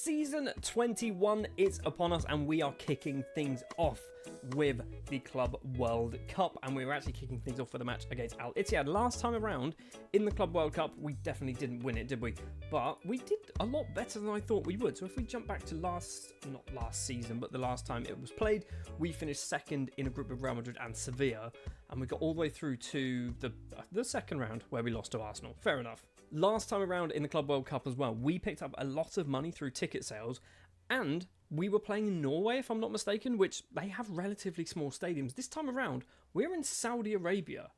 Season 21 is upon us and we are kicking things off with the Club World Cup, and we were actually kicking things off with a match against Al Ittihad. Last time around in the Club World Cup we definitely didn't win it, did we? But we did a lot better than I thought we would. So if we jump back to not last season, but the last time it was played, we finished second in a group of Real Madrid and Sevilla, and we got all the way through to the second round where we lost to Arsenal. Fair enough. Last time around in the Club World Cup as well, we picked up a lot of money through ticket sales, and we were playing in Norway, if I'm not mistaken, which they have relatively small stadiums. This time around, we're in Saudi Arabia,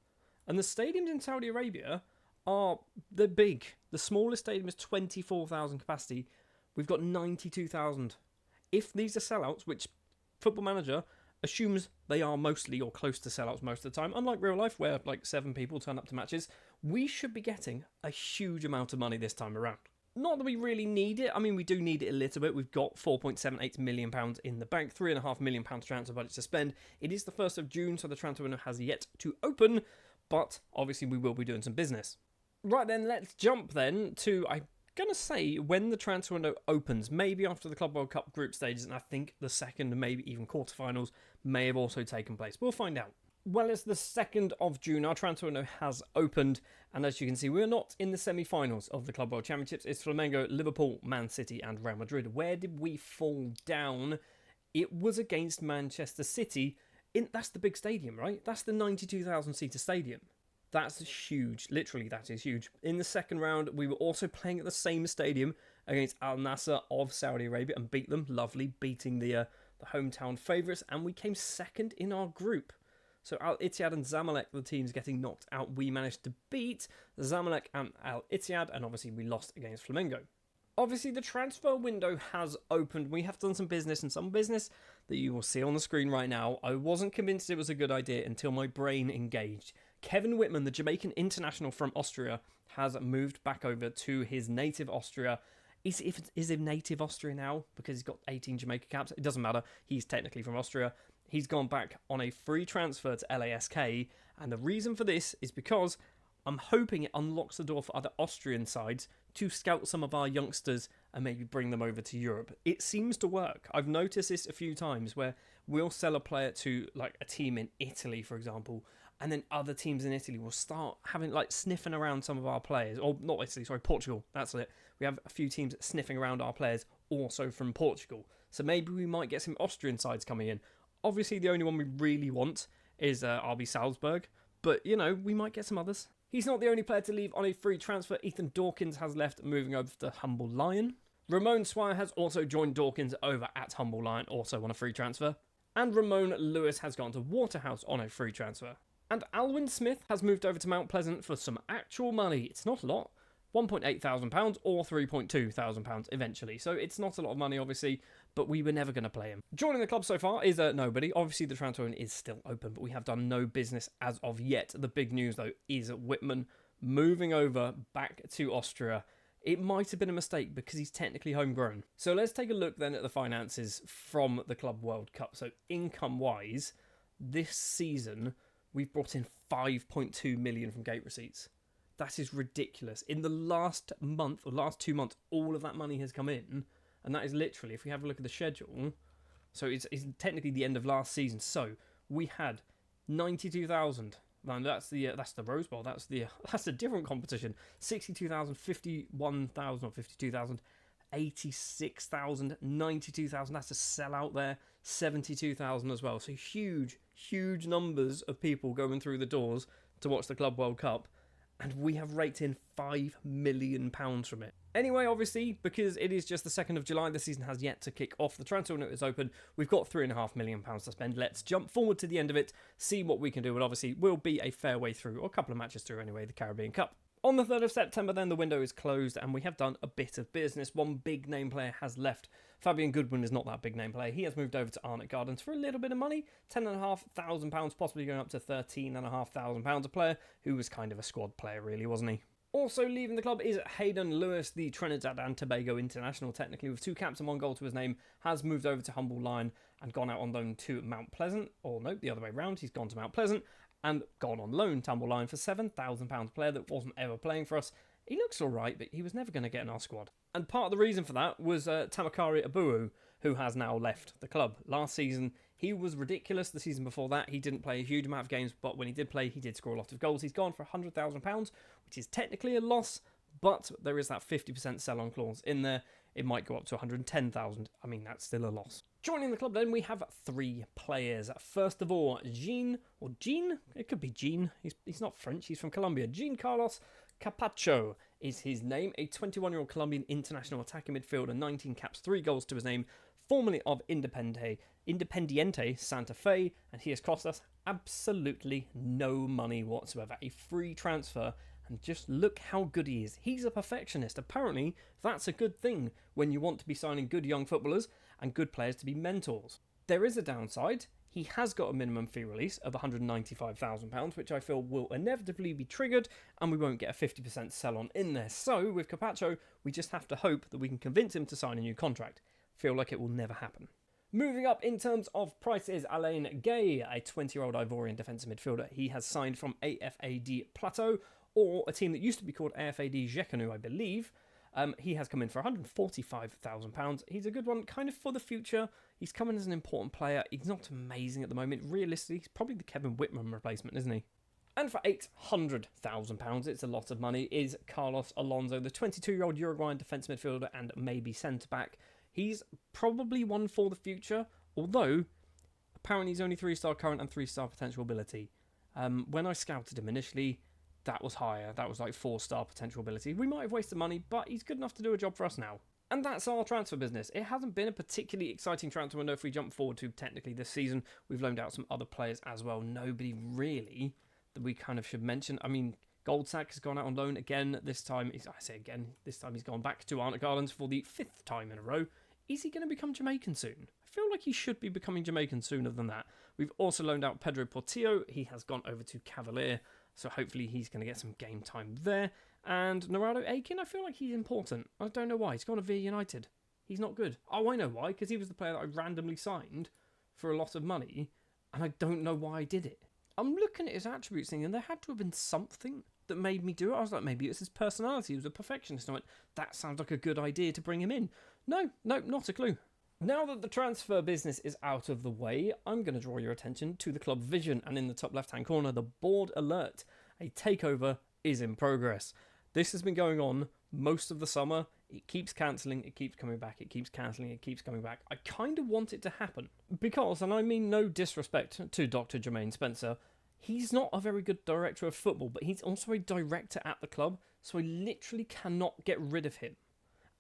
and the stadiums in Saudi Arabia they're big. The smallest stadium is 24,000 capacity. We've got 92,000. If these are sellouts, which Football Manager assumes they are mostly or close to sellouts most of the time, unlike real life where like 7 people turn up to matches, we should be getting a huge amount of money this time around. Not that we really need it. I mean, we do need it a little bit. We've got £4.78 million in the bank, £3.5 million transfer budget to spend. It is the 1st of June, so the transfer window has yet to open, but obviously we will be doing some business. Right then, let's jump then to, I'm going to say, when the transfer window opens, maybe after the Club World Cup group stages, and I think the second and maybe even quarterfinals may have also taken place. We'll find out. Well, it's the 2nd of June. Our transfer window has opened, and as you can see, we're not in the semi-finals of the Club World Championships. It's Flamengo, Liverpool, Man City, and Real Madrid. Where did we fall down? It was against Manchester City. That's the big stadium, right? That's the 92,000-seater stadium. That's huge. Literally, that is huge. In the second round, we were also playing at the same stadium against Al Nassr of Saudi Arabia and beat them. Lovely, beating the hometown favourites, and we came second in our group. So Al Ittihad and Zamalek, the teams getting knocked out, we managed to beat Zamalek and Al Ittihad, and obviously we lost against Flamengo. Obviously, the transfer window has opened. We have done some business, and some business that you will see on the screen right now. I wasn't convinced it was a good idea until my brain engaged. Kevin Whitman, the Jamaican international from Austria, has moved back over to his native Austria. Is it native Austria now? Because he's got 18 Jamaica caps. It doesn't matter. He's technically from Austria. He's gone back on a free transfer to LASK. And the reason for this is because I'm hoping it unlocks the door for other Austrian sides to scout some of our youngsters and maybe bring them over to Europe. It seems to work. I've noticed this a few times where we'll sell a player to like a team in Italy, for example, and then other teams in Italy will start having like sniffing around some of our players. Or not Italy, sorry, Portugal. That's it. We have a few teams sniffing around our players also from Portugal. So maybe we might get some Austrian sides coming in. Obviously, the only one we really want is RB Salzburg. But, you know, we might get some others. He's not the only player to leave on a free transfer. Ethan Dawkins has left, moving over to Humble Lion. Ramon Swire has also joined Dawkins over at Humble Lion, also on a free transfer. And Ramon Lewis has gone to Waterhouse on a free transfer. And Alwyn Smith has moved over to Mount Pleasant for some actual money. It's not a lot. £1,800 or £3,200 eventually. So it's not a lot of money, obviously, but we were never going to play him. Joining the club so far is nobody. Obviously, the transfer window is still open, but we have done no business as of yet. The big news, though, is Whitman moving over back to Austria. It might have been a mistake because he's technically homegrown. So let's take a look then at the finances from the Club World Cup. So income-wise, this season, we've brought in 5.2 million from gate receipts. That is ridiculous. In the last month, or last 2 months, all of that money has come in. And that is literally, if we have a look at the schedule, so it's technically the end of last season. So we had 92,000. Man, that's the Rose Bowl. That's a different competition. 62,000, 51,000 or 52,000, 86,000, 92,000. That's a sellout there. 72,000 as well. So huge, huge numbers of people going through the doors to watch the Club World Cup. And we have raked in £5 million from it. Anyway, obviously, because it is just the 2nd of July, the season has yet to kick off. The transfer window is open. We've got £3.5 million to spend. Let's jump forward to the end of it, see what we can do. And obviously, we'll be a fair way through, or a couple of matches through anyway, the Caribbean Cup. On the 3rd of September, then, the window is closed, and we have done a bit of business. One big name player has left. Fabian Goodwin is not that big name player. He has moved over to Arnott Gardens for a little bit of money, £10,500, possibly going up to £13,500 a player, who was kind of a squad player, really, wasn't he? Also leaving the club is Hayden Lewis, the Trinidad and Tobago international, technically with 2 caps and 1 goal to his name, has moved over to Humble Lion and gone out on loan to Mount Pleasant. Or no, the other way around, he's gone to Mount Pleasant and gone on loan to Humble Lion for £7,000 player that wasn't ever playing for us. he looks alright, but he was never going to get in our squad. And part of the reason for that was Tamakari Abuo, who has now left the club. Last season, he was ridiculous. The season before that, he didn't play a huge amount of games, but when he did play, he did score a lot of goals. He's gone for £100,000, which is technically a loss, but there is that 50% sell-on clause in there. It might go up to 110,000. I mean, that's still a loss. Joining the club then, we have 3 players. First of all, Jean? It could be Jean. He's not French. He's from Colombia. Jean Carlos Capacho is his name. A 21-year-old Colombian international attacking midfielder, 19 caps, 3 goals to his name, formerly of Independiente Santa Fe, and he has cost us absolutely no money whatsoever. A free transfer. And just look how good he is. He's a perfectionist. Apparently, that's a good thing when you want to be signing good young footballers and good players to be mentors. There is a downside. He has got a minimum fee release of £195,000, which I feel will inevitably be triggered, and we won't get a 50% sell-on in there. So, with Capacho, we just have to hope that we can convince him to sign a new contract. Feel like it will never happen. Moving up in terms of prices, Alain Gay, a 20-year-old Ivorian defensive midfielder. He has signed from AFAD Plateau, or a team that used to be called AFAD Jekanu, I believe. He has come in for £145,000. He's a good one, kind of for the future. He's come in as an important player. He's not amazing at the moment. Realistically, he's probably the Kevin Whitman replacement, isn't he? And for £800,000, it's a lot of money, is Carlos Alonso, the 22-year-old Uruguayan defensive midfielder and maybe centre-back. He's probably one for the future, although apparently he's only 3-star current and 3-star potential ability. When I scouted him initially, that was higher. That was like 4-star potential ability. We might have wasted money, but he's good enough to do a job for us now. And that's our transfer business. It hasn't been a particularly exciting transfer window if we jump forward to technically this season. We've loaned out some other players as well. Nobody really that we kind of should mention. I mean, Goldsack has gone out on loan again. This time he's gone back to Arnott Gardens for the 5th time in a row. Is he going to become Jamaican soon? I feel like he should be becoming Jamaican sooner than that. We've also loaned out Pedro Portillo. He has gone over to Cavalier. So hopefully he's going to get some game time there. And Narado Aiken, I feel like he's important. I don't know why. He's gone to Via United. He's not good. Oh, I know why. Because he was the player that I randomly signed for a lot of money. And I don't know why I did it. I'm looking at his attributes thing, and there had to have been something that made me do it. I was like, maybe it's his personality. He was a perfectionist. And I went, that sounds like a good idea to bring him in. No, not a clue. Now that the transfer business is out of the way, I'm going to draw your attention to the club vision, and in the top left-hand corner, the board alert. A takeover is in progress. This has been going on most of the summer. It keeps cancelling, it keeps coming back, it keeps cancelling, it keeps coming back. I kind of want it to happen because, and I mean no disrespect to Dr. Jermaine Spencer, he's not a very good director of football, but he's also a director at the club, so I literally cannot get rid of him.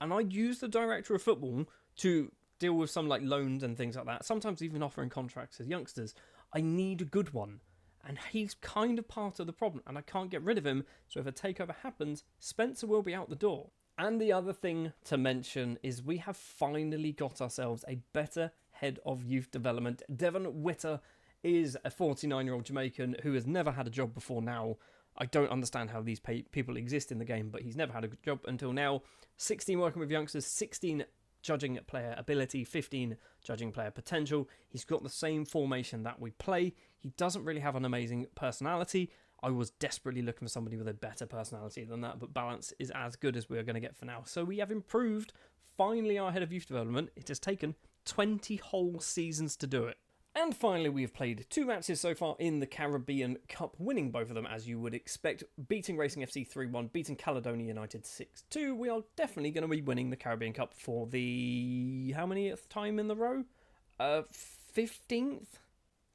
And I use the director of football to deal with some like loans and things like that, sometimes even offering contracts as youngsters. I need a good one, and he's kind of part of the problem, and I can't get rid of him, so if a takeover happens, Spencer will be out the door. And the other thing to mention is we have finally got ourselves a better head of youth development. Devon Witter is a 49-year-old Jamaican who has never had a job before now. I don't understand how these people exist in the game, but he's never had a job until now. 16 working with youngsters, 16 judging player ability, 15 judging player potential. He's got the same formation that we play. He doesn't really have an amazing personality. I was desperately looking for somebody with a better personality than that, but balance is as good as we're going to get for now. So we have improved, finally, our head of youth development. It has taken 20 whole seasons to do it. And finally, we've played 2 matches so far in the Caribbean Cup, winning both of them as you would expect, beating Racing FC 3-1, beating Caledonia United 6-2. We are definitely going to be winning the Caribbean Cup for the, how many time in the row? 15th?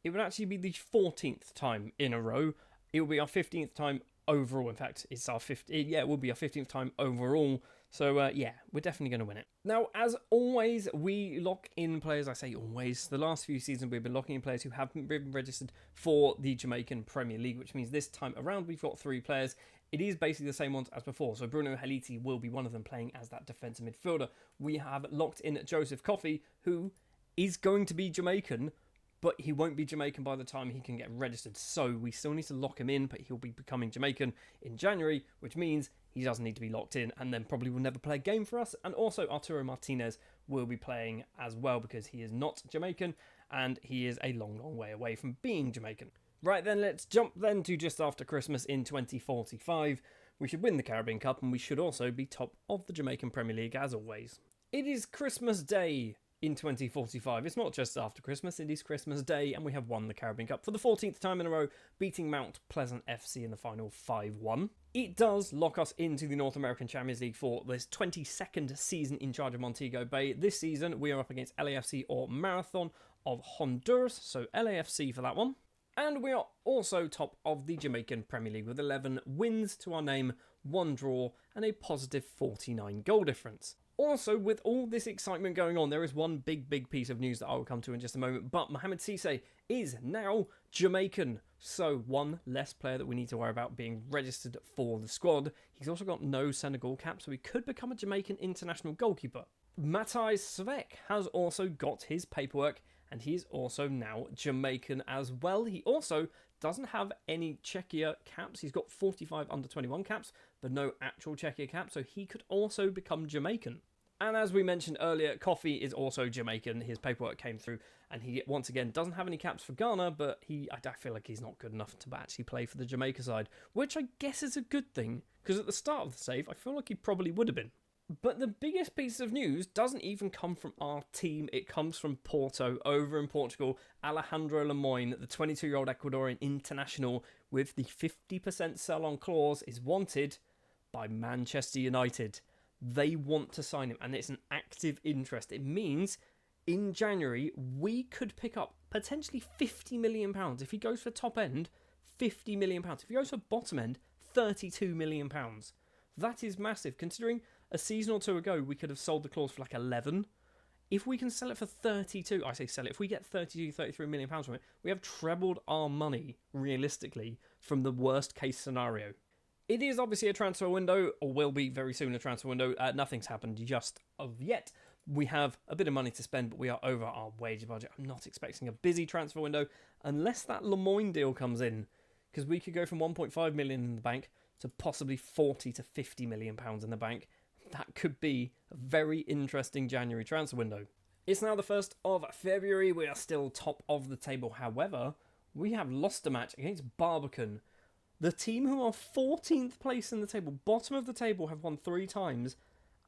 It would actually be the 14th time in a row. It will be our 15th time overall. In fact, it's our 15th. Yeah, it will be our 15th time overall. So, yeah, we're definitely going to win it. Now, as always, we lock in players. I say always. The last few seasons, we've been locking in players who haven't been registered for the Jamaican Premier League, which means this time around, we've got 3 players. It is basically the same ones as before. So, Bruno Haliti will be one of them playing as that defensive midfielder. We have locked in Joseph Coffey, who is going to be Jamaican, but he won't be Jamaican by the time he can get registered. So we still need to lock him in, but he'll be becoming Jamaican in January, which means he doesn't need to be locked in and then probably will never play a game for us. And also Arturo Martinez will be playing as well because he is not Jamaican and he is a long, long way away from being Jamaican. Right then, let's jump then to just after Christmas in 2045. We should win the Caribbean Cup, and we should also be top of the Jamaican Premier League as always. It is Christmas Day in 2045. It's not just after Christmas, it is Christmas Day, and we have won the Caribbean Cup for the 14th time in a row, beating Mount Pleasant FC in the final 5-1. It does lock us into the North American Champions League for this 22nd season in charge of Montego Bay. This season, we are up against LAFC or Marathon of Honduras, so LAFC for that one. And we are also top of the Jamaican Premier League with 11 wins to our name, 1 draw, and a positive 49 goal difference. Also, with all this excitement going on, there is one big piece of news that I will come to in just a moment, but Mohamed Cisse is now Jamaican, so one less player that we need to worry about being registered for the squad. He's also got no Senegal cap, so he could become a Jamaican international goalkeeper. Matthijs Svek has also got his paperwork, and he is also now Jamaican as well. He also doesn't have any Czechia caps. He's got 45 under-21 caps, but no actual Czechia caps, so he could also become Jamaican. And as we mentioned earlier, Coffee is also Jamaican. His paperwork came through, and he, once again, doesn't have any caps for Ghana, but I feel like he's not good enough to actually play for the Jamaica side, which I guess is a good thing, because at the start of the save, I feel like he probably would have been. But the biggest piece of news doesn't even come from our team. It comes from Porto over in Portugal. Alejandro Lemoine, the 22-year-old Ecuadorian international with the 50% sell-on clause, is wanted by Manchester United. They want to sign him, and it's an active interest. It means in January we could pick up potentially £50 million. If he goes for top end, £50 million. If he goes for bottom end, £32 million. That is massive, considering a season or two ago we could have sold the clause for like 11. If we can sell it for 32, I say sell it, if we get 32, 33 million pounds from it, we have trebled our money, realistically, from the worst case scenario. It is obviously a transfer window, or will be very soon a transfer window. Nothing's happened just of yet. We have a bit of money to spend, but we are over our wage budget. I'm not expecting a busy transfer window unless that Lemoine deal comes in, because we could go from 1.5 million in the bank to possibly 40 to 50 million pounds in the bank. That could be a very interesting January transfer window. It's now the 1st of February. We are still top of the table. However, we have lost a match against Barbican. The team who are 14th place in the table, bottom of the table, have won 3 times,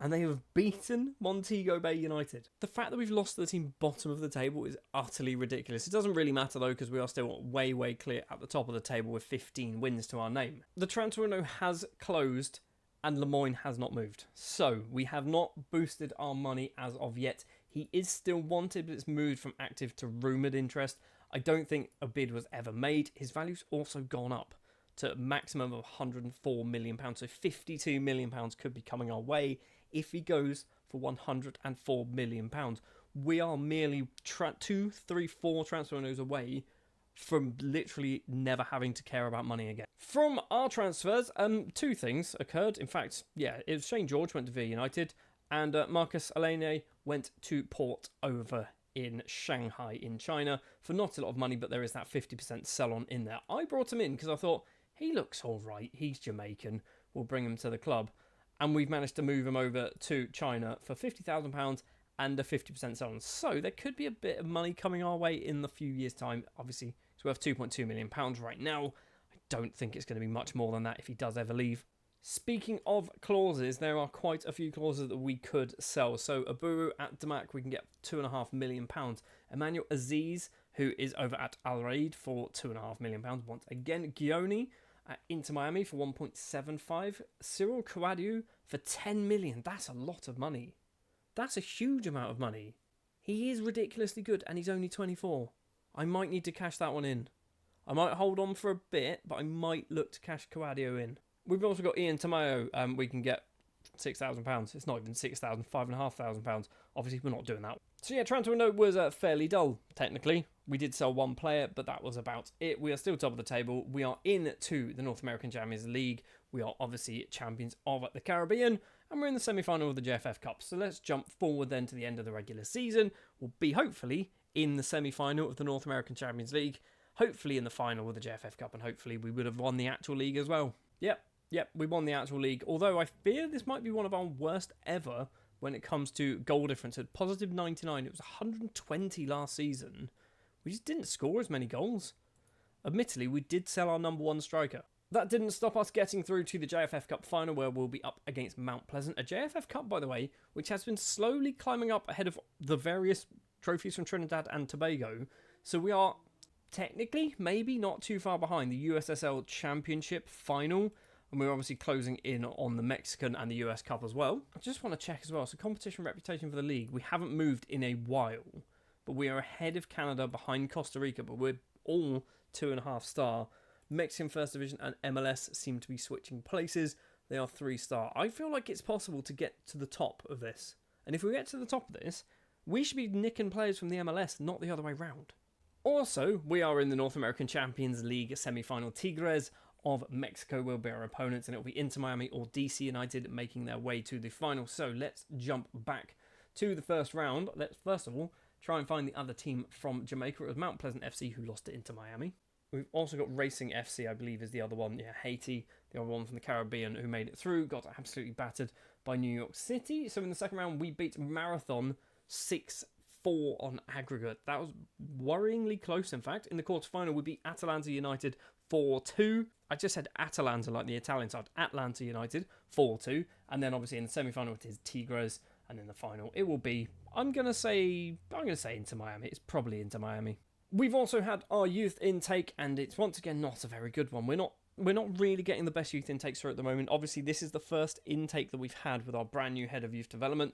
and they have beaten Montego Bay United. The fact that we've lost to the team bottom of the table is utterly ridiculous. It doesn't really matter though, because we are still way clear at the top of the table with 15 wins to our name. The transfer window has closed, and Lemoine has not moved. So, we have not boosted our money as of yet. He is still wanted, but it's moved from active to rumoured interest. I don't think a bid was ever made. His value's also gone up to a maximum of £104 million. So £52 million could be coming our way if he goes for £104 million. We are merely 2, 3, 4 transfer windows away from literally never having to care about money again. From our transfers, 2 things occurred. In fact, it was Shane George went to VIA United, and Marcus Alene went to Port over in Shanghai in China for not a lot of money, but there is that 50% sell-on in there. I brought him in because I thought, he looks all right, he's Jamaican, we'll bring him to the club. And we've managed to move him over to China for £50,000 and a 50% sell-on. So there could be a bit of money coming our way in the few years' time. Obviously, it's worth £2.2 million right now. I don't think it's going to be much more than that if he does ever leave. Speaking of clauses, there are quite a few clauses that we could sell. So Aburu at Damac, we can get £2.5 million. Emmanuel Aziz, who is over at Al Raid for £2.5 million. Once again, Gioni at Inter Miami for 1.75. Cyril Kouadio for 10 million. That's a lot of money. That's a huge amount of money. He is ridiculously good, and he's only 24. I might need to cash that one in. I might hold on for a bit, but I might look to cash Kouadio in. We've also got Ian Tamayo. We can get £6,000. It's not even £6,000, £5,500. Obviously, we're not doing that. So yeah, transfer window was fairly dull, technically. We did sell 1 player, but that was about it. We are still top of the table. We are into the North American Champions League. We are obviously champions of the Caribbean, and we're in the semi-final of the JFF Cup. So let's jump forward then to the end of the regular season. We'll be hopefully in the semi-final of the North American Champions League, hopefully in the final of the JFF Cup, and hopefully we would have won the actual league as well. Yep, we won the actual league, although I fear this might be one of our worst ever when it comes to goal difference. At positive 99, it was 120 last season. We just didn't score as many goals. Admittedly, we did sell our number 1 striker. That didn't stop us getting through to the JFF Cup final, where we'll be up against Mount Pleasant. A JFF Cup, by the way, which has been slowly climbing up ahead of the various trophies from Trinidad and Tobago. So we are technically maybe not too far behind the USSL Championship final. And we're obviously closing in on the Mexican and the US Cup as well. I just want to check as well. So competition reputation for the league. We haven't moved in a while, but we are ahead of Canada, behind Costa Rica, but we're all 2.5 star. Mexican First Division and MLS seem to be switching places. They are 3 star. I feel like it's possible to get to the top of this. And if we get to the top of this, we should be nicking players from the MLS, not the other way round. Also, we are in the North American Champions League semi-final. Tigres of Mexico will be our opponents, and it will be Inter Miami or DC United making their way to the final. So let's jump back to the first round. Let's first of all try and find the other team from Jamaica. It was Mount Pleasant FC who lost to Inter Miami. We've also got Racing FC, I believe, is the other one. Yeah, Haiti, the other one from the Caribbean, who made it through, got absolutely battered by New York City. So in the second round, we beat Marathon 6-4 on aggregate. That was worryingly close, in fact. In the quarterfinal, we beat Atalanta United 4-2. I just said Atalanta like the Italian side. Atlanta United 4-2. And then obviously in the semi-final, it is Tigres. And in the final, it will be, I'm going to say Inter Miami. It's probably Inter Miami. We've also had our youth intake, and it's once again not a very good one. We're not really getting the best youth intakes through at the moment. Obviously, this is the first intake that we've had with our brand new head of youth development,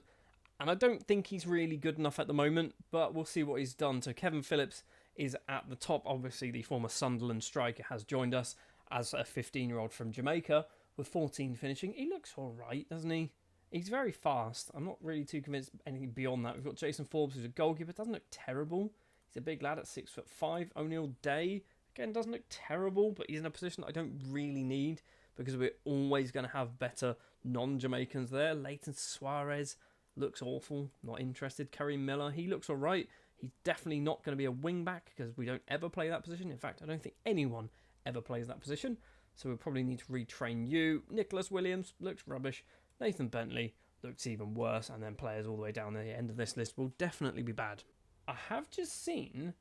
and I don't think he's really good enough at the moment, but we'll see what he's done. So Kevin Phillips is at the top. Obviously, the former Sunderland striker has joined us as a 15-year-old from Jamaica with 14 finishing. He looks all right, doesn't he? He's very fast. I'm not really too convinced anything beyond that. We've got Jason Forbes, who's a goalkeeper. Doesn't look terrible. He's a big lad at 6'5". O'Neill Day, again, doesn't look terrible, but he's in a position that I don't really need because we're always going to have better non-Jamaicans there. Leighton Suarez looks awful, not interested. Kareem Miller, he looks all right. He's definitely not going to be a wing-back because we don't ever play that position. In fact, I don't think anyone ever plays that position, so we'll probably need to retrain you. Nicholas Williams looks rubbish. Nathan Bentley looks even worse, and then players all the way down the end of this list will definitely be bad. I have just seen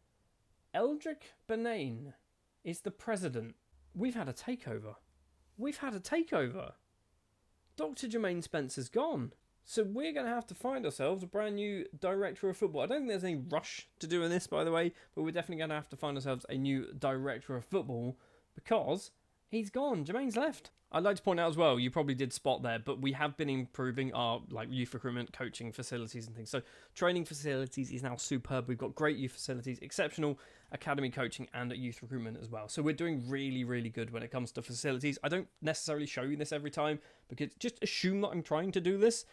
Eldrick Benane is the president. We've had a takeover. Dr. Jermaine Spencer's gone. So we're going to have to find ourselves a brand new director of football. I don't think there's any rush to doing this, by the way, but we're definitely going to have to find ourselves a new director of football because he's gone. Jermaine's left. I'd like to point out as well, you probably did spot there, but we have been improving our youth recruitment, coaching facilities and things. So training facilities is now superb. We've got great youth facilities, exceptional academy coaching and youth recruitment as well. So we're doing really, really good when it comes to facilities. I don't necessarily show you this every time because just assume that I'm trying to do this.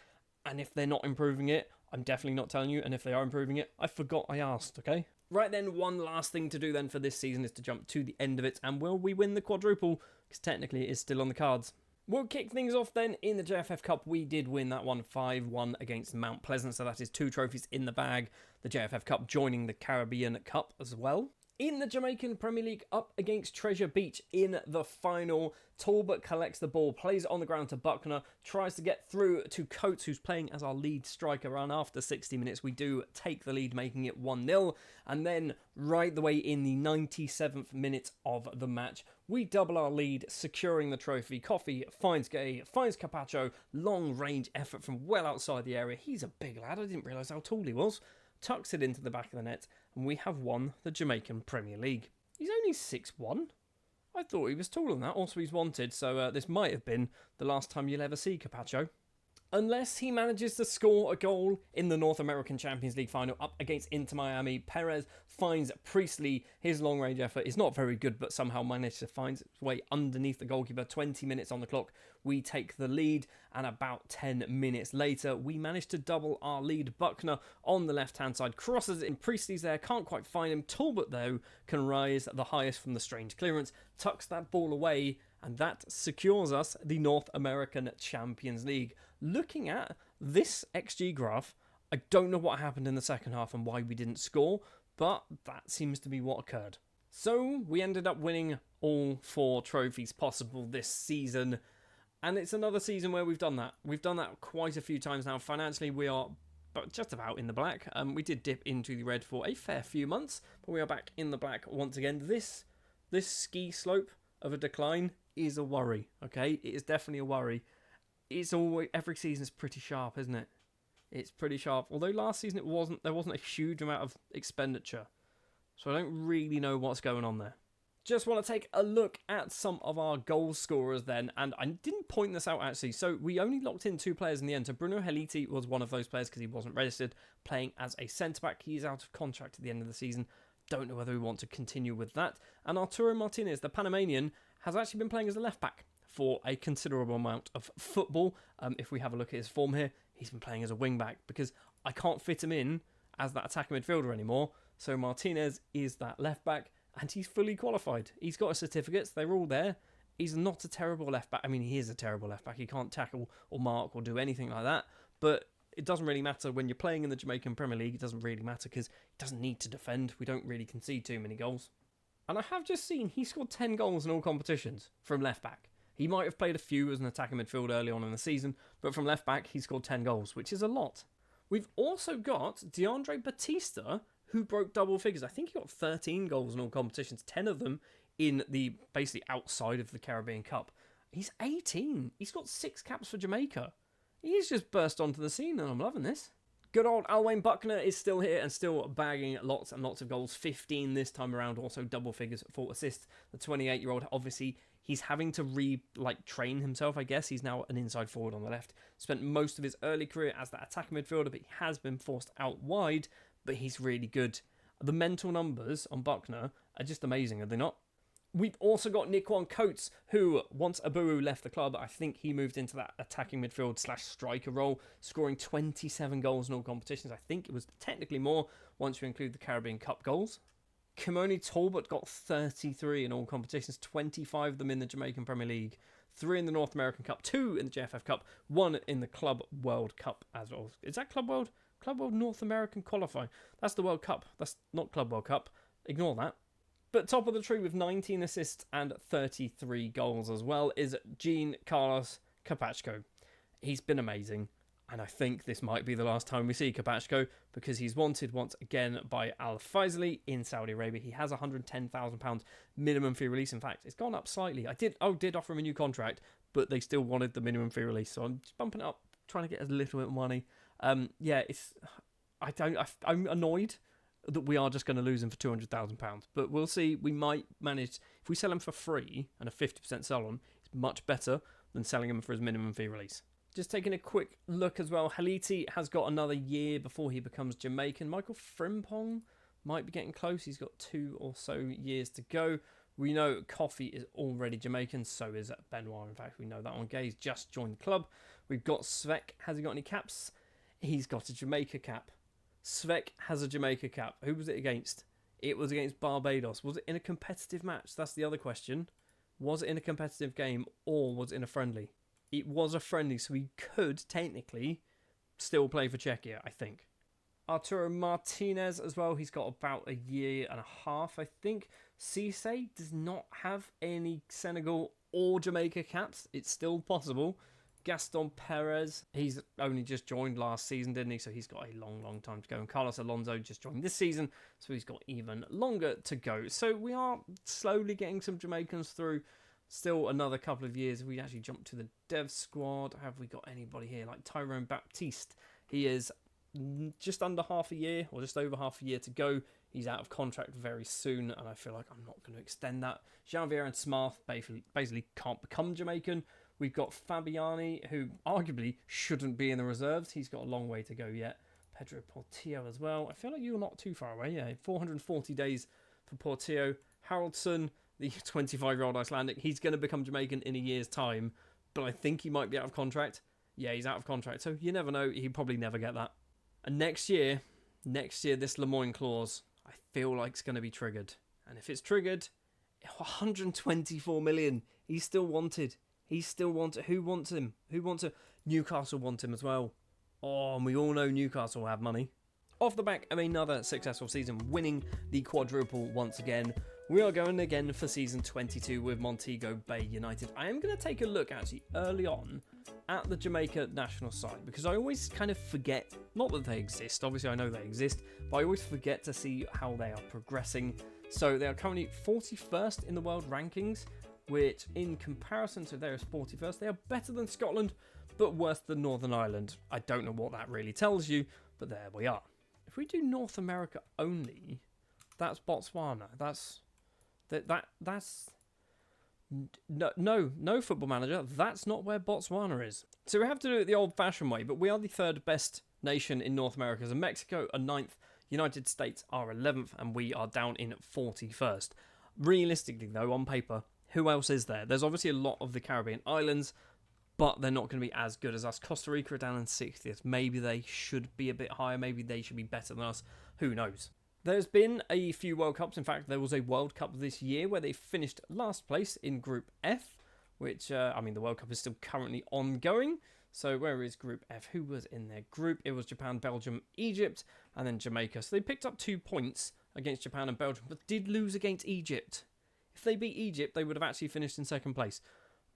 And if they're not improving it, I'm definitely not telling you. And if they are improving it, I forgot I asked, okay? Right then, one last thing to do then for this season is to jump to the end of it. And will we win the quadruple? Because technically it is still on the cards. We'll kick things off then in the JFF Cup. We did win that one 5-1 against Mount Pleasant. So that is 2 trophies in the bag. The JFF Cup joining the Caribbean Cup as well. In the Jamaican Premier League, up against Treasure Beach in the final. Talbot collects the ball, plays it on the ground to Buckner, tries to get through to Coates, who's playing as our lead striker. And after 60 minutes, we do take the lead, making it 1-0. And then, right the way in the 97th minute of the match, we double our lead, securing the trophy. Coffee finds Gay, finds Carpaccio, long-range effort from well outside the area. He's a big lad, I didn't realise how tall he was. Tucks it into the back of the net, and we have won the Jamaican Premier League. He's only 6'1". I thought he was taller than that. Also, he's wanted, so this might have been the last time you'll ever see Carpaccio. Unless he manages to score a goal in the North American Champions League final up against Inter Miami, Perez finds Priestley. His long-range effort is not very good, but somehow manages to find its way underneath the goalkeeper. 20 minutes on the clock, we take the lead, and about 10 minutes later, we manage to double our lead. Buckner on the left-hand side crosses it in. Priestley's there, can't quite find him. Talbot, though, can rise the highest from the strange clearance, tucks that ball away, and that secures us the North American Champions League. Looking at this XG graph, I don't know what happened in the second half and why we didn't score, but that seems to be what occurred. So we ended up winning all 4 trophies possible this season, and it's another season where we've done that. We've done that quite a few times now. Financially, we are just about in the black. We did dip into the red for a fair few months, but we are back in the black once again. This ski slope of a decline is a worry, okay? It is definitely a worry. It's always, every season is pretty sharp, isn't it? It's pretty sharp. Although last season there wasn't a huge amount of expenditure. So I don't really know what's going on there. Just want to take a look at some of our goal scorers then, and I didn't point this out actually. So we only locked in 2 players in the end. So Bruno Heliti was one of those players because he wasn't registered, playing as a centre-back. He is out of contract at the end of the season. Don't know whether we want to continue with that. And Arturo Martinez, the Panamanian, has actually been playing as a left-back for a considerable amount of football. If we have a look at his form here, he's been playing as a wing-back because I can't fit him in as that attacking midfielder anymore. So Martinez is that left-back. And he's fully qualified. He's got his certificates. They're all there. He's not a terrible left-back. I mean, he is a terrible left-back. He can't tackle or mark or do anything like that. But it doesn't really matter. When you're playing in the Jamaican Premier League, it doesn't really matter because he doesn't need to defend. We don't really concede too many goals. And I have just seen he scored 10 goals in all competitions from left-back. He might have played a few as an attacking midfield early on in the season, but from left-back, he scored 10 goals, which is a lot. We've also got DeAndre Batista, who broke double figures. I think he got 13 goals in all competitions, 10 of them in the basically outside of the Caribbean Cup. He's 18. He's got 6 caps for Jamaica. He's just burst onto the scene, and I'm loving this. Good old Alwyn Buckner is still here and still bagging lots and lots of goals. 15 this time around, also double figures for assists. The 28-year-old, obviously, he's having to train himself, I guess. He's now an inside forward on the left. Spent most of his early career as that attacking midfielder, but he has been forced out wide. But he's really good. The mental numbers on Buckner are just amazing, are they not? We've also got Niquan Coates, who, once Abu left the club, I think he moved into that attacking midfield / striker role, scoring 27 goals in all competitions. I think it was technically more once you include the Caribbean Cup goals. Kimoni Talbot got 33 in all competitions, 25 of them in the Jamaican Premier League, 3 in the North American Cup, 2 in the JFF Cup, 1 in the Club World Cup as well. Is that Club World? Club World North American qualifying. That's the World Cup. That's not Club World Cup. Ignore that. But top of the tree with 19 assists and 33 goals as well is Jean Carlos Capachco. He's been amazing. And I think this might be the last time we see Capachco because he's wanted once again by Al Faisali in Saudi Arabia. He has £110,000 minimum fee release. In fact, it's gone up slightly. I did offer him a new contract, but they still wanted the minimum fee release. So I'm just bumping it up, trying to get a little bit of money. I'm annoyed that we are just going to lose him for £200,000, but we'll see. We might manage, if we sell him for free and a 50% sell on, it's much better than selling him for his minimum fee release. Just taking a quick look as well, Haliti has got another year before he becomes Jamaican. Michael Frimpong might be getting close. He's got 2 or so years to go. We know Coffee is already Jamaican, so is Benoit. In fact, we know that one. Gay's just joined the club. We've got Svek. Has he got any caps? He's got a Jamaica cap. Svek has a Jamaica cap. Who was it against? It was against Barbados. Was it in a competitive match? That's the other question. Was it in a competitive game or was it in a friendly? It was a friendly, so he could technically still play for Czechia, I think. Arturo Martinez as well. He's got about a year and a half, I think. Cisse does not have any Senegal or Jamaica caps. It's still possible. Gaston Perez, he's only just joined last season, didn't he? So he's got a long, long time to go. And Carlos Alonso just joined this season, so he's got even longer to go. So we are slowly getting some Jamaicans through. Still another couple of years. If we actually jump to the dev squad, have we got anybody here? Like Tyrone Baptiste. He is just under half a year, or just over half a year to go. He's out of contract very soon, and I feel like I'm not going to extend that. Janvier and Smart basically can't become Jamaican. We've got Fabiani, who arguably shouldn't be in the reserves. He's got a long way to go yet. Pedro Portillo as well. I feel like you're not too far away. Yeah, 440 days for Portillo. Haroldson, the 25-year-old Icelandic, he's going to become Jamaican in a year's time, but I think he might be out of contract. Yeah, he's out of contract, so you never know. He'll probably never get that. And next year, this Lemoyne clause, I feel like it's going to be triggered. And if it's triggered, 124 million. He's still wanted. He's still wanted. Who wants him? Who wants him? Newcastle want him as well. Oh, and we all know Newcastle have money. Off the back of another successful season, winning the quadruple once again, we are going again for season 22 with Montego Bay United. I am going to take a look actually early on at the Jamaica national side because I always kind of forget, not that they exist, obviously I know they exist, but I always forget to see how they are progressing. So they are currently 41st in the world rankings. which in comparison to their 41st, they are better than Scotland, but worse than Northern Ireland. I don't know what that really tells you, but there we are. If we do North America only, that's Botswana. That's no Football Manager. That's not where Botswana is. So we have to do it the old-fashioned way, but we are the third best nation in North America. So Mexico are 9th, United States are 11th, and we are down in 41st. Realistically, though, on paper, who else is there? There's obviously a lot of the Caribbean islands, but they're not going to be as good as us. Costa Rica are down in 60th. Maybe they should be a bit higher. Maybe they should be better than us. Who knows? There's been a few World Cups. In fact, there was a World Cup this year where they finished last place in Group F, which, the World Cup is still currently ongoing. So where is Group F? Who was in their group? It was Japan, Belgium, Egypt, and then Jamaica. So they picked up 2 points against Japan and Belgium, but did lose against Egypt. If they beat Egypt, they would have actually finished in second place.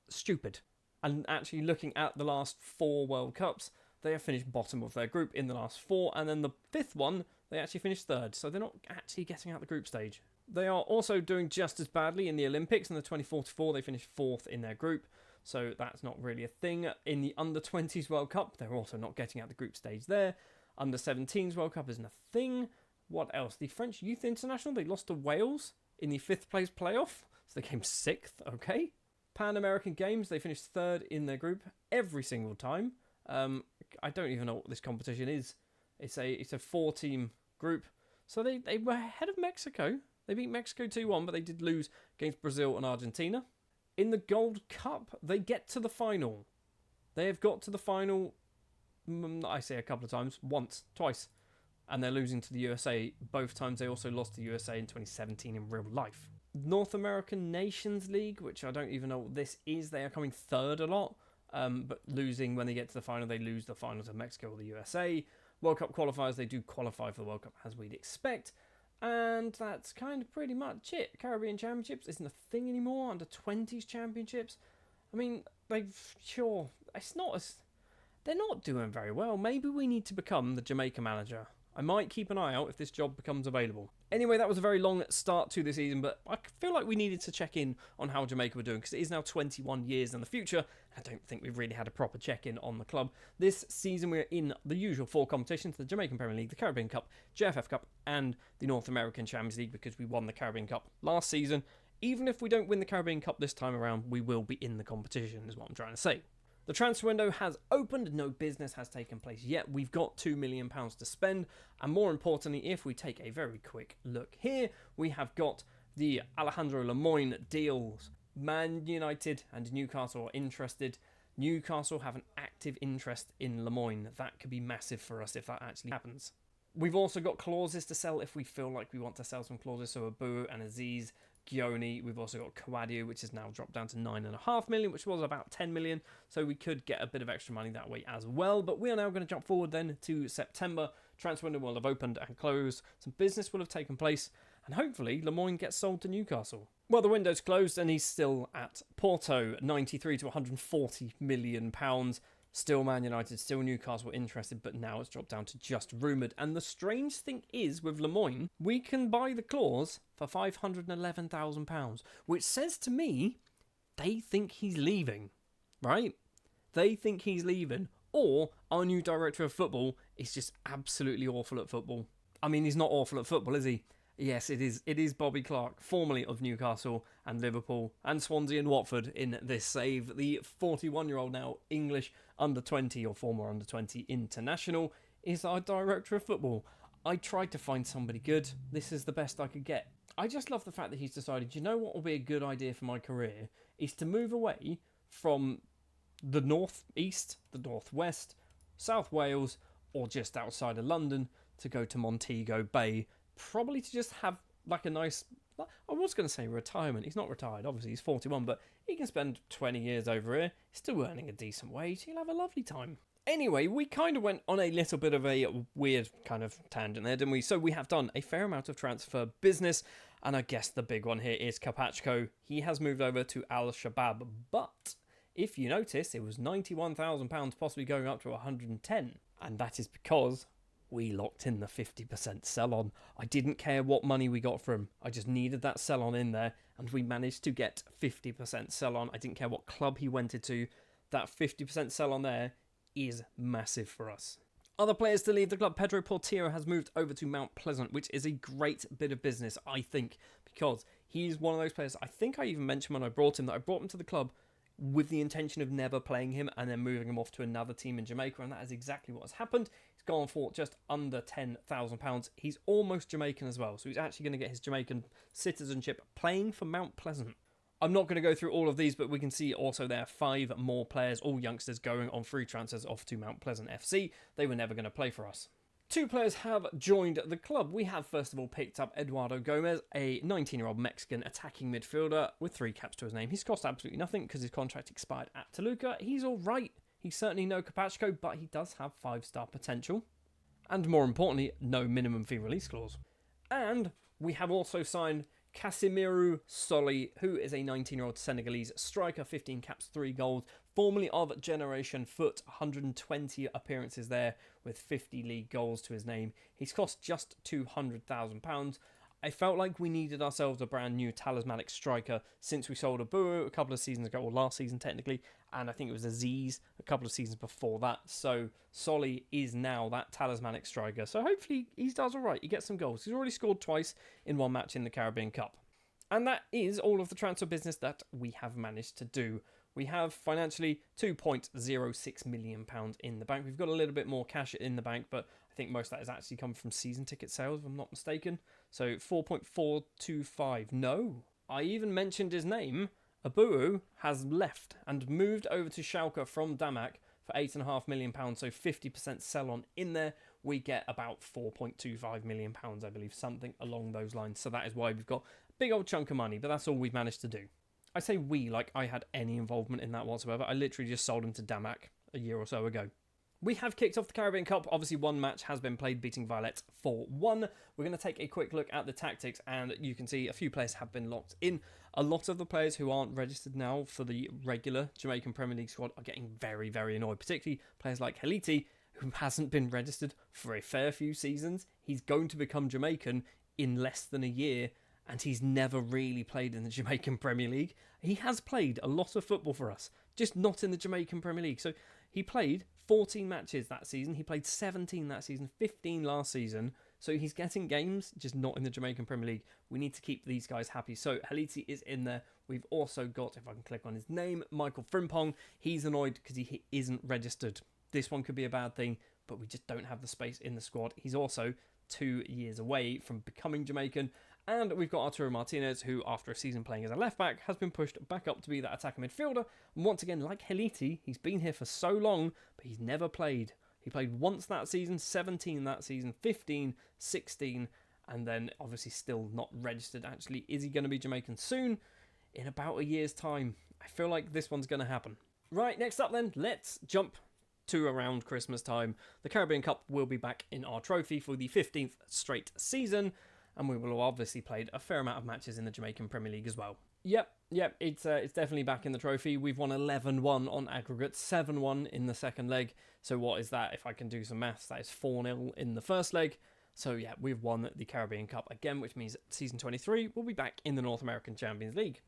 Stupid. And actually looking at the last 4 World Cups, they have finished bottom of their group in the last 4, and then the 5th one, they actually finished 3rd, so they're not actually getting out the group stage. They are also doing just as badly in the Olympics. In the 2044, they finished 4th in their group, so that's not really a thing. In the Under-20s World Cup, they're also not getting out the group stage there. Under-17s World Cup isn't a thing. What else? The French Youth International, they lost to Wales in the 5th place playoff, so they came 6th, okay. Pan American Games, they finished 3rd in their group every single time. I don't even know what this competition is. It's a 4-team group. So they were ahead of Mexico. They beat Mexico 2-1, but they did lose against Brazil and Argentina. In the Gold Cup, they get to the final. They have got to the final, I say a couple of times, once, twice. And they're losing to the USA. Both times they also lost to the USA in 2017 in real life. North American Nations League, which I don't even know what this is. They are coming 3rd a lot. But losing when they get to the final, they lose the final to Mexico or the USA. World Cup qualifiers, they do qualify for the World Cup as we'd expect. And that's kind of pretty much it. Caribbean Championships isn't a thing anymore. Under-20s Championships. I mean, they're not doing very well. Maybe we need to become the Jamaica manager. I might keep an eye out if this job becomes available. Anyway, that was a very long start to the season, but I feel like we needed to check in on how Jamaica were doing, because it is now 21 years in the future. I don't think we've really had a proper check-in on the club. This season, we're in the usual 4 competitions: the Jamaican Premier League, the Caribbean Cup, JFF Cup, and the North American Champions League, because we won the Caribbean Cup last season. Even if we don't win the Caribbean Cup this time around, we will be in the competition, is what I'm trying to say. The transfer window has opened, no business has taken place yet. We've got £2 million to spend, and more importantly, if we take a very quick look here, we have got the Alejandro Lemoine deals. Man United and Newcastle are interested. Newcastle have an active interest in Lemoine. That could be massive for us if that actually happens. We've also got clauses to sell if we feel like we want to sell some clauses, so Abu and Aziz, Gioni. We've also got Kawadio, which has now dropped down to 9.5 million, which was about 10 million. So we could get a bit of extra money that way as well. But we are now going to jump forward then to September. Transfer window will have opened and closed. Some business will have taken place. And hopefully Lemoine gets sold to Newcastle. Well, the window's closed and he's still at Porto, 93 to 140 million pounds. Still Man United, still Newcastle interested, but now it's dropped down to just rumoured. And the strange thing is, with Lemoine, we can buy the clause for £511,000, which says to me, they think he's leaving, right? They think he's leaving. Or our new director of football is just absolutely awful at football. I mean, he's not awful at football, is he? Yes, it is. It is Bobby Clark, formerly of Newcastle and Liverpool and Swansea and Watford in this save. The 41-year-old now English under-20 or former under-20 international is our director of football. I tried to find somebody good. This is the best I could get. I just love the fact that he's decided, you know what will be a good idea for my career is to move away from the northeast, the northwest, South Wales, or just outside of London to go to Montego Bay. Probably to just have like a nice, I was going to say retirement. He's not retired, obviously he's 41, but he can spend 20 years over here, still earning a decent wage. He'll have a lovely time. Anyway, we kind of went on a little bit of a weird kind of tangent there, didn't we? So we have done a fair amount of transfer business, and I guess the big one here is Kapachko. He has moved over to Al-Shabaab, but if you notice, it was £91,000 possibly going up to 110, and that is because we locked in the 50% sell-on. I didn't care what money we got from. I just needed that sell-on in there, and we managed to get 50% sell-on. I didn't care what club he went into. That 50% sell-on there is massive for us. Other players to leave the club. Pedro Portillo has moved over to Mount Pleasant, which is a great bit of business, I think, because he's one of those players. I think I even mentioned when I brought him that I brought him to the club with the intention of never playing him and then moving him off to another team in Jamaica, and that is exactly what has happened. He's gone for just under £10,000. He's almost Jamaican as well, so he's actually going to get his Jamaican citizenship playing for Mount Pleasant. I'm not going to go through all of these, but we can see also there are 5 more players, all youngsters, going on free transfers off to Mount Pleasant FC. They were never going to play for us. 2 players have joined the club. We have, first of all, picked up Eduardo Gomez, a 19-year-old Mexican attacking midfielder with 3 caps to his name. He's cost absolutely nothing because his contract expired at Toluca. He's all right. He's certainly no Capaccio, but he does have 5-star potential. And more importantly, no minimum fee release clause. And we have also signed Casimiro Soli, who is a 19-year-old Senegalese striker, 15 caps, 3 goals, formerly of Generation Foot, 120 appearances there with 50 league goals to his name. He's cost just £200,000. I felt like we needed ourselves a brand new talismanic striker since we sold Abu a couple of seasons ago, or last season technically, and I think it was Aziz a couple of seasons before that. So Soli is now that talismanic striker. So hopefully he does all right. He gets some goals. He's already scored twice in one match in the Caribbean Cup. And that is all of the transfer business that we have managed to do. We have financially £2.06 million in the bank. We've got a little bit more cash in the bank, but I think most of that has actually come from season ticket sales, if I'm not mistaken. So 4.425. No, I even mentioned his name. Abu has left and moved over to Schalke from Damac for £8.5 million. So 50% sell on in there. We get about £4.25 million, I believe, something along those lines. So that is why we've got a big old chunk of money, but that's all we've managed to do. I say we, like I had any involvement in that whatsoever. I literally just sold him to Damac a year or so ago. We have kicked off the Caribbean Cup. Obviously, one match has been played, beating Violet 4-1. We're going to take a quick look at the tactics, and you can see a few players have been locked in. A lot of the players who aren't registered now for the regular Jamaican Premier League squad are getting very, very annoyed, particularly players like Haliti, who hasn't been registered for a fair few seasons. He's going to become Jamaican in less than a year, and he's never really played in the Jamaican Premier League. He has played a lot of football for us, just not in the Jamaican Premier League. So he played 14 matches that season. He played 17 that season, 15 last season. So he's getting games, just not in the Jamaican Premier League. We need to keep these guys happy. So Haliti is in there. We've also got, if I can click on his name, Michael Frimpong. He's annoyed because he isn't registered. This one could be a bad thing, but we just don't have the space in the squad. He's also 2 years away from becoming Jamaican. And we've got Arturo Martinez, who, after a season playing as a left-back, has been pushed back up to be that attacker midfielder. And once again, like Haliti, he's been here for so long, but he's never played. He played once that season, 17 that season, 15, 16, and then obviously still not registered. Actually, is he going to be Jamaican soon? In about a year's time. I feel like this one's going to happen. Right, next up then, let's jump to around Christmas time. The Caribbean Cup will be back in our trophy for the 15th straight season. And we will have obviously played a fair amount of matches in the Jamaican Premier League as well. Yep, it's definitely back in the trophy. We've won 11-1 on aggregate, 7-1 in the second leg. So what is that? If I can do some maths, that is 4-0 in the first leg. So yeah, we've won the Caribbean Cup again, which means season 23 will be back in the North American Champions League.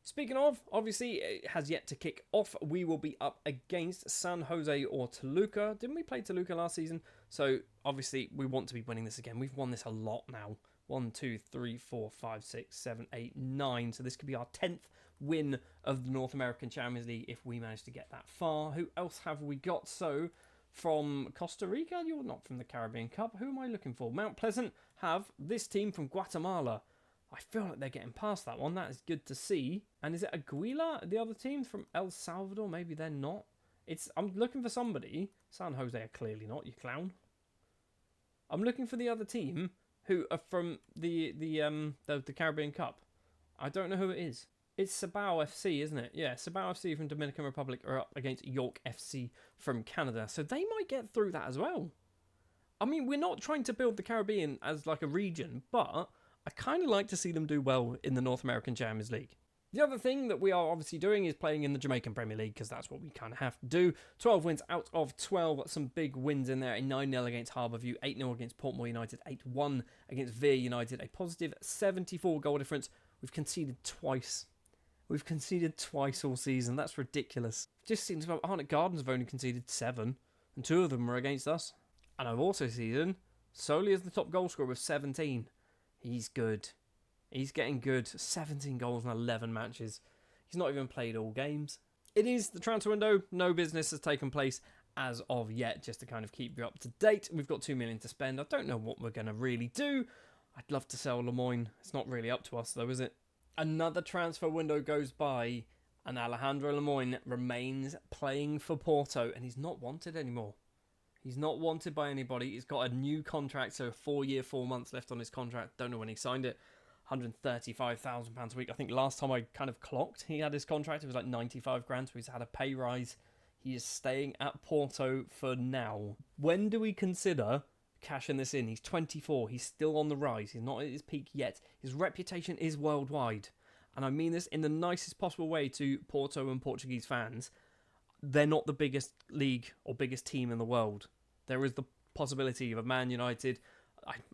Speaking of, obviously, it has yet to kick off. We will be up against San Jose or Toluca. Didn't we play Toluca last season? So obviously, we want to be winning this again. We've won this a lot now. 1, 2, 3, 4, 5, 6, 7, 8, 9. So this could be our 10th win of the North American Champions League if we manage to get that far. Who else have we got? So from Costa Rica, you're not from the Caribbean Cup. Who am I looking for? Mount Pleasant have this team from Guatemala. I feel like they're getting past that one. That is good to see. And is it Aguila, the other team from El Salvador? Maybe they're not. I'm looking for somebody. San Jose are clearly not, you clown. I'm looking for the other team who are from the Caribbean Cup. I don't know who it is. It's Sabao FC, isn't it? Yeah, Sabao FC from Dominican Republic are up against York FC from Canada. So they might get through that as well. I mean, we're not trying to build the Caribbean as like a region, but I kind of like to see them do well in the North American Champions League. The other thing that we are obviously doing is playing in the Jamaican Premier League, because that's what we kind of have to do. 12 wins out of 12, some big wins in there. A 9-0 against Harbourview, 8-0 against Portmore United, 8-1 against Veer United, a positive 74 goal difference. We've conceded twice. We've conceded twice all season. That's ridiculous. Just seems like Arnott Gardens have only conceded 7, and 2 of them were against us. And I've also seen Solly as the top goal scorer with 17. He's good. He's getting good. 17 goals in 11 matches. He's not even played all games. It is the transfer window. No business has taken place as of yet, just to kind of keep you up to date. We've got 2 million to spend. I don't know what we're going to really do. I'd love to sell Lemoyne. It's not really up to us though, is it? Another transfer window goes by and Alejandro Lemoyne remains playing for Porto, and he's not wanted anymore. He's not wanted by anybody. He's got a new contract, so 4 year, 4 months left on his contract. Don't know when he signed it. £135,000 a week. I think last time I kind of clocked he had his contract, it was like 95 grand, so he's had a pay rise. He is staying at Porto for now. When do we consider cashing this in? He's 24. He's still on the rise. He's not at his peak yet. His reputation is worldwide. And I mean this in the nicest possible way to Porto and Portuguese fans. They're not the biggest league or biggest team in the world. There is the possibility of a Man United.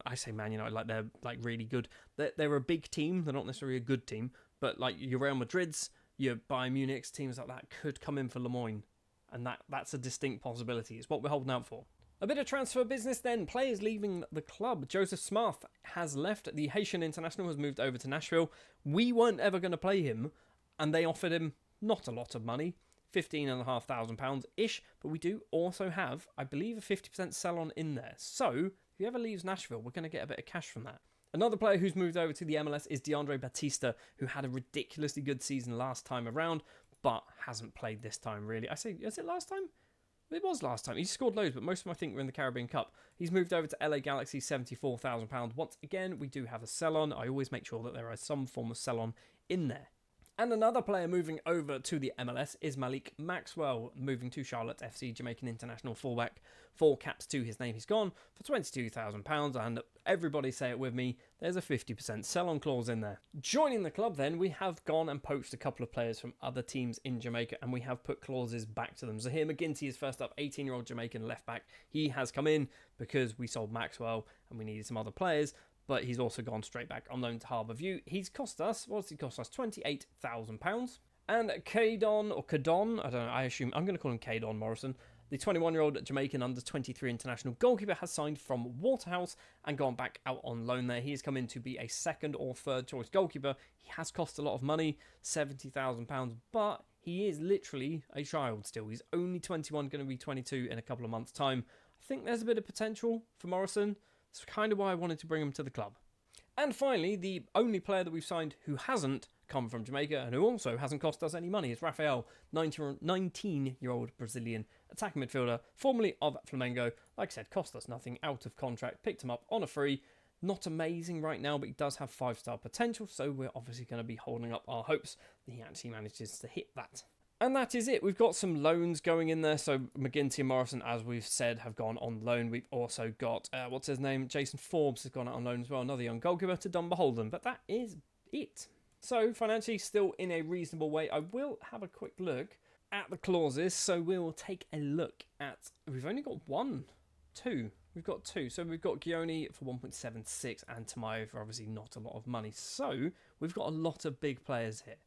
I say Man United like they're like really good. They're a big team. They're not necessarily a good team. But like your Real Madrids, your Bayern Munich's, teams like that could come in for Lemoyne. And that's a distinct possibility. It's what we're holding out for. A bit of transfer business then. Players leaving the club. Joseph Smith has left. The Haitian international has moved over to Nashville. We weren't ever going to play him, and they offered him not a lot of money, £15,500-ish, but we do also have, I believe, a 50% sell-on in there. So, if he ever leaves Nashville, we're going to get a bit of cash from that. Another player who's moved over to the MLS is DeAndre Batista, who had a ridiculously good season last time around, but hasn't played this time, really. I say, is it last time? It was last time. He scored loads, but most of them I think were in the Caribbean Cup. He's moved over to LA Galaxy, £74,000. Once again, we do have a sell-on. I always make sure that there is some form of sell-on in there. And another player moving over to the MLS is Malik Maxwell, moving to Charlotte FC, Jamaican international fullback. 4 caps to his name. He's gone for £22,000, and everybody say it with me, there's a 50% sell-on clause in there. Joining the club then, we have gone and poached a couple of players from other teams in Jamaica, and we have put clauses back to them. Zahir McGinty is first up, 18-year-old Jamaican left-back. He has come in because we sold Maxwell and we needed some other players, but he's also gone straight back on loan to Harbourview. He's cost us, what's he cost us? £28,000. And Kadon, or Kadon, I don't know, I assume, I'm going to call him Kadon Morrison. The 21-year-old Jamaican under-23 international goalkeeper has signed from Waterhouse and gone back out on loan there. He has come in to be a second or third choice goalkeeper. He has cost a lot of money, £70,000, but he is literally a child still. He's only 21, going to be 22 in a couple of months' time. I think there's a bit of potential for Morrison. That's kind of why I wanted to bring him to the club. And finally, the only player that we've signed who hasn't come from Jamaica and who also hasn't cost us any money is Rafael, 19-year-old Brazilian attacking midfielder, formerly of Flamengo. Like I said, cost us nothing, out of contract, picked him up on a free. Not amazing right now, but he does have 5-star potential, so we're obviously going to be holding up our hopes that he actually manages to hit that. And that is it. We've got some loans going in there. So McGinty and Morrison, as we've said, have gone on loan. We've also got, what's his name? Jason Forbes has gone out on loan as well. Another young goalkeeper to Dunbarholden. But that is it. So financially still in a reasonable way. I will have a quick look at the clauses. So we'll take a look at, we've only got two. We've got 2. So we've got Gioni for 1.76 and Tamayo for obviously not a lot of money. So we've got a lot of big players here.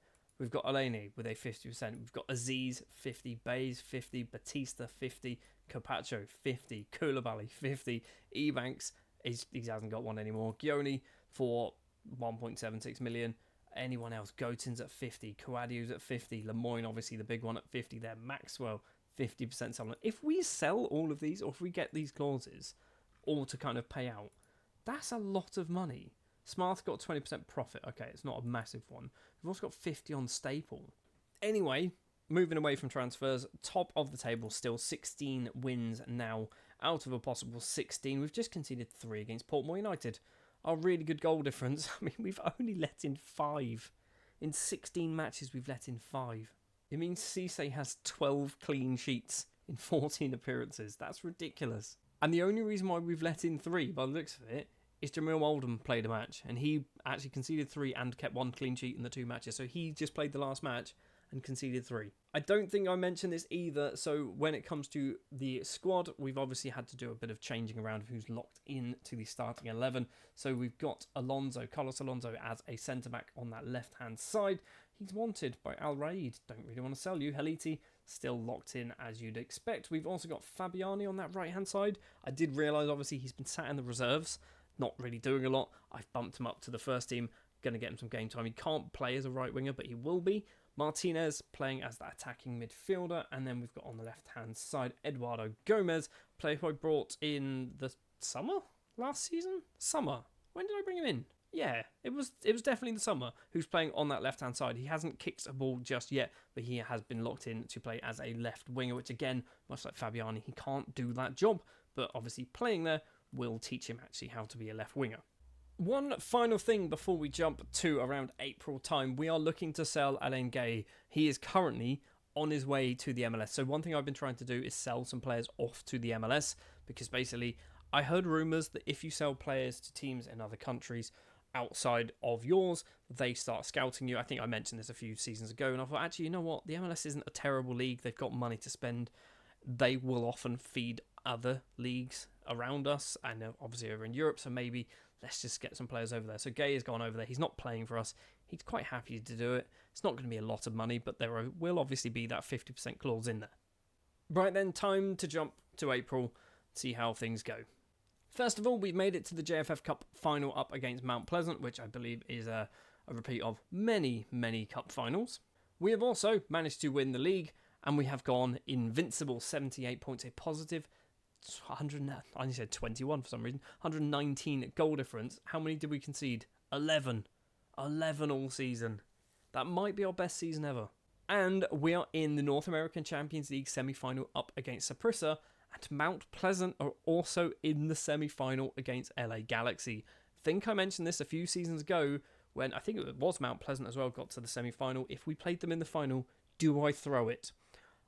We've got Eleni with a 50%. We've got Aziz, 50. Bays, 50. Batista, 50. Carpaccio, 50. Koulibaly, 50. Ebanks, he hasn't got one anymore. Gioni for 1.76 million. Anyone else? Goten's at 50. Coadio's at 50. Lemoyne, obviously the big one, at 50 there. Maxwell, 50% selling. If we sell all of these, or if we get these clauses all to kind of pay out, that's a lot of money. Smart's got 20% profit. Okay, it's not a massive one. We've also got 50 on staple. Anyway, moving away from transfers, top of the table still, 16 wins now out of a possible 16. We've just conceded 3 against Portmore United. Our really good goal difference, I mean, we've only let in 5. In 16 matches, we've let in 5. It means Cisse has 12 clean sheets in 14 appearances. That's ridiculous. And the only reason why we've let in 3, by the looks of it, is Jamil Oldham played a match, and he actually conceded 3 and kept 1 clean sheet in the 2 matches. So he just played the last match and conceded 3. I don't think I mentioned this either. So when it comes to the squad, we've obviously had to do a bit of changing around of who's locked in to the starting 11. So we've got Carlos Alonso as a centre-back on that left-hand side. He's wanted by Al Raid. Don't really want to sell you. Heliti still locked in as you'd expect. We've also got Fabiani on that right-hand side. I did realise, obviously, he's been sat in the reserves, not really doing a lot. I've bumped him up to the first team. Going to get him some game time. He can't play as a right winger, but he will be. Martinez playing as that attacking midfielder. And then we've got on the left-hand side, Eduardo Gomez, player who I brought in the summer? Last season? Summer. When did I bring him in? Yeah, it was definitely the summer, who's playing on that left-hand side. He hasn't kicked a ball just yet, but he has been locked in to play as a left winger, which again, much like Fabiani, he can't do that job. But obviously playing there will teach him actually how to be a left winger. One final thing before we jump to around April time, we are looking to sell Alain Gay. He is currently on his way to the MLS. So one thing I've been trying to do is sell some players off to the MLS, because basically I heard rumours that if you sell players to teams in other countries outside of yours, they start scouting you. I think I mentioned this a few seasons ago, and I thought, actually, you know what? The MLS isn't a terrible league. They've got money to spend. They will often feed other leagues around us, and obviously over in Europe, so maybe let's just get some players over there. So Gay has gone over there. He's not playing for us. He's quite happy to do it. It's not going to be a lot of money, but there will obviously be that 50% clause in there. Right then, time to jump to April, see how things go. First of all, we've made it to the JFF Cup final up against Mount Pleasant, which I believe is a repeat of many, many cup finals. We have also managed to win the league, and we have gone invincible, 78 points, a positive 100, I said 21 for some reason, 119 goal difference. How many did we concede? 11. 11 all season. That might be our best season ever. And we are in the North American Champions League semi-final up against Saprissa, and Mount Pleasant are also in the semi-final against LA Galaxy. I think I mentioned this a few seasons ago when I think it was Mount Pleasant as well got to the semi-final. If we played them in the final, do I throw it?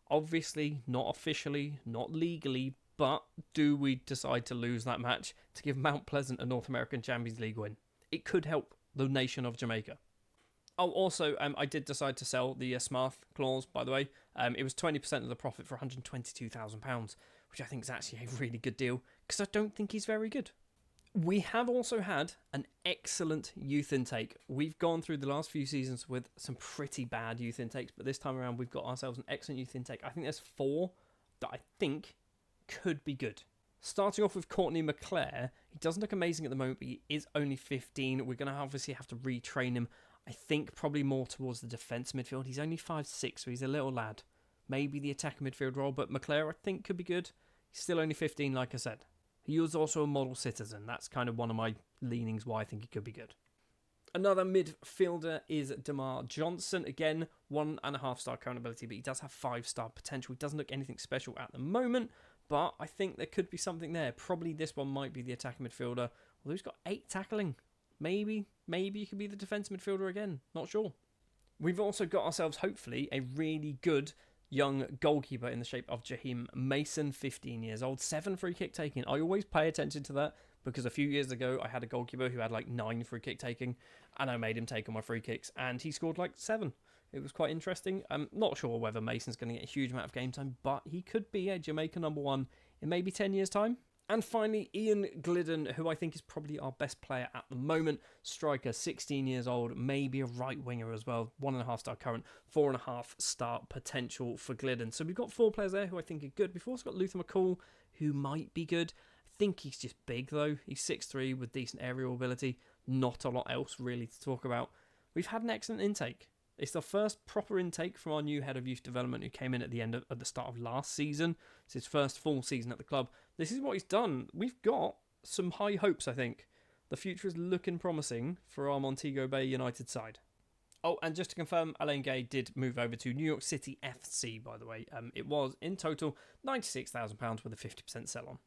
Obviously, not officially, not legally, but do we decide to lose that match to give Mount Pleasant a North American Champions League win? It could help the nation of Jamaica. Oh, also, I did decide to sell the Smarth clause, by the way. It was 20% of the profit for £122,000, which I think is actually a really good deal, because I don't think he's very good. We have also had an excellent youth intake. We've gone through the last few seasons with some pretty bad youth intakes, but this time around we've got ourselves an excellent youth intake. I think there's 4 that I think could be good. Starting off with Courtney McClare, he doesn't look amazing at the moment, but he is only 15. We're going to obviously have to retrain him. I think probably more towards the defence midfield. He's only 5'6", so he's a little lad. Maybe the attacker midfield role, but McClare I think could be good. He's still only 15, like I said. He was also a model citizen. That's kind of one of my leanings why I think he could be good. Another midfielder is Damar Johnson. Again, 1.5-star current ability, but he does have 5-star potential. He doesn't look anything special at the moment, but I think there could be something there. Probably this one might be the attacker midfielder, although he's got 8 tackling. Maybe he could be the defence midfielder again. Not sure. We've also got ourselves, hopefully, a really good young goalkeeper in the shape of Jaheim Mason, 15 years old, 7 free kick taking. I always pay attention to that because a few years ago I had a goalkeeper who had like 9 free kick taking, and I made him take all my free kicks, and he scored like 7. It was quite interesting. I'm not sure whether Mason's going to get a huge amount of game time, but he could be a Jamaica number 1 in maybe 10 years' time. And finally, Ian Glidden, who I think is probably our best player at the moment. Striker, 16 years old, maybe a right winger as well. 1.5-star current, 4.5-star potential for Glidden. So we've got 4 players there who I think are good. We've also got Luther McCall, who might be good. I think he's just big though. He's 6'3" with decent aerial ability. Not a lot else really to talk about. We've had an excellent intake. It's the first proper intake from our new head of youth development who came in at the start of last season. It's his first full season at the club. This is what he's done. We've got some high hopes, I think. The future is looking promising for our Montego Bay United side. Oh, and just to confirm, Alain Gay did move over to New York City FC, by the way. It was, in total, £96,000 with a 50% sell-on.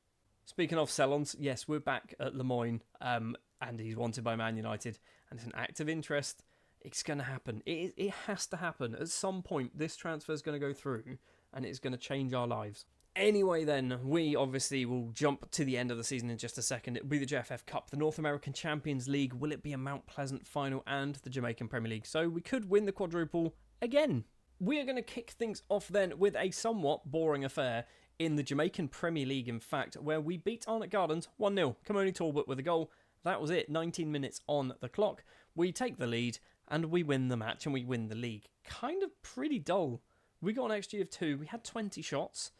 Speaking of sell-ons, yes, we're back at Lemoyne, and he's wanted by Man United, and it's an act of interest. It's going to happen. It has to happen. At some point, this transfer is going to go through, and it's going to change our lives. Anyway then, we obviously will jump to the end of the season in just a second. It'll be the JFF Cup, the North American Champions League. Will it be a Mount Pleasant final and the Jamaican Premier League? So we could win the quadruple again. We are going to kick things off then with a somewhat boring affair in the Jamaican Premier League, in fact, where we beat Arnott Gardens 1-0. Kimoni Talbot with a goal. That was it, 19 minutes on the clock. We take the lead and we win the match and we win the league. Kind of pretty dull. We got an XG of 2. We had 20 shots.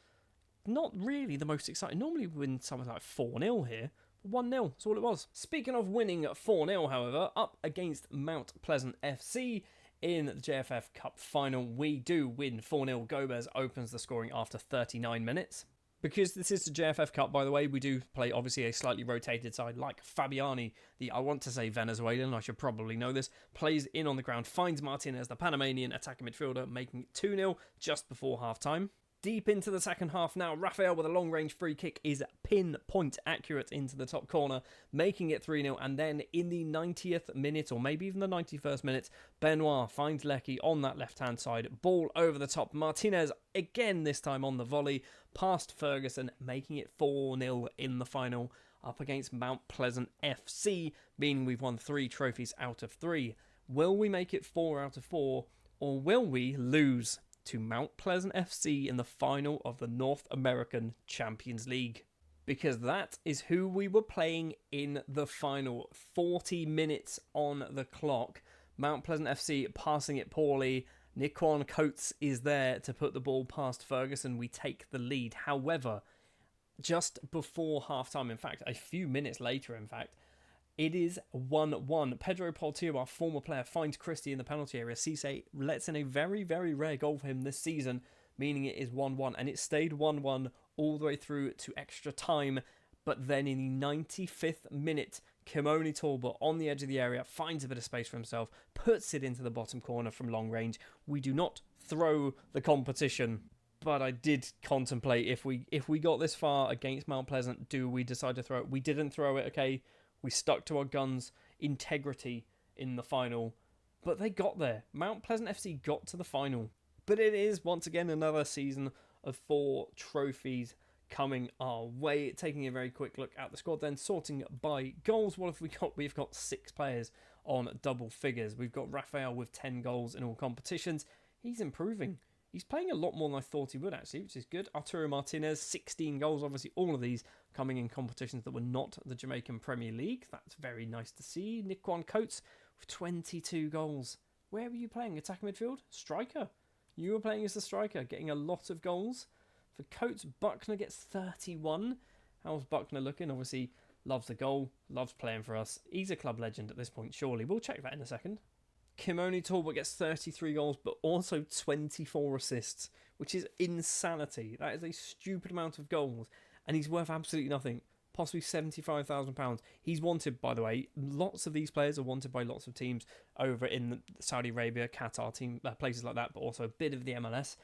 Not really the most exciting. Normally we win something like 4-0 here. 1-0, that's all it was. Speaking of winning 4-0, however, up against Mount Pleasant FC in the JFF Cup final, we do win 4-0. Gomez opens the scoring after 39 minutes. Because this is the JFF Cup, by the way, we do play obviously a slightly rotated side like Fabiani, the, I want to say Venezuelan, I should probably know this, plays in on the ground, finds Martinez, the Panamanian attacking midfielder, making it 2-0 just before half-time. Deep into the second half now, Rafael with a long-range free kick is pinpoint accurate into the top corner, making it 3-0, and then in the 90th minute, or maybe even the 91st minute, Benoit finds Lecky on that left-hand side, ball over the top, Martinez again this time on the volley, past Ferguson, making it 4-0 in the final, up against Mount Pleasant FC, meaning we've won 3 trophies out of 3. Will we make it 4 out of 4, or will we lose to Mount Pleasant FC in the final of the North American Champions League? Because that is who we were playing in the final. 40 minutes on the clock. Mount Pleasant FC passing it poorly. Niquan Coates is there to put the ball past Ferguson. We take the lead. However, just before half-time, in fact, a few minutes later, in fact, it is 1-1. Pedro Portillo, our former player, finds Christie in the penalty area. Cisse lets in a very, very rare goal for him this season, meaning it is 1-1. And it stayed 1-1 all the way through to extra time. But then in the 95th minute, Kimoni Talbot on the edge of the area finds a bit of space for himself, puts it into the bottom corner from long range. We do not throw the competition, but I did contemplate if we got this far against Mount Pleasant, do we decide to throw it? We didn't throw it, okay? We stuck to our guns, integrity in the final, but they got there. Mount Pleasant FC got to the final. But it is, once again, another season of 4 trophies coming our way. Taking a very quick look at the squad then, sorting by goals. What have we got? We've got 6 players on double figures. We've got Rafael with 10 goals in all competitions. He's improving. He's playing a lot more than I thought he would, actually, which is good. Arturo Martinez, 16 goals. Obviously, all of these coming in competitions that were not the Jamaican Premier League. That's very nice to see. Niquan Coates with 22 goals. Where were you playing? Attacking midfield? Striker. You were playing as a striker, getting a lot of goals. For Coates, Buckner gets 31. How's Buckner looking? Obviously, loves the goal, loves playing for us. He's a club legend at this point, surely. We'll check that in a second. Kimoni Talbot gets 33 goals, but also 24 assists, which is insanity. That is a stupid amount of goals, and he's worth absolutely nothing. Possibly £75,000. He's wanted, by the way. Lots of these players are wanted by lots of teams over in Saudi Arabia, Qatar, places like that, but also a bit of the MLS.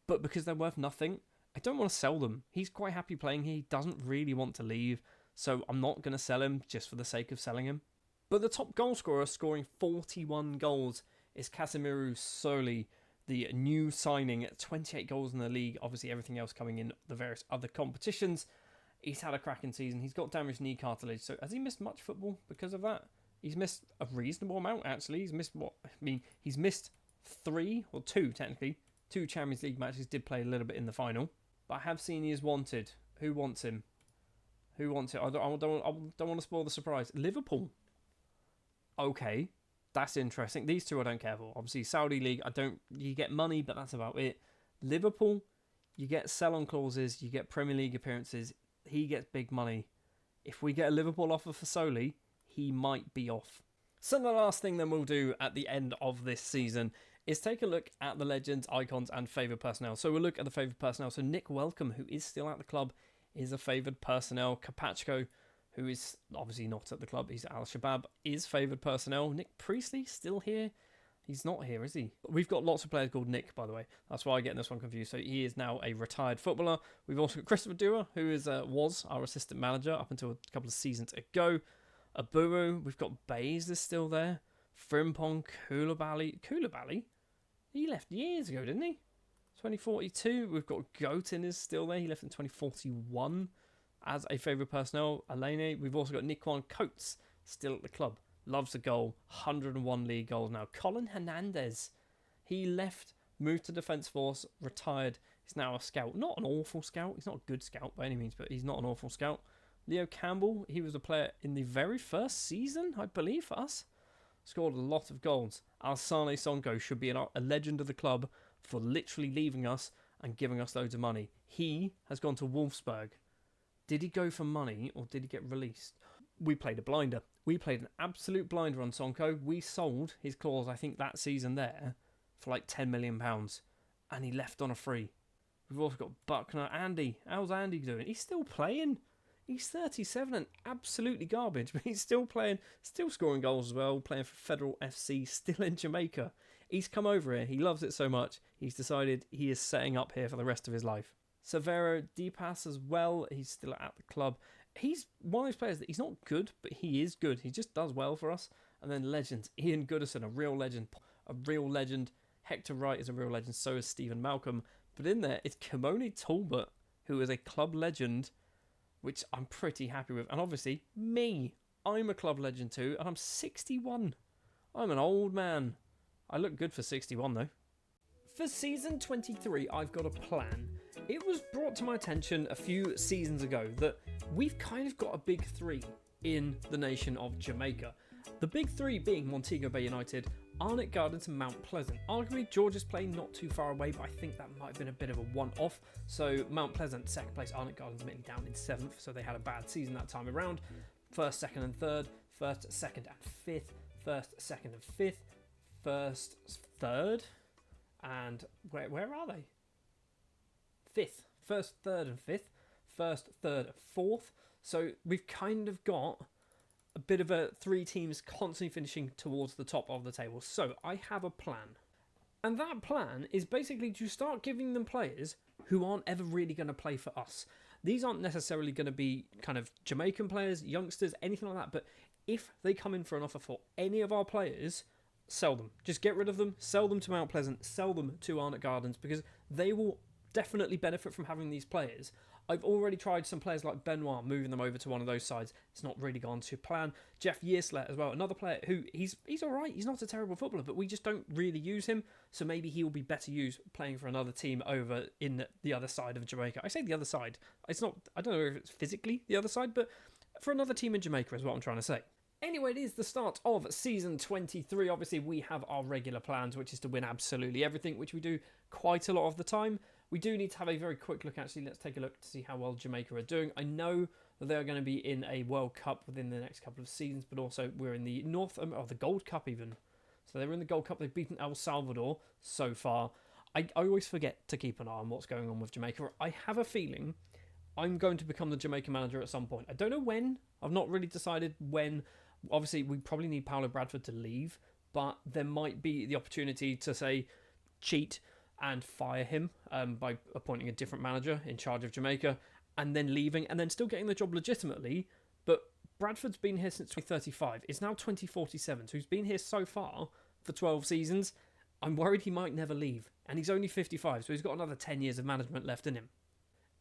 But because they're worth nothing, I don't want to sell them. He's quite happy playing here. He doesn't really want to leave, so I'm not going to sell him just for the sake of selling him. But the top goal scorer, scoring 41 goals, is Casimiru Soli, the new signing at 28 goals in the league. Obviously, everything else coming in the various other competitions. He's had a cracking season. He's got damaged knee cartilage. So has he missed much football because of that? He's missed a reasonable amount, actually. He's missed he's missed 3, or 2, technically. 2 Champions League matches. Did play a little bit in the final. But I have seen he is wanted. Who wants him? Who wants it? I don't want to spoil the surprise. Liverpool. Okay, that's interesting. These two I don't care for. Obviously, Saudi League, you get money, but that's about it. Liverpool, you get sell-on clauses, you get Premier League appearances. He gets big money. If we get a Liverpool offer for Soli, he might be off. So the last thing then we'll do at the end of this season is take a look at the legends, icons, and favoured personnel. So we'll look at the favoured personnel. So Nick Welcome, who is still at the club, is a favoured personnel. Capaccio, who is obviously not at the club, he's at Al-Shabaab, is favoured personnel. Nick Priestley, still here? He's not here, is he? We've got lots of players called Nick, by the way. That's why I get this one confused. So he is now a retired footballer. We've also got Christopher Dewar, who was our assistant manager up until a couple of seasons ago. Aburu, we've got Bays is still there. Frimpong, Koulibaly. He left years ago, didn't he? 2042, we've got Goatin is still there. He left in 2041 as a favourite personnel. Elene. We've also got Niquan Coates still at the club. Loves a goal. 101 league goals now. Colin Hernandez. He left, moved to Defence Force, retired. He's now a scout. Not an awful scout. He's not a good scout by any means, but he's not an awful scout. Leo Campbell. He was a player in the very first season, I believe, for us. Scored a lot of goals. Alsane Sonko should be a legend of the club for literally leaving us and giving us loads of money. He has gone to Wolfsburg. Did he go for money or did he get released? We played a blinder. We played an absolute blinder on Sonko. We sold his clause, I think, that season there for like £10 million. And he left on a free. We've also got Buckner. Andy. How's Andy doing? He's still playing. He's 37 and absolutely garbage, but he's still playing, still scoring goals as well, playing for Federal FC, still in Jamaica. He's come over here. He loves it so much. He's decided he is setting up here for the rest of his life. Severo Depas as well. He's still at the club. He's one of those players that he's not good, but he is good. He just does well for us. And then legends. Ian Goodison, a real legend. A real legend. Hector Wright is a real legend. So is Stephen Malcolm. But in there, it's Kimoni Talbot, who is a club legend, which I'm pretty happy with. And obviously, me. I'm a club legend too, and I'm 61. I'm an old man. I look good for 61 though. For season 23, I've got a plan. It was brought to my attention a few seasons ago that we've kind of got a big three in the nation of Jamaica. The big three being Montego Bay United, Arnett Gardens and Mount Pleasant. Arguably, George's Plain not too far away, but I think that might have been a bit of a one-off. So Mount Pleasant, second place. Arnett Gardens admittedly down in 7th, so they had a bad season that time around. First, second and third. First, second and fifth. First, second and fifth. First, third. And where are they? Fifth. First, third and fifth. First, third and fourth. So we've kind of got a bit of a three teams constantly finishing towards the top of the table. So I have a plan. And that plan is basically to start giving them players who aren't ever really going to play for us. These aren't necessarily going to be kind of Jamaican players, youngsters, anything like that. But if they come in for an offer for any of our players, sell them. Just get rid of them, sell them to Mount Pleasant, sell them to Arnett Gardens, because they will definitely benefit from having these players. I've already tried some players like Benoit, moving them over to one of those sides. It's not really gone to plan. Jeff Yearslet as well, another player who he's all right. He's not a terrible footballer, but we just don't really use him. So maybe he will be better used playing for another team over in the other side of Jamaica. I say the other side. It's not. I don't know if it's physically the other side, but for another team in Jamaica is what I'm trying to say. Anyway, it is the start of season 23. Obviously, we have our regular plans, which is to win absolutely everything, which we do quite a lot of the time. We do need to have a very quick look, actually. Let's take a look to see how well Jamaica are doing. I know that they're going to be in a World Cup within the next couple of seasons, but also we're in the the Gold Cup even. So they're in the Gold Cup. They've beaten El Salvador so far. I always forget to keep an eye on what's going on with Jamaica. I have a feeling I'm going to become the Jamaica manager at some point. I don't know when. I've not really decided when. Obviously, we probably need Paolo Bradford to leave, but there might be the opportunity to, say, cheat and fire him by appointing a different manager in charge of Jamaica and then leaving and then still getting the job legitimately. But Bradford's been here since 2035. It's now 2047, so he's been here so far for 12 seasons. I'm worried he might never leave. And he's only 55, so he's got another 10 years of management left in him.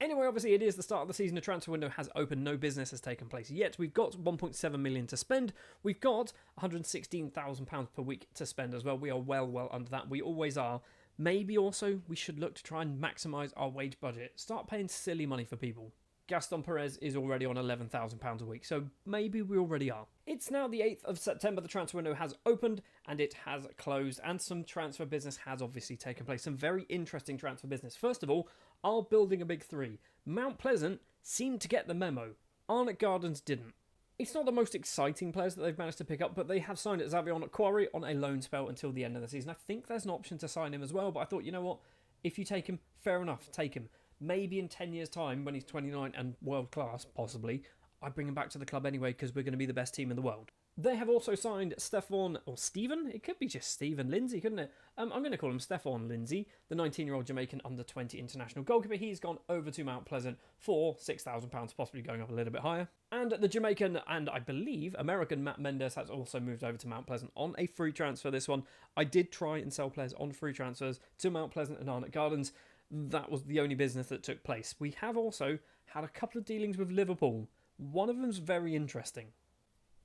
Anyway, obviously, it is the start of the season. The transfer window has opened. No business has taken place yet. We've got 1.7 million to spend. We've got £116,000 per week to spend as well. We are well under that. We always are. Maybe also we should look to try and maximise our wage budget. Start paying silly money for people. Gaston Perez is already on £11,000 a week, so maybe we already are. It's now the 8th of September. The transfer window has opened and it has closed, and some transfer business has obviously taken place. Some very interesting transfer business. First of all, are building a big three. Mount Pleasant seemed to get the memo. Arnett Gardens didn't. It's not the most exciting players that they've managed to pick up, but they have signed Xavier Quarry on a loan spell until the end of the season. I think there's an option to sign him as well, but I thought, you know what? If you take him, fair enough, take him. Maybe in 10 years' time, when he's 29 and world-class, possibly, I bring him back to the club anyway because we're going to be the best team in the world. They have also signed Stefan, or Stephen, it could be just Stephen Lindsay, couldn't it? I'm going to call him Stefan Lindsay, the 19-year-old Jamaican under-20 international goalkeeper. He's gone over to Mount Pleasant for £6,000, possibly going up a little bit higher. And the Jamaican and, I believe, American Matt Mendes has also moved over to Mount Pleasant on a free transfer this one. I did try and sell players on free transfers to Mount Pleasant and Arnott Gardens. That was the only business that took place. We have also had a couple of dealings with Liverpool. One of them's very interesting.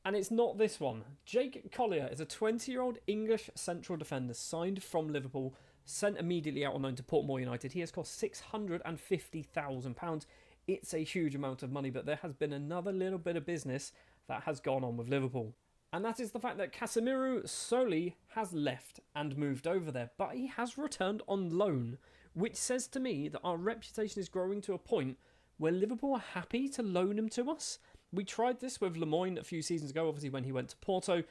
And it's not this one. Jake Collier is a 20-year-old English central defender signed from Liverpool, sent immediately out on loan to Portmore United. He has cost £650,000. It's a huge amount of money, but there has been another little bit of business that has gone on with Liverpool. And that is the fact that Casemiro Soli has left and moved over there, but he has returned on loan, which says to me that our reputation is growing to a point where Liverpool are happy to loan him to us. We tried this with Lemoyne a few seasons ago, obviously when he went to Porto,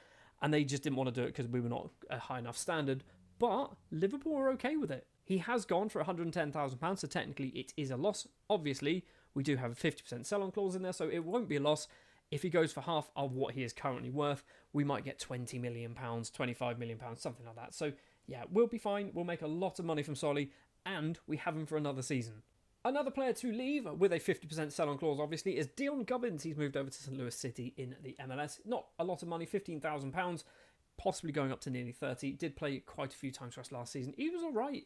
and they just didn't want to do it because we were not a high enough standard. But Liverpool are okay with it. He has gone for £110,000, so technically it is a loss. Obviously, we do have a 50% sell-on clause in there, so it won't be a loss. If he goes for half of what he is currently worth, we might get £20 million, £25 million, something like that. So yeah, we'll be fine. We'll make a lot of money from Solly, and we have him for another season. Another player to leave with a 50% sell-on clause, obviously, is Dion Gubbins. He's moved over to St. Louis City in the MLS. Not a lot of money, £15,000, possibly going up to nearly 30. Did play quite a few times for us last season. He was all right.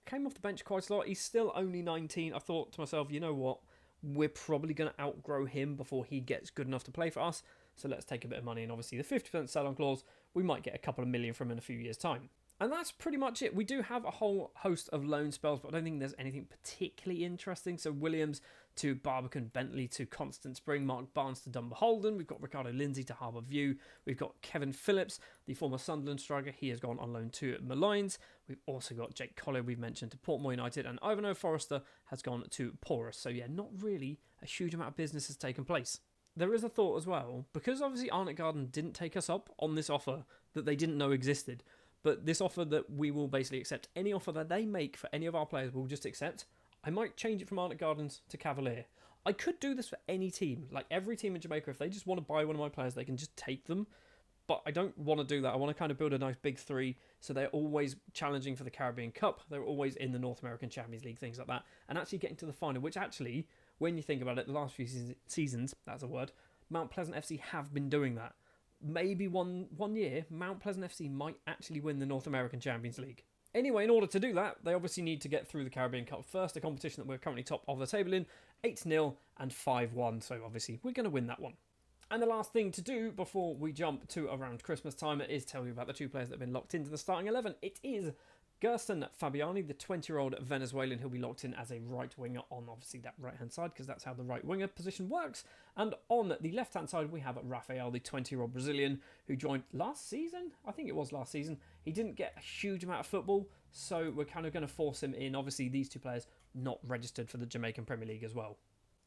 Came off the bench quite a lot. He's still only 19. I thought to myself, you know what? We're probably going to outgrow him before he gets good enough to play for us. So let's take a bit of money. And obviously the 50% sell-on clause, we might get a couple of million from him in a few years' time. And that's pretty much it. We do have a whole host of loan spells, but I don't think there's anything particularly interesting. So Williams to Barbican Bentley to Constant Spring, Mark Barnes to Dunbar Holden. We've got Ricardo Lindsay to Harbour View. We've got Kevin Phillips, the former Sunderland striker. He has gone on loan to Malines. We've also got Jake Collier, we've mentioned, to Portmore United. And Ivanhoe Forrester has gone to Porus. So yeah, not really a huge amount of business has taken place. There is a thought as well, because obviously Arnott Garden didn't take us up on this offer that they didn't know existed. But this offer that we will basically accept, any offer that they make for any of our players, we'll just accept. I might change it from Arnott Gardens to Cavalier. I could do this for any team. Like every team in Jamaica, if they just want to buy one of my players, they can just take them. But I don't want to do that. I want to kind of build a nice big three so they're always challenging for the Caribbean Cup. They're always in the North American Champions League, things like that. And actually getting to the final, which actually, when you think about it, the last few seasons, that's a word, Mount Pleasant FC have been doing that. Maybe one year, Mount Pleasant FC might actually win the North American Champions League. Anyway, in order to do that, they obviously need to get through the Caribbean Cup first, a competition that we're currently top of the table in, 8-0 and 5-1, so obviously we're going to win that one. And the last thing to do before we jump to around Christmas time is tell you about the two players that have been locked into the starting 11. It is Gerson Fabiani, the 20-year-old Venezuelan, who'll be locked in as a right winger on obviously that right-hand side, because that's how the right winger position works. And on the left-hand side, we have Rafael, the 20-year-old Brazilian, who joined last season. I think it was last season. He didn't get a huge amount of football, so we're kind of going to force him in. Obviously, these two players not registered for the Jamaican Premier League as well.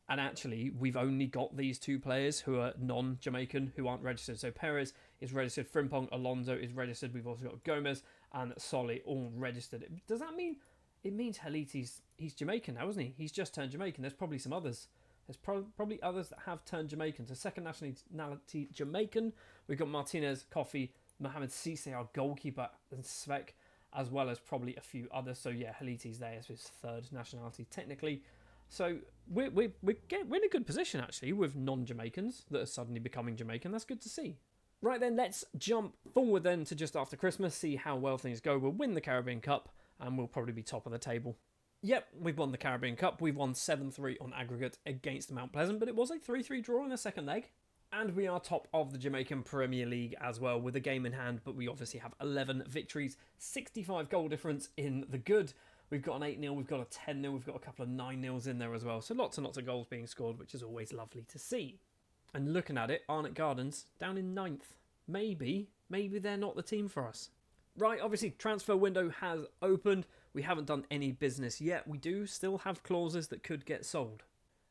And actually, we've only got these two players who are non-Jamaican, who aren't registered. So Perez is registered, Frimpong, Alonso is registered. We've also got Gomez and Solly all registered. Does that mean... It means Haliti's... He's Jamaican now, isn't he? He's just turned Jamaican. There's probably some others. There's probably others that have turned Jamaican. So second nationality Jamaican. We've got Martinez, Coffey, Mohamed Cisse, our goalkeeper, and Svek, as well as probably a few others. So yeah, Haliti's there as his third nationality technically. So we're in a good position, actually, with non-Jamaicans that are suddenly becoming Jamaican. That's good to see. Right then, let's jump forward then to just after Christmas, see how well things go. We'll win the Caribbean Cup, and we'll probably be top of the table. Yep, we've won the Caribbean Cup. We've won 7-3 on aggregate against Mount Pleasant, but it was a 3-3 draw in the second leg. And we are top of the Jamaican Premier League as well, with a game in hand, but we obviously have 11 victories, 65 goal difference in the good. We've got an 8-0, we've got a 10-0, we've got a couple of 9-0s in there as well. So lots and lots of goals being scored, which is always lovely to see. And looking at it, Arnott Gardens down in 9th. Maybe they're not the team for us. Right, obviously, transfer window has opened. We haven't done any business yet. We do still have clauses that could get sold.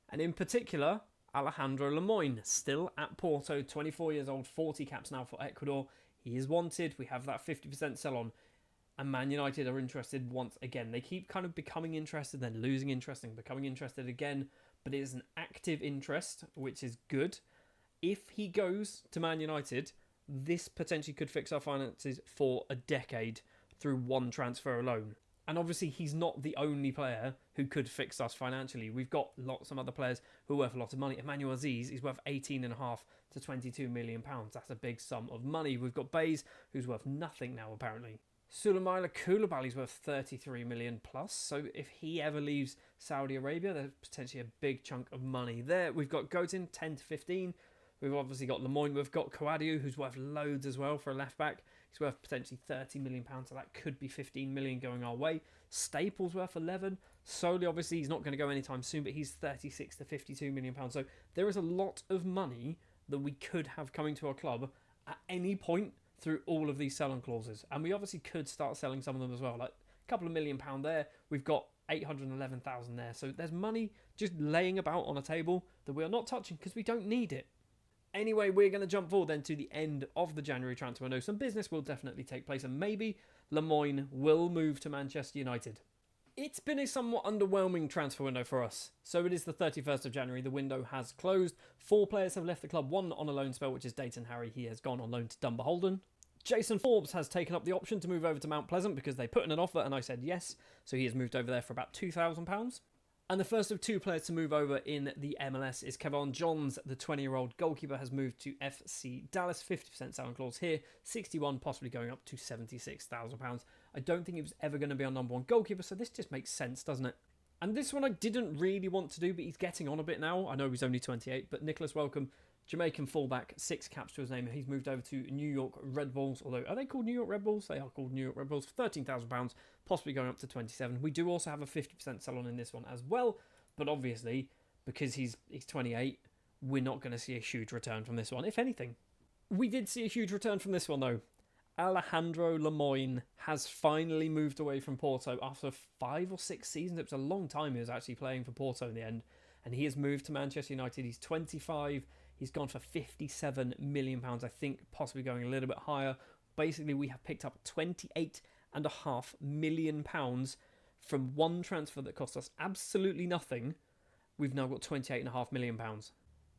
And in particular, Alejandro Lemoyne, still at Porto, 24 years old, 40 caps now for Ecuador. He is wanted. We have that 50% sell-on. And Man United are interested once again. They keep kind of becoming interested, then losing interest and becoming interested again. But it is an active interest, which is good. If he goes to Man United, this potentially could fix our finances for a decade through one transfer alone. And obviously, he's not the only player who could fix us financially. We've got lots of other players who are worth a lot of money. Emmanuel Aziz is worth 18.5 to 22 million pounds. That's a big sum of money. We've got Bays, who's worth nothing now, apparently. Sulaiman Koulibaly's worth 33 million plus. So if he ever leaves Saudi Arabia, there's potentially a big chunk of money there. We've got Gotin, 10 to 15. We've obviously got Lemoyne. We've got Kouadio, who's worth loads as well for a left back. He's worth potentially 30 million pounds, so that could be 15 million going our way. Staples worth 11. Solly, obviously, he's not going to go anytime soon, but he's 36 to 52 million pounds. So there is a lot of money that we could have coming to our club at any point through all of these sell-on clauses. And we obviously could start selling some of them as well. Like a couple of £1 million there. We've got 811,000 there. So there's money just laying about on a table that we are not touching because we don't need it. Anyway, we're going to jump forward then to the end of the January transfer window. Some business will definitely take place, and maybe Lemoyne will move to Manchester United. It's been a somewhat underwhelming transfer window for us. So it is the 31st of January. The window has closed. 4 players have left the club. 1 on a loan spell, which is Dayton Harry. He has gone on loan to Dumbarton. Jason Forbes has taken up the option to move over to Mount Pleasant because they put in an offer and I said yes. So he has moved over there for about £2,000. And the first of 2 players to move over in the MLS is Kevon Johns. The 20-year-old goalkeeper has moved to FC Dallas. 50% sell-on clause here. 61, possibly going up to £76,000. I don't think it was ever going to be our number 1 goalkeeper, so this just makes sense, doesn't it? And this one I didn't really want to do, but he's getting on a bit now. I know he's only 28, but Nicholas Welcome, Jamaican fullback, 6 caps to his name. He's moved over to New York Red Bulls. Although, are they called New York Red Bulls? They are called New York Red Bulls for £13,000, possibly going up to 27. We do also have a 50% sell-on in this one as well. But obviously, because he's 28, we're not going to see a huge return from this one, if anything. We did see a huge return from this one, though. Alejandro Lemoyne has finally moved away from Porto after 5 or 6 seasons. It was a long time he was actually playing for Porto in the end. And he has moved to Manchester United. He's 25. He's gone for £57 million, I think, possibly going a little bit higher. Basically, we have picked up £28.5 million from one transfer that cost us absolutely nothing. We've now got £28.5 million.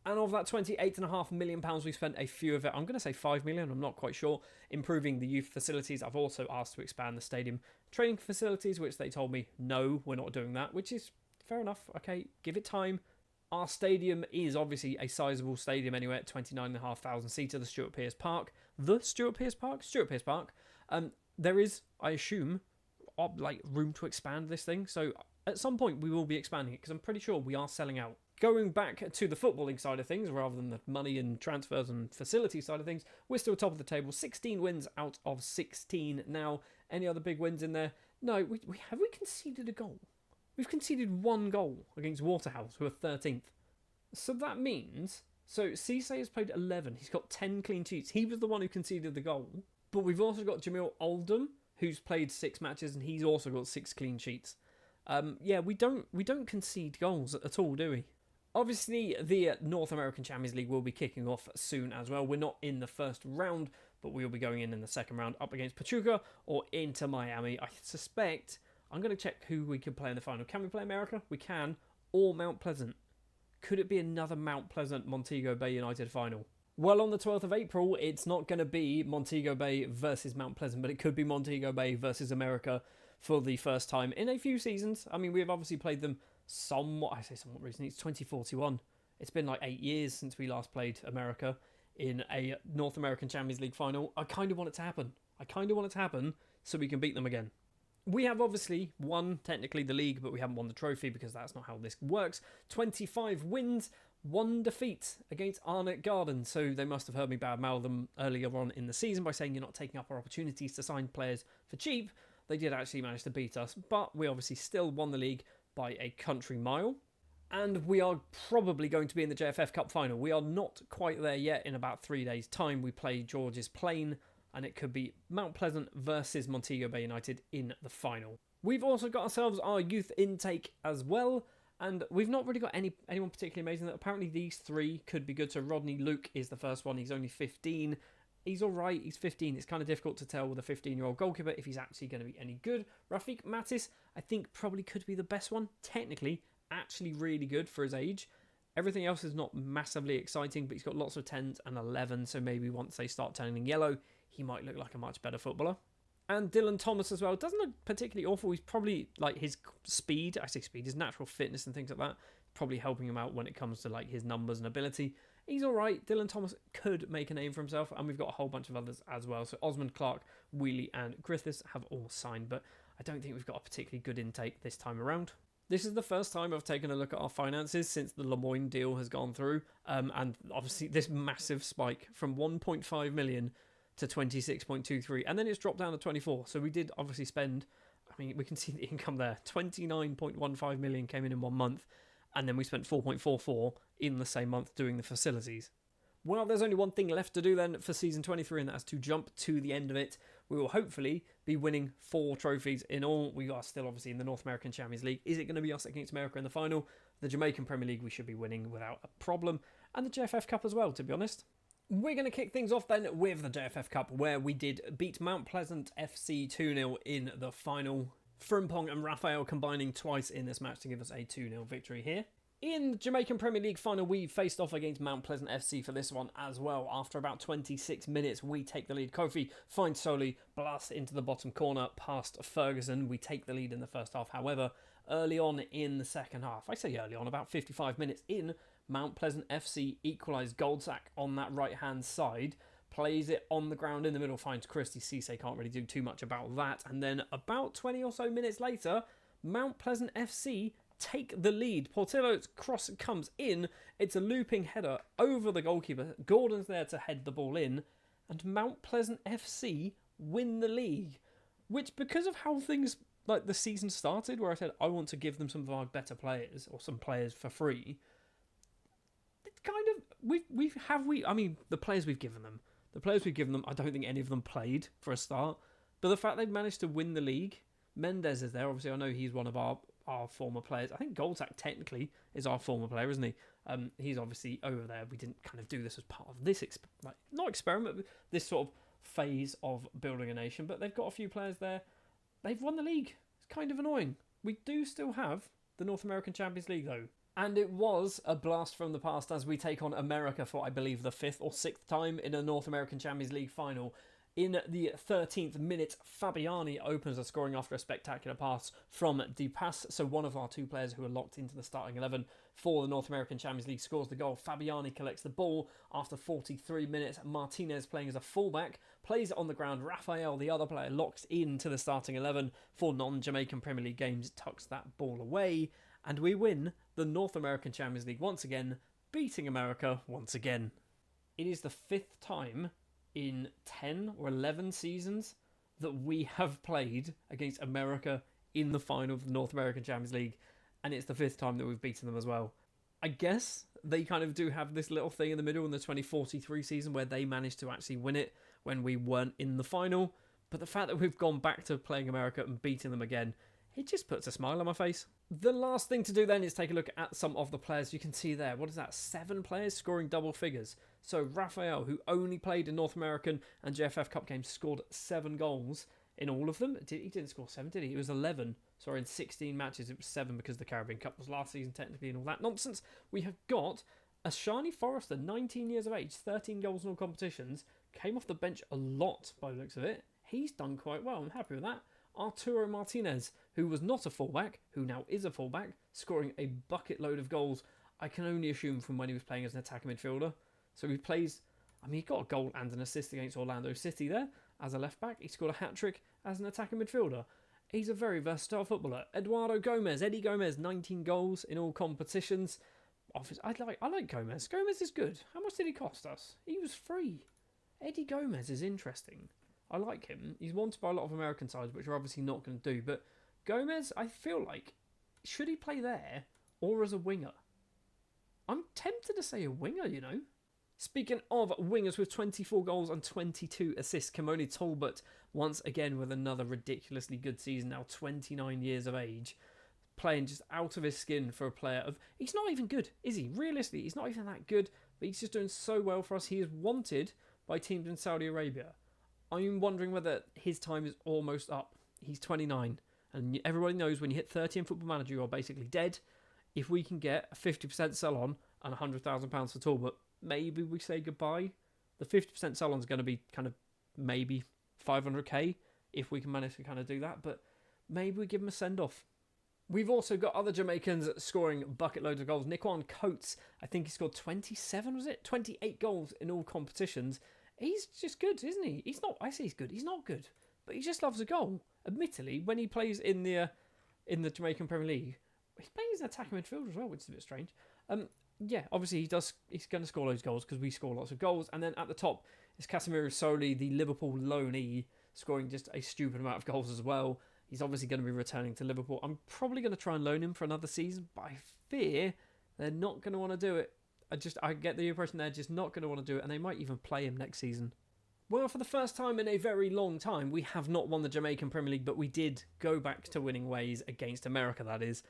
And of that £28.5 million, we spent a few of it, I'm going to say £5 million, I'm not quite sure, improving the youth facilities. I've also asked to expand the stadium training facilities, which they told me, no, we're not doing that, which is fair enough. Okay, give it time. Our stadium is obviously a sizable stadium anyway at 29,500 seater, the Stuart Pearce Park. Stuart Pearce Park. There is, I assume, room to expand this thing. So at some point we will be expanding it because I'm pretty sure we are selling out. Going back to the footballing side of things, rather than the money and transfers and facility side of things, we're still top of the table. 16 wins out of 16 now. Any other big wins in there? No, we conceded a goal? We've conceded 1 goal against Waterhouse, who are 13th. So that means... So Cisse has played 11. He's got 10 clean sheets. He was the one who conceded the goal. But we've also got Jamil Oldham, who's played 6 matches, and he's also got 6 clean sheets. We don't concede goals at all, do we? Obviously, the North American Champions League will be kicking off soon as well. We're not in the first round, but we will be going in the second round up against Pachuca or Inter Miami. I suspect... I'm going to check who we can play in the final. Can we play America? We can. Or Mount Pleasant. Could it be another Mount Pleasant Montego Bay United final? Well, on the 12th of April, it's not going to be Montego Bay versus Mount Pleasant, but it could be Montego Bay versus America for the first time in a few seasons. I mean, we've obviously played them somewhat recently. It's 2041. It's been like 8 years since we last played America in a North American Champions League final. I kind of want it to happen so we can beat them again. We have obviously won, technically, the league, but we haven't won the trophy because that's not how this works. 25 wins, 1 defeat against Arnott Garden. So they must have heard me badmouth them earlier on in the season by saying you're not taking up our opportunities to sign players for cheap. They did actually manage to beat us, but we obviously still won the league by a country mile. And we are probably going to be in the JFF Cup final. We are not quite there yet. In about 3 days' time, we play George's Plain, and it could be Mount Pleasant versus Montego Bay United in the final. We've also got ourselves our youth intake as well, and we've not really got anyone particularly amazing. Apparently these 3 could be good. So Rodney Luke is the first one. He's only 15. He's all right. He's 15. It's kind of difficult to tell with a 15-year-old goalkeeper if he's actually going to be any good. Rafik Mattis, I think, probably could be the best one. Technically, actually really good for his age. Everything else is not massively exciting, but he's got lots of 10s and 11s, so maybe once they start turning yellow, he might look like a much better footballer. And Dylan Thomas as well doesn't look particularly awful. He's probably, like, his speed, I say speed, his natural fitness and things like that, probably helping him out when it comes to, like, his numbers and ability. He's all right. Dylan Thomas could make a name for himself, and we've got a whole bunch of others as well. So Osmond, Clark, Wheatley and Griffiths have all signed, but I don't think we've got a particularly good intake this time around. This is the first time I've taken a look at our finances since the Lemoyne deal has gone through, and obviously this massive spike from 1.5 million to 26.23, and then it's dropped down to 24. So we did obviously spend, I mean, we can see the income there, 29.15 million came in 1 month, and then we spent 4.44 in the same month doing the facilities. Well, there's only one thing left to do then for season 23, and that's to jump to the end of it. We will hopefully be winning 4 trophies in all. We are still obviously in the North American Champions League. Is it going to be us against America in the final? The Jamaican Premier League we should be winning without a problem, and the JFF Cup as well, to be honest. We're going to kick things off then with the JFF Cup, where we did beat Mount Pleasant FC 2-0 in the final. Frimpong and Raphael combining twice in this match to give us a 2-0 victory here. In the Jamaican Premier League final, we faced off against Mount Pleasant FC for this one as well. After about 26 minutes, we take the lead. Kofi finds Soli, blasts into the bottom corner past Ferguson. We take the lead in the first half. However, early on in the second half, I say early on, about 55 minutes in, Mount Pleasant FC equalised. Goldsack on that right-hand side, plays it on the ground in the middle, finds Christy. Cisse can't really do too much about that. And then about 20 or so minutes later, Mount Pleasant FC take the lead. Portillo's cross comes in. It's a looping header over the goalkeeper. Gordon's there to head the ball in. And Mount Pleasant FC win the league. Which, because of how things, like the season started, where I said I want to give them some of our better players, or some players for free, it's kind of, I mean, the players we've given them, I don't think any of them played for a start. But the fact they've managed to win the league, Mendes is there. Obviously, I know he's one of our former players. I think Goldsack technically is our former player, isn't he? He's obviously over there. We didn't kind of do this as part of this, not experiment, but this sort of phase of building a nation. But they've got a few players there. They've won the league. It's kind of annoying. We do still have the North American Champions League, though. And it was a blast from the past as we take on America for, I believe, the 5th or 6th time in a North American Champions League final. In the 13th minute, Fabiani opens the scoring after a spectacular pass from Depas. So one of our 2 players who are locked into the starting 11 for the North American Champions League scores the goal. Fabiani collects the ball after 43 minutes. Martinez, playing as a fullback, plays it on the ground. Raphael, the other player, locks into the starting 11 for non-Jamaican Premier League games, tucks that ball away, and we win the North American Champions League once again, beating America once again. It is the 5th time in 10 or 11 seasons that we have played against America in the final of the North American Champions League, and it's the 5th time that we've beaten them as well. I guess they kind of do have this little thing in the middle in the 2043 season where they managed to actually win it when we weren't in the final, but the fact that we've gone back to playing America and beating them again, it just puts a smile on my face. The last thing to do then is take a look at some of the players. You can see there, what is that, 7 players scoring double figures. So Raphael, who only played in North American and JFF Cup games, scored 7 goals in all of them. He didn't score 7, did he? It was 11. Sorry, in 16 matches, it was 7 because the Caribbean Cup was last season technically and all that nonsense. We have got Ashani Forrester, 19 years of age, 13 goals in all competitions, came off the bench a lot by the looks of it. He's done quite well. I'm happy with that. Arturo Martinez, who was not a fullback, who now is a fullback, scoring a bucket load of goals. I can only assume from when he was playing as an attacking midfielder. So he plays, I mean, he got a goal and an assist against Orlando City there as a left back. He scored a hat-trick as an attacking midfielder. He's a very versatile footballer. Eddie Gomez, 19 goals in all competitions. I like Gomez. Gomez is good. How much did he cost us? He was free. Eddie Gomez is interesting. I like him. He's wanted by a lot of American sides, which are obviously not going to do. But Gomez, I feel like, should he play there or as a winger? I'm tempted to say a winger, you know. Speaking of wingers with 24 goals and 22 assists, Kimoni Talbot, once again with another ridiculously good season, now 29 years of age, playing just out of his skin for a player of... He's not even good, is he? Realistically, he's not even that good, but he's just doing so well for us. He is wanted by teams in Saudi Arabia. I'm wondering whether his time is almost up. He's 29, and everybody knows when you hit 30 in Football Manager, you're basically dead. If we can get a 50% sell on and £100,000 for Talbot, maybe we say goodbye. The 50% sell-on is going to be kind of maybe 500k if we can manage to kind of do that, but maybe we give him a send-off. We've also got other Jamaicans scoring bucket loads of goals. Nikwan Coates, I think he scored 27, was it? 28 goals in all competitions. He's just good, isn't he? He's not, I say he's good, he's not good, but he just loves a goal. Admittedly, when he plays in the Jamaican Premier League, he plays an attacking midfielder as well, which is a bit strange. Yeah, obviously he's going to score those goals because we score lots of goals. And then at the top is Casemiro Soli, the Liverpool loanee, scoring just a stupid amount of goals as well. He's obviously going to be returning to Liverpool. I'm probably going to try and loan him for another season, but I fear they're not going to want to do it. I get the impression they're just not going to want to do it, and they might even play him next season. Well, for the first time in a very long time, we have not won the Jamaican Premier League, but we did go back to winning ways against America, that is,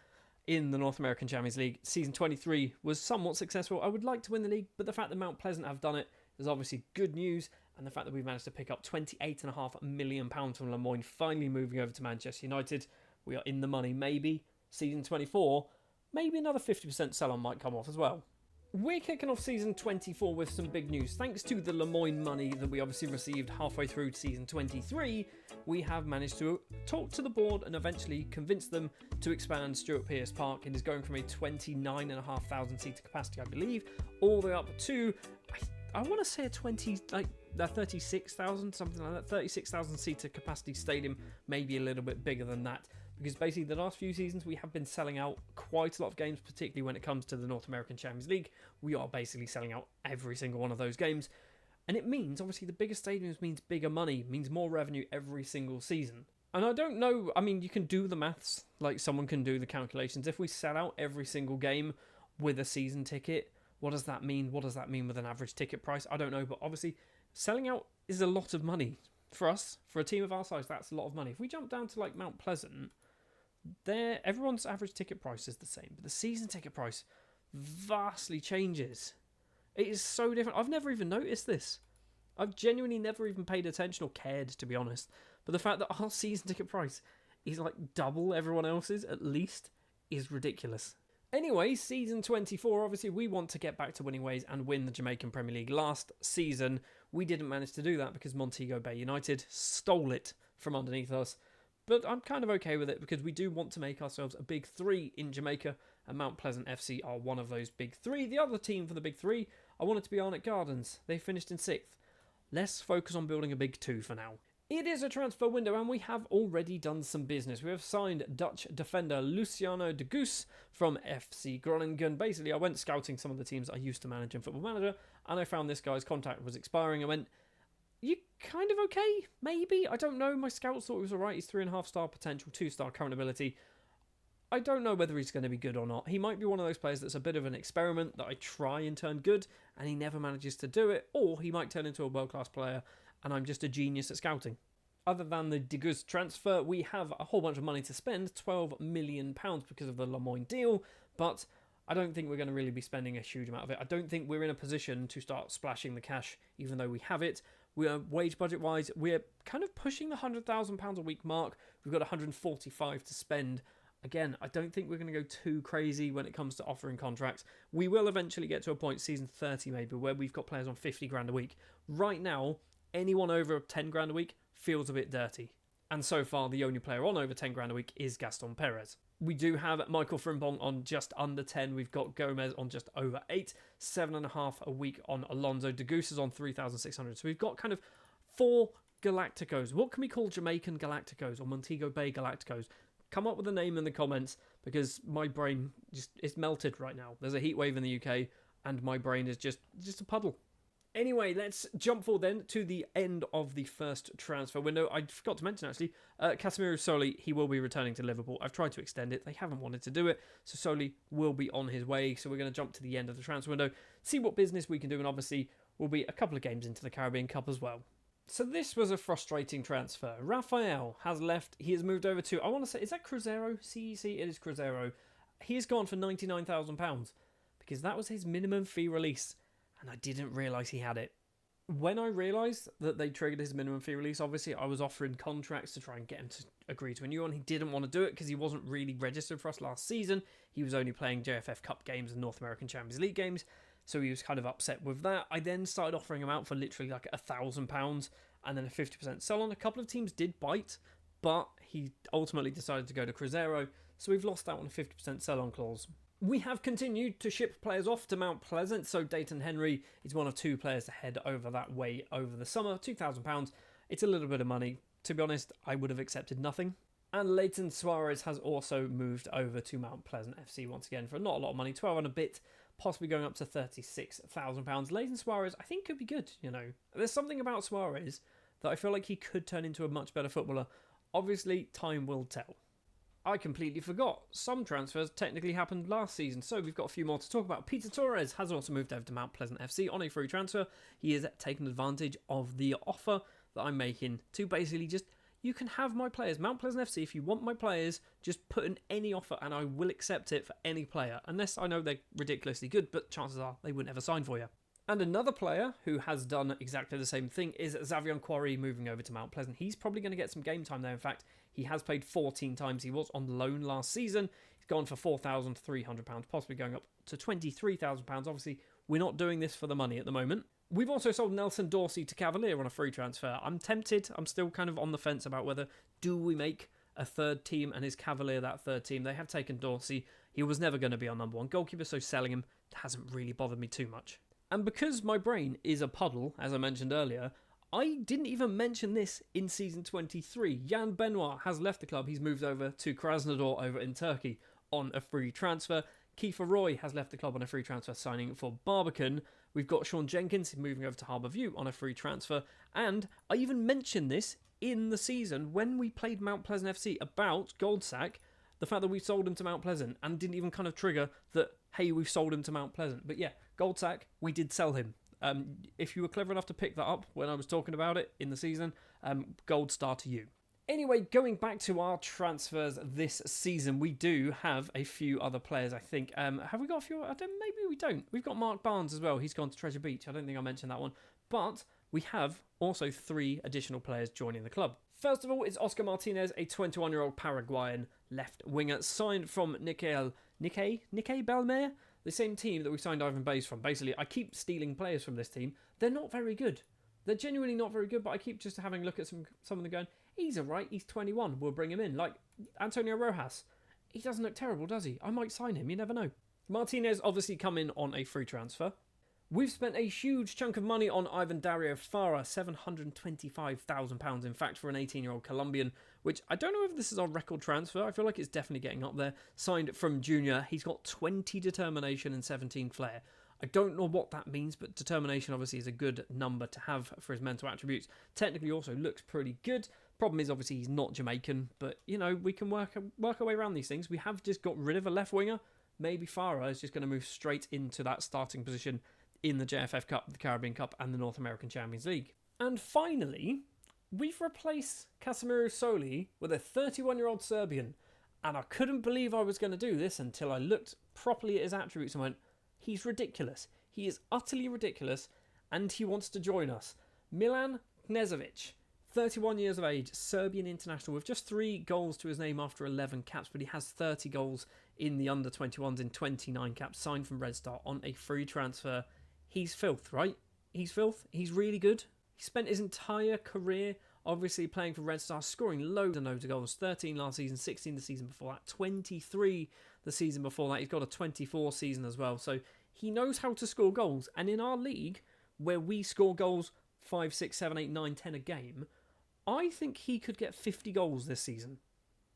in the North American Champions League. Season 23 was somewhat successful. I would like to win the league, but the fact that Mount Pleasant have done it is obviously good news, and the fact that we've managed to pick up £28.5 million from Lemoyne, finally moving over to Manchester United. We are in the money, maybe. Season 24, maybe another 50% sell-on might come off as well. We're kicking off season 24 with some big news. Thanks to the Lemoyne money that we obviously received halfway through season 23, we have managed to talk to the board and eventually convince them to expand Stuart Pearce Park. It is going from a 29,500 seater capacity, I believe, all the way up to, I want to say a 36,000, something like that, 36,000 seater capacity stadium, maybe a little bit bigger than that. Because basically the last few seasons we have been selling out quite a lot of games, particularly when it comes to the North American Champions League. We are basically selling out every single one of those games. And it means, obviously, the bigger stadiums means bigger money, means more revenue every single season. And I don't know, I mean, you can do the maths, like someone can do the calculations. If we sell out every single game with a season ticket, what does that mean? What does that mean with an average ticket price? I don't know, but obviously selling out is a lot of money. For us, for a team of our size, that's a lot of money. If we jump down to like Mount Pleasant, everyone's average ticket price is the same, but the season ticket price vastly changes. It is so different. I've never even noticed this. I've genuinely never even paid attention or cared, to be honest. But the fact that our season ticket price is like double everyone else's, at least, is ridiculous. Anyway, season 24, obviously we want to get back to winning ways and win the Jamaican Premier League. Last season, we didn't manage to do that because Montego Bay United stole it from underneath us. But I'm kind of okay with it because we do want to make ourselves a big three in Jamaica, and Mount Pleasant FC are one of those big three. The other team for the big three, I want it to be Arnott Gardens. They finished in 6th. Let's focus on building a big two for now. It is a transfer window and we have already done some business. We have signed Dutch defender Luciano de Goes from FC Groningen. Basically, I went scouting some of the teams I used to manage in Football Manager and I found this guy's contract was expiring. I went, you kind of okay? Maybe? I don't know. My scouts thought he was alright. He's 3.5 star potential, 2 star current ability. I don't know whether he's going to be good or not. He might be one of those players that's a bit of an experiment that I try and turn good and he never manages to do it, or he might turn into a world-class player and I'm just a genius at scouting. Other than the de Goes transfer, we have a whole bunch of money to spend, £12 million because of the Lemoyne deal, but I don't think we're going to really be spending a huge amount of it. I don't think we're in a position to start splashing the cash, even though we have it. We are wage budget-wise, we're kind of pushing the £100,000 a week mark. We've got 145 to spend. Again, I don't think we're going to go too crazy when it comes to offering contracts. We will eventually get to a point, season 30 maybe, where we've got players on 50 grand a week. Right now, anyone over 10 grand a week feels a bit dirty. And so far, the only player on over 10 grand a week is Gaston Perez. We do have Michael Frimpong on just under 10. We've got Gomez on just over 8. 7.5 a week on Alonso. De Goes is on 3,600. So we've got kind of 4 Galacticos. What can we call Jamaican Galacticos or Montego Bay Galacticos? Come up with a name in the comments because my brain just is melted right now. There's a heat wave in the UK and my brain is just a puddle. Anyway, let's jump forward then to the end of the first transfer window. I forgot to mention, actually, Casemiro Soli, he will be returning to Liverpool. I've tried to extend it. They haven't wanted to do it, so Soli will be on his way. So we're going to jump to the end of the transfer window, see what business we can do, and obviously we'll be a couple of games into the Caribbean Cup as well. So this was a frustrating transfer. Rafael has left. He has moved over to, I want to say, is that Cruzeiro? CEC? It is Cruzeiro. He has gone for £99,000 because that was his minimum fee release. And I didn't realise he had it. When I realised that they triggered his minimum fee release, obviously I was offering contracts to try and get him to agree to a new one. He didn't want to do it because he wasn't really registered for us last season. He was only playing JFF Cup games and North American Champions League games, so he was kind of upset with that. I then started offering him out for literally like £1,000 and then a 50% sell on. A couple of teams did bite, but he ultimately decided to go to Cruzeiro, so we've lost out on a 50% sell on clause. We have continued to ship players off to Mount Pleasant, so Dayton Henry is one of 2 players to head over that way over the summer. £2,000. It's a little bit of money. To be honest, I would have accepted nothing. And Leighton Suarez has also moved over to Mount Pleasant FC once again for not a lot of money, 12 and a bit, possibly going up to £36,000. Leighton Suarez, I think, could be good, you know. There's something about Suarez that I feel like he could turn into a much better footballer. Obviously, time will tell. I completely forgot. Some transfers technically happened last season, so we've got a few more to talk about. Peter Torres has also moved over to Mount Pleasant FC on a free transfer. He has taken advantage of the offer that I'm making to basically just, you can have my players. Mount Pleasant FC, if you want my players, just put in any offer and I will accept it for any player. Unless I know they're ridiculously good, but chances are they wouldn't ever sign for you. And another player who has done exactly the same thing is Xavier Quarry moving over to Mount Pleasant. He's probably going to get some game time there. In fact, he has played 14 times. He was on loan last season. He's gone for £4,300, possibly going up to £23,000. Obviously, we're not doing this for the money at the moment. We've also sold Nelson Dorsey to Cavalier on a free transfer. I'm tempted. I'm still kind of on the fence about whether do we make a third team and is Cavalier that third team. They have taken Dorsey. He was never going to be our number 1 goalkeeper, so selling him hasn't really bothered me too much. And because my brain is a puddle, as I mentioned earlier, I didn't even mention this in Season 23. Jan Benoit has left the club. He's moved over to Krasnodar over in Turkey on a free transfer. Kiefer Roy has left the club on a free transfer, signing for Barbican. We've got Sean Jenkins moving over to Harbour View on a free transfer. And I even mentioned this in the season when we played Mount Pleasant FC about Goldsack, the fact that we sold him to Mount Pleasant, and didn't even kind of trigger that, hey, we've sold him to Mount Pleasant. But yeah, Goldsack, we did sell him. If you were clever enough to pick that up when I was talking about it in the season, gold star to you. Anyway, going back to our transfers this season, we do have a few other players, I think. Have we got a few? Maybe we don't. We've got Mark Barnes as well. He's gone to Treasure Beach. I don't think I mentioned that one. But we have also 3 additional players joining the club. First of all, it's Oscar Martinez, a 21-year-old Paraguayan left winger, signed from Nike Belmer, the same team that we signed Ivan Bays from. Basically, I keep stealing players from this team. They're not very good. They're genuinely not very good, but I keep just having a look at some of them going, he's alright, he's 21, we'll bring him in. Like Antonio Rojas. He doesn't look terrible, does he? I might sign him, you never know. Martinez obviously come in on a free transfer. We've spent a huge chunk of money on Ivan Dario Farah, £725,000 in fact for an 18-year-old Colombian, which I don't know if this is our record transfer. I feel like it's definitely getting up there. Signed from Junior. He's got 20 determination and 17 flair. I don't know what that means, but determination obviously is a good number to have for his mental attributes. Technically also looks pretty good. Problem is obviously he's not Jamaican, but you know, we can work our way around these things. We have just got rid of a left winger. Maybe Farah is just going to move straight into that starting position in the JFF Cup, the Caribbean Cup and the North American Champions League. And finally, we've replaced Casemiro Soli with a 31-year-old Serbian. And I couldn't believe I was going to do this until I looked properly at his attributes and went, he's ridiculous. He is utterly ridiculous and he wants to join us. Milan Knezovic, 31 years of age, Serbian international with just 3 goals to his name after 11 caps, but he has 30 goals in the under-21s in 29 caps, signed from Red Star on a free transfer. He's filth, right? He's filth. He's really good. He spent his entire career obviously playing for Red Star, scoring loads and loads of goals. 13 last season, 16 the season before that, 23 the season before that. He's got a 24 season as well. So he knows how to score goals. And in our league, where we score goals 5, 6, 7, 8, 9, 10 a game, I think he could get 50 goals this season.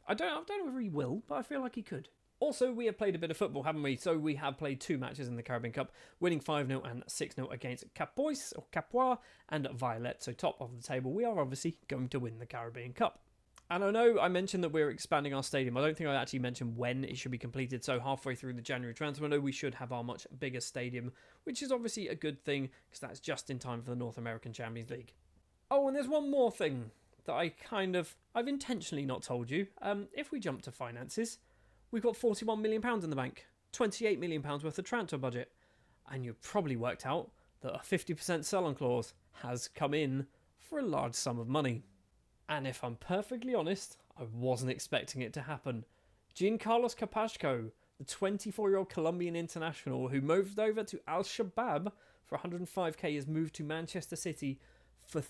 I don't know whether he will, but I feel like he could. Also, we have played a bit of football, haven't we? So we have played 2 matches in the Caribbean Cup, winning 5-0 and 6-0 against Capois or Capois and Violet. So top of the table, we are obviously going to win the Caribbean Cup. And I know I mentioned that we're expanding our stadium. I don't think I actually mentioned when it should be completed. So halfway through the January transfer window, we should have our much bigger stadium, which is obviously a good thing because that's just in time for the North American Champions League. Oh, and there's one more thing that I've intentionally not told you. If we jump to finances, we've got £41 million in the bank, £28 million worth of transfer budget, and you've probably worked out that a 50% sell-on clause has come in for a large sum of money. And if I'm perfectly honest, I wasn't expecting it to happen. Giancarlos Capasco, the 24-year-old Colombian international who moved over to Al Shabab for 105k, has moved to Manchester City for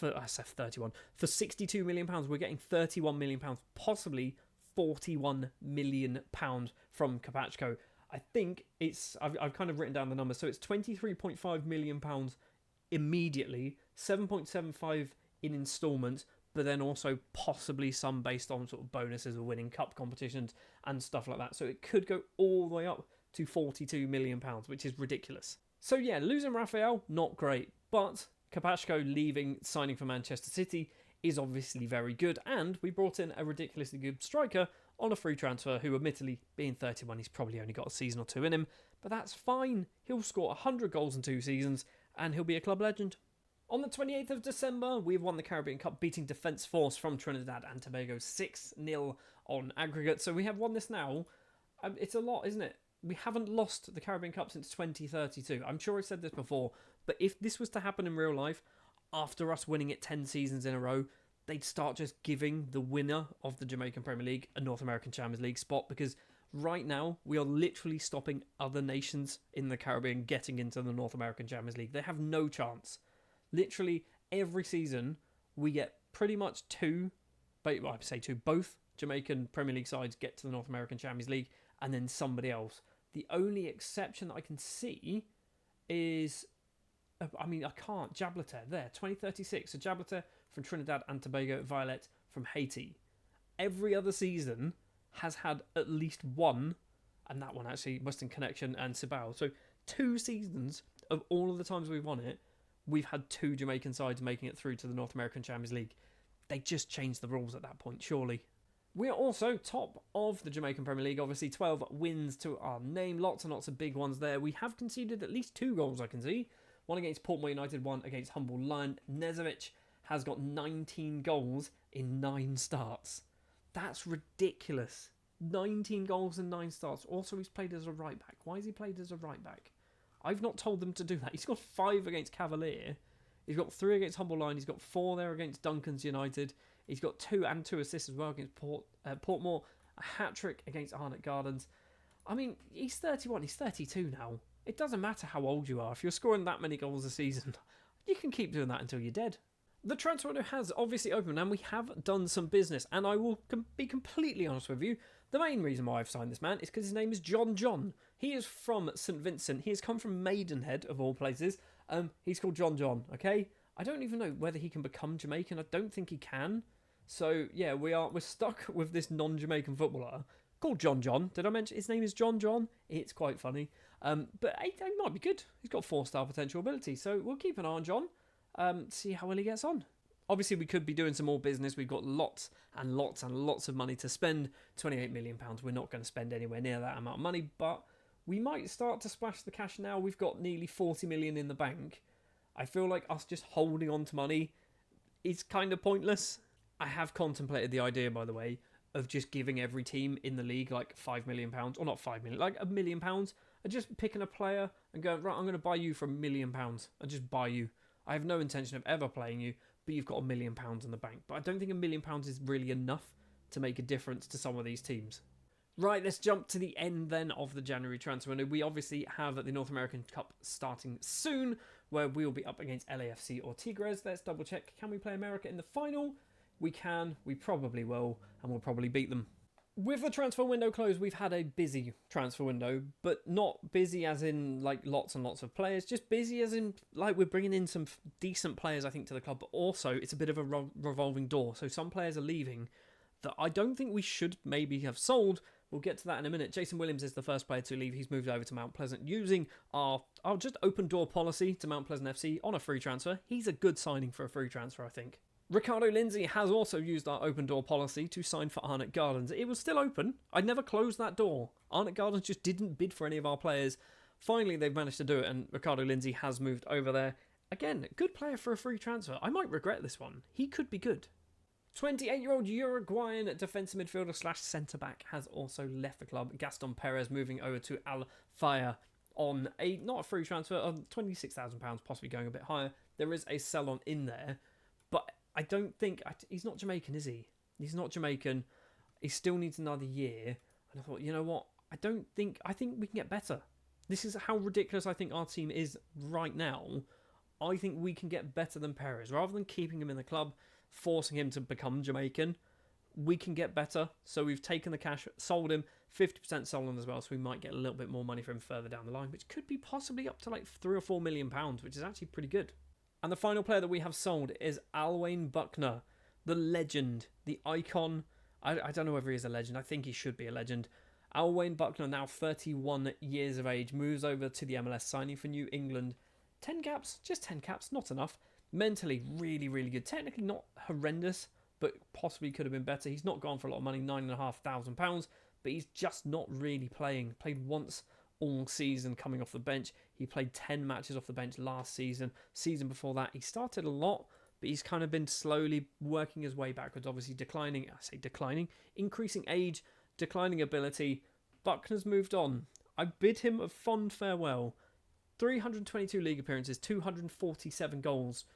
I said 31 for 62 million pounds. We're getting 31 million pounds, possibly 41 million pounds from Capasco. I think I've kind of written down the numbers, so it's 23.5 million pounds immediately, 7.75 in instalments, but then also possibly some based on sort of bonuses or winning cup competitions and stuff like that. So it could go all the way up to 42 million pounds, which is ridiculous. So yeah, losing Rafael, not great, but Capasco leaving, signing for Manchester City is obviously very good, and we brought in a ridiculously good striker on a free transfer who, admittedly, being 31, he's probably only got a season or two in him, but that's fine. He'll score 100 goals in 2 seasons, and he'll be a club legend. On the 28th of December, we've won the Caribbean Cup, beating Defence Force from Trinidad and Tobago 6-0 on aggregate. So we have won this now. It's a lot, isn't it? We haven't lost the Caribbean Cup since 2032. I'm sure I said this before, but if this was to happen in real life, after us winning it 10 seasons in a row, they'd start just giving the winner of the Jamaican Premier League a North American Champions League spot, because right now we are literally stopping other nations in the Caribbean getting into the North American Champions League. They have no chance. Literally every season we get pretty much both Jamaican Premier League sides get to the North American Champions League, and then somebody else. The only exception that I can see is, Jablata there, 2036. So Jablata from Trinidad and Tobago, Violet from Haiti. Every other season has had at least one, and that one actually, Western Connection and Cibao. So 2 seasons of all of the times we've won it, we've had 2 Jamaican sides making it through to the North American Champions League. They just changed the rules at that point, surely. We are also top of the Jamaican Premier League, obviously 12 wins to our name, lots and lots of big ones there. We have conceded at least 2 goals, I can see. One against Portmore United, one against Humble Lion. Nezovic has got 19 goals in 9 starts. That's ridiculous. 19 goals in 9 starts. Also, he's played as a right back. Why has he played as a right back? I've not told them to do that. He's got 5 against Cavalier. He's got 3 against Humble Lion. He's got 4 there against Duncan's United. He's got 2 assists as well against Portmore. A hat-trick against Arnott Gardens. I mean, he's 31. He's 32 now. It doesn't matter how old you are. If you're scoring that many goals a season, you can keep doing that until you're dead. The transfer window has obviously opened, and we have done some business. And I will be completely honest with you. The main reason why I've signed this man is because his name is John. He is from St. Vincent. He has come from Maidenhead, of all places. He's called John, okay? I don't even know whether he can become Jamaican. I don't think he can. So, yeah, we're stuck with this non-Jamaican footballer called John. Did I mention his name is John? It's quite funny. But he might be good. He's got 4-star potential ability. So we'll keep an eye on John. See how well he gets on. Obviously, we could be doing some more business. We've got lots and lots and lots of money to spend. £28 million. We're not going to spend anywhere near that amount of money, but we might start to splash the cash now. We've got nearly 40 million in the bank. I feel like us just holding on to money is kind of pointless. I have contemplated the idea, by the way, of just giving every team in the league like £5 million, or not 5 million, like £1 million, and just picking a player and going, right, I'm going to buy you for £1 million, and just buy you. I have no intention of ever playing you, but you've got £1 million in the bank. But I don't think £1 million is really enough to make a difference to some of these teams. Right, let's jump to the end then of the January transfer window. We obviously have the North American Cup starting soon, where we will be up against LAFC or Tigres. Let's double check. Can we play America in the final? We can, we probably will, and we'll probably beat them. With the transfer window closed, we've had a busy transfer window, but not busy as in like lots and lots of players, just busy as in like we're bringing in some decent players, I think, to the club, but also it's a bit of a revolving door. So some players are leaving that I don't think we should maybe have sold. We'll get to that in a minute. Jason Williams is the first player to leave. He's moved over to Mount Pleasant using our just open door policy to Mount Pleasant FC on a free transfer. He's a good signing for a free transfer, I think. Ricardo Lindsay has also used our open door policy to sign for Arnott Gardens. It was still open. I never closed that door. Arnott Gardens just didn't bid for any of our players. Finally, they've managed to do it, and Ricardo Lindsay has moved over there. Again, good player for a free transfer. I might regret this one. He could be good. 28-year-old Uruguayan defensive midfielder / centre-back has also left the club. Gaston Perez moving over to Al Faya on not a free transfer, of £26,000, possibly going a bit higher. there is a sell-on in there. But I don't think... he's not Jamaican, is he? He's not Jamaican. He still needs another year. And I thought, you know what? I think we can get better. This is how ridiculous I think our team is right now. I think we can get better than Perez. Rather than keeping him in the club, forcing him to become Jamaican, we can get better. So we've taken the cash, sold him, 50% sold him as well, so we might get a little bit more money for him further down the line, which could be possibly up to like £3 or £4 million, which is actually pretty good. And the final player that we have sold is Alwyn Buckner, the legend, the icon. I don't know whether he is a legend. I think he should be a legend. Alwyn Buckner, now 31 years of age, moves over to the MLS, signing for New England. 10 caps, just 10 caps, not enough. Mentally, really, really good. Technically not horrendous, but possibly could have been better. He's not gone for a lot of money, £9,500, but he's just not really playing. Played once all season coming off the bench. He played 10 matches off the bench last season. Season before that, he started a lot, but he's kind of been slowly working his way backwards, obviously declining, increasing age, declining ability. Buckner's moved on. I bid him a fond farewell. 322 league appearances, 247 goals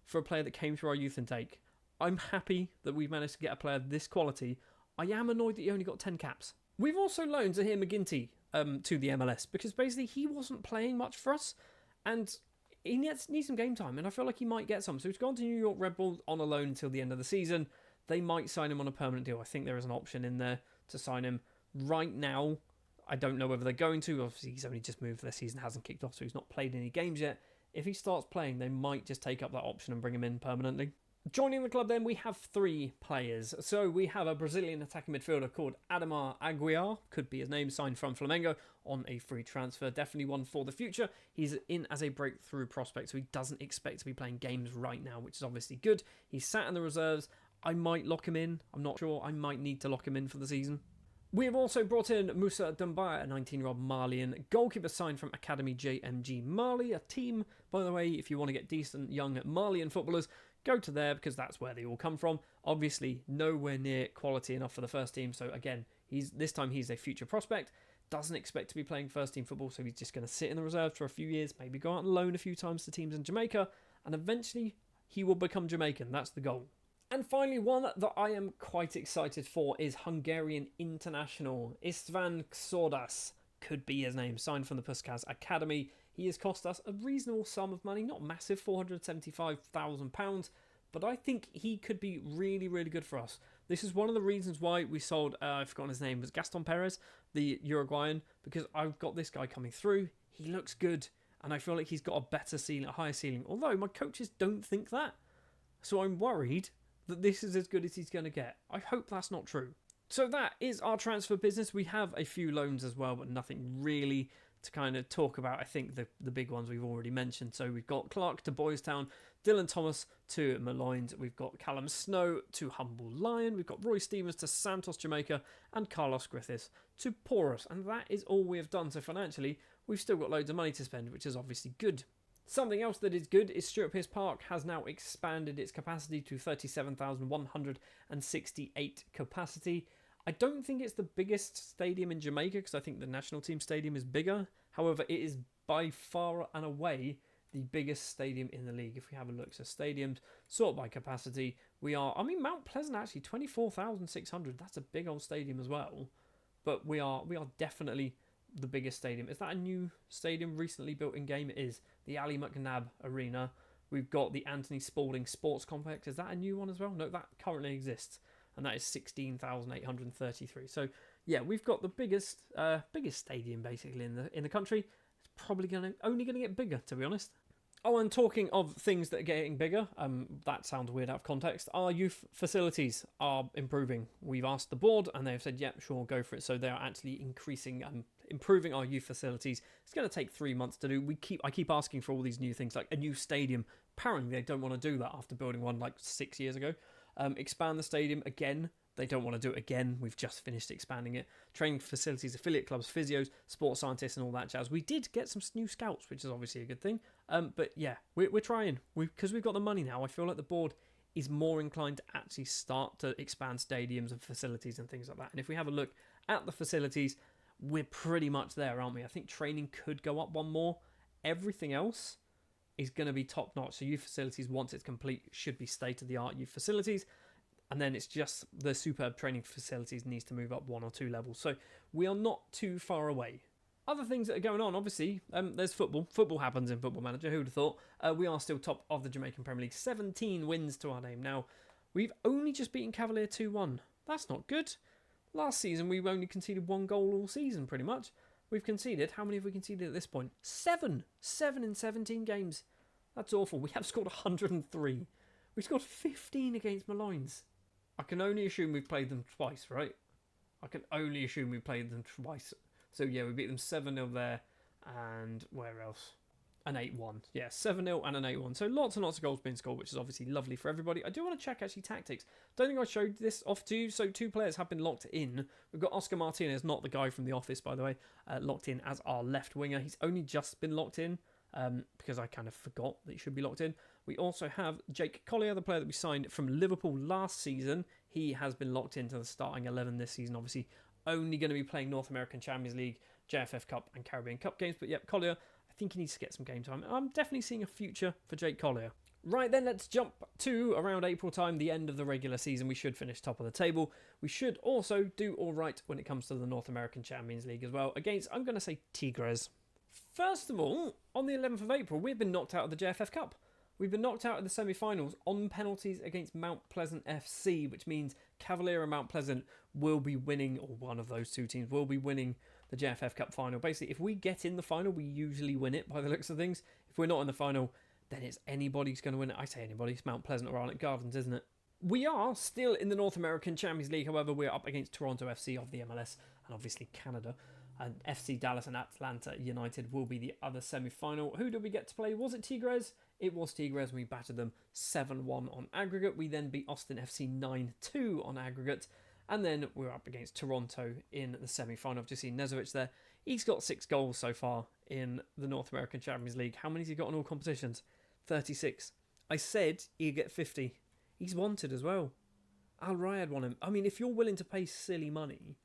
for a player that came through our youth intake. I'm happy that we've managed to get a player of this quality. I am annoyed that he only got 10 caps. We've also loaned Zahir McGinty to the MLS because basically he wasn't playing much for us and he needs some game time, and I feel like he might get some. So he's gone to New York Red Bulls on a loan until the end of the season. They might sign him on a permanent deal. I think there is an option in there to sign him. Right now, I don't know whether they're going to. Obviously, he's only just moved. Their season hasn't kicked off, so he's not played any games yet. If he starts playing, they might just take up that option and bring him in permanently. Joining the club then, we have 3 players. So we have a Brazilian attacking midfielder called Ademar Aguiar, could be his name, signed from Flamengo on a free transfer. Definitely one for the future. He's in as a breakthrough prospect, so he doesn't expect to be playing games right now, which is obviously good. He's sat in the reserves. I might lock him in. I'm not sure. I might need to lock him in for the season. We have also brought in Musa Dumbaya, a 19-year-old Malian goalkeeper signed from Academy JMG Mali, a team, by the way, if you want to get decent young Malian footballers, go to there because that's where they all come from. Obviously, nowhere near quality enough for the first team. So again, this time he's a future prospect. Doesn't expect to be playing first team football, so he's just going to sit in the reserves for a few years, maybe go out and loan a few times to teams in Jamaica, and eventually he will become Jamaican. That's the goal. And finally, one that I am quite excited for is Hungarian international Istvan Xordas, could be his name, signed from the Puskás Academy. He has cost us a reasonable sum of money, not massive, £475,000, but I think he could be really, really good for us. This is one of the reasons why we sold, I've forgotten his name, was Gaston Perez, the Uruguayan, because I've got this guy coming through. He looks good, and I feel like he's got a better ceiling, a higher ceiling, although my coaches don't think that. So I'm worried that this is as good as he's going to get. I hope that's not true. So that is our transfer business. We have a few loans as well, but nothing really to kind of talk about. I think the big ones we've already mentioned. So we've got Clark to Boys Town, Dylan Thomas to Malines. We've got Callum Snow to Humble Lion. We've got Roy Stevens to Santos Jamaica and Carlos Griffiths to Porus. And that is all we have done. So financially, we've still got loads of money to spend, which is obviously good. Something else that is good is Stuart Pearce Park has now expanded its capacity to 37,168 capacity. I don't think it's the biggest stadium in Jamaica because I think the national team stadium is bigger. However, it is by far and away the biggest stadium in the league. If we have a look, so stadiums sort by capacity, Mount Pleasant actually 24,600. That's a big old stadium as well. But we are definitely the biggest stadium. Is that a new stadium recently built in game? It is. The Ali McNabb Arena. We've got the Anthony Spalding Sports Complex. Is that a new one as well? No, that currently exists. And that is 16,833. So yeah, we've got the biggest stadium basically in the country. It's probably only gonna get bigger, to be honest. Oh, and talking of things that are getting bigger, that sounds weird out of context. Our youth facilities are improving. We've asked the board, and they've said, "Yep, sure, go for it." So they are actually improving our youth facilities. It's going to take 3 months to do. I keep asking for all these new things, like a new stadium. Apparently, they don't want to do that after building one like 6 years ago. Expand the stadium again. They don't want to do it again. We've just finished expanding it. Training facilities, affiliate clubs, physios, sports scientists, and all that jazz. We did get some new scouts, which is obviously a good thing. But yeah, we're trying. Because we've got the money now, I feel like the board is more inclined to actually start to expand stadiums and facilities and things like that. And if we have a look at the facilities, we're pretty much there, aren't we? I think training could go up one more. Everything else, is going to be top notch. So youth facilities, once it's complete, should be state of the art youth facilities. And then it's just the superb training facilities needs to move up 1 or 2 levels. So we are not too far away. Other things that are going on, obviously, there's football. Football happens in Football Manager. Who would have thought? We are still top of the Jamaican Premier League. 17 wins to our name. Now, we've only just beaten Cavalier 2-1. That's not good. Last season, we've only conceded 1 goal all season, pretty much. We've conceded, how many have we conceded at this point? 7! 7 in 17 games. That's awful. We have scored 103. We scored 15 against Malines. I can only assume we've played them twice, right? I can only assume we played them twice. So yeah, we beat them 7-0 there, and where else? An 8-1. Yeah, 7-0 and an 8-1. So lots and lots of goals being scored, which is obviously lovely for everybody. I do want to check actually tactics. Don't think I showed this off to you. So 2 players have been locked in. We've got Oscar Martinez, not the guy from The Office, by the way, locked in as our left winger. He's only just been locked in because I kind of forgot that he should be locked in. We also have Jake Collier, the player that we signed from Liverpool last season. He has been locked into the starting 11 this season, obviously only going to be playing North American Champions League, JFF Cup and Caribbean Cup games. But yep, Collier, I think he needs to get some game time. I'm definitely seeing a future for Jake Collier. Right then, let's jump to around April time, the end of the regular season. We should finish top of the table. We should also do all right when it comes to the North American Champions League as well, against, I'm going to say, Tigres. First of all, on the 11th of April, we've been knocked out of the JFF Cup. We've been knocked out of the semi-finals on penalties against Mount Pleasant FC, which means Cavalier and Mount Pleasant will be winning, or one of those 2 teams will be winning the JFF Cup final. Basically, if we get in the final, we usually win it by the looks of things. If we're not in the final, then it's anybody's going to win it. I say anybody, it's Mount Pleasant or Arlott Gardens, isn't it? We are still in the North American Champions League, however, we're up against Toronto FC of the MLS, and obviously Canada. And FC Dallas and Atlanta United will be the other semi-final. Who did we get to play? Was it Tigres? It was Tigres. We battered them 7-1 on aggregate. We then beat Austin FC 9-2 on aggregate. And then we're up against Toronto in the semi-final. I've just seen Nezovic there. He's got 6 goals so far in the North American Champions League. How many has he got in all competitions? 36. I said he'd get 50. He's wanted as well. Al Riyad want him. I mean, if you're willing to pay silly money,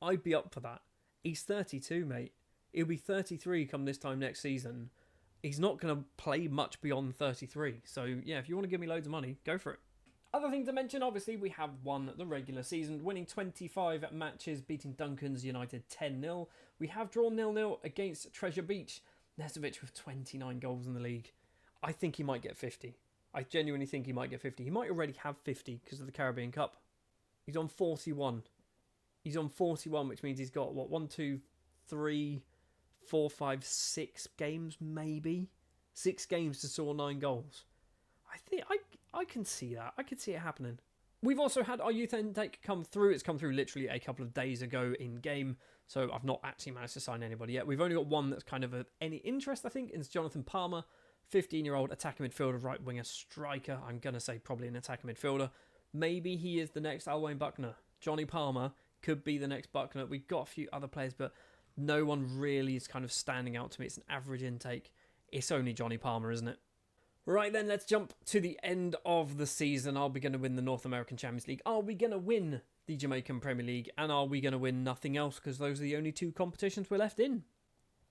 I'd be up for that. He's 32, mate. He'll be 33 come this time next season. He's not going to play much beyond 33. So, yeah, if you want to give me loads of money, go for it. Other thing to mention, obviously, we have won the regular season, winning 25 matches, beating Duncan's United 10-0. We have drawn 0-0 against Treasure Beach. Nezovic with 29 goals in the league. I think he might get 50. I genuinely think he might get 50. He might already have 50 because of the Caribbean Cup. He's on 41. He's on 41, which means he's got, what, 1, 2, 3, 4, 5, 6 games, maybe? 6 games to score 9 goals. I think I can see that. I could see it happening. We've also had our youth intake come through. It's come through literally a couple of days ago in game, so I've not actually managed to sign anybody yet. We've only got one that's kind of of any interest, I think. It's Jonathan Palmer, 15-year-old attacking midfielder, right winger, striker. I'm going to say probably an attacking midfielder. Maybe he is the next Alwyn Buckner. Johnny Palmer could be the next Buckner. We've got a few other players, but no one really is kind of standing out to me. It's an average intake. It's only Johnny Palmer, isn't it? Right then, let's jump to the end of the season. Are we going to win the North American Champions League? Are we going to win the Jamaican Premier League? And are we going to win nothing else? Because those are the only 2 competitions we're left in.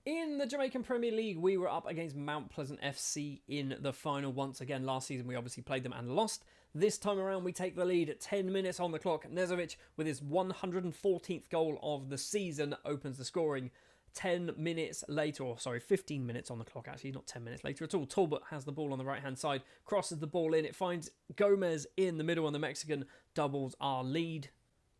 In the Jamaican Premier League, we were up against Mount Pleasant FC in the final once again. Last season, we obviously played them and lost. This time around, we take the lead at 10 minutes on the clock. Nezovic, with his 114th goal of the season, opens the scoring. 10 minutes later, or sorry, 15 minutes on the clock, actually, not 10 minutes later at all. Talbot has the ball on the right-hand side, crosses the ball in. It finds Gomez in the middle, and the Mexican doubles our lead.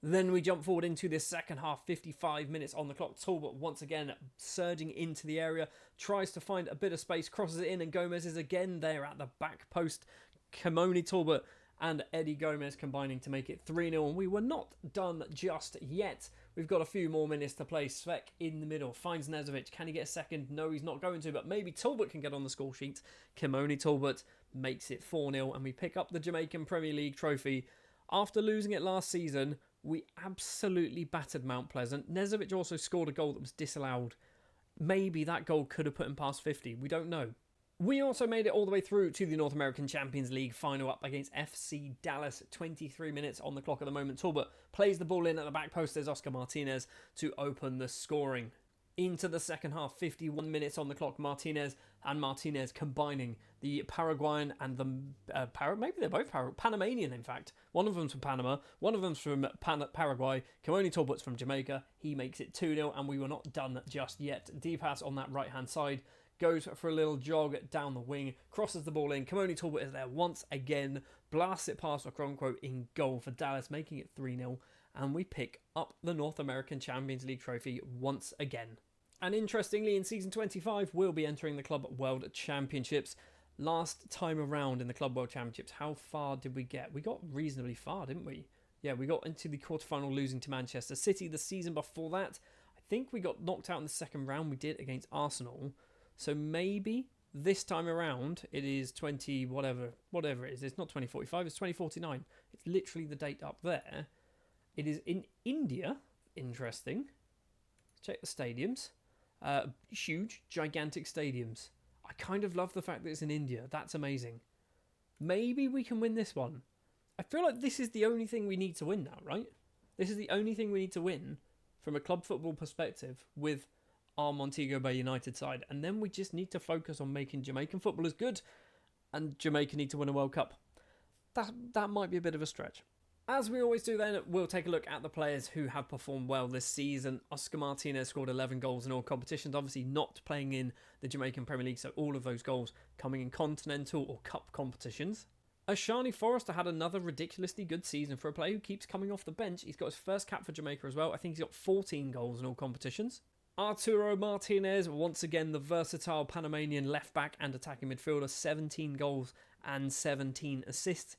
Then we jump forward into this second half, 55 minutes on the clock. Talbot once again surging into the area, tries to find a bit of space, crosses it in, and Gomez is again there at the back post. Kimoni Talbot and Eddie Gomez combining to make it 3-0, and we were not done just yet. We've got a few more minutes to play. Svek in the middle, finds Nezovic. Can he get a second? No, he's not going to, but maybe Talbot can get on the score sheet. Kimoni Talbot makes it 4-0, and we pick up the Jamaican Premier League trophy. After losing it last season, we absolutely battered Mount Pleasant. Nezovic also scored a goal that was disallowed. Maybe that goal could have put him past 50. We don't know. We also made it all the way through to the North American Champions League final up against FC Dallas. 23 minutes on the clock at the moment. Talbot plays the ball in at the back post. There's Oscar Martinez to open the scoring. Into the second half, 51 minutes on the clock. Martinez combining the Paraguayan and the maybe they're both Panamanian, in fact. One of them's from Panama, one of them's from Paraguay. Kimoni Talbot's from Jamaica. He makes it 2-0, and we were not done just yet. D-pass on that right-hand side, goes for a little jog down the wing, crosses the ball in. Kimoni Talbot is there once again, blasts it past Okoronkwo in goal for Dallas, making it 3-0, and we pick up the North American Champions League trophy once again. And interestingly, in Season 25, we'll be entering the Club World Championships. Last time around in the Club World Championships, how far did we get? We got reasonably far, didn't we? Yeah, we got into the quarterfinal, losing to Manchester City. The season before that, I think we got knocked out in the second round. We did against Arsenal. So maybe this time around, it is 20, whatever it is. It's not 2045, it's 2049. It's literally the date up there. It is in India. Interesting. Check the stadiums. Huge, gigantic stadiums. I kind of love the fact that it's in India. That's amazing. Maybe we can win this one. I feel like this is the only thing we need to win now, right? This is the only thing we need to win from a club football perspective with our Montego Bay United side. And then we just need to focus on making Jamaican footballers good. And Jamaica need to win a World Cup. That might be a bit of a stretch. As we always do then, we'll take a look at the players who have performed well this season. Oscar Martinez scored 11 goals in all competitions, obviously not playing in the Jamaican Premier League, so all of those goals coming in continental or cup competitions. Ashani Forrester had another ridiculously good season for a player who keeps coming off the bench. He's got his first cap for Jamaica as well. I think he's got 14 goals in all competitions. Arturo Martinez, once again the versatile Panamanian left-back and attacking midfielder, 17 goals and 17 assists.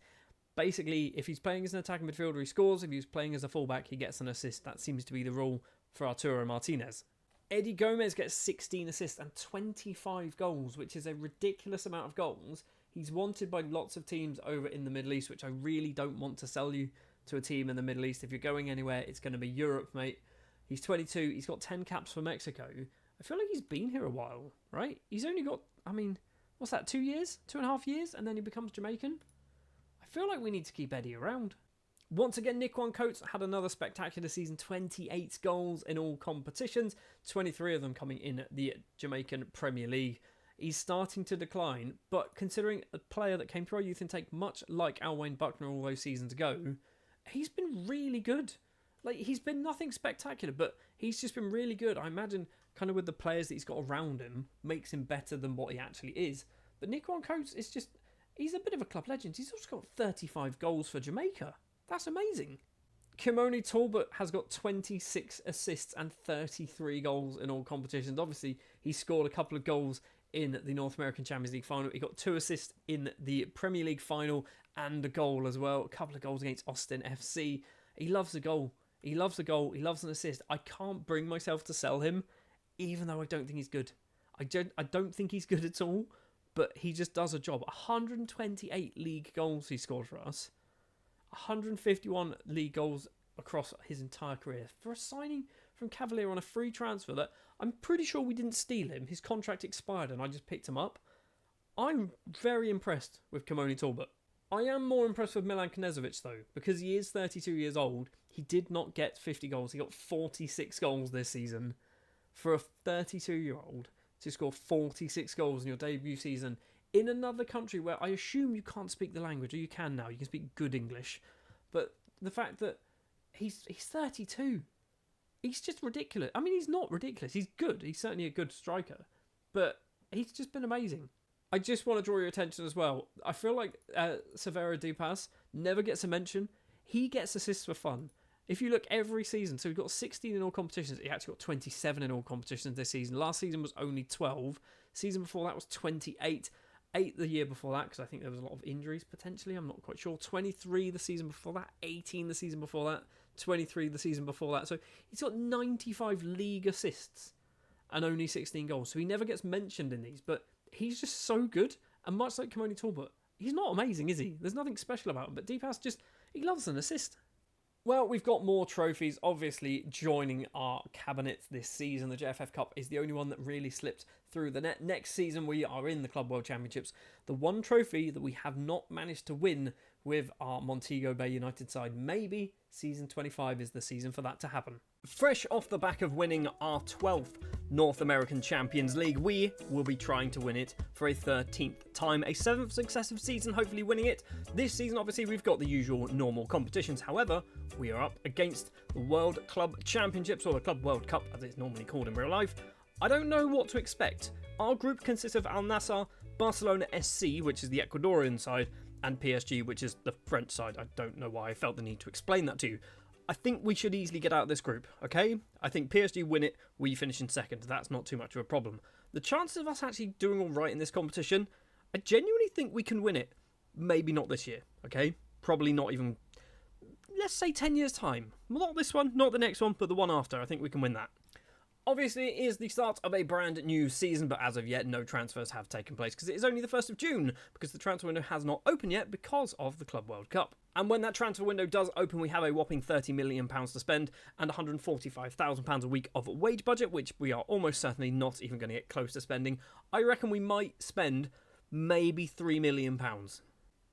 Basically, if he's playing as an attacking midfielder, he scores. If he's playing as a fullback, he gets an assist. That seems to be the rule for Arturo Martinez. Eddie Gomez gets 16 assists and 25 goals, which is a ridiculous amount of goals. He's wanted by lots of teams over in the Middle East, which I really don't want to sell you to a team in the Middle East. If you're going anywhere, it's going to be Europe, mate. He's 22. He's got 10 caps for Mexico. I feel like he's been here a while, right? He's only got, what's that, 2 years? 2.5 years? And then he becomes Jamaican? I feel like we need to keep Eddie around. Once again, Nick Coates had another spectacular season, 28 goals in all competitions, 23 of them coming in the Jamaican Premier League. He's starting to decline, but considering a player that came through our youth intake, much like Alwyn Buckner all those seasons ago, he's been really good. Like, he's been nothing spectacular, but he's just been really good. I imagine kind of with the players that he's got around him, makes him better than what he actually is. But Nick Coates is just... he's a bit of a club legend. He's also got 35 goals for Jamaica. That's amazing. Kimoni Talbot has got 26 assists and 33 goals in all competitions. Obviously, he scored a couple of goals in the North American Champions League final. He got 2 assists in the Premier League final and a goal as well. A couple of goals against Austin FC. He loves a goal. He loves a goal. He loves an assist. I can't bring myself to sell him, even though I don't think he's good. I don't think he's good at all. But he just does a job. 128 league goals he scored for us. 151 league goals across his entire career. For a signing from Cavalier on a free transfer that I'm pretty sure we didn't steal him. His contract expired and I just picked him up. I'm very impressed with Kimoni Talbot. I am more impressed with Milan Knezovic though, because he is 32 years old. He did not get 50 goals. He got 46 goals this season. For a 32-year-old... to score 46 goals in your debut season in another country where I assume you can't speak the language, or you can now, you can speak good English. But the fact that he's 32, he's just ridiculous. I mean, he's not ridiculous, he's good, he's certainly a good striker, but he's just been amazing. I just want to draw your attention as well. I feel like Severo Dupas never gets a mention. He gets assists for fun. If you look every season, so we've got 16 in all competitions. He actually got 27 in all competitions this season. Last season was only 12. Season before that was 28. 8 the year before that, because I think there was a lot of injuries potentially. I'm not quite sure. 23 the season before that. 18 the season before that. 23 the season before that. So he's got 95 league assists and only 16 goals. So he never gets mentioned in these, but he's just so good. And much like Kimoni Talbot, he's not amazing, is he? There's nothing special about him, but Deepas just, he loves an assist. Well, we've got more trophies, obviously, joining our cabinet this season. The JFF Cup is the only one that really slipped through the net. Next season, we are in the Club World Championships. The one trophy that we have not managed to win with our Montego Bay United side. Maybe season 25 is the season for that to happen. Fresh off the back of winning our 12th North American Champions League, we will be trying to win it for a 13th time, a 7th successive season, hopefully winning it. This season, obviously, we've got the usual normal competitions. However, we are up against the World Club Championships, or the Club World Cup, as it's normally called in real life. I don't know what to expect. Our group consists of Al Nassr, Barcelona SC, which is the Ecuadorian side, and PSG, which is the French side. I don't know why I felt the need to explain that to you. I think we should easily get out of this group, okay? I think PSG win it, we finish in second. That's not too much of a problem. The chances of us actually doing all right in this competition, I genuinely think we can win it. Maybe not this year, okay? Probably not even, let's say 10 years' time. Not this one, not the next one, but the one after. I think we can win that. Obviously, it is the start of a brand new season, but as of yet, no transfers have taken place because it is only the 1st of June, because the transfer window has not opened yet because of the Club World Cup. And when that transfer window does open, we have a whopping £30 million to spend and £145,000 a week of wage budget, which we are almost certainly not even going to get close to spending. I reckon we might spend maybe £3 million.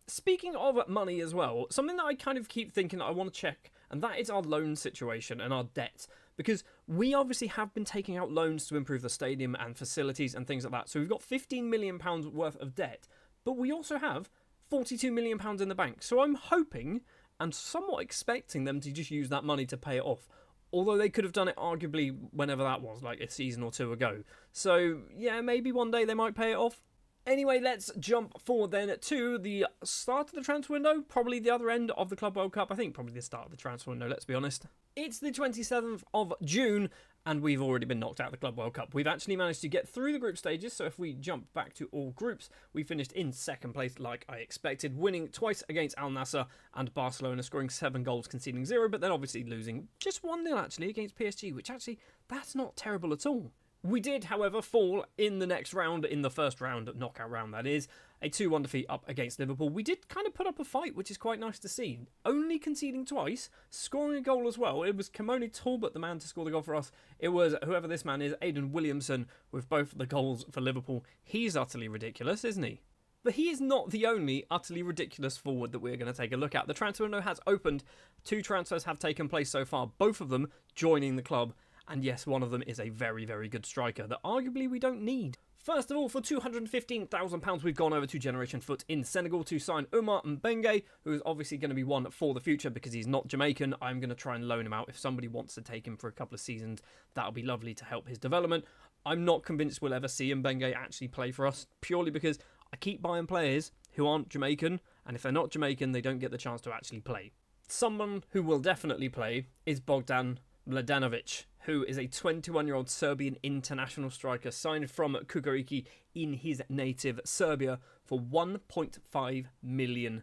Speaking of money as well, something that I kind of keep thinking that I want to check, and that is our loan situation and our debt. Because we obviously have been taking out loans to improve the stadium and facilities and things like that. So we've got £15 million worth of debt, but we also have £42 million in the bank. So I'm hoping and somewhat expecting them to just use that money to pay it off. Although they could have done it arguably whenever that was, like a season or two ago. So yeah, maybe one day they might pay it off. Anyway, let's jump forward then to the start of the transfer window, probably the other end of the Club World Cup. I think probably the start of the transfer window, let's be honest. It's the 27th of June, and we've already been knocked out of the Club World Cup. We've actually managed to get through the group stages, so if we jump back to all groups, we finished in second place like I expected, winning twice against Al Nassr and Barcelona, scoring 7 goals, conceding 0, but then obviously losing just 1-0 actually against PSG, which actually, that's not terrible at all. We did, however, fall in the next round, in the first round, knockout round that is, a 2-1 defeat up against Liverpool. We did kind of put up a fight, which is quite nice to see. Only conceding twice, scoring a goal as well. It was Kimoni Talbot, the man to score the goal for us. It was, whoever this man is, Aidan Williamson, with both the goals for Liverpool. He's utterly ridiculous, isn't he? But he is not the only utterly ridiculous forward that we're going to take a look at. The transfer window has opened. 2 transfers have taken place so far, both of them joining the club. And yes, one of them is a very, very good striker that arguably we don't need. First of all, for £215,000, we've gone over to Generation Foot in Senegal to sign Umar Mbengue, who is obviously going to be one for the future because he's not Jamaican. I'm going to try and loan him out. If somebody wants to take him for a couple of seasons, that'll be lovely to help his development. I'm not convinced we'll ever see Mbengue actually play for us, purely because I keep buying players who aren't Jamaican, and if they're not Jamaican, they don't get the chance to actually play. Someone who will definitely play is Bogdan Mladenovic, who is a 21-year-old Serbian international striker signed from Kukuriki in his native Serbia for £1.5 million.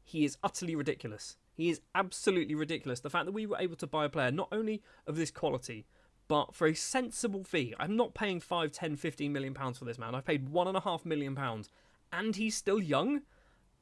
He is utterly ridiculous. He is absolutely ridiculous. The fact that we were able to buy a player not only of this quality, but for a sensible fee. I'm not paying 5, 10, 15 million pounds for this man. I've paid £1.5 million, and he's still young.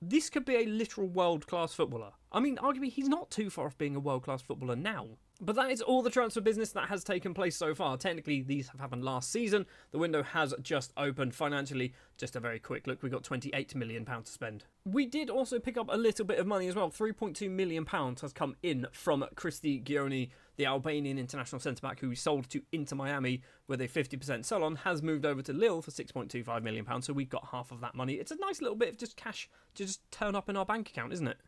This could be a literal world-class footballer. I mean, arguably, he's not too far off being a world-class footballer now. But that is all the transfer business that has taken place so far. Technically, these have happened last season. The window has just opened. Financially, just a very quick look, we got £28 million to spend. We did also pick up a little bit of money as well. £3.2 million has come in from Christy Gioni, the Albanian international centre-back who we sold to Inter Miami with a 50% sell-on, has moved over to Lille for £6.25 million. So we've got half of that money. It's a nice little bit of just cash to just turn up in our bank account, isn't it?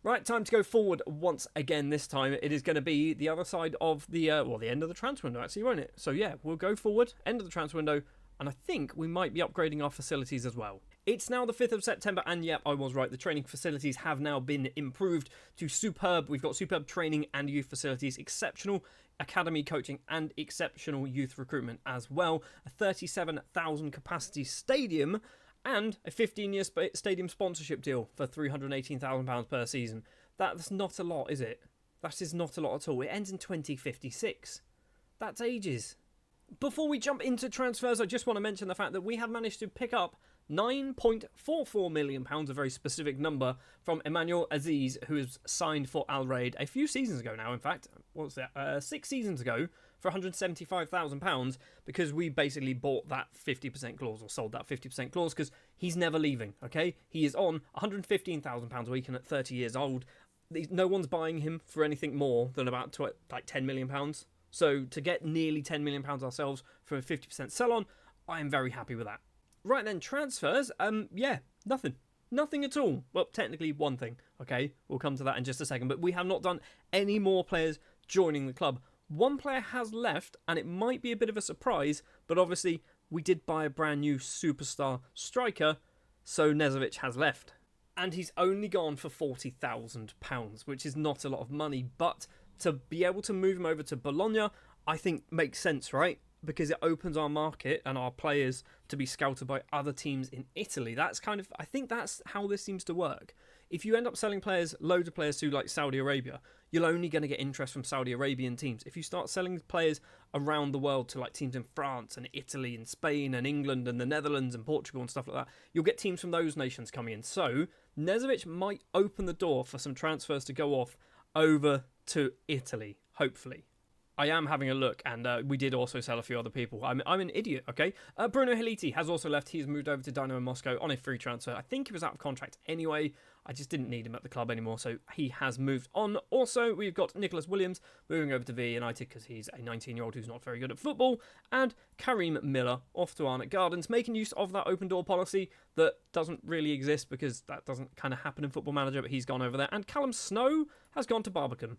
Right, time to go forward once again. This time it is going to be the other side of the, the end of the transfer window actually, won't it? So yeah, we'll go forward, end of the transfer window, and I think we might be upgrading our facilities as well. It's now the 5th of September, and yep, I was right. The training facilities have now been improved to superb. We've got superb training and youth facilities, exceptional academy coaching, and exceptional youth recruitment as well. A 37,000 capacity stadium, and a 15-year stadium sponsorship deal for £318,000 per season. That's not a lot, is it? That is not a lot at all. It ends in 2056. That's ages. Before we jump into transfers, I just want to mention the fact that we have managed to pick up £9.44 million, a very specific number, from Emmanuel Aziz, who has signed for Al Raid a few seasons ago now, in fact. What was that? 6 seasons ago for £175,000 because we basically bought that 50% clause or sold that 50% clause because he's never leaving, okay? He is on £115,000 a week and at 30 years old. No one's buying him for anything more than about like £10 million. So to get nearly £10 million ourselves for a 50% sell-on, I am very happy with that. Right then, transfers, yeah, nothing at all. Well, technically one thing, okay? We'll come to that in just a second, but we have not done any more players joining the club. One player has left, and it might be a bit of a surprise, but obviously we did buy a brand new superstar striker, so Nezovic has left. And he's only gone for £40,000, which is not a lot of money, but to be able to move him over to Bologna, I think makes sense, right? Because it opens our market and our players to be scouted by other teams in Italy. That's kind of, I think that's how this seems to work. If you end up selling loads of players to like Saudi Arabia, you're only going to get interest from Saudi Arabian teams. If you start selling players around the world to like teams in France and Italy and Spain and England and the Netherlands and Portugal and stuff like that, you'll get teams from those nations coming in. So Nezovic might open the door for some transfers to go off over to Italy, hopefully. I am having a look, and we did also sell a few other people. I'm an idiot, okay? Bruno Heliti has also left. He's moved over to Dynamo Moscow on a free transfer. I think he was out of contract anyway. I just didn't need him at the club anymore, so he has moved on. Also, we've got Nicholas Williams moving over to VA United because he's a 19-year-old who's not very good at football. And Kareem Miller off to Arnott Gardens, making use of that open door policy that doesn't really exist because that doesn't kind of happen in Football Manager, but he's gone over there. And Callum Snow has gone to Barbican.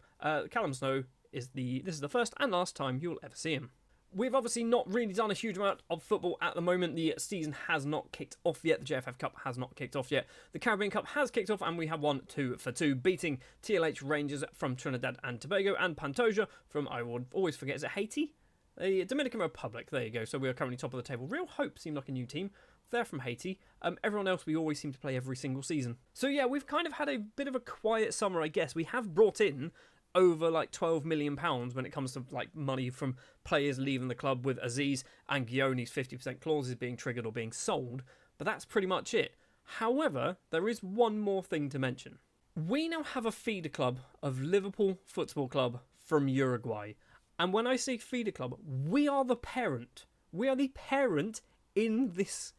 Callum Snow this is the first and last time you'll ever see him. We've obviously not really done a huge amount of football at the moment. The season has not kicked off yet. The JFF Cup has not kicked off yet. The Caribbean Cup has kicked off and we have won 2-2, beating TLH Rangers from Trinidad and Tobago and Pantoja from, I would always forget, is it Haiti? The Dominican Republic, there you go. So we are currently top of the table. Real Hope seem like a new team. They're from Haiti. Everyone else we always seem to play every single season. So yeah, we've kind of had a bit of a quiet summer, I guess. We have brought in over like £12 million when it comes to like money from players leaving the club, with Aziz and Guioni's 50% clauses being triggered or being sold, but that's pretty much it. However, there is one more thing to mention. We now have a feeder club of Liverpool Football Club from Uruguay, and when I say feeder club, we are the parent. We are the parent in this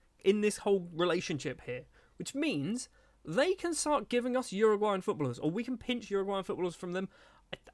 whole relationship here, which means they can start giving us Uruguayan footballers, or we can pinch Uruguayan footballers from them.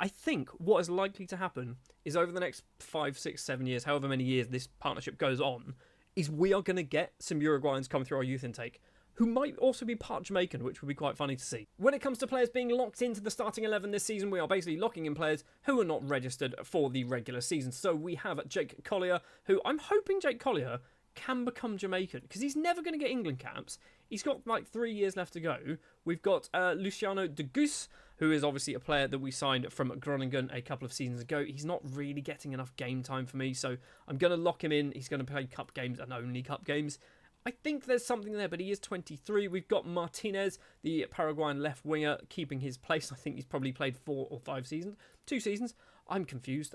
I think what is likely to happen is over the next 5, 6, 7 years, however many years this partnership goes on, is we are going to get some Uruguayans coming through our youth intake who might also be part Jamaican, which would be quite funny to see. When it comes to players being locked into the starting 11 this season, we are basically locking in players who are not registered for the regular season. So we have Jake Collier, who I'm hoping Jake Collier can become Jamaican, because he's never going to get England caps. He's got like 3 years left to go. We've got Luciano de Goose, who is obviously a player that we signed from Groningen a couple of seasons ago. He's not really getting enough game time for me, so I'm going to lock him in. He's going to play cup games and only cup games. I think there's something there, but he is 23. We've got Martinez, the Paraguayan left winger, keeping his place. I think he's probably played 4 or 5 seasons. 2 seasons. I'm confused.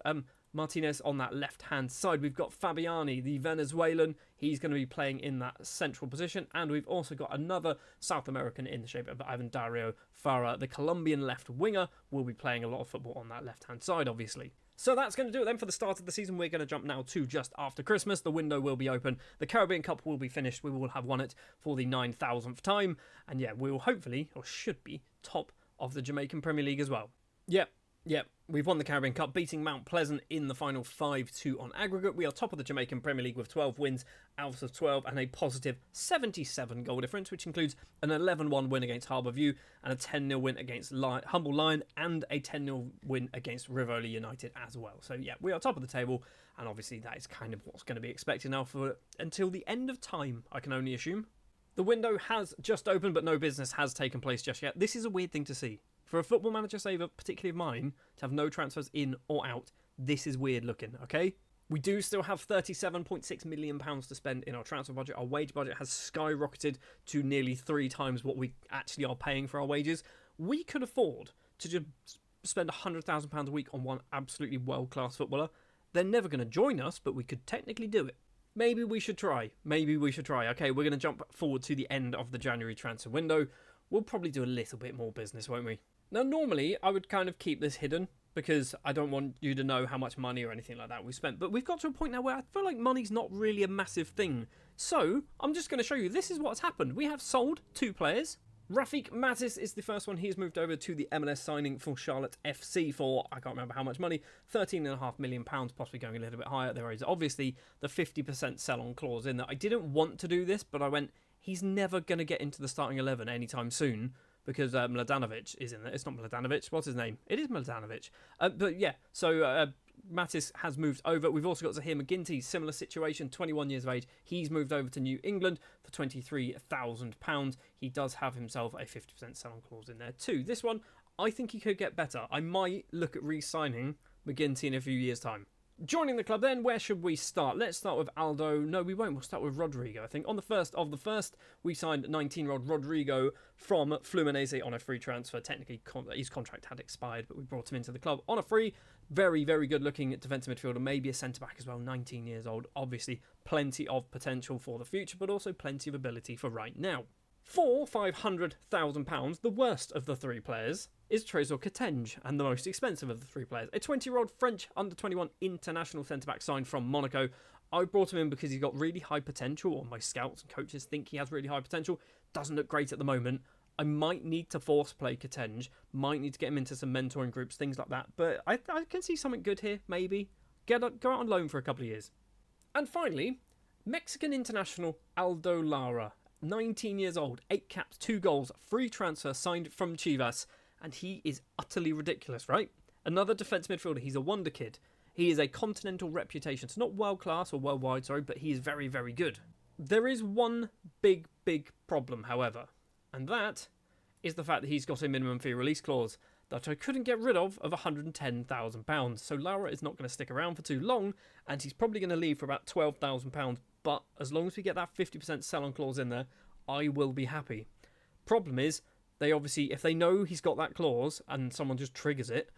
Martinez on that left-hand side. We've got Fabiani, the Venezuelan. He's going to be playing in that central position. And we've also got another South American in the shape of Ivan Dario Farah. The Colombian left winger will be playing a lot of football on that left-hand side, obviously. So that's going to do it then for the start of the season. We're going to jump now to just after Christmas. The window will be open. The Caribbean Cup will be finished. We will have won it for the 9,000th time. And yeah, we will hopefully, or should be, top of the Jamaican Premier League as well. Yep, we've won the Caribbean Cup, beating Mount Pleasant in the final 5-2 on aggregate. We are top of the Jamaican Premier League with 12 wins out of 12 and a positive 77 goal difference, which includes an 11-1 win against Harbourview and a 10-0 win against Humble Lion and a 10-0 win against Rivoli United as well. So yeah, we are top of the table, and obviously that is kind of what's going to be expected now for until the end of time, I can only assume. The window has just opened, but no business has taken place just yet. This is a weird thing to see. For a Football Manager saver, particularly of mine, to have no transfers in or out, this is weird looking, okay? We do still have £37.6 million to spend in our transfer budget. Our wage budget has skyrocketed to nearly 3 times what we actually are paying for our wages. We could afford to just spend £100,000 a week on one absolutely world-class footballer. They're never going to join us, but we could technically do it. maybe we should try. Maybe we should try. Okay, we're going to jump forward to the end of the January transfer window. We'll probably do a little bit more business, won't we? Now, normally, I would kind of keep this hidden because I don't want you to know how much money or anything like that we spent. But we've got to a point now where I feel like money's not really a massive thing. So, I'm just going to show you, this is what's happened. We have sold 2 players. Rafik Matis is the first one. He's moved over to the MLS signing for Charlotte FC for, I can't remember how much money, £13.5 million, possibly going a little bit higher. There is obviously the 50% sell-on clause in there. I didn't want to do this, but I went, he's never going to get into the starting 11 anytime soon because Mladenovic is in there. It's not Mladenovic. What's his name? It is Mladenovic. But yeah, so Matis has moved over. We've also got Zahir McGinty, similar situation, 21 years of age. He's moved over to New England for £23,000. He does have himself a 50% sell-on clause in there too. This one, I think he could get better. I might look at re-signing McGinty in a few years' time. Joining the club then, where should we start? Let's start with Aldo. No, we won't. We'll start with Rodrigo, I think. On the 1st of the 1st, we signed 19-year-old Rodrigo from Fluminense on a free transfer. Technically, his contract had expired, but we brought him into the club on a free. Very, very good-looking defensive midfielder, maybe a centre-back as well, 19 years old. Obviously, plenty of potential for the future, but also plenty of ability for right now. For £500,000, the worst of the 3 players is Trésor Ketenge, and the most expensive of the 3 players. A 20-year-old French under-21 international centre-back signed from Monaco. I brought him in because he's got really high potential, or my scouts and coaches think he has really high potential. Doesn't look great at the moment. I might need to force play Ketenge, might need to get him into some mentoring groups, things like that. But I can see something good here, maybe. Go out on loan for a couple of years. And finally, Mexican international Aldo Lara. 19 years old, 8 caps, 2 goals, free transfer signed from Chivas. And he is utterly ridiculous, right? Another defence midfielder. He's a Wonderkid. He is a continental reputation. So not world-class or worldwide, sorry, but he is very, very good. There is one big, big problem, however. And that is the fact that he's got a minimum fee release clause that I couldn't get rid of £110,000. So Lara is not going to stick around for too long, and he's probably going to leave for about £12,000. But as long as we get that 50% sell-on clause in there, I will be happy. Problem is, they obviously, if they know he's got that clause and someone just triggers it,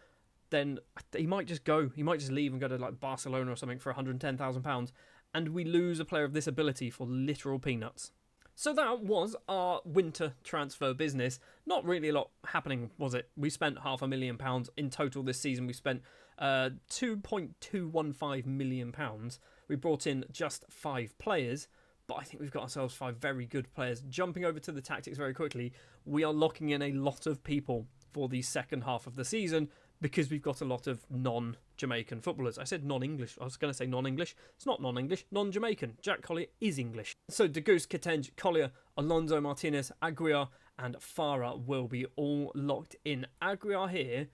then he might just go. He might just leave and go to like Barcelona or something for £110,000, and we lose a player of this ability for literal peanuts. So that was our winter transfer business. Not really a lot happening, was it? We spent £500,000 in total this season. We spent £2.215 million. We brought in just 5 players, but I think we've got ourselves 5 very good players. Jumping over to the tactics very quickly, we are locking in a lot of people for the second half of the season because we've got a lot of non-Jamaican footballers. I said non-English. I was going to say non-English. It's not non-English. Non-Jamaican. Jack Collier is English. So Degoose, Ketenge, Collier, Alonso Martinez, Aguiar and Farah will be all locked in. Aguiar here,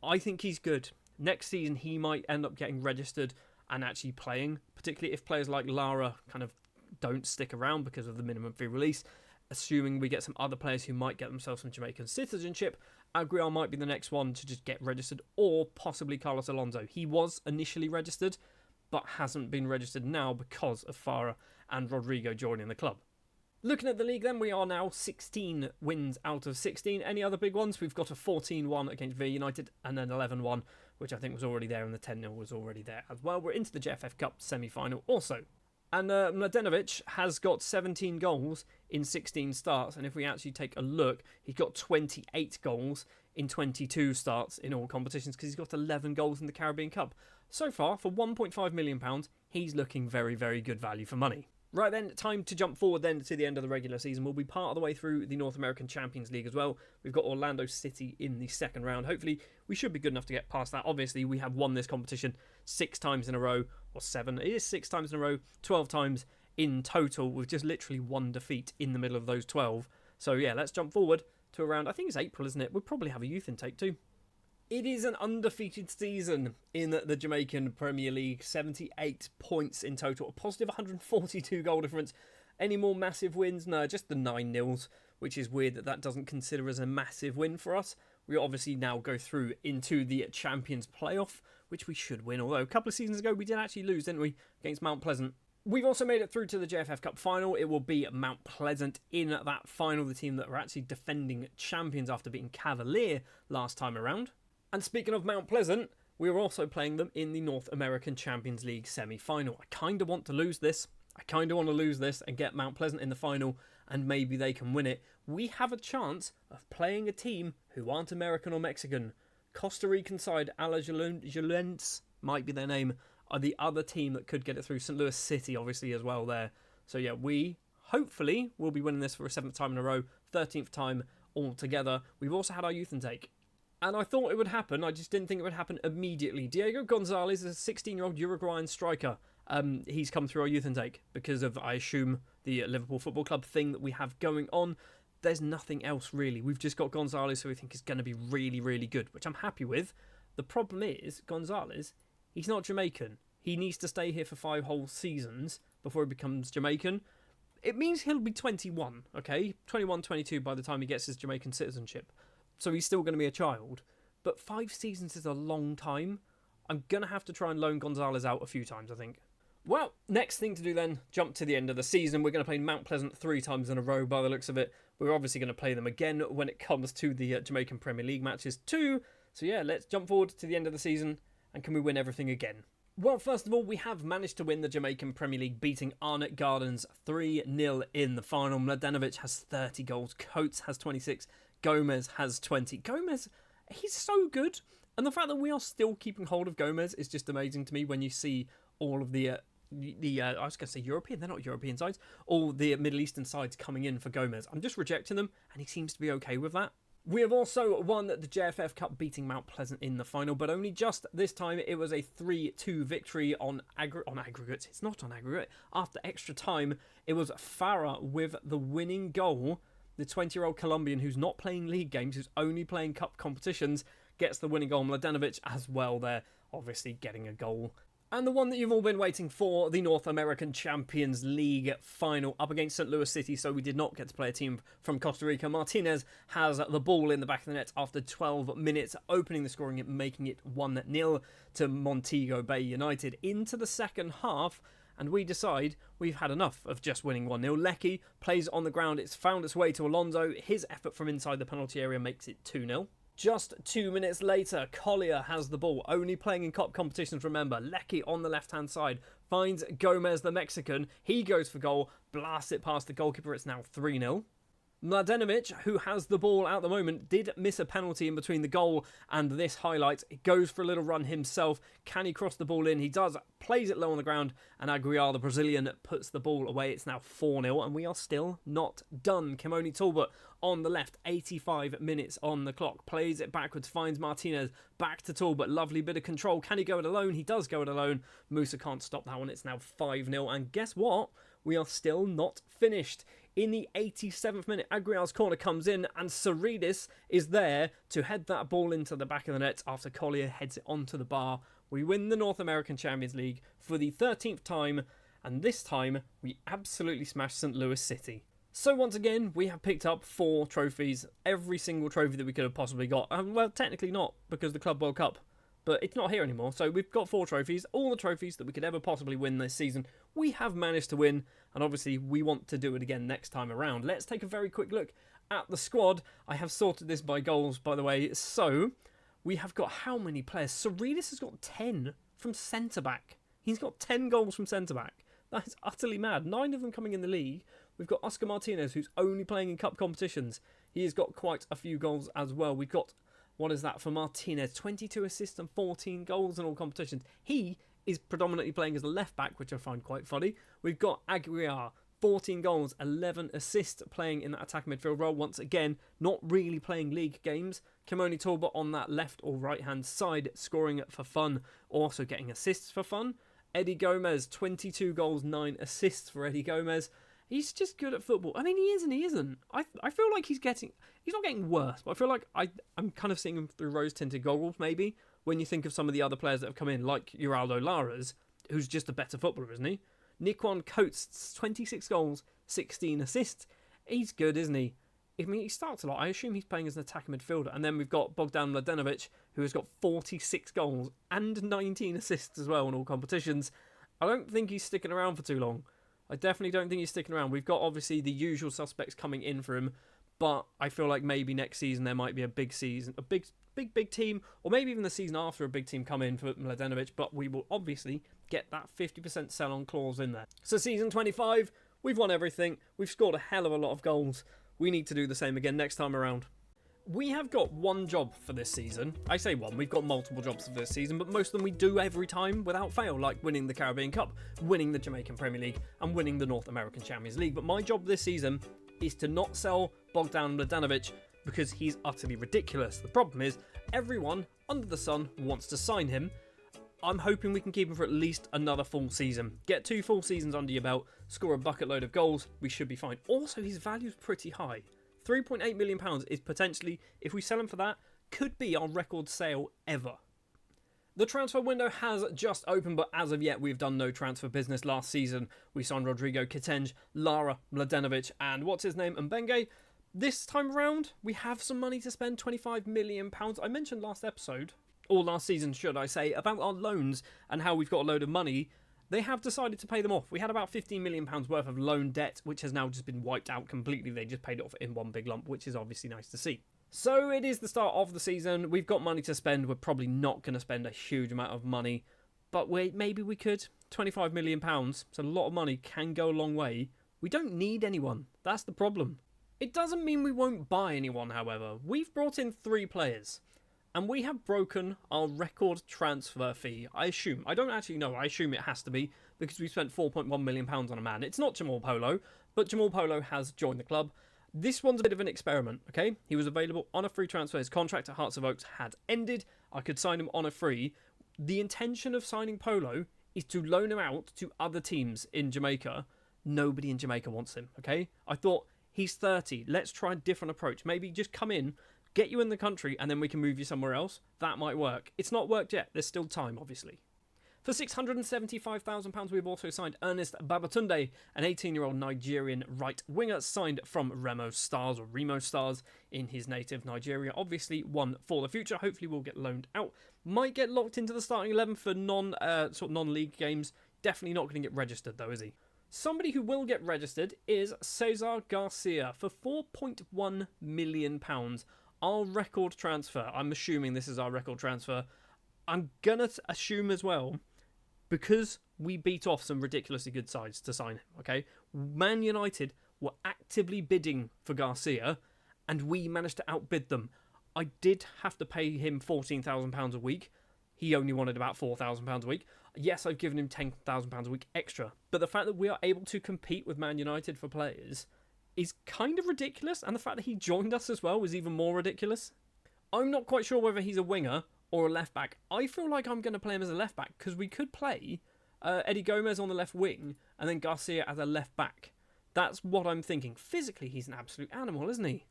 I think he's good. Next season, he might end up getting registered and actually playing, particularly if players like Lara kind of don't stick around because of the minimum fee release. Assuming we get some other players who might get themselves some Jamaican citizenship, Aguiar might be the next one to just get registered, or possibly Carlos Alonso. He was initially registered, but hasn't been registered now because of Farah and Rodrigo joining the club. Looking at the league then, we are now 16 wins out of 16. Any other big ones? We've got a 14-1 against V United and an 11-1, which I think was already there, and the 10-0 was already there as well. We're into the JFF Cup semi-final also. And Mladenovic has got 17 goals in 16 starts. And if we actually take a look, he's got 28 goals in 22 starts in all competitions because he's got 11 goals in the Caribbean Cup. So far, for £1.5 million, he's looking very, very good value for money. Right then, time to jump forward then to the end of the regular season. We'll be part of the way through the North American Champions League as well. We've got Orlando City in the second round. Hopefully, we should be good enough to get past that. Obviously, we have won this competition 6 times in a row, or 7. It is 6 times in a row, 12 times in total, with just literally 1 defeat in the middle of those 12. So yeah, let's jump forward to around, I think it's April, isn't it? We'll probably have a youth intake too. It is an undefeated season in the Jamaican Premier League. 78 points in total. A positive 142 goal difference. Any more massive wins? No, just the 9-0s, which is weird that doesn't consider as a massive win for us. We obviously now go through into the Champions playoff, which we should win. Although a couple of seasons ago, we did actually lose, didn't we, against Mount Pleasant. We've also made it through to the JFF Cup final. It will be Mount Pleasant in that final, the team that were actually defending champions after beating Cavalier last time around. And speaking of Mount Pleasant, we're also playing them in the North American Champions League semi-final. I kind of want to lose this. And get Mount Pleasant in the final, and maybe they can win it. We have a chance of playing a team who aren't American or Mexican. Costa Rican side, Alajuelense, might be their name, are the other team that could get it through. St. Louis City, obviously, as well there. So yeah, we hopefully will be winning this for a 7th time in a row, 13th time altogether. We've also had our youth intake. And I thought it would happen, I just didn't think it would happen immediately. Diego Gonzalez is a 16-year-old Uruguayan striker. He's come through our youth intake because of, I assume, the Liverpool Football Club thing that we have going on. There's nothing else really. We've just got Gonzalez, who we think is going to be really, really good, which I'm happy with. The problem is, Gonzalez, he's not Jamaican. He needs to stay here for 5 whole seasons before he becomes Jamaican. It means he'll be 21, okay? 21, 22 by the time he gets his Jamaican citizenship. So he's still going to be a child. But 5 seasons is a long time. I'm going to have to try and loan Gonzalez out a few times, I think. Well, next thing to do then, jump to the end of the season. We're going to play Mount Pleasant 3 times in a row by the looks of it. We're obviously going to play them again when it comes to the Jamaican Premier League matches too. So yeah, let's jump forward to the end of the season, and can we win everything again? Well, first of all, we have managed to win the Jamaican Premier League, beating Arnett Gardens 3-0 in the final. Mladenovic has 30 goals, Coates has 26, Gomez has 20. Gomez, he's so good. And the fact that we are still keeping hold of Gomez is just amazing to me when you see all of the I was going to say European, they're not European sides, all the Middle Eastern sides coming in for Gomez. I'm just rejecting them, and he seems to be okay with that. We have also won the JFF Cup, beating Mount Pleasant in the final, but only just this time. It was a 3-2 victory on aggregate. It's not on aggregate. After extra time, it was Farah with the winning goal. The 20-year-old Colombian who's not playing league games, who's only playing cup competitions, gets the winning goal. Mladenovic as well there, obviously getting a goal. And the one that you've all been waiting for, the North American Champions League final up against St. Louis City, so we did not get to play a team from Costa Rica. Martinez has the ball in the back of the net after 12 minutes, opening the scoring and making it 1-0 to Montego Bay United into the second half. And we decide we've had enough of just winning 1-0. Lecky plays on the ground. It's found its way to Alonso. His effort from inside the penalty area makes it 2-0. Just 2 minutes later, Collier has the ball, only playing in cup competitions, remember. Lecky on the left-hand side finds Gomez, the Mexican. He goes for goal, blasts it past the goalkeeper. It's now 3-0. Mladenovic, who has the ball at the moment, did miss a penalty in between the goal and this highlight. He goes for a little run himself. Can he cross the ball in? He does. Plays it low on the ground, and Aguiar, the Brazilian, puts the ball away. It's now 4-0, and we are still not done. Kimoni Talbot on the left, 85 minutes on the clock. Plays it backwards, finds Martinez. Back to Talbot. Lovely bit of control. Can he go it alone? He does go it alone. Musa can't stop that one. It's now 5-0, and guess what? We are still not finished. In the 87th minute, Aguiar's corner comes in, and Saridis is there to head that ball into the back of the net after Collier heads it onto the bar. We win the North American Champions League for the 13th time, and this time we absolutely smashed St. Louis City. So once again, we have picked up 4 trophies, every single trophy that we could have possibly got. Well, technically not, because the Club World Cup, but it's not here anymore. So we've got 4 trophies, all the trophies that we could ever possibly win this season. We have managed to win, and obviously we want to do it again next time around. Let's take a very quick look at the squad. I have sorted this by goals, by the way. So we have got how many players? Saridis has got 10 from centre-back. He's got 10 goals from centre-back. That is utterly mad. 9 of them coming in the league. We've got Oscar Martinez, who's only playing in cup competitions. He has got quite a few goals as well. We've got, what is that for Martinez? 22 assists and 14 goals in all competitions. He is predominantly playing as a left-back, which I find quite funny. We've got Aguiar, 14 goals, 11 assists, playing in that attack midfield role. Once again, not really playing league games. Kimoni Talbot on that left or right-hand side, scoring for fun, also getting assists for fun. Eddie Gomez, 22 goals, 9 assists for Eddie Gomez. He's just good at football. I mean, he is and he isn't. I feel like he's not getting worse, but I feel like I'm kind of seeing him through rose-tinted goggles, maybe, when you think of some of the other players that have come in, like Geraldo Laras, who's just a better footballer, isn't he? Niquan Coates, 26 goals, 16 assists. He's good, isn't he? I mean, he starts a lot. I assume he's playing as an attacking midfielder. And then we've got Bogdan Mladenovic, who has got 46 goals and 19 assists as well in all competitions. I don't think he's sticking around for too long. I definitely don't think he's sticking around. We've got, obviously, the usual suspects coming in for him, but I feel like maybe next season there might be a big big team, or maybe even the season after a big team come in for Mladenovic, but we will obviously get that 50% sell-on clause in there. So season 25, we've won everything. We've scored a hell of a lot of goals. We need to do the same again next time around. We have got one job for this season. I say one, we've got multiple jobs for this season, but most of them we do every time without fail, like winning the Caribbean Cup, winning the Jamaican Premier League, and winning the North American Champions League. But my job this season is to not sell Bogdan Mladenovic because he's utterly ridiculous. The problem is, everyone under the sun wants to sign him. I'm hoping we can keep him for at least another full season. Get 2 full seasons under your belt, score a bucket load of goals, we should be fine. Also, his value's pretty high. £3.8 million is potentially, if we sell him for that, could be our record sale ever. The transfer window has just opened, but as of yet, we've done no transfer business. Last season, we signed Rodrigo Kitenj, Lara Mladenovic, and what's his name, Mbenge. This time around, we have some money to spend, £25 million. I mentioned last episode, or last season, should I say, about our loans and how we've got a load of money. They have decided to pay them off. We had about £15 million worth of loan debt, which has now just been wiped out completely. They just paid it off in one big lump, which is obviously nice to see. So it is the start of the season. We've got money to spend. We're probably not going to spend a huge amount of money, but maybe we could. £25 million. So a lot of money can go a long way. We don't need anyone. That's the problem. It doesn't mean we won't buy anyone, however. We've brought in 3 players. And we have broken our record transfer fee, I assume. I don't actually know. I assume it has to be because we spent £4.1 million on a man. It's not Jamal Polo, but Jamal Polo has joined the club. This one's a bit of an experiment, okay? He was available on a free transfer. His contract at Hearts of Oaks had ended. I could sign him on a free. The intention of signing Polo is to loan him out to other teams in Jamaica. Nobody in Jamaica wants him, okay? I thought, he's 30. Let's try a different approach. Maybe just come in, get you in the country, and then we can move you somewhere else. That might work. It's not worked yet. There's still time, obviously. For £675,000, we've also signed Ernest Babatunde, an 18-year-old Nigerian right winger signed from Remo Stars in his native Nigeria. Obviously, one for the future. Hopefully, we'll get loaned out. Might get locked into the starting 11 for non-league games. Definitely not going to get registered, though, is he? Somebody who will get registered is Cesar Garcia for £4.1 million. Our record transfer. I'm assuming this is our record transfer. I'm going to assume as well, because we beat off some ridiculously good sides to sign him, okay? Man United were actively bidding for Garcia, and we managed to outbid them. I did have to pay him £14,000 a week. He only wanted about £4,000 a week. Yes, I've given him £10,000 a week extra. But the fact that we are able to compete with Man United for players is kind of ridiculous, and the fact that he joined us as well was even more ridiculous. I'm not quite sure whether he's a winger or a left back. I feel like I'm going to play him as a left back because we could play Eddie Gomez on the left wing and then Garcia as a left back. That's what I'm thinking. Physically, he's an absolute animal, isn't he?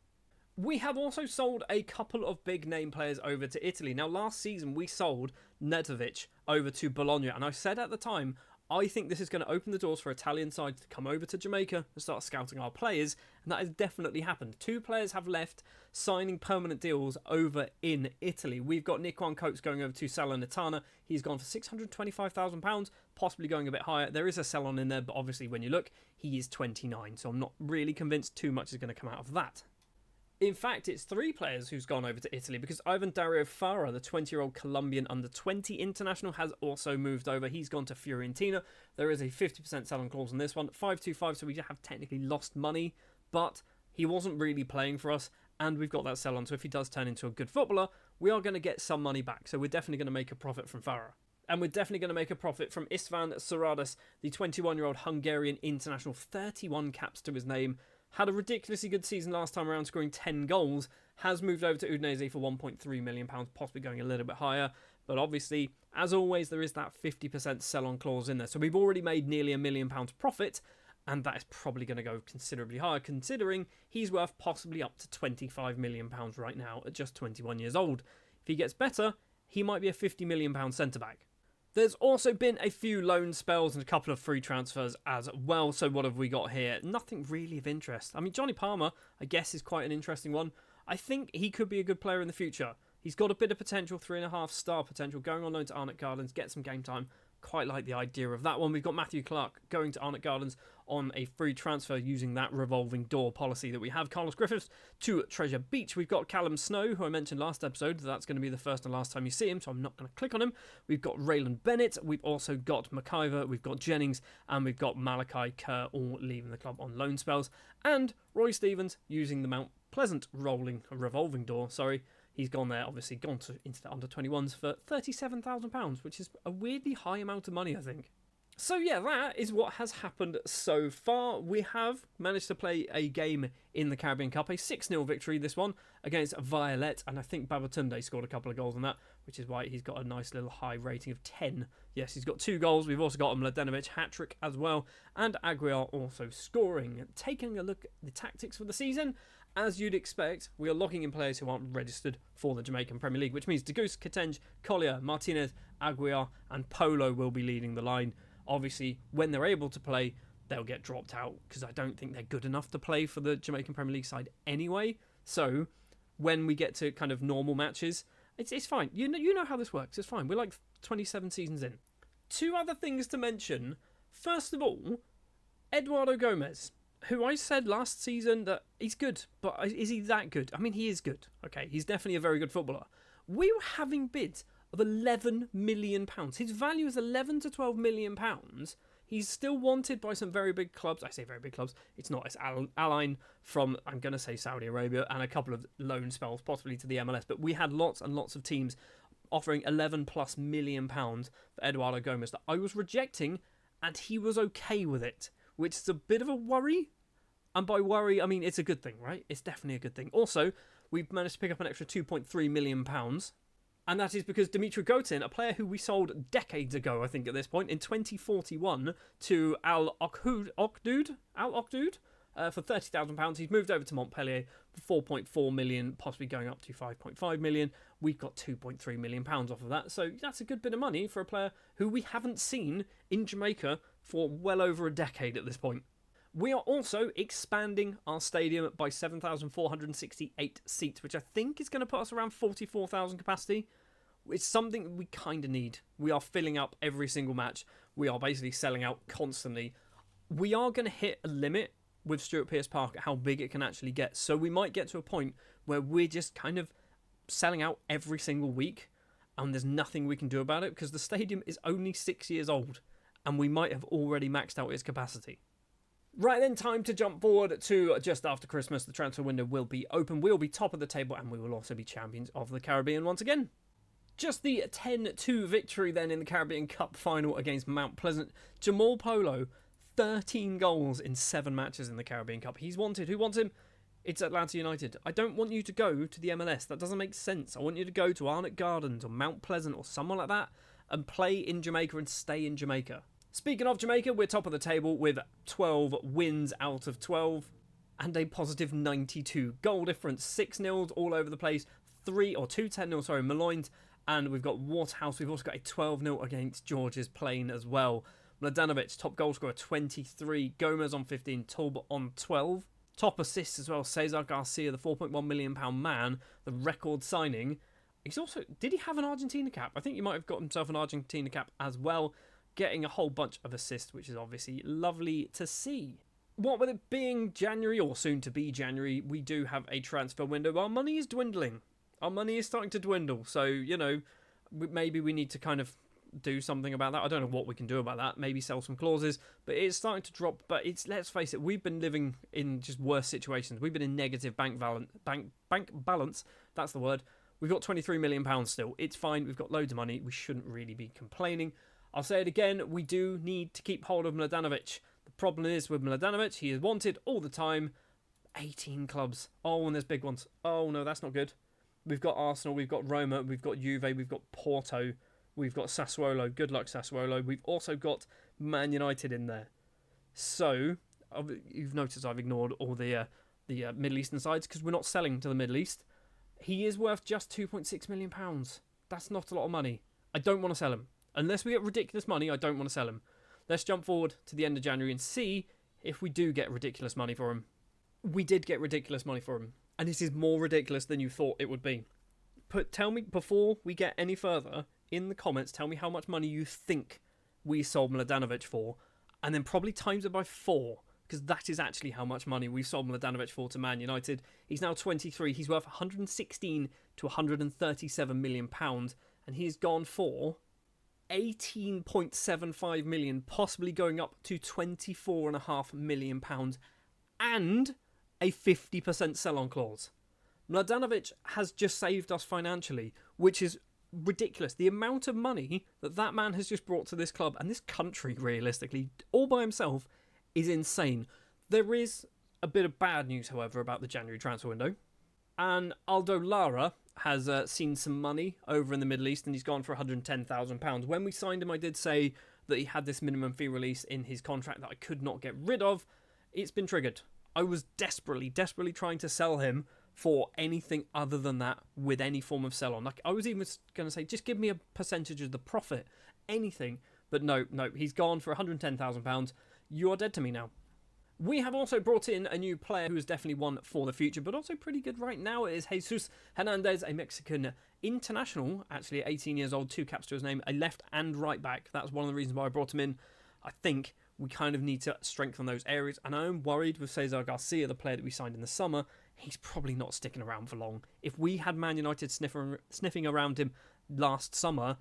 We have also sold a couple of big name players over to Italy. Now, last season, we sold Nedovic over to Bologna, and I said at the time, I think this is going to open the doors for Italian sides to come over to Jamaica and start scouting our players, and that has definitely happened. 2 players have left, signing permanent deals over in Italy. We've got Nikwan Coates going over to Salernitana. He's gone for £625,000, possibly going a bit higher. There is a sell-on in there, but obviously when you look, he is 29, so I'm not really convinced too much is going to come out of that. In fact, it's 3 players who's gone over to Italy because Ivan Dario Farah, the 20-year-old Colombian under-20 international, has also moved over. He's gone to Fiorentina. There is a 50% sell-on clause on this one. 525, so we have technically lost money, but he wasn't really playing for us, and we've got that sell-on. So if he does turn into a good footballer, we are going to get some money back. So we're definitely going to make a profit from Farah. And we're definitely going to make a profit from Istvan Saradas, the 21-year-old Hungarian international, 31 caps to his name. Had a ridiculously good season last time around, scoring 10 goals. Has moved over to Udinese for £1.3 million, possibly going a little bit higher. But obviously, as always, there is that 50% sell-on clause in there. So we've already made nearly £1 million profit, and that is probably going to go considerably higher, considering he's worth possibly up to £25 million right now at just 21 years old. If he gets better, he might be a £50 million centre-back. There's also been a few loan spells and a couple of free transfers as well. So what have we got here? Nothing really of interest. I mean, Johnny Palmer, I guess, is quite an interesting one. I think he could be a good player in the future. He's got a bit of potential, 3.5 star potential, going on loan to Arnott Gardens, get some game time. Quite like the idea of that one. We've got Matthew Clark going to Arnott Gardens on a free transfer using that revolving door policy that we have. Carlos Griffiths to Treasure Beach. We've got Callum Snow, who I mentioned last episode. That's going to be the first and last time you see him, so I'm not going to click on him. We've got Raylan Bennett. We've also got McIver. We've got Jennings. And we've got Malachi Kerr all leaving the club on loan spells. And Roy Stevens using the Mount Pleasant revolving door. He's gone there, obviously gone into the under-21s for £37,000, which is a weirdly high amount of money, I think. So yeah, that is what has happened so far. We have managed to play a game in the Caribbean Cup, a 6-0 victory, this one, against Violet, and I think Babatunde scored a couple of goals on that, which is why he's got a nice little high rating of 10. Yes, he's got 2 goals. We've also got a Mladenovic hat-trick as well, and Aguiar also scoring. Taking a look at the tactics for the season, as you'd expect, we are locking in players who aren't registered for the Jamaican Premier League, which means Degoose, Katenge, Collier, Martinez, Aguiar and Polo will be leading the line. Obviously, when they're able to play, they'll get dropped out because I don't think they're good enough to play for the Jamaican Premier League side anyway. So, when we get to kind of normal matches, it's fine. You know how this works. It's fine. We're like 27 seasons in. 2 other things to mention. First of all, Eduardo Gomez, who I said last season that he's good, but is he that good? I mean, he is good. Okay, he's definitely a very good footballer. We were having bids of £11 million. His value is £11 to £12 million. He's still wanted by some very big clubs. I say very big clubs. It's not. It's Al-Ain from, I'm going to say, Saudi Arabia, and a couple of loan spells, possibly to the MLS. But we had lots and lots of teams offering £11+ million for Eduardo Gomez that I was rejecting, and he was okay with it, which is a bit of a worry. And by worry, I mean it's a good thing, right? It's definitely a good thing. Also, we've managed to pick up an extra £2.3 million. And that is because Dimitri Gotin, a player who we sold decades ago, I think at this point, in 2041 to Al Okdoud for £30,000. He's moved over to Montpellier for 4.4 million, possibly going up to 5.5 million. We've got 2.3 million pounds off of that. So that's a good bit of money for a player who we haven't seen in Jamaica for well over a decade at this point. We are also expanding our stadium by 7,468 seats, which I think is going to put us around 44,000 capacity. It's something we kind of need. We are filling up every single match. We are basically selling out constantly. We are going to hit a limit with Stuart Pearce Park at how big it can actually get. So we might get to a point where we're just kind of selling out every single week and there's nothing we can do about it because the stadium is only 6 years old and we might have already maxed out its capacity. Right then, time to jump forward to just after Christmas. The transfer window will be open. We'll be top of the table and we will also be champions of the Caribbean once again. Just the 10-2 victory then in the Caribbean Cup final against Mount Pleasant. Jamal Polo, 13 goals in 7 matches in the Caribbean Cup. He's wanted. Who wants him? It's Atlanta United. I don't want you to go to the MLS. That doesn't make sense. I want you to go to Arnott Gardens or Mount Pleasant or someone like that and play in Jamaica and stay in Jamaica. Speaking of Jamaica, we're top of the table with 12 wins out of 12 and a positive 92 goal difference. 6-0 all over the place. 2 10-0, Maloines. And we've got Waterhouse. We've also got a 12-0 against George's Plain as well. Mladenovic, top goal scorer, 23. Gomez on 15. Talbot on 12. Top assists as well. Cesar Garcia, the £4.1 million man, the record signing. He's also... Did he have an Argentina cap? I think he might have got himself an Argentina cap as well. Getting a whole bunch of assists, which is obviously lovely to see. What with it being January, or soon to be January, we do have a transfer window. Our money is dwindling. Our money is starting to dwindle. So, you know, maybe we need to kind of do something about that. I don't know what we can do about that. Maybe sell some clauses. But it's starting to drop. But it's, let's face it, we've been living in just worse situations. We've been in negative bank balance. That's the word. We've got £23 million still. It's fine. We've got loads of money. We shouldn't really be complaining. I'll say it again. We do need to keep hold of Mladenovic. The problem is with Mladenovic, he is wanted all the time. 18 clubs. Oh, and there's big ones. Oh, no, that's not good. We've got Arsenal, we've got Roma, we've got Juve, we've got Porto, we've got Sassuolo. Good luck, Sassuolo. We've also got Man United in there. So, you've noticed I've ignored all the Middle Eastern sides because we're not selling to the Middle East. He is worth just £2.6 million. That's not a lot of money. I don't want to sell him. Unless we get ridiculous money, I don't want to sell him. Let's jump forward to the end of January and see if we do get ridiculous money for him. We did get ridiculous money for him. And this is more ridiculous than you thought it would be. Tell me, before we get any further, in the comments, tell me how much money you think we sold Mladenovic for, and then probably times it by 4, because that is actually how much money we sold Mladenovic for to Man United. He's now 23. He's worth 116 to 137 million pounds, and he's gone for 18.75 million, possibly going up to 24.5 million pounds, and a 50% sell-on clause. Mladenovic has just saved us financially, which is ridiculous. The amount of money that man has just brought to this club and this country, realistically, all by himself, is insane. There is a bit of bad news, however, about the January transfer window. And Aldo Lara has seen some money over in the Middle East, and he's gone for £110,000. When we signed him, I did say that he had this minimum fee release in his contract that I could not get rid of. It's been triggered. I was desperately trying to sell him for anything other than that, with any form of sell-on. Like, I was even going to say, just give me a percentage of the profit, anything. But no, he's gone for £110,000. You are dead to me now. We have also brought in a new player who is definitely one for the future, but also pretty good right now. It is Jesus Hernandez, a Mexican international, actually 18 years old, 2 caps to his name, a left and right back. That's one of the reasons why I brought him in. I think we kind of need to strengthen those areas, and I'm worried with Cesar Garcia, the player that we signed in the summer. He's probably not sticking around for long. If we had Man United sniffing around him last summer,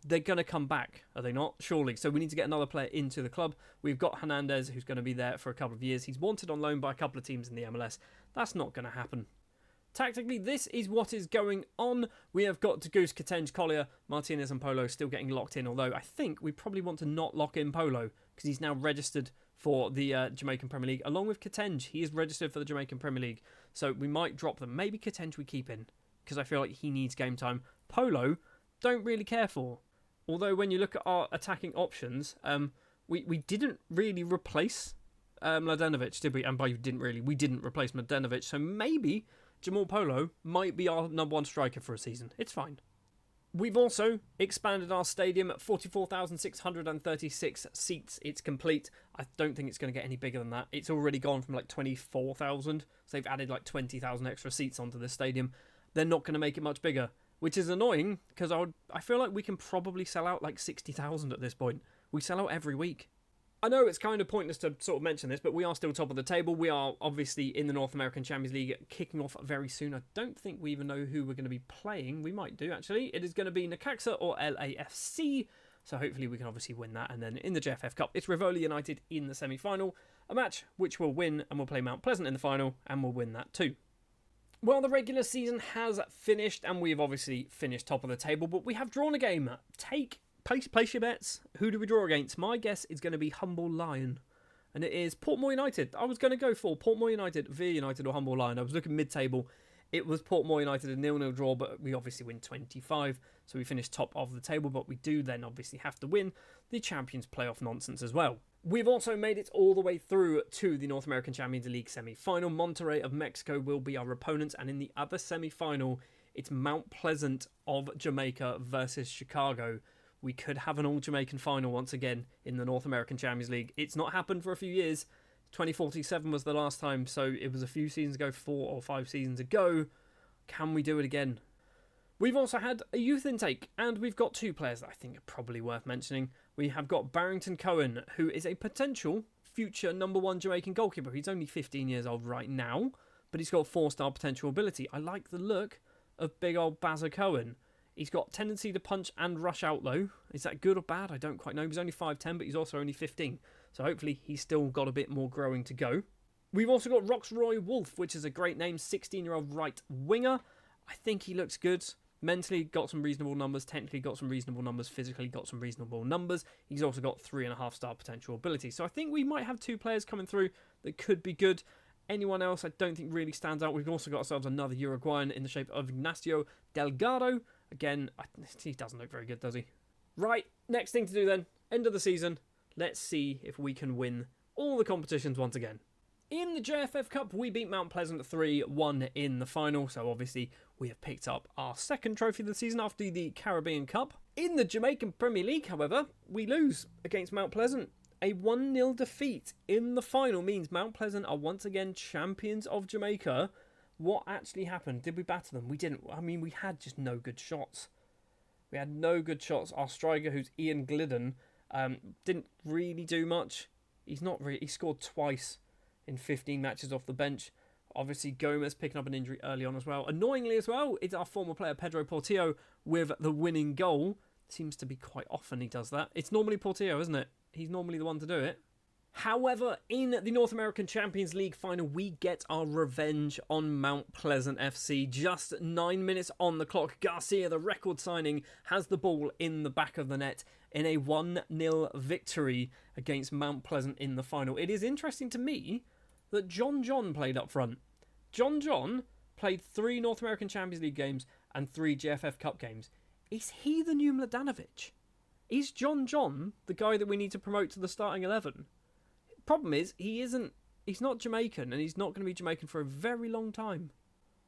they're going to come back, are they not? Surely. So we need to get another player into the club. We've got Hernandez, who's going to be there for a couple of years. He's wanted on loan by a couple of teams in the MLS. That's not going to happen. Tactically, this is what is going on. We have got Degoose, Katenj, Collier, Martinez and Polo still getting locked in, although I think we probably want to not lock in Polo because he's now registered for the Jamaican Premier League, along with Katenj. He is registered for the Jamaican Premier League, so we might drop them. Maybe Katenj we keep in because I feel like he needs game time. Polo, don't really care for. Although when you look at our attacking options, we didn't really replace Mladenovic, did we? And by we didn't replace Mladenovic. So maybe Jamal Polo might be our number 1 striker for a season. It's fine. We've also expanded our stadium at 44,636 seats. It's complete. I don't think it's going to get any bigger than that. It's already gone from like 24,000. So they've added like 20,000 extra seats onto the stadium. They're not going to make it much bigger, which is annoying because I feel like we can probably sell out like 60,000 at this point. We sell out every week. I know it's kind of pointless to sort of mention this, but we are still top of the table. We are obviously in the North American Champions League, kicking off very soon. I don't think we even know who we're going to be playing. We might do, actually. It is going to be Necaxa or LAFC, so hopefully we can obviously win that. And then in the JFF Cup, it's Rivoli United in the semi-final, a match which we'll win, and we'll play Mount Pleasant in the final, and we'll win that too. Well, the regular season has finished, and we've obviously finished top of the table, but we have drawn a game. Place your bets. Who do we draw against? My guess is going to be Humble Lion, and it is Portmore United. I was going to go for Portmore United, Veer United or Humble Lion. I was looking mid-table. It was Portmore United, a 0-0 draw, but we obviously win 25, so we finished top of the table, but we do then obviously have to win the Champions Playoff nonsense as well. We've also made it all the way through to the North American Champions League semi-final. Monterrey of Mexico will be our opponents, and in the other semi-final, it's Mount Pleasant of Jamaica versus Chicago. We could have an all-Jamaican final once again in the North American Champions League. It's not happened for a few years. 2047 was the last time, so it was a few seasons ago, 4 or 5 seasons ago. Can we do it again? We've also had a youth intake, and we've got 2 players that I think are probably worth mentioning. We have got Barrington Cohen, who is a potential future number 1 Jamaican goalkeeper. He's only 15 years old right now, but he's got 4-star potential ability. I like the look of big old Bazza Cohen. He's got tendency to punch and rush out low. Is that good or bad? I don't quite know. He's only 5'10", but he's also only 15. So hopefully he's still got a bit more growing to go. We've also got Roxroy Wolf, which is a great name, 16-year-old right winger. I think he looks good. Mentally got some reasonable numbers. Technically got some reasonable numbers. Physically got some reasonable numbers. He's also got 3.5-star potential ability. So I think we might have 2 players coming through that could be good. Anyone else I don't think really stands out. We've also got ourselves another Uruguayan in the shape of Ignacio Delgado. Again, he doesn't look very good, does he? Right, next thing to do then. End of the season. Let's see if we can win all the competitions once again. In the JFF Cup, we beat Mount Pleasant 3-1 in the final. So obviously, we have picked up our 2nd trophy of the season after the Caribbean Cup. In the Jamaican Premier League, however, we lose against Mount Pleasant. A 1-0 defeat in the final means Mount Pleasant are once again champions of Jamaica. What actually happened? Did we batter them? We didn't. I mean, we had just no good shots. We had no good shots. Our striker, who's Ian Glidden, Didn't really do much. He scored twice in 15 matches off the bench. Obviously, Gomez picking up an injury early on as well. Annoyingly as well, it's our former player Pedro Portillo with the winning goal. Seems to be quite often he does that. It's normally Portillo, isn't it? He's normally the one to do it. However, in the North American Champions League final, we get our revenge on Mount Pleasant FC. Just 9 minutes on the clock. Garcia, the record signing, has the ball in the back of the net in a 1-0 victory against Mount Pleasant in the final. It is interesting to me that John played up front. John played 3 North American Champions League games and 3 JFF Cup games. Is he the new Mladenovic? Is John the guy that we need to promote to the starting 11? Problem is, he's not Jamaican, and he's not going to be Jamaican for a very long time.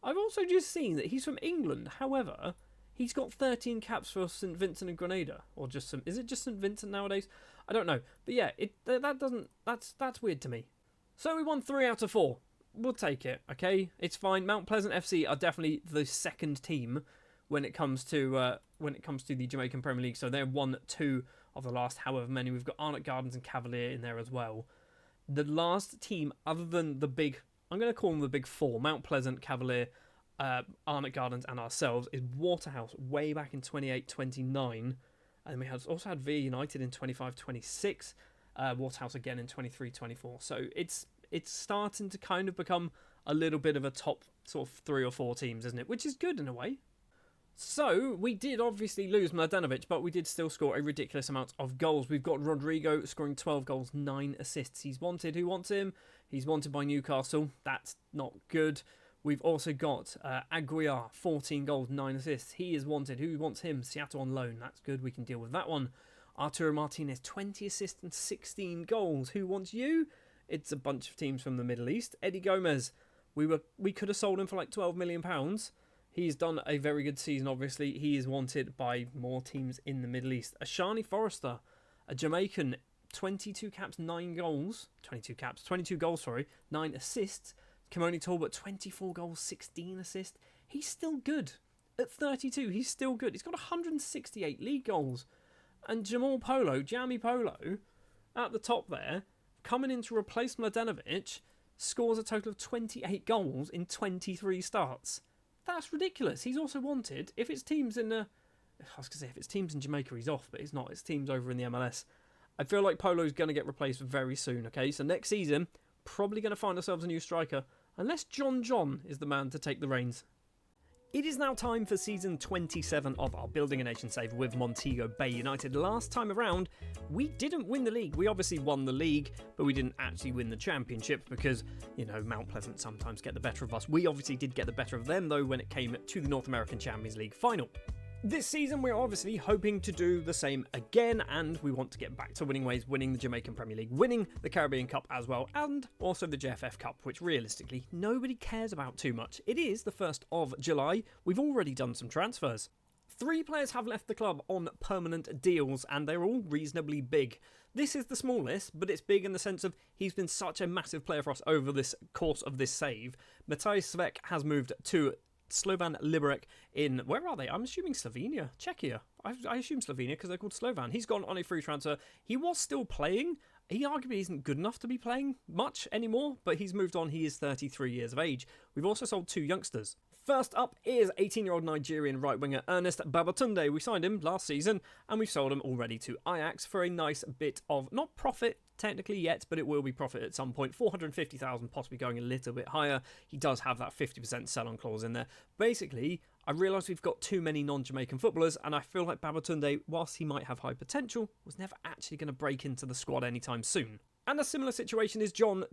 I've also just seen that he's from England. However, he's got 13 caps for St Vincent and Grenada, or is it just St Vincent nowadays? I don't know, but yeah, that's weird to me. So we won 3 out of 4. We'll take it, okay? It's fine. Mount Pleasant FC are definitely the second team when it comes to the Jamaican Premier League. So they're 1-2 of the last however many. We've got Arnott Gardens and Cavalier in there as well. The last team, other than the big, I'm going to call them the big 4, Mount Pleasant, Cavalier, Arnott Gardens and ourselves, is Waterhouse way back in 28-29. And we also had VA United in 25-26, Waterhouse again in 23-24. So it's starting to kind of become a little bit of a top sort of 3 or 4 teams, isn't it? Which is good in a way. So, we did obviously lose Mladenovic, but we did still score a ridiculous amount of goals. We've got Rodrigo scoring 12 goals, 9 assists. He's wanted. Who wants him? He's wanted by Newcastle. That's not good. We've also got Aguiar, 14 goals, 9 assists. He is wanted. Who wants him? Seattle on loan. That's good. We can deal with that one. Arturo Martinez, 20 assists and 16 goals. Who wants you? It's a bunch of teams from the Middle East. Eddie Gomez, we could have sold him for like £12 million. He's done a very good season, obviously. He is wanted by more teams in the Middle East. Ashani Forrester, a Jamaican, 22 caps, 9 goals. 22 goals, 9 assists. Kimoni Talbot, 24 goals, 16 assists. He's still good. At 32, he's still good. He's got 168 league goals. And Jamie Polo, at the top there, coming in to replace Mladenovic, scores a total of 28 goals in 23 starts. That's ridiculous. He's also wanted. If it's teams in if it's teams in Jamaica, he's off, but it's not. It's teams over in the MLS. I feel like Polo's going to get replaced very soon, okay? So next season, probably going to find ourselves a new striker, unless John is the man to take the reins. It is now time for season 27 of our Building a Nation save with Montego Bay United. Last time around, we didn't win the league. We obviously won the league, but we didn't actually win the championship because, Mount Pleasant sometimes get the better of us. We obviously did get the better of them, though, when it came to the North American Champions League final. This season, we're obviously hoping to do the same again, and we want to get back to winning ways, winning the Jamaican Premier League, winning the Caribbean Cup as well, and also the JFF Cup, which realistically, nobody cares about too much. It is the 1st of July. We've already done some transfers. 3 players have left the club on permanent deals, and they're all reasonably big. This is the smallest, but it's big in the sense of he's been such a massive player for us over this course of this save. Matthijs Svek has moved to Slovan Liberec in, where are they? I'm assuming Slovenia, Czechia. I assume Slovenia because they're called Slovan. He's gone on a free transfer. He was still playing. He arguably isn't good enough to be playing much anymore, but he's moved on. He is 33 years of age. We've also sold 2 youngsters. First up is 18-year-old Nigerian right-winger Ernest Babatunde. We signed him last season, and we've sold him already to Ajax for a nice bit of, not profit technically yet, but it will be profit at some point. 450,000, possibly going a little bit higher. He does have that 50% sell-on clause in there. Basically, I realise we've got too many non-Jamaican footballers, and I feel like Babatunde, whilst he might have high potential, was never actually going to break into the squad anytime soon. And a similar situation is John,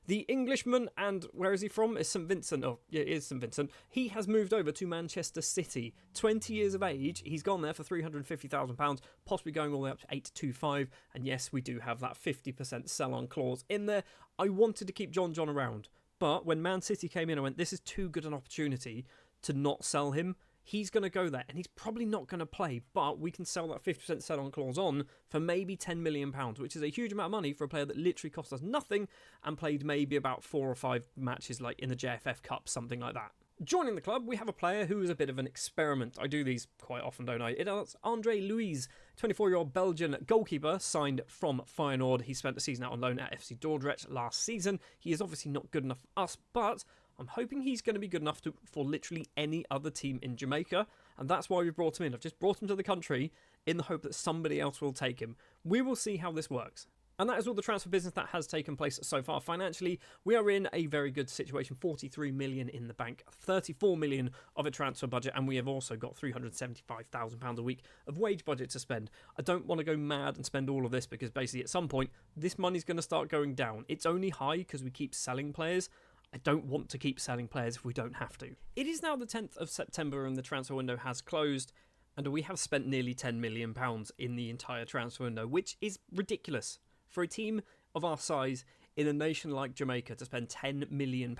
the Englishman, and where is he from? It's St Vincent. Oh, yeah, it is St Vincent. He has moved over to Manchester City. 20 years of age. He's gone there for £350,000, possibly going all the way up to 825. And yes, we do have that 50% sell-on clause in there. I wanted to keep John around, but when Man City came in, I went, this is too good an opportunity to not sell him. He's going to go there, and he's probably not going to play, but we can sell that 50% sell-on clause on for maybe £10 million, which is a huge amount of money for a player that literally cost us nothing and played maybe about 4 or 5 matches like in the JFF Cup, something like that. Joining the club, we have a player who is a bit of an experiment. I do these quite often, don't I? It's Andre Louise, 24-year-old Belgian goalkeeper, signed from Feyenoord. He spent a season out on loan at FC Dordrecht last season. He is obviously not good enough for us, but I'm hoping he's going to be good enough for literally any other team in Jamaica, and that's why we brought him in. I've just brought him to the country in the hope that somebody else will take him. We will see how this works. And that is all the transfer business that has taken place so far. Financially, we are in a very good situation. 43 million in the bank, 34 million of a transfer budget, and we have also got £375,000 a week of wage budget to spend. I don't want to go mad and spend all of this because basically at some point, this money's going to start going down. It's only high because we keep selling players. I don't want to keep selling players if we don't have to. It is now the 10th of September and the transfer window has closed, and we have spent nearly £10 million in the entire transfer window, which is ridiculous. For a team of our size in a nation like Jamaica to spend £10 million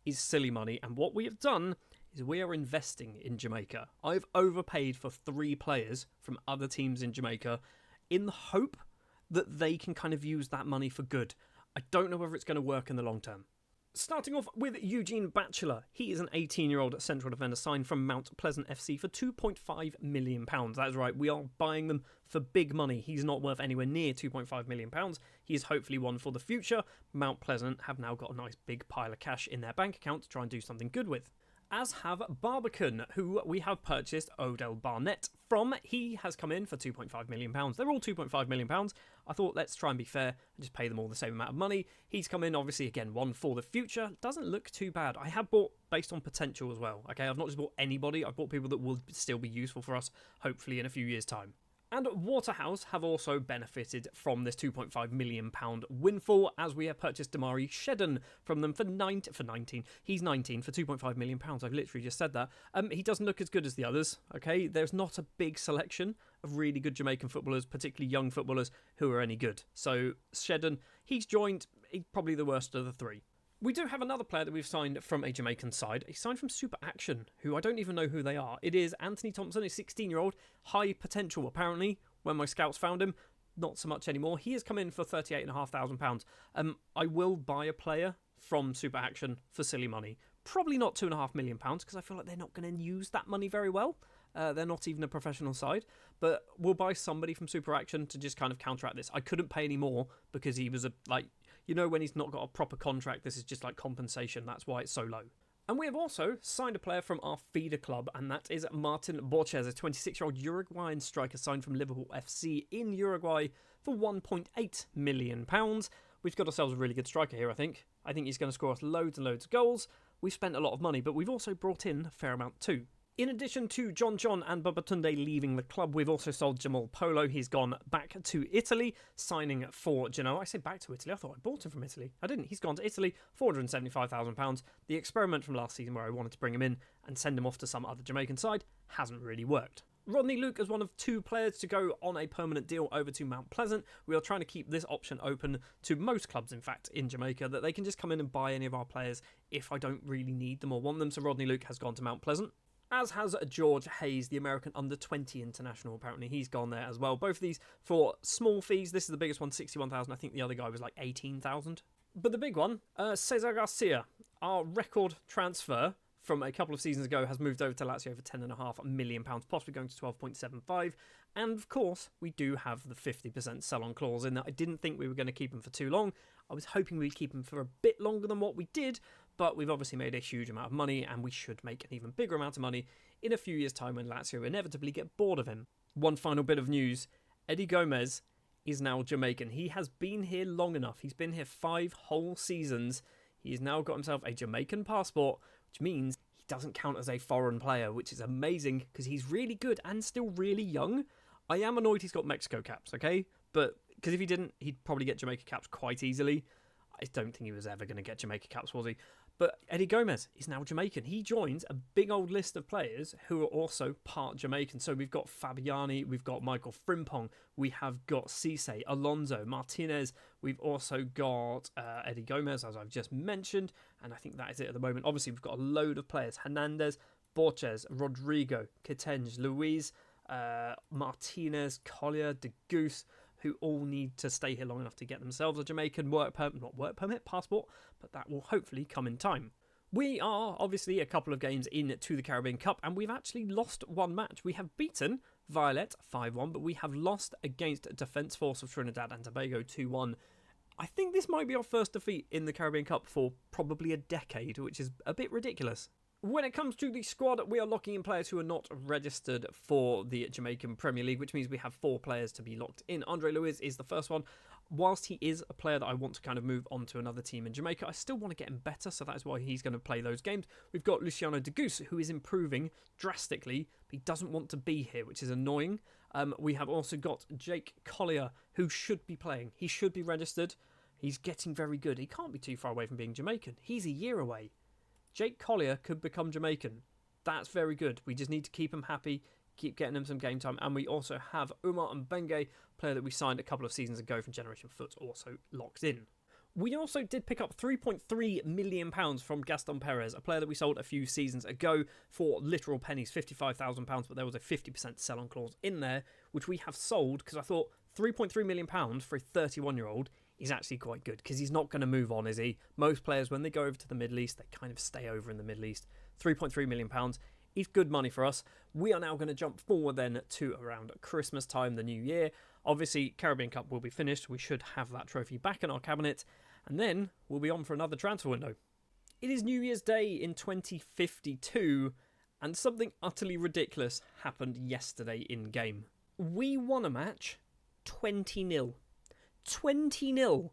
is silly money. And what we have done is we are investing in Jamaica. I've overpaid for 3 players from other teams in Jamaica in the hope that they can kind of use that money for good. I don't know whether it's going to work in the long term. Starting off with Eugene Batchelor. He is an 18-year-old central defender signed from Mount Pleasant FC for £2.5 million. That's right, we are buying them for big money. He's not worth anywhere near £2.5 million. He is hopefully one for the future. Mount Pleasant have now got a nice big pile of cash in their bank account to try and do something good with. As have Barbican, who we have purchased Odell Barnett from. He has come in for £2.5 million. They're all £2.5 million. I thought, let's try and be fair and just pay them all the same amount of money. He's come in, obviously, again, one for the future. Doesn't look too bad. I have bought based on potential as well. Okay, I've not just bought anybody. I've bought people that will still be useful for us, hopefully, in a few years' time. And Waterhouse have also benefited from this £2.5 million windfall, as we have purchased Damari Shedden from them for 19. He's 19 for £2.5 million. I've literally just said that. He doesn't look as good as the others, okay? There's not a big selection of really good Jamaican footballers, particularly young footballers, who are any good. So Shedden, he's probably the worst of the 3. We do have another player that we've signed from a Jamaican side. He signed from Super Action, who I don't even know who they are. It is Anthony Thompson, a 16-year-old, high potential apparently, when my scouts found him. Not so much anymore. He has come in for £38,500. I will buy a player from Super Action for silly money. Probably not £2.5 million, because I feel like they're not going to use that money very well. They're not even a professional side, but we'll buy somebody from Super Action to just kind of counteract this. I couldn't pay any more because he was when he's not got a proper contract, this is just like compensation. That's why it's so low. And we have also signed a player from our feeder club, and that is Martin Borges, a 26-year-old Uruguayan striker signed from Liverpool FC in Uruguay for £1.8 million. We've got ourselves a really good striker here, I think. I think he's going to score us loads and loads of goals. We've spent a lot of money, but we've also brought in a fair amount too. In addition to John and Babatunde leaving the club, we've also sold Jamal Polo. He's gone back to Italy, signing for Genoa. I say back to Italy. I thought I bought him from Italy. I didn't. He's gone to Italy, £475,000. The experiment from last season where I wanted to bring him in and send him off to some other Jamaican side hasn't really worked. Rodney Luke is one of 2 players to go on a permanent deal over to Mount Pleasant. We are trying to keep this option open to most clubs, in fact, in Jamaica, that they can just come in and buy any of our players if I don't really need them or want them. So Rodney Luke has gone to Mount Pleasant. As has George Hayes, the American under-20 international. Apparently he's gone there as well. Both of these for small fees. This is the biggest one, $61,000. I think the other guy was like $18,000. But the big one, Cesar Garcia, our record transfer from a couple of seasons ago, has moved over to Lazio for £10.5 million, possibly going to 12.75. And of course, we do have the 50% sell-on clause in that. I didn't think we were going to keep him for too long. I was hoping we'd keep him for a bit longer than what we did, but we've obviously made a huge amount of money, and we should make an even bigger amount of money in a few years' time when Lazio inevitably get bored of him. One final bit of news. Eddie Gomez is now Jamaican. He has been here long enough. He's been here 5 whole seasons. He's now got himself a Jamaican passport, which means he doesn't count as a foreign player, which is amazing because he's really good and still really young. I am annoyed he's got Mexico caps, okay? But because if he didn't, he'd probably get Jamaica caps quite easily. I don't think he was ever going to get Jamaica caps, was he? But Eddie Gomez is now Jamaican. He joins a big old list of players who are also part Jamaican. So we've got Fabiani, we've got Michael Frimpong, we have got Cisse, Alonso, Martinez. We've also got Eddie Gomez, as I've just mentioned. And I think that is it at the moment. Obviously, we've got a load of players. Hernandez, Borges, Rodrigo, Kitenge, Luis, Martinez, Collier, De Goose, who all need to stay here long enough to get themselves a Jamaican passport, but that will hopefully come in time. We are obviously a couple of games into the Caribbean Cup, and we've actually lost one match. We have beaten Violet 5-1, but we have lost against Defence Force of Trinidad and Tobago 2-1. I think this might be our first defeat in the Caribbean Cup for probably a decade, which is a bit ridiculous. When it comes to the squad, we are locking in players who are not registered for the Jamaican Premier League, which means we have 4 players to be locked in. Andre Luiz is the first one. Whilst he is a player that I want to kind of move on to another team in Jamaica, I still want to get him better, so that is why he's going to play those games. We've got Luciano de Goose, who is improving drastically, but he doesn't want to be here, which is annoying. We have also got Jake Collier, who should be playing. He should be registered. He's getting very good. He can't be too far away from being Jamaican. He's a year away. Jake Collier could become Jamaican. That's very good. We just need to keep him happy, keep getting him some game time. And we also have Umar Mbenge, player that we signed a couple of seasons ago from Generation Foot, also locked in. We also did pick up £3.3 million from Gaston Perez, a player that we sold a few seasons ago for literal pennies, £55,000, but there was a 50% sell-on clause in there, which we have sold because I thought £3.3 million for a 31-year-old is actually quite good because he's not going to move on, is he? Most players, when they go over to the Middle East, they kind of stay over in the Middle East. £3.3 million is good money for us. We are now going to jump forward then to around Christmas time, the new year. Obviously, Caribbean Cup will be finished. We should have that trophy back in our cabinet. And then we'll be on for another transfer window. It is New Year's Day in 2052, and something utterly ridiculous happened yesterday in-game. We won a match 20-0. 20-0.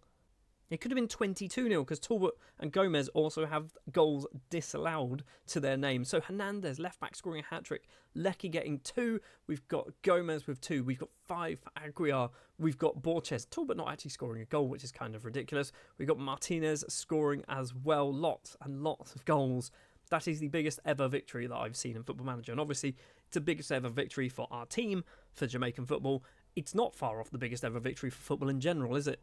It could have been 22-0 because Talbot and Gomez also have goals disallowed to their name. So Hernandez, left-back, scoring a hat-trick. Lecky getting 2. We've got Gomez with 2. We've got 5 for Aguiar. We've got Borges. Talbot not actually scoring a goal, which is kind of ridiculous. We've got Martinez scoring as well. Lots and lots of goals. That is the biggest ever victory that I've seen in Football Manager. And obviously, it's the biggest ever victory for our team, for Jamaican football. It's not far off the biggest ever victory for football in general, is it?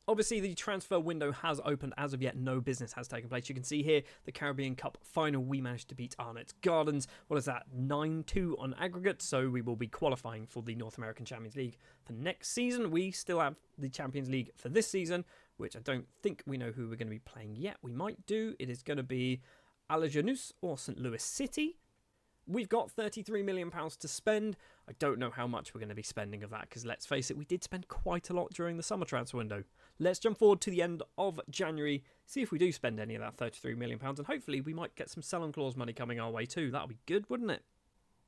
Obviously, the transfer window has opened. As of yet, no business has taken place. You can see here, the Caribbean Cup final, we managed to beat Arnett Gardens. What is that? 9-2 on aggregate, so we will be qualifying for the North American Champions League for next season. We still have the Champions League for this season, which I don't think we know who we're going to be playing yet. We might do. It is going to be Alajanus or St. Louis City. We've got £33 million to spend. I don't know how much we're going to be spending of that because, let's face it, we did spend quite a lot during the summer transfer window. Let's jump forward to the end of January, see if we do spend any of that £33 million, and hopefully we might get some sell-on clause money coming our way too. That'll be good, wouldn't it?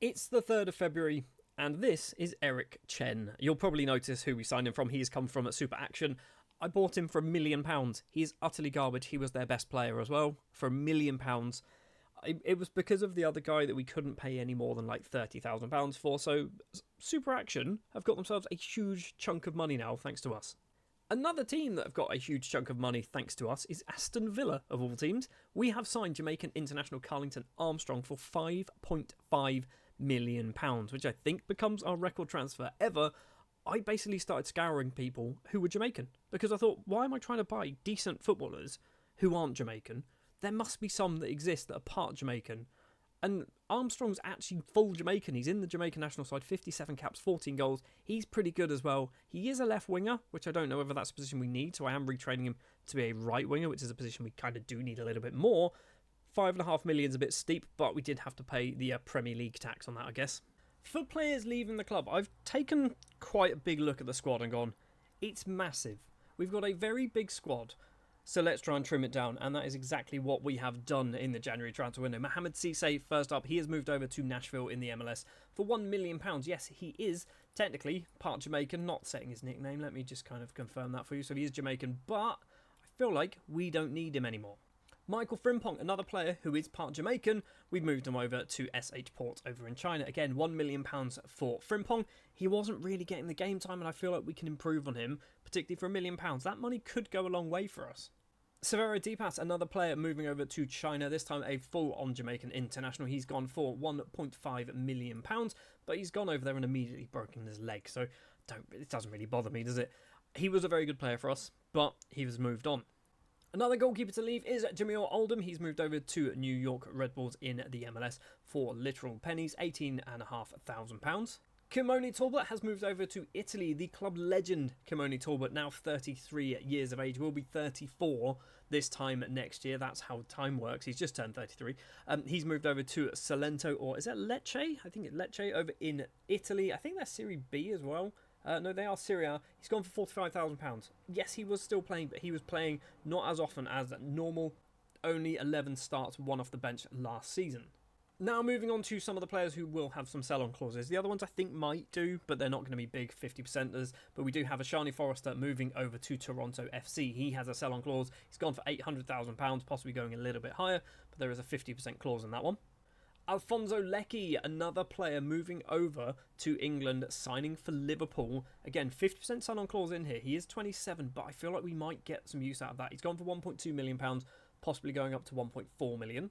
It's the 3rd of February, and this is Eric Chen. You'll probably notice who we signed him from. He's come from Super Action. I bought him for £1 million. He is utterly garbage. He was their best player as well for £1 million. It was because of the other guy that we couldn't pay any more than like £30,000 for, so Super Action have got themselves a huge chunk of money now, thanks to us. Another team that have got a huge chunk of money thanks to us is Aston Villa, of all teams. We have signed Jamaican international Carlington Armstrong for £5.5 million, which I think becomes our record transfer ever. I basically started scouring people who were Jamaican, because I thought, why am I trying to buy decent footballers who aren't Jamaican? There must be some that exist that are part Jamaican. And Armstrong's actually full Jamaican. He's in the Jamaican national side, 57 caps, 14 goals. He's pretty good as well. He is a left winger, which I don't know whether that's a position we need, so I am retraining him to be a right winger, which is a position we kind of do need a little bit more. £5.5 million is a bit steep, but we did have to pay the Premier League tax on that, I guess. For players leaving the club, I've taken quite a big look at the squad and gone, it's massive. We've got a very big squad. So let's try and trim it down, and that is exactly what we have done in the January transfer window. Mohamed Cisse, first up, he has moved over to Nashville in the MLS for £1 million. Yes, he is technically part Jamaican, not setting his nickname. Let me just kind of confirm that for you. So he is Jamaican, but I feel like we don't need him anymore. Michael Frimpong, another player who is part Jamaican, we've moved him over to SH Port over in China. Again, £1 million for Frimpong. He wasn't really getting the game time, and I feel like we can improve on him, particularly for £1 million. That money could go a long way for us. Severo Dipas, another player moving over to China, this time a full-on Jamaican international. He's gone for £1.5 million, but he's gone over there and immediately broken his leg, so it doesn't really bother me, does it? He was a very good player for us, but he was moved on. Another goalkeeper to leave is Jamil Oldham. He's moved over to New York Red Bulls in the MLS for literal pennies, £18,500. Kimoni Talbot has moved over to Italy. The club legend Kimoni Talbot, now 33 years of age, will be 34 this time next year. That's how time works. He's just turned 33. He's moved over to Salento, or is that Lecce? I think it's Lecce over in Italy. I think they're Serie B as well. No, they are Serie A. He's gone for £45,000. Yes, he was still playing, but he was playing not as often as normal. Only 11 starts, 1 off the bench last season. Now moving on to some of the players who will have some sell-on clauses. The other ones I think might do, but they're not going to be big 50%ers. But we do have a Shani Forrester moving over to Toronto FC. He has a sell-on clause. He's gone for £800,000, possibly going a little bit higher, but there is a 50% clause in that one. Alfonso Leckie, another player moving over to England, signing for Liverpool. Again, 50% sell-on clause in here. He is 27, but I feel like we might get some use out of that. He's gone for £1.2 million, possibly going up to £1.4 million.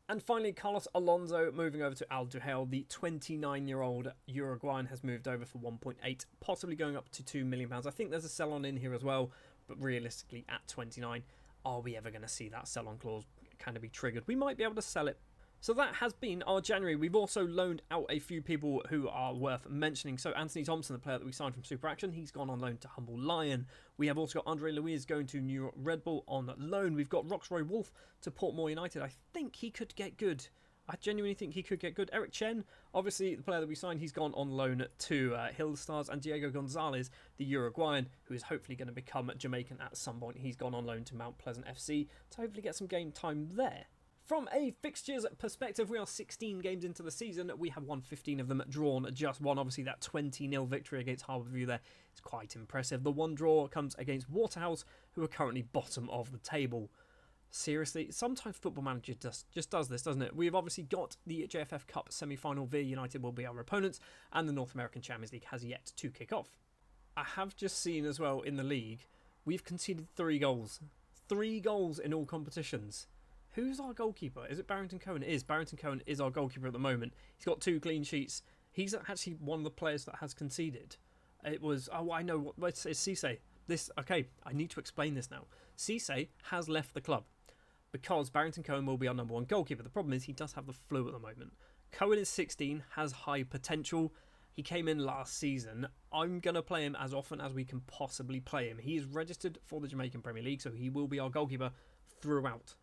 And finally, Carlos Alonso moving over to Al Duhail. The 29-year-old Uruguayan has moved over for 1.8, possibly going up to £2 million. I think there's a sell-on in here as well, but realistically, at 29, are we ever going to see that sell-on clause kind of be triggered? We might be able to sell it. So that has been our January. We've also loaned out a few people who are worth mentioning. So Anthony Thompson, the player that we signed from Super Action, he's gone on loan to Humble Lion. We have also got Andre Luiz going to New York Red Bull on loan. We've got Roxroy Wolf to Portmore United. I think he could get good. I genuinely think he could get good. Eric Chen, obviously the player that we signed, he's gone on loan to Hill Stars. And Diego Gonzalez, the Uruguayan, who is hopefully going to become Jamaican at some point. He's gone on loan to Mount Pleasant FC to hopefully get some game time there. From a fixtures perspective, we are 16 games into the season. We have won 15 of them, drawn just one. Obviously, that 20-0 victory against Harbourview there is quite impressive. The one draw comes against Waterhouse, who are currently bottom of the table. Seriously, sometimes Football Manager just does this, doesn't it? We've obviously got the JFF Cup semi-final. Via United will be our opponents, and the North American Champions League has yet to kick off. I have just seen as well in the league, we've conceded 3 goals. 3 goals in all competitions. Who's our goalkeeper? Is it Barrington Cohen? It is. Barrington Cohen is our goalkeeper at the moment. He's got 2 clean sheets. He's actually one of the players that has conceded. It was... Oh, I know. It's Cisse. Okay, I need to explain this now. Cisse has left the club because Barrington Cohen will be our number 1 goalkeeper. The problem is he does have the flu at the moment. Cohen is 16, has high potential. He came in last season. I'm going to play him as often as we can possibly play him. He is registered for the Jamaican Premier League, so he will be our goalkeeper throughout.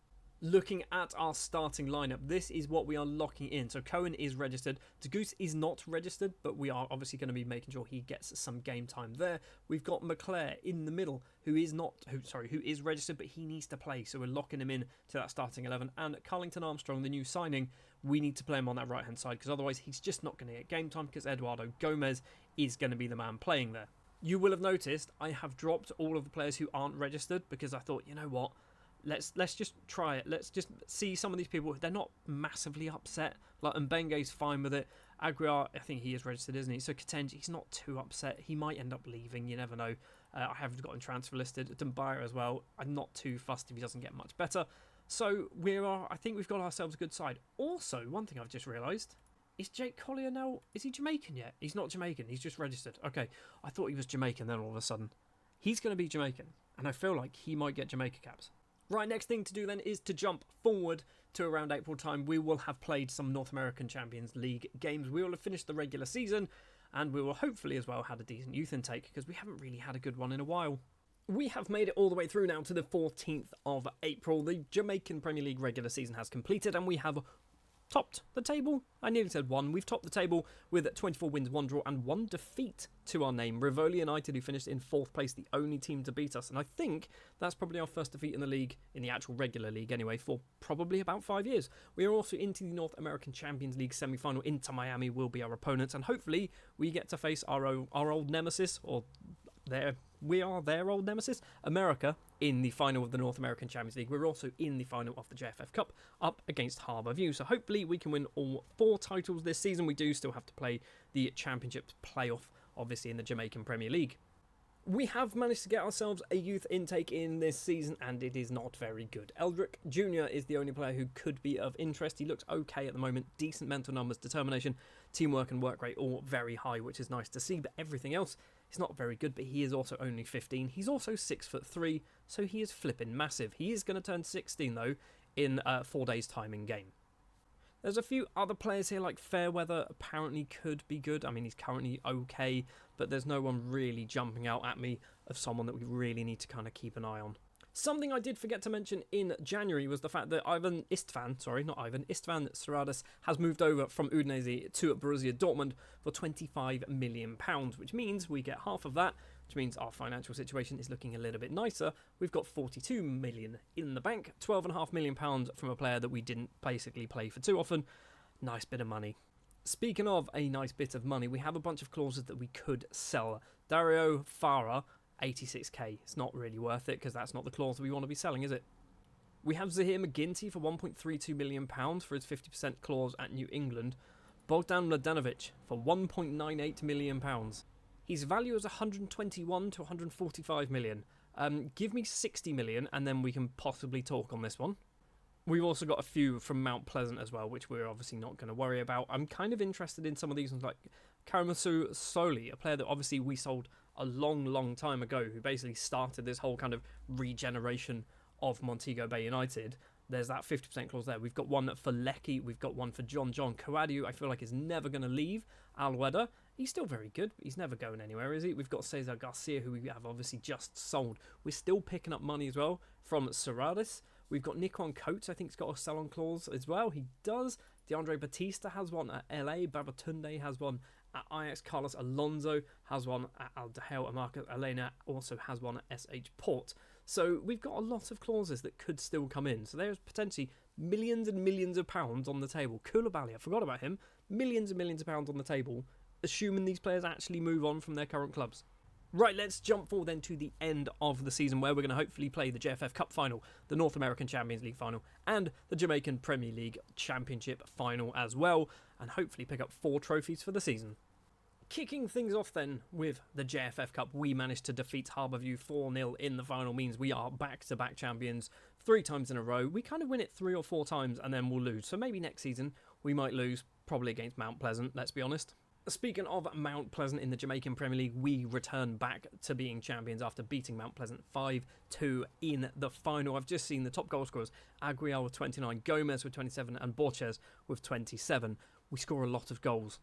Looking at our starting lineup, this is what we are locking in. So Cohen is registered. Degoose is not registered, but we are obviously going to be making sure he gets some game time there. We've got McClare in the middle, who is registered, but he needs to play. So we're locking him in to that starting 11. And Carlington Armstrong, the new signing, we need to play him on that right-hand side because otherwise he's just not going to get game time because Eduardo Gomez is going to be the man playing there. You will have noticed I have dropped all of the players who aren't registered because I thought, you know what? Let's just try it. Let's just see some of these people. They're not massively upset. Like Mbenge's fine with it. Aguiar, I think he is registered, isn't he? So Katenji, he's not too upset. He might end up leaving. You never know. I haven't got him transfer listed. Dumbaya as well. I'm not too fussed if he doesn't get much better. So I think we've got ourselves a good side. Also, one thing I've just realised. Is Jake Collier now... Is he Jamaican yet? He's not Jamaican. He's just registered. Okay. I thought he was Jamaican then all of a sudden. He's going to be Jamaican. And I feel like he might get Jamaica caps. Right, next thing to do then is to jump forward to around April time. We will have played some North American Champions League games. We will have finished the regular season and we will hopefully as well have a decent youth intake because we haven't really had a good one in a while. We have made it all the way through now to the 14th of April. The Jamaican Premier League regular season has completed and we have topped the table. I nearly said 1. We've topped the table with 24 wins, 1 draw and 1 defeat to our name. Rivoli United, who finished in 4th place, the only team to beat us. And I think that's probably our first defeat in the league, in the actual regular league anyway, for probably about 5 years. We are also into the North American Champions League semi-final. Inter Miami will be our opponents. And hopefully we get to face our old nemesis, or their old nemesis, America, in the final of the North American Champions League. We're also in the final of the JFF Cup up against Harbourview. So hopefully we can win all 4 titles this season. We do still have to play the Championships playoff, obviously, in the Jamaican Premier League. We have managed to get ourselves a youth intake in this season, and it is not very good. Eldrick Jr. is the only player who could be of interest. He looks okay at the moment. Decent mental numbers, determination, teamwork and work rate all very high, which is nice to see. But everything else is not very good, but he is also only 15. He's also 6'3", so he is flipping massive. He is going to turn 16, though, in 4 days' time in game. There's a few other players here, like Fairweather apparently could be good. I mean, he's currently okay, but there's no one really jumping out at me of someone that we really need to kind of keep an eye on. Something I did forget to mention in January was the fact that Istvan Serradis has moved over from Udinese to Borussia Dortmund for £25 million, which means we get half of that, which means our financial situation is looking a little bit nicer. We've got 42 million in the bank, £12.5 million from a player that we didn't basically play for too often. Nice bit of money. Speaking of a nice bit of money, we have a bunch of clauses that we could sell. Dario Farah, 86k. It's not really worth it because that's not the clause that we want to be selling, is it? We have Zahir McGinty for £1.32 million for his 50% clause at New England. Bogdan Mladenovic for £1.98 million. His value is 121 to 145 million. Give me 60 million and then we can possibly talk on this one. We've also got a few from Mount Pleasant as well, which we're obviously not going to worry about. I'm kind of interested in some of these ones, like Karamasu Soli, a player that obviously we sold a long time ago, who basically started this whole kind of regeneration of Montego Bay United. There's that 50% clause there. We've got one for Lecky. We've got one for John. Kouadio, I feel like, is never going to leave Al Weda. He's still very good, but he's never going anywhere, is he? We've got Cesar Garcia, who we have obviously just sold. We're still picking up money as well from Serradis. We've got Nikon Coates, I think he's got a sell-on clause as well. He does. DeAndre Batista has one at LA. Babatunde has one at Ajax. Carlos Alonso has one at Al Dahel. And Marcus Elena also has one at SH Port. So we've got a lot of clauses that could still come in. So there's potentially millions and millions of pounds on the table. Koulibaly, I forgot about him. Millions and millions of pounds on the table, assuming these players actually move on from their current clubs. Right, let's jump forward then to the end of the season, where we're going to hopefully play the JFF Cup final, the North American Champions League final, and the Jamaican Premier League Championship final as well, and hopefully pick up 4 trophies for the season. Kicking things off then with the JFF Cup, we managed to defeat Harbourview 4-0 in the final, means we are back-to-back champions 3 times in a row. We kind of win it 3 or 4 times and then we'll lose. So maybe next season we might lose, probably against Mount Pleasant, let's be honest. Speaking of Mount Pleasant in the Jamaican Premier League, we return back to being champions after beating Mount Pleasant 5-2 in the final. I've just seen the top goal scorers, Aguiar with 29, Gomez with 27 and Borges with 27. We score a lot of goals.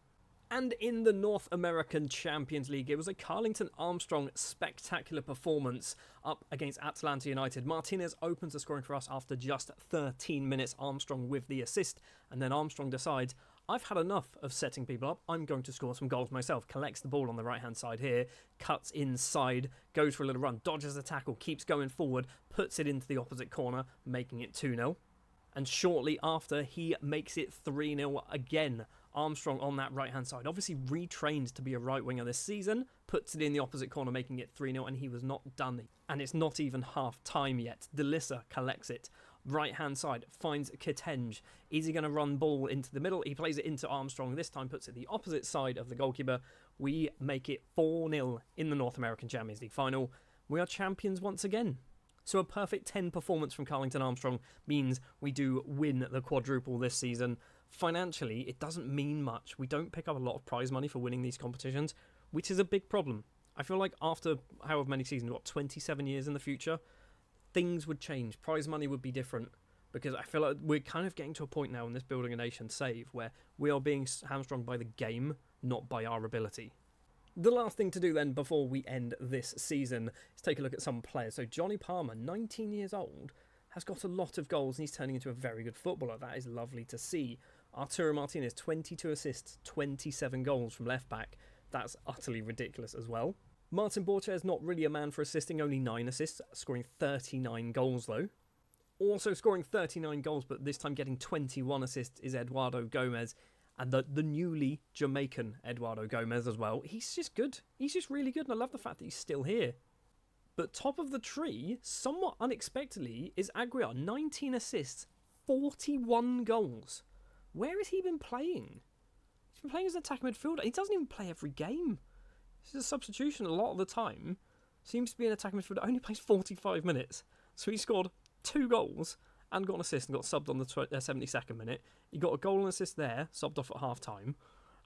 And in the North American Champions League, it was a Carlington Armstrong spectacular performance up against Atlanta United. Martinez opens the scoring for us after just 13 minutes, Armstrong with the assist, and then Armstrong decides, I've had enough of setting people up, I'm going to score some goals myself. Collects the ball on the right hand side here, cuts inside, goes for a little run, dodges a tackle, keeps going forward, puts it into the opposite corner, making it 2-0. And shortly after, he makes it 3-0 again. Armstrong on that right hand side, obviously retrained to be a right winger this season, puts it in the opposite corner, making it 3-0, and he was not done. And it's not even half time yet. Delissa collects it. Right hand side, finds Kitenge. Is he going to run ball into the middle? He plays it into Armstrong, this time puts it the opposite side of the goalkeeper. We make it 4-0 in the North American Champions League final. We are champions once again. So a perfect 10 performance from Carlington Armstrong means we do win the quadruple this season. Financially, it doesn't mean much. We don't pick up a lot of prize money for winning these competitions, which is a big problem. I feel like after however many seasons, 27 years in the future, things would change. Prize money would be different, because I feel like we're kind of getting to a point now in this Building a Nation save where we are being hamstrung by the game, not by our ability. The last thing to do then before we end this season is take a look at some players. So Johnny Palmer, 19 years old, has got a lot of goals and he's turning into a very good footballer. That is lovely to see. Arturo Martinez, 22 assists, 27 goals from left back. That's utterly ridiculous as well. Martin Borges, not really a man for assisting, only 9 assists, scoring 39 goals though. Also scoring 39 goals, but this time getting 21 assists, is Eduardo Gomez. And the newly Jamaican Eduardo Gomez as well. He's just good. He's just really good, and I love the fact that he's still here. But top of the tree, somewhat unexpectedly, is Aguiar. 19 assists, 41 goals. Where has he been playing? He's been playing as an attacking midfielder. He doesn't even play every game. This is a substitution a lot of the time. Seems to be an attacking midfielder. Only plays 45 minutes. So he scored 2 goals and got an assist and got subbed on the 72nd minute. He got a goal and assist there, subbed off at half-time.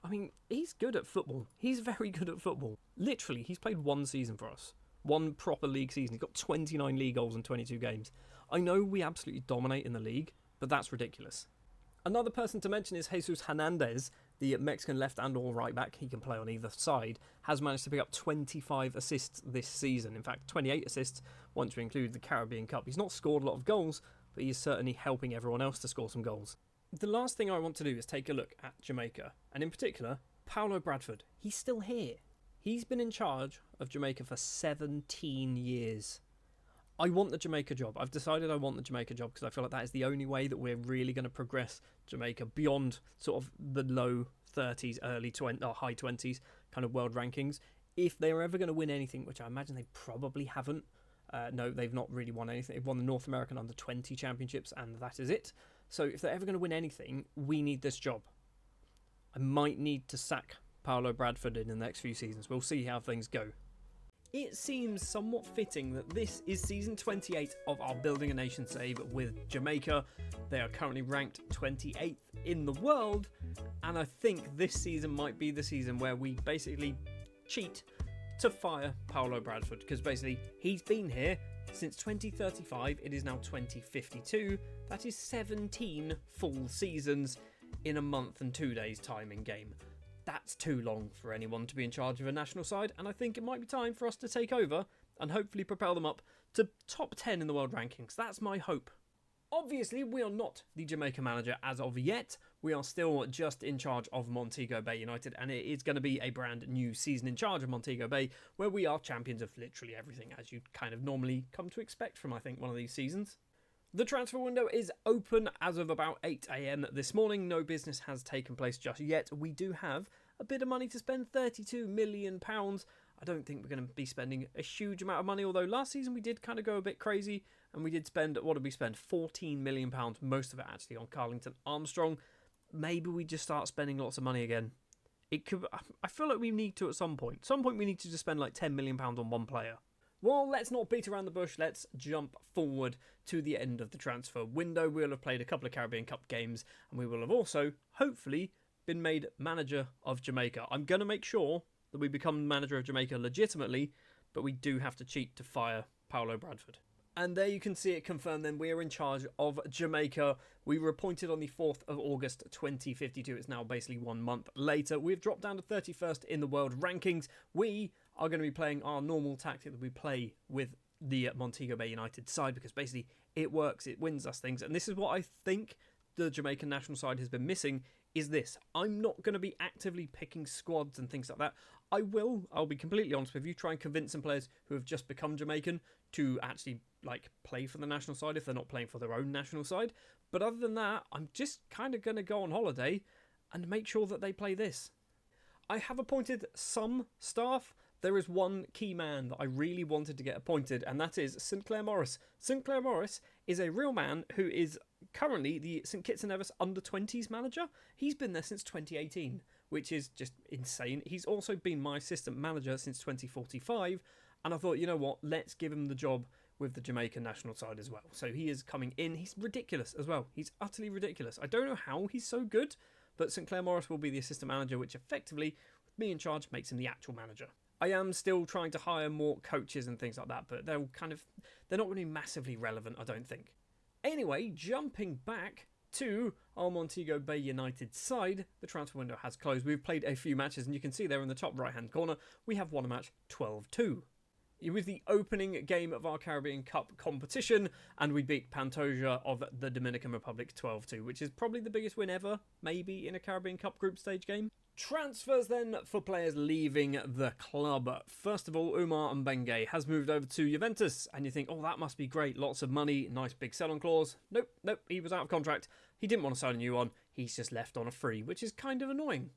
I mean, he's good at football. He's very good at football. Literally, he's played 1 season for us. 1 proper league season. He's got 29 league goals in 22 games. I know we absolutely dominate in the league, but that's ridiculous. Another person to mention is Jesus Hernandez, the Mexican left and or right back. He can play on either side. Has managed to pick up 25 assists this season. In fact, 28 assists once we include the Caribbean Cup. He's not scored a lot of goals, but he's certainly helping everyone else to score some goals. The last thing I want to do is take a look at Jamaica, and in particular, Paulo Bradford. He's still here. He's been in charge of Jamaica for 17 years. I want the Jamaica job. I've decided I want the Jamaica job because I feel like that is the only way that we're really going to progress Jamaica beyond sort of the low 30s, high 20s kind of world rankings. If they're ever going to win anything, which I imagine they probably haven't. No, they've not really won anything. They've won the North American Under-20 Championships, and that is it. So if they're ever going to win anything, we need this job. I might need to sack Paulo Bradford in the next few seasons. We'll see how things go. It seems somewhat fitting that this is season 28 of our Building a Nation save with Jamaica. They are currently ranked 28th in the world, and I think this season might be the season where we basically cheat to fire Paulo Bradford, because basically he's been here since 2035. It is now 2052. That is 17 full seasons in a month and 2 days time in game. That's too long for anyone to be in charge of a national side, and I think it might be time for us to take over and hopefully propel them up to top 10 in the world rankings. That's my hope. Obviously, we are not the Jamaica manager as of yet. We are still just in charge of Montego Bay United, and it is going to be a brand new season in charge of Montego Bay, where we are champions of literally everything, as you kind of normally come to expect from, I think, one of these seasons. The transfer window is open as of about 8 AM this morning. No business has taken place just yet. We do have a bit of money to spend, £32 million. I don't think we're going to be spending a huge amount of money, although last season we did kind of go a bit crazy, and we did spend, what did we spend? £14 million, most of it actually on Carlington Armstrong. Maybe we just start spending lots of money again. I feel like we need to at some point. At some point we need to just spend like £10 million on one player. Well, let's not beat around the bush. Let's jump forward to the end of the transfer window. We'll have played a couple of Caribbean Cup games, and we will have also, hopefully, been made manager of Jamaica. I'm going to make sure that we become manager of Jamaica legitimately, but we do have to cheat to fire Paulo Bradford. And there you can see it confirmed then. We are in charge of Jamaica. We were appointed on the 4th of August 2052. It's now basically 1 month later. We've dropped down to 31st in the world rankings. We are going to be playing our normal tactic that we play with the Montego Bay United side, because basically it works, it wins us things. And this is what I think the Jamaican national side has been missing, is this. I'm not going to be actively picking squads and things like that. I'll be completely honest with you, try and convince some players who have just become Jamaican to actually play for the national side if they're not playing for their own national side. But other than that, I'm just kind of going to go on holiday and make sure that they play this. I have appointed some staff. There is one key man that I really wanted to get appointed, and that is St Clair Morris. St Clair Morris is a real man who is currently the St Kitts and Nevis under-20s manager. He's been there since 2018, which is just insane. He's also been my assistant manager since 2045, and I thought, you know what, let's give him the job with the Jamaican national side as well. So he is coming in. He's ridiculous as well. He's utterly ridiculous. I don't know how he's so good, but St Clair Morris will be the assistant manager, which effectively, with me in charge, makes him the actual manager. I am still trying to hire more coaches and things like that, but they're not going to be massively relevant, I don't think. Anyway, jumping back to our Montego Bay United side, the transfer window has closed. We've played a few matches, and you can see there in the top right-hand corner, we have won a match 12-2. It was the opening game of our Caribbean Cup competition, and we beat Pantoja of the Dominican Republic 12-2, which is probably the biggest win ever, maybe, in a Caribbean Cup group stage game. Transfers then for players leaving the club. First of all, Umar Mbenge has moved over to Juventus, and you think, oh, that must be great, lots of money, nice big sell-on clause. Nope, he was out of contract. He didn't want to sign a new one. He's just left on a free, which is kind of annoying.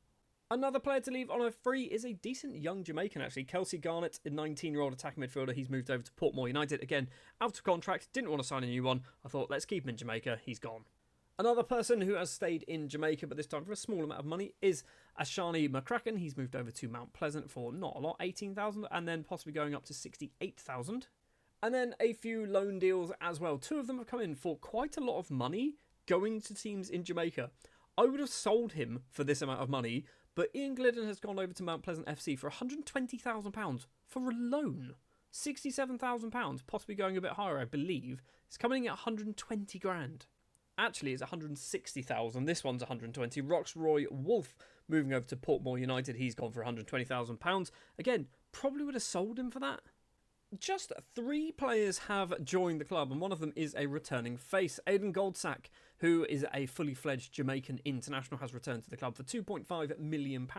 Another player to leave on a free is a decent young Jamaican, actually. Kelsey Garnett, a 19-year-old attacking midfielder. He's moved over to Portmore United. Again, out of contract, didn't want to sign a new one. I thought, let's keep him in Jamaica. He's gone. Another person who has stayed in Jamaica, but this time for a small amount of money, is Ashani McCracken. He's moved over to Mount Pleasant for not a lot, 18,000, and then possibly going up to 68,000. And then a few loan deals as well. Two of them have come in for quite a lot of money going to teams in Jamaica. I would have sold him for this amount of money, but Ian Glidden has gone over to Mount Pleasant FC for £120,000 for a loan. £67,000, possibly going a bit higher, I believe. It's coming in at 120 grand. actually is 160,000. This one's 120. Roxroy Wolf moving over to Portmore United. He's gone for £120,000. Again, probably would have sold him for that. Just 3 players have joined the club, and one of them is a returning face. Aidan Goldsack, who is a fully fledged Jamaican international, has returned to the club for £2.5 million.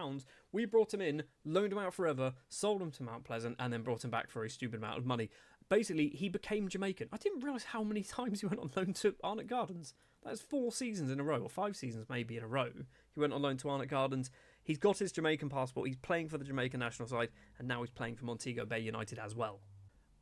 We brought him in, loaned him out forever, sold him to Mount Pleasant, and then brought him back for a stupid amount of money. Basically, he became Jamaican. I didn't realise how many times he went on loan to Arnott Gardens. That's 4 seasons in a row, or 5 seasons maybe in a row. He went on loan to Arnott Gardens. He's got his Jamaican passport. He's playing for the Jamaican national side, and now he's playing for Montego Bay United as well.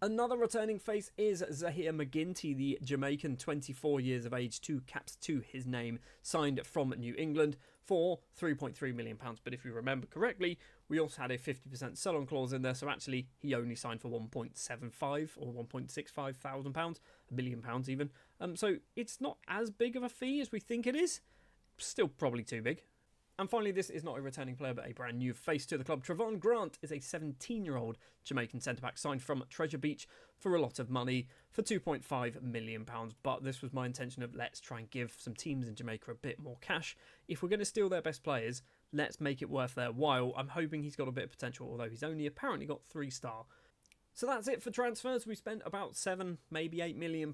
Another returning face is Zahir McGinty, the Jamaican, 24 years of age, 2 caps to his name, signed from New England for £3.3 million. But if you remember correctly, we also had a 50% sell-on clause in there, so actually he only signed for £1.75 or £1.65 thousand, £1 million even. So it's not as big of a fee as we think it is. Still probably too big. And finally, this is not a returning player, but a brand new face to the club. Trevon Grant is a 17-year-old Jamaican centre-back signed from Treasure Beach for a lot of money, for £2.5 million. But this was my intention of, let's try and give some teams in Jamaica a bit more cash. If we're going to steal their best players, let's make it worth their while. I'm hoping he's got a bit of potential, although he's only apparently got 3-star. So that's it for transfers. We spent about £7, maybe £8 million.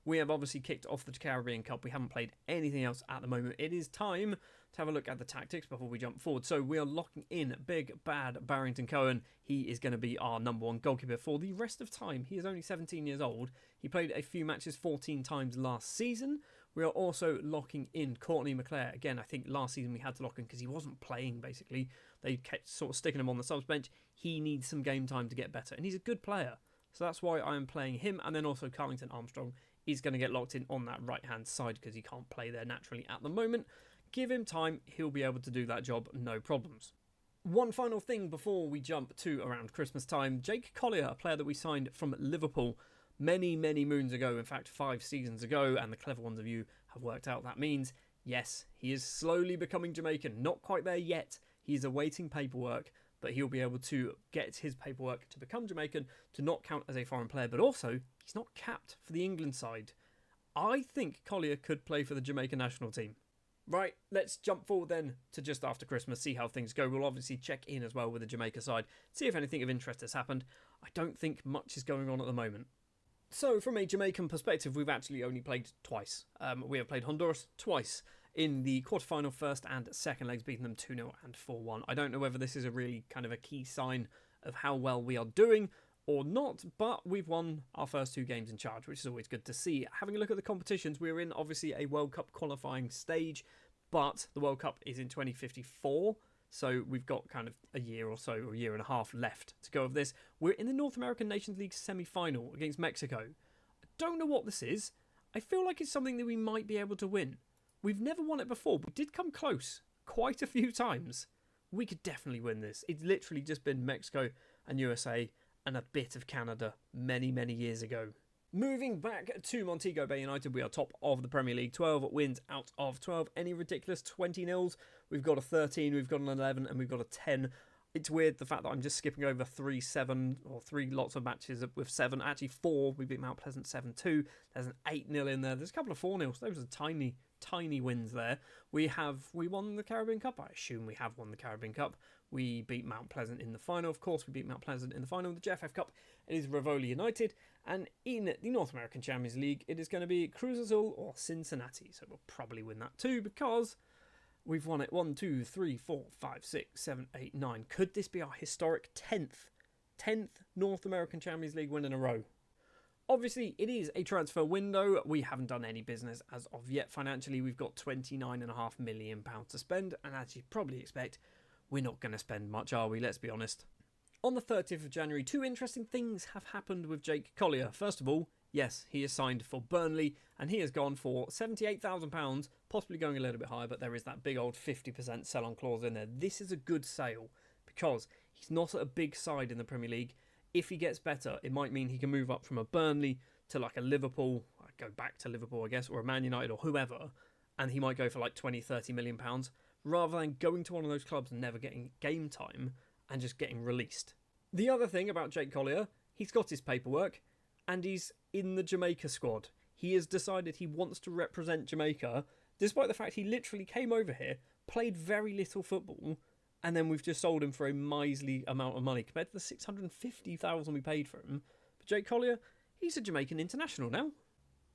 We have obviously kicked off the Caribbean Cup. We haven't played anything else at the moment. It is time to have a look at the tactics before we jump forward. So we are locking in Big Bad Barrington Cohen. He is going to be our number 1 goalkeeper for the rest of time. He is only 17 years old. He played a few matches 14 times last season. We are also locking in Courtney McClare. Again, I think last season we had to lock him because he wasn't playing, basically. They kept sort of sticking him on the subs bench. He needs some game time to get better, and he's a good player. So that's why I am playing him. And then also Carlington Armstrong is going to get locked in on that right-hand side because he can't play there naturally at the moment. Give him time, he'll be able to do that job, no problems. One final thing before we jump to around Christmas time. Jake Collier, a player that we signed from Liverpool many, many moons ago, in fact 5 seasons ago, and the clever ones of you have worked out that means, yes, he is slowly becoming Jamaican. Not quite there yet. He's awaiting paperwork, but he'll be able to get his paperwork to become Jamaican, to not count as a foreign player, but also he's not capped for the England side. I think Collier could play for the Jamaican national team. Right, let's jump forward then to just after Christmas, see how things go. We'll obviously check in as well with the Jamaica side, see if anything of interest has happened. I don't think much is going on at the moment. So, from a Jamaican perspective, we've actually only played twice. We have played Honduras twice in the quarterfinal first and second legs, beating them 2-0 and 4-1. I don't know whether this is a really kind of a key sign of how well we are doing or not, but we've won our first 2 games in charge, which is always good to see. Having a look at the competitions, we're in obviously a World Cup qualifying stage, but the World Cup is in 2054, so we've got kind of a year or so, or a year and a half left to go of this. We're in the North American Nations League semi-final against Mexico. I don't know what this is. I feel like it's something that we might be able to win. We've never won it before, but we did come close quite a few times. We could definitely win this. It's literally just been Mexico and USA and a bit of Canada many, many years ago. Moving back to Montego Bay United, we are top of the Premier League. 12 wins out of 12. Any ridiculous 20-0s? We've got a 13, we've got an 11, and we've got a 10. It's weird the fact that I'm just skipping over 3-7 or 3 lots of matches with 7. Actually 4. We beat Mount Pleasant 7-2. There's an 8-0 in there. There's a couple of 4-0s. Those are tiny wins there. We won the Caribbean Cup. I assume we have won the Caribbean Cup. We beat Mount Pleasant in the final. Of course, we beat Mount Pleasant in the final of the JFF Cup. It is Rivoli United. And in the North American Champions League, it is going to be Cruz Azul or Cincinnati. So we'll probably win that too because we've won it 1, 2, 3, 4, 5, 6, 7, 8, 9. Could this be our historic 10th North American Champions League win in a row? Obviously, it is a transfer window. We haven't done any business as of yet. Financially, we've got £29.5 million to spend. And as you probably expect, we're not going to spend much, are we? Let's be honest. On the 30th of January, 2 interesting things have happened with Jake Collier. First of all, yes, he is signed for Burnley, and he has gone for £78,000, possibly going a little bit higher, but there is that big old 50% sell-on clause in there. This is a good sale, because he's not at a big side in the Premier League. If he gets better, it might mean he can move up from a Burnley to like a Liverpool, go back to Liverpool, I guess, or a Man United or whoever, and he might go for like 20, 30 million pounds, rather than going to one of those clubs and never getting game time and just getting released. The other thing about Jake Collier, he's got his paperwork and he's in the Jamaica squad. He has decided he wants to represent Jamaica, despite the fact he literally came over here, played very little football, and then we've just sold him for a miserly amount of money compared to the $650,000 we paid for him. But Jake Collier, he's a Jamaican international now.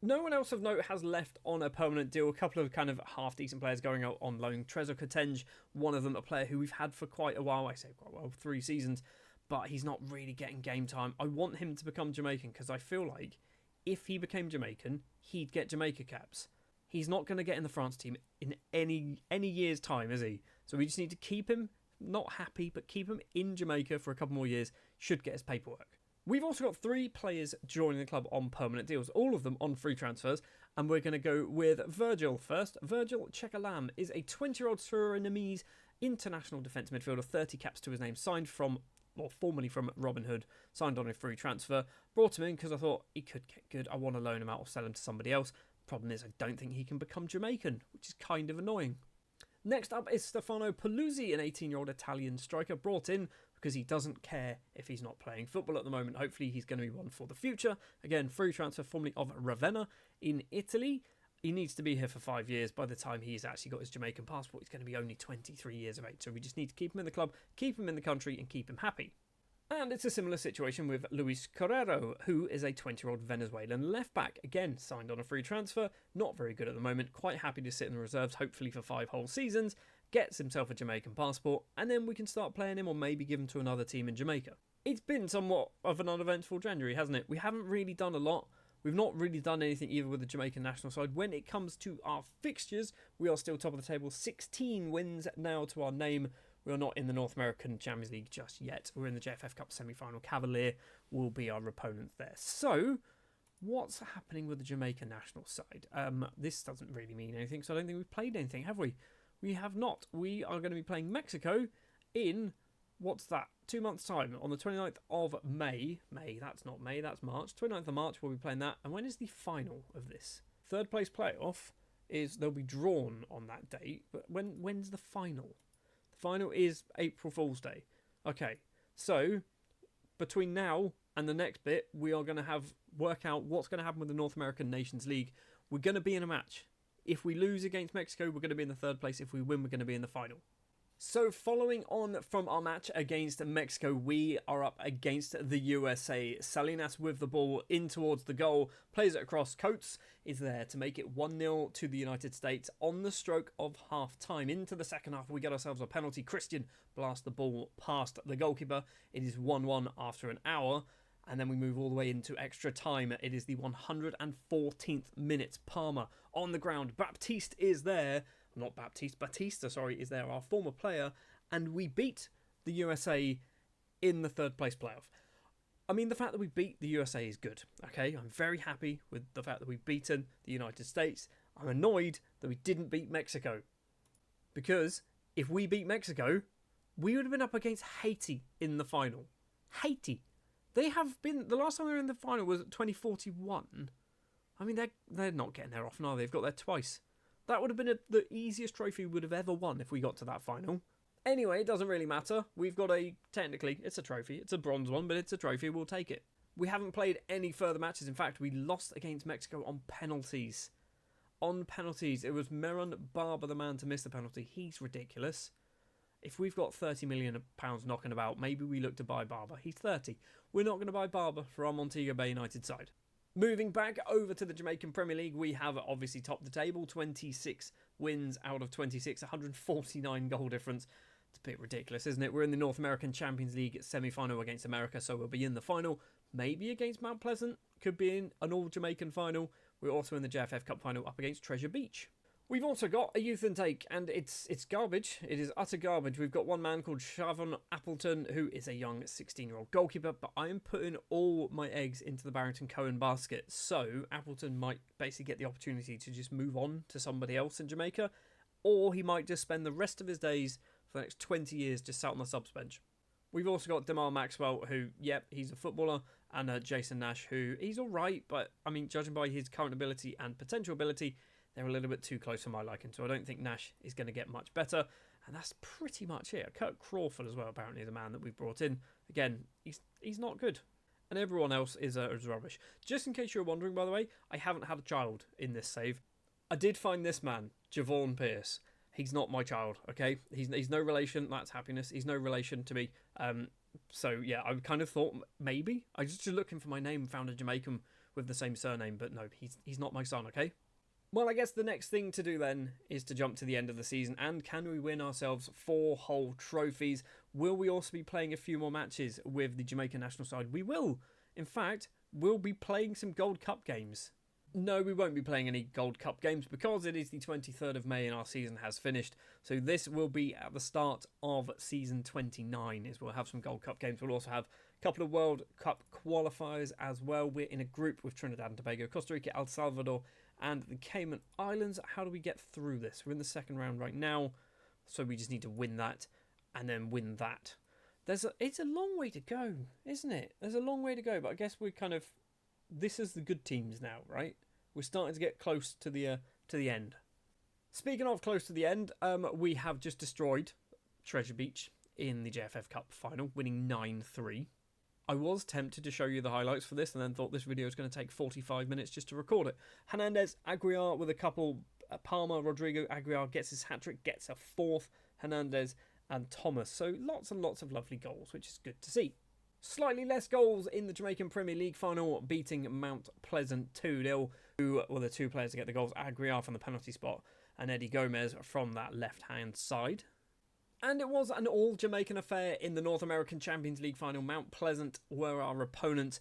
No one else of note has left on a permanent deal. A couple of kind of half-decent players going out on loan. Trezor Kotenge, one of them, a player who we've had for quite a while. I say quite well, 3 seasons. But he's not really getting game time. I want him to become Jamaican because I feel like if he became Jamaican, he'd get Jamaica caps. He's not going to get in the France team in any year's time, is he? So we just need to keep him, not happy, but keep him in Jamaica for a couple more years. Should get his paperwork. We've also got 3 players joining the club on permanent deals, all of them on free transfers, and we're going to go with Virgil first. Virgil Chekalam is a 20-year-old Surinamese international defence midfielder, 30 caps to his name, signed from, or formerly from Robin Hood, signed on a free transfer. Brought him in because I thought he could get good. I want to loan him out or sell him to somebody else. Problem is, I don't think he can become Jamaican, which is kind of annoying. Next up is Stefano Paluzzi, an 18-year-old Italian striker, brought in because he doesn't care if he's not playing football at the moment. Hopefully he's going to be one for the future. Again, free transfer formerly of Ravenna in Italy. He needs to be here for 5 years. By the time he's actually got his Jamaican passport, he's going to be only 23 years of age. So we just need to keep him in the club, keep him in the country, and keep him happy. And it's a similar situation with Luis Carrero, who is a 20-year-old Venezuelan left-back. Again, signed on a free transfer. Not very good at the moment. Quite happy to sit in the reserves, hopefully for 5 whole seasons. Gets himself a Jamaican passport, and then we can start playing him or maybe give him to another team in Jamaica. It's been somewhat of an uneventful January, hasn't it? We haven't really done a lot. We've not really done anything either with the Jamaican national side. When it comes to our fixtures, we are still top of the table. 16 wins now to our name. We are not in the North American Champions League just yet. We're in the JFF Cup semi-final. Cavalier will be our opponent there. So, what's happening with the Jamaican national side? This doesn't really mean anything, so I don't think we've played anything, have we? We have not. We are going to be playing Mexico in, what's that, 2 months' time, on the 29th of May. That's not May, that's March. 29th of March, we'll be playing that. And when is the final of this? Third place playoff is, they'll be drawn on that date, but when's the final? The final is April Fool's Day. Okay, so between now and the next bit, we are going to work out what's going to happen with the North American Nations League. We're going to be in a match. If we lose against Mexico, we're going to be in the 3rd place. If we win, we're going to be in the final. So following on from our match against Mexico, we are up against the USA. Salinas with the ball in towards the goal, plays it across. Coates is there to make it 1-0 to the United States on the stroke of half-time. Into the second half, we get ourselves a penalty. Christian blasts the ball past the goalkeeper. It is 1-1 after an hour. And then we move all the way into extra time. It is the 114th minute. Palmer on the ground. Batista is there, is there, our former player. And we beat the USA in the 3rd place playoff. I mean, the fact that we beat the USA is good. Okay, I'm very happy with the fact that we've beaten the United States. I'm annoyed that we didn't beat Mexico. Because if we beat Mexico, we would have been up against Haiti in the final. Haiti. They have been, the last time they were in the final was 2041. I mean, they're not getting there often, are they? They've got there twice. That would have been the easiest trophy we would have ever won if we got to that final. Anyway, it doesn't really matter. We've got technically, it's a trophy. It's a bronze one, but it's a trophy. We'll take it. We haven't played any further matches. In fact, we lost against Mexico on penalties. On penalties. It was Meron Barber, the man to miss the penalty. He's ridiculous. If we've got £30 million knocking about, maybe we look to buy Barber. He's 30. We're not going to buy Barber for our Montego Bay United side. Moving back over to the Jamaican Premier League, we have obviously topped the table. 26 wins out of 26, 149 goal difference. It's a bit ridiculous, isn't it? We're in the North American Champions League semi-final against America, so we'll be in the final. Maybe against Mount Pleasant. Could be in an all-Jamaican final. We're also in the JFF Cup final up against Treasure Beach. We've also got a youth intake, and it's garbage. It is utter garbage. We've got one man called Shavon Appleton, who is a young 16-year-old goalkeeper, but I am putting all my eggs into the Barrington Cohen basket. So Appleton might basically get the opportunity to just move on to somebody else in Jamaica, or he might just spend the rest of his days for the next 20 years just sat on the subs bench. We've also got Damar Maxwell, who, yep, he's a footballer, and Jason Nash, who he's all right, but, I mean, judging by his current ability and potential ability, they're a little bit too close for my liking, so I don't think Nash is going to get much better. And that's pretty much it. Kurt Crawford as well, apparently, is a man that we've brought in. Again, he's not good. and everyone else is rubbish. Just in case you're wondering, by the way, I haven't had a child in this save. I did find this man, Javon Pierce. He's not my child, okay? He's no relation. That's happiness. He's no relation to me. So yeah, I kind of thought maybe I was just looking for my name, found a Jamaican with the same surname, but no, he's not my son, okay? Well, I guess the next thing to do then is to jump to the end of the season, and can we win ourselves 4 whole trophies? Will we also be playing a few more matches with the Jamaican national side? We will. In fact, we'll be playing some Gold Cup games. No, we won't be playing any Gold Cup games because it is the 23rd of May and our season has finished. So this will be at the start of season 29, is we'll have some Gold Cup games. We'll also have a couple of World Cup qualifiers as well. We're in a group with Trinidad and Tobago, Costa Rica, El Salvador, and the Cayman Islands. How do we get through this? We're in the second round right now, so we just need to win that and then win that. It's a long way to go, isn't it? There's a long way to go, but I guess we're kind of... This is the good teams now, right? We're starting to get close to the end. Speaking of close to the end, we have just destroyed Treasure Beach in the JFF Cup final, winning 9-3. I was tempted to show you the highlights for this and then thought this video was going to take 45 minutes just to record it. Hernandez, Aguiar with a couple. Palmer, Rodrigo, Aguiar gets his hat-trick, gets a 4th. Hernandez and Thomas. So lots and lots of lovely goals, which is good to see. Slightly less goals in the Jamaican Premier League final, beating Mount Pleasant 2-0. Who were the 2 players to get the goals? Aguiar from the penalty spot and Eddie Gomez from that left-hand side. And it was an all-Jamaican affair in the North American Champions League final. Mount Pleasant were our opponents,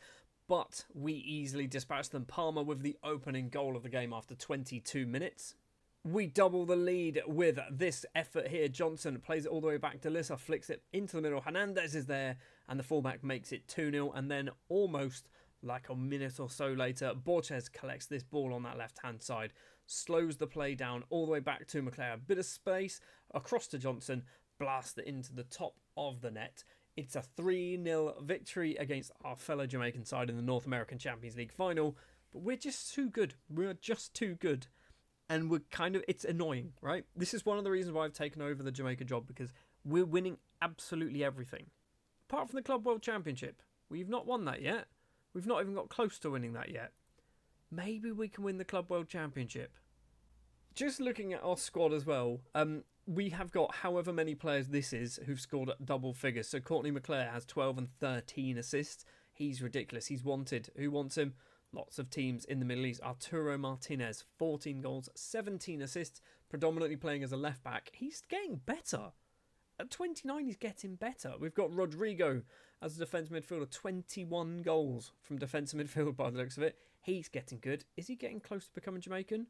but we easily dispatched them. Palmer with the opening goal of the game after 22 minutes. We double the lead with this effort here. Johnson plays it all the way back. DeLissa flicks it into the middle. Hernandez is there, and the fullback makes it 2-0. And then almost like a minute or so later, Borges collects this ball on that left-hand side, slows the play down all the way back to McClare. A bit of space across to Johnson, blast it into the top of the net. It's a 3-0 victory against our fellow Jamaican side in the North American Champions League final. But we're just too good. We're just too good. And we're it's annoying, right? This is one of the reasons why I've taken over the Jamaica job, because we're winning absolutely everything. Apart from the Club World Championship. We've not won that yet. We've not even got close to winning that yet. Maybe we can win the Club World Championship. Just looking at our squad as well, we have got however many players this is who've scored double figures. So Courtney McClare has 12 and 13 assists. He's ridiculous. He's wanted. Who wants him? Lots of teams in the Middle East. Arturo Martinez, 14 goals, 17 assists, predominantly playing as a left-back. He's getting better. At 29, he's getting better. We've got Rodrigo as a defence midfielder, 21 goals from defensive midfield by the looks of it. He's getting good. Is he getting close to becoming Jamaican?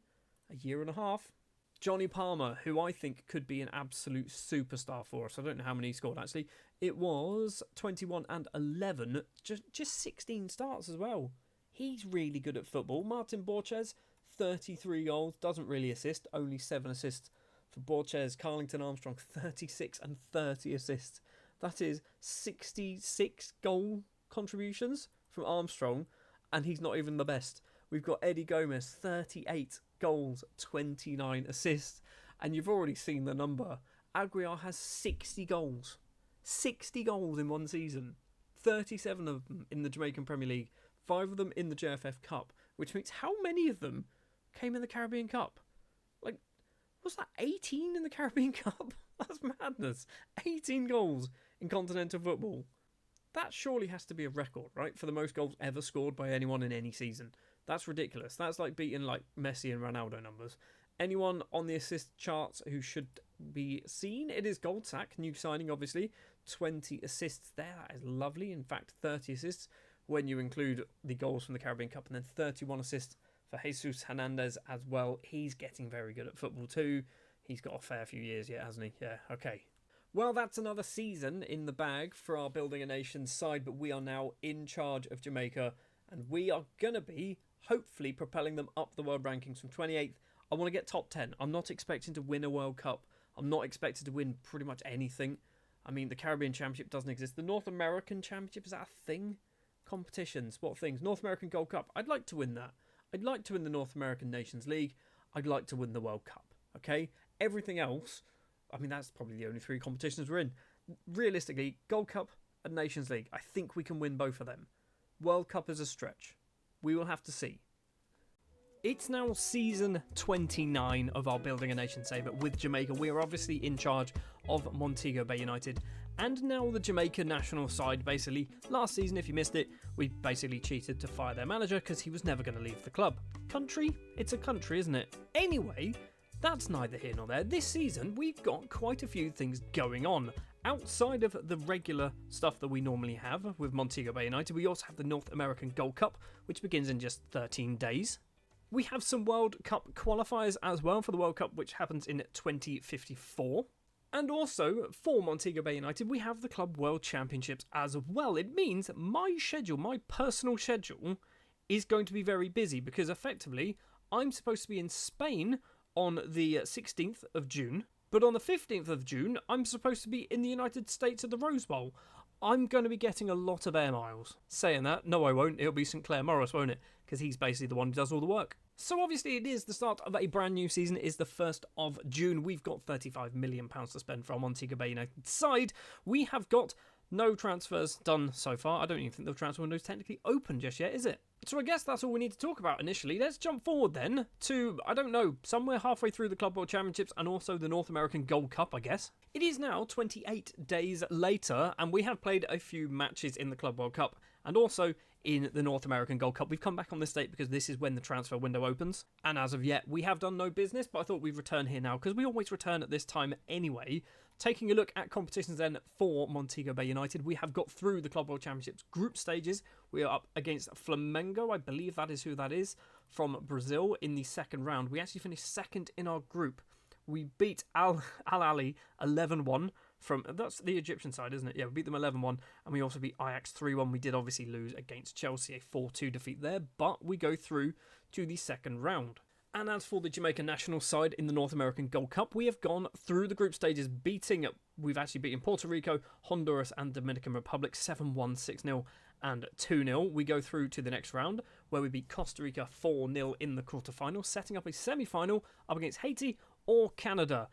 A year and a half. Johnny Palmer, who I think could be an absolute superstar for us. I don't know how many he scored, actually. It was 21 and 11. Just 16 starts as well. He's really good at football. Martin Borges, 33 goals, doesn't really assist, only 7 assists for Borges. Carlington Armstrong, 36 and 30 assists. That is 66 goal contributions from Armstrong, and he's not even the best. We've got Eddie Gomez, 38 goals, 29 assists, and you've already seen the number. Aguiar has 60 goals. 60 goals in one season. 37 of them in the Jamaican Premier League. 5 of them in the JFF Cup, which means how many of them came in the Caribbean Cup? Like, was that 18 in the Caribbean Cup? That's madness. 18 goals in continental football. That surely has to be a record, right? For the most goals ever scored by anyone in any season. That's ridiculous. That's like beating like Messi and Ronaldo numbers. Anyone on the assist charts who should be seen? It is Goldsack, new signing obviously. 20 assists there. That is lovely. In fact, 30 assists when you include the goals from the Caribbean Cup, and then 31 assists for Jesus Hernandez as well. He's getting very good at football too. He's got a fair few years yet, hasn't he? Yeah, okay. Well, that's another season in the bag for our Building a Nation side, but we are now in charge of Jamaica, and we are going to be hopefully propelling them up the world rankings from 28th. I want to get top 10. I'm not expecting to win a World Cup. I'm not expected to win pretty much anything. I mean, the Caribbean Championship doesn't exist. The North American Championship, is that a thing? Competitions, what things? North American Gold Cup. I'd like to win that. I'd like to win the North American Nations League. I'd like to win the World Cup. Okay? Everything else, I mean, that's probably the only 3 competitions we're in. Realistically, Gold Cup and Nations League, I think we can win both of them. World Cup is a stretch. We will have to see. It's now season 29 of our Building a Nation Saver with Jamaica. We are obviously in charge of Montego Bay United and now the Jamaica national side. Basically, last season, if you missed it, we basically cheated to fire their manager because he was never going to leave the club. Country? It's a country, isn't it? Anyway, that's neither here nor there. This season, we've got quite a few things going on. Outside of the regular stuff that we normally have with Montego Bay United, we also have the North American Gold Cup, which begins in just 13 days. We have some World Cup qualifiers as well for the World Cup, which happens in 2054. And also, for Montego Bay United, we have the Club World Championships as well. It means my schedule, my personal schedule, is going to be very busy because effectively, I'm supposed to be in Spain on the 16th of June, but on the 15th of June, I'm supposed to be in the United States at the Rose Bowl. I'm going to be getting a lot of air miles. Saying that, no I won't, it'll be St Clair Morris, won't it? Because he's basically the one who does all the work. So obviously it is the start of a brand new season. It is the 1st of June. We've got £35 million to spend from Montego Bay United side. We have got no transfers done so far. I don't even think the transfer window is technically open just yet, is it? So I guess that's all we need to talk about initially. Let's jump forward then to, I don't know, somewhere halfway through the Club World Championships and also the North American Gold Cup, I guess. It is now 28 days later and we have played a few matches in the Club World Cup and also in the North American Gold Cup. We've come back on this date because this is when the transfer window opens. And as of yet, we have done no business, but I thought we'd return here now because we always return at this time anyway. Taking a look at competitions then for Montego Bay United, we have got through the Club World Championships group stages. We are up against Flamengo, I believe that is who that is, from Brazil in the second round. We actually finished second in our group. We beat Al Ali 11-1 from, that's the Egyptian side, isn't it? Yeah, we beat them 11-1, and we also beat Ajax 3-1. We did obviously lose against Chelsea, a 4-2 defeat there, but we go through to the second round. And as for the Jamaica national side in the North American Gold Cup, we have gone through the group stages we've actually beaten Puerto Rico, Honduras and Dominican Republic 7-1, 6-0 and 2-0. We go through to the next round where we beat Costa Rica 4-0 in the quarterfinal, setting up a semi-final up against Haiti or Canada.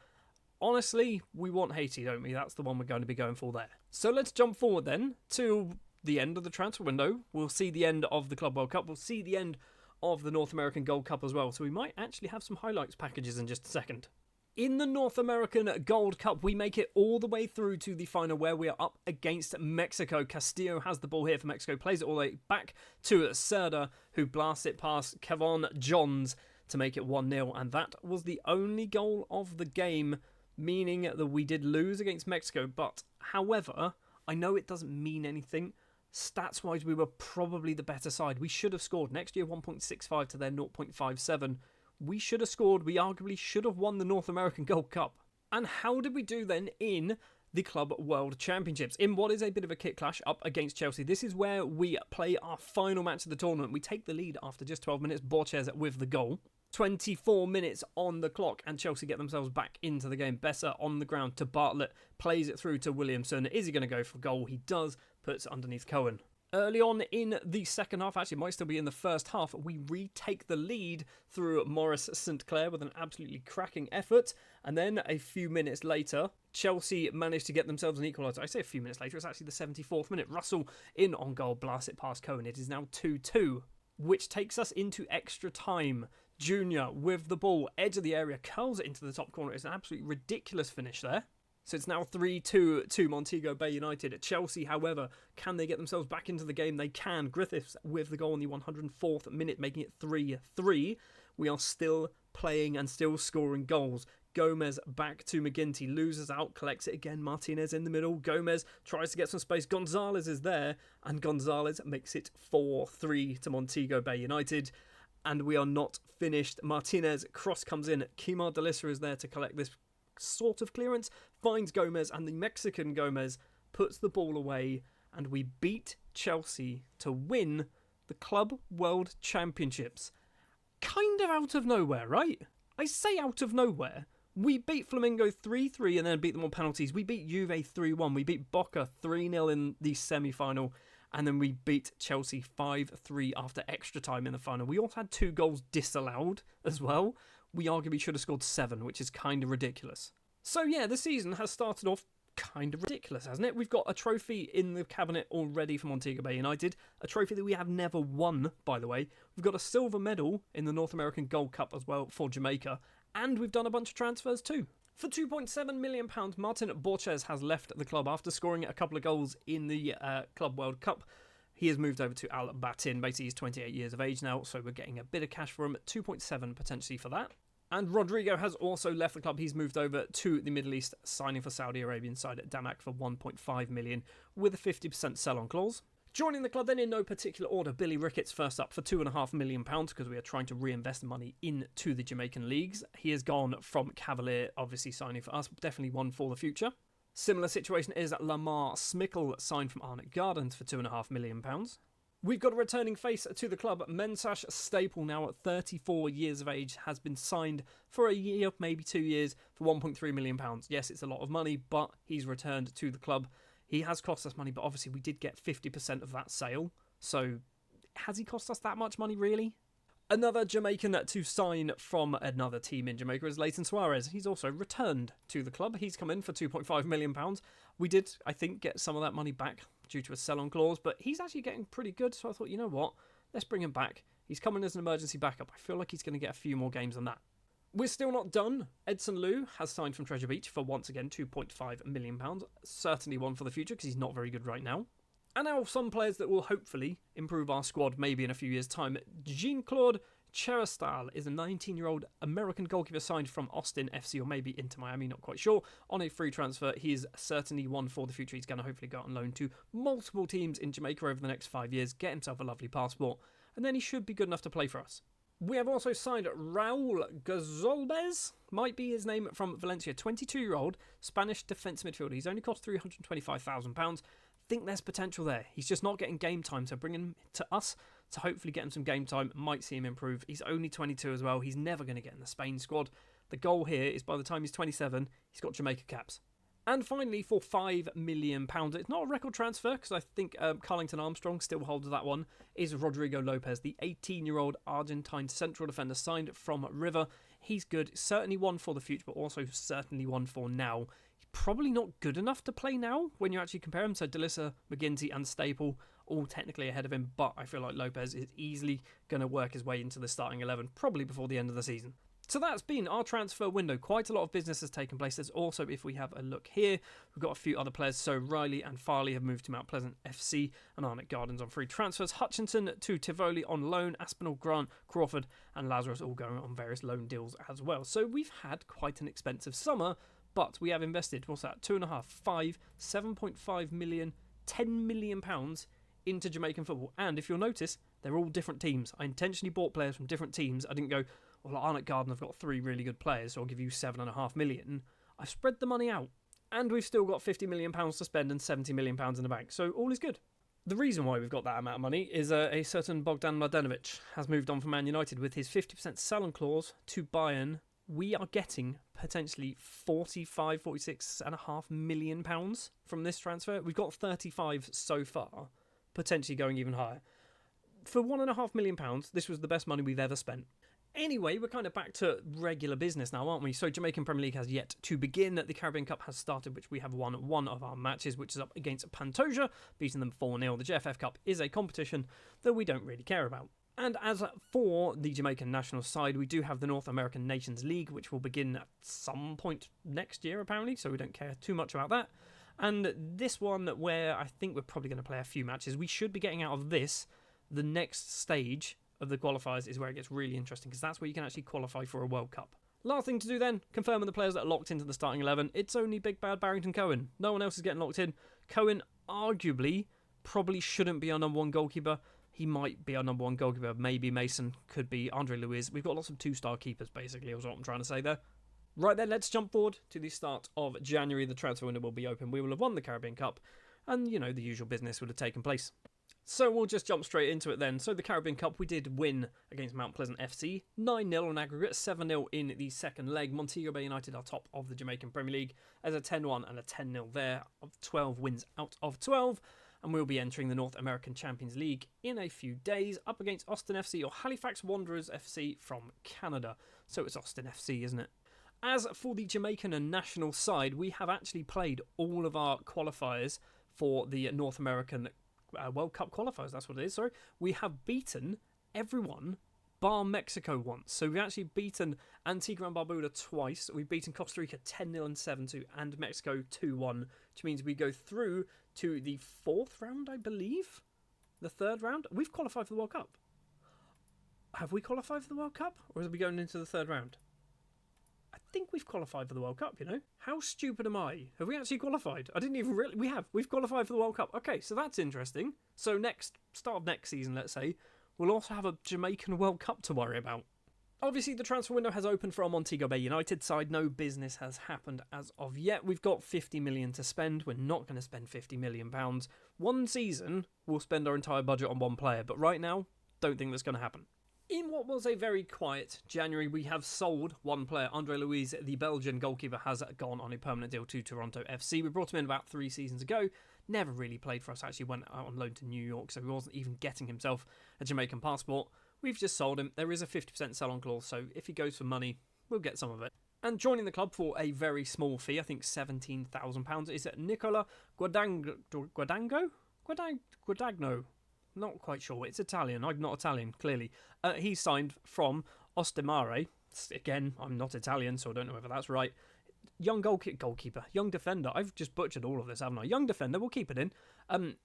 Honestly, we want Haiti, don't we? That's the one we're going to be going for there. So let's jump forward then to the end of the transfer window. We'll see the end of the Club World Cup. We'll see the end of the North American Gold Cup as well. So we might actually have some highlights packages in just a second. In the North American Gold Cup, we make it all the way through to the final where we are up against Mexico. Castillo has the ball here for Mexico, plays it all the way back to Cerda, who blasts it past Kevon Johns to make it 1-0. And that was the only goal of the game, meaning that we did lose against Mexico. But, however, I know it doesn't mean anything. Stats-wise, we were probably the better side. We should have scored. Next year, 1.65 to their 0.57. We should have scored. We arguably should have won the North American Gold Cup. And how did we do then in the Club World Championships? In what is a bit of a kit clash up against Chelsea. This is where we play our final match of the tournament. We take the lead after just 12 minutes. Borges with the goal. 24 minutes on the clock and Chelsea get themselves back into the game. Besser on the ground to Bartlett, plays it through to Williamson. Is he going to go for goal? He does, puts it underneath Cohen. Early on in the second half, actually it might still be in the first half, we retake the lead through Maurice St Clair with an absolutely cracking effort. And then a few minutes later, Chelsea managed to get themselves an equaliser. I say a few minutes later, it's actually the 74th minute. Russell in on goal, blasts it past Cohen. It is now 2-2, which takes us into extra time. Junior with the ball, edge of the area, curls it into the top corner. It's an absolutely ridiculous finish there. So it's now 3-2 to Montego Bay United. Chelsea, however, can they get themselves back into the game? They can. Griffiths with the goal in the 104th minute, making it 3-3. We are still playing and still scoring goals. Gomez back to McGinty, loses out, collects it again. Martinez in the middle. Gomez tries to get some space. Gonzalez is there, and Gonzalez makes it 4-3 to Montego Bay United. And we are not finished. Martinez, cross comes in. Kimar Delissa is there to collect this sort of clearance. Finds Gomez, and the Mexican Gomez puts the ball away. And we beat Chelsea to win the Club World Championships. Kind of out of nowhere, right? I say out of nowhere. We beat Flamengo 3-3 and then beat them on penalties. We beat Juve 3-1. We beat Boca 3-0 in the semi-final. And then we beat Chelsea 5-3 after extra time in the final. We also had 2 goals disallowed as well. We arguably should have scored 7, which is kind of ridiculous. So yeah, the season has started off kind of ridiculous, hasn't it? We've got a trophy in the cabinet already for Montego Bay United, a trophy that we have never won, by the way. We've got a silver medal in the North American Gold Cup as well for Jamaica, and we've done a bunch of transfers too. For £2.7 million, Martin Borges has left the club after scoring a couple of goals in the Club World Cup. He has moved over to Al Batin. Basically, he's 28 years of age now, so we're getting a bit of cash for him, 2.7 potentially for that. And Rodrigo has also left the club. He's moved over to the Middle East, signing for Saudi Arabian side at Damak for $1.5 million with a 50% sell-on clause. Joining the club then in no particular order, Billy Ricketts first up for £2.5 million because we are trying to reinvest money into the Jamaican leagues. He has gone from Cavalier, obviously signing for us, definitely one for the future. Similar situation is that Lamar Smickle signed from Arnott Gardens for £2.5 million. We've got a returning face to the club. Mensash Staple, now at 34 years of age, has been signed for a year, maybe 2 years, for £1.3 million. Yes, it's a lot of money, but he's returned to the club. He has cost us money, but obviously we did get 50% of that sale. So has he cost us that much money, really? Another Jamaican to sign from another team in Jamaica is Leighton Suarez. He's also returned to the club. He's come in for £2.5 million. We did, I think, get some of that money back due to a sell-on clause, but he's actually getting pretty good, so I thought, you know what, let's bring him back. He's coming as an emergency backup. I feel like he's going to get a few more games than that. We're still not done. Edson Liu has signed from Treasure Beach for, once again, £2.5 million. Certainly one for the future, because he's not very good right now. And now some players that will hopefully improve our squad maybe in a few years' time. Jean-Claude Cherestal is a 19-year-old American goalkeeper signed from Austin FC, or maybe Inter Miami, not quite sure, on a free transfer. He is certainly one for the future. He's going to hopefully go on loan to multiple teams in Jamaica over the next 5 years, get himself a lovely passport, and then he should be good enough to play for us. We have also signed Raul Gazolbez, might be his name, from Valencia, 22-year-old Spanish defence midfielder. He's only cost £325,000. Think there's potential there. He's just not getting game time, so bring him to us to hopefully get him some game time. Might see him improve. He's only 22 as well. He's never going to get in the Spain squad. The goal here is by the time he's 27, he's got Jamaica caps. And finally, for £5 million, it's not a record transfer because I think Carlington Armstrong still holds that one, is Rodrigo Lopez, the 18-year-old Argentine central defender signed from River. He's good, certainly one for the future, but also certainly one for now. Probably not good enough to play now when you actually compare him. So Delissa, McGinty and Staple all technically ahead of him, but I feel like Lopez is easily going to work his way into the starting 11 probably before the end of the season. So that's been our transfer window. Quite a lot of business has taken place. There's also, if we have a look here, we've got a few other players. So Riley and Farley have moved to Mount Pleasant FC and Arnott Gardens on free transfers. Hutchinson to Tivoli on loan. Aspinall, Grant, Crawford and Lazarus all going on various loan deals as well. So we've had quite an expensive summer, but we have invested, what's that, 2.5, 5, 7.5 million, £10 million into Jamaican football. And if you'll notice, they're all different teams. I intentionally bought players from different teams. I didn't go, well, Arnott Garden have got 3 really good players, so I'll give you £7.5 million. I've spread the money out. And we've still got £50 million to spend and £70 million in the bank. So all is good. The reason why we've got that amount of money is a certain Bogdan Mladenovic has moved on from Man United with his 50% sell-on clause to Bayern. We are getting potentially £46.5 million from this transfer. We've got 35 so far, potentially going even higher. For £1.5 million, this was the best money we've ever spent. Anyway, we're kind of back to regular business now, aren't we? So Jamaican Premier League has yet to begin. The Caribbean Cup has started, which we have won one of our matches, which is up against Pantoja, beating them 4-0. The JFF Cup is a competition that we don't really care about. And as for the Jamaican national side, we do have the North American Nations League, which will begin at some point next year, apparently, so we don't care too much about that. And this one, where I think we're probably going to play a few matches, we should be getting out of this. The next stage of the qualifiers is where it gets really interesting, because that's where you can actually qualify for a World Cup. Last thing to do then, confirming the players that are locked into the starting 11. It's only Big Bad Barrington Cohen. No one else is getting locked in. Cohen, arguably, probably shouldn't be our number one goalkeeper. He might be our number one goalkeeper. Maybe Mason, could be Andre Luiz. We've got lots of 2-star keepers, basically, is what I'm trying to say there. Right then, let's jump forward to the start of January. The transfer window will be open. We will have won the Caribbean Cup, and, you know, the usual business would have taken place. So we'll just jump straight into it then. So the Caribbean Cup, we did win against Mount Pleasant FC. 9-0 on aggregate, 7-0 in the second leg. Montego Bay United are top of the Jamaican Premier League as a 10-1 and a 10-0 there, of 12 wins out of 12. And we'll be entering the North American Champions League in a few days, up against Austin FC or Halifax Wanderers FC from Canada. So it's Austin FC, isn't it? As for the Jamaican and national side, we have actually played all of our qualifiers for the North American World Cup qualifiers. That's what it is, sorry. We have beaten everyone bar Mexico once. So we've actually beaten Antigua and Barbuda twice. We've beaten Costa Rica 10-0 and 7-2 and Mexico 2-1, which means we go through to the 4th round, I believe. The 3rd round. We've qualified for the World Cup. Have we qualified for the World Cup? Or are we going into the 3rd round? I think we've qualified for the World Cup, you know? How stupid am I? Have we actually qualified? I didn't even really... We have. We've qualified for the World Cup. Okay, so that's interesting. So start of next season, let's say, we'll also have a Jamaican World Cup to worry about. Obviously, the transfer window has opened for our Montego Bay United side. No business has happened as of yet. We've got 50 million to spend. We're not going to spend 50 million pounds. One season, we'll spend our entire budget on one player. But right now, don't think that's going to happen. In what was a very quiet January, we have sold one player. Andre Luiz, the Belgian goalkeeper, has gone on a permanent deal to Toronto FC. We brought him in about 3 seasons ago. Never really played for us, actually went out on loan to New York, so he wasn't even getting himself a Jamaican passport. We've just sold him. There is a 50% sell-on clause, so if he goes for money, we'll get some of it. And joining the club for a very small fee, I think £17,000, is Nicola Guadagno? Not quite sure. It's Italian. I'm not Italian, clearly. He's signed from Ostemare. Again, I'm not Italian, so I don't know whether that's right. Young goalkeeper, young defender. I've just butchered all of this, haven't I? Young defender, we'll keep it in.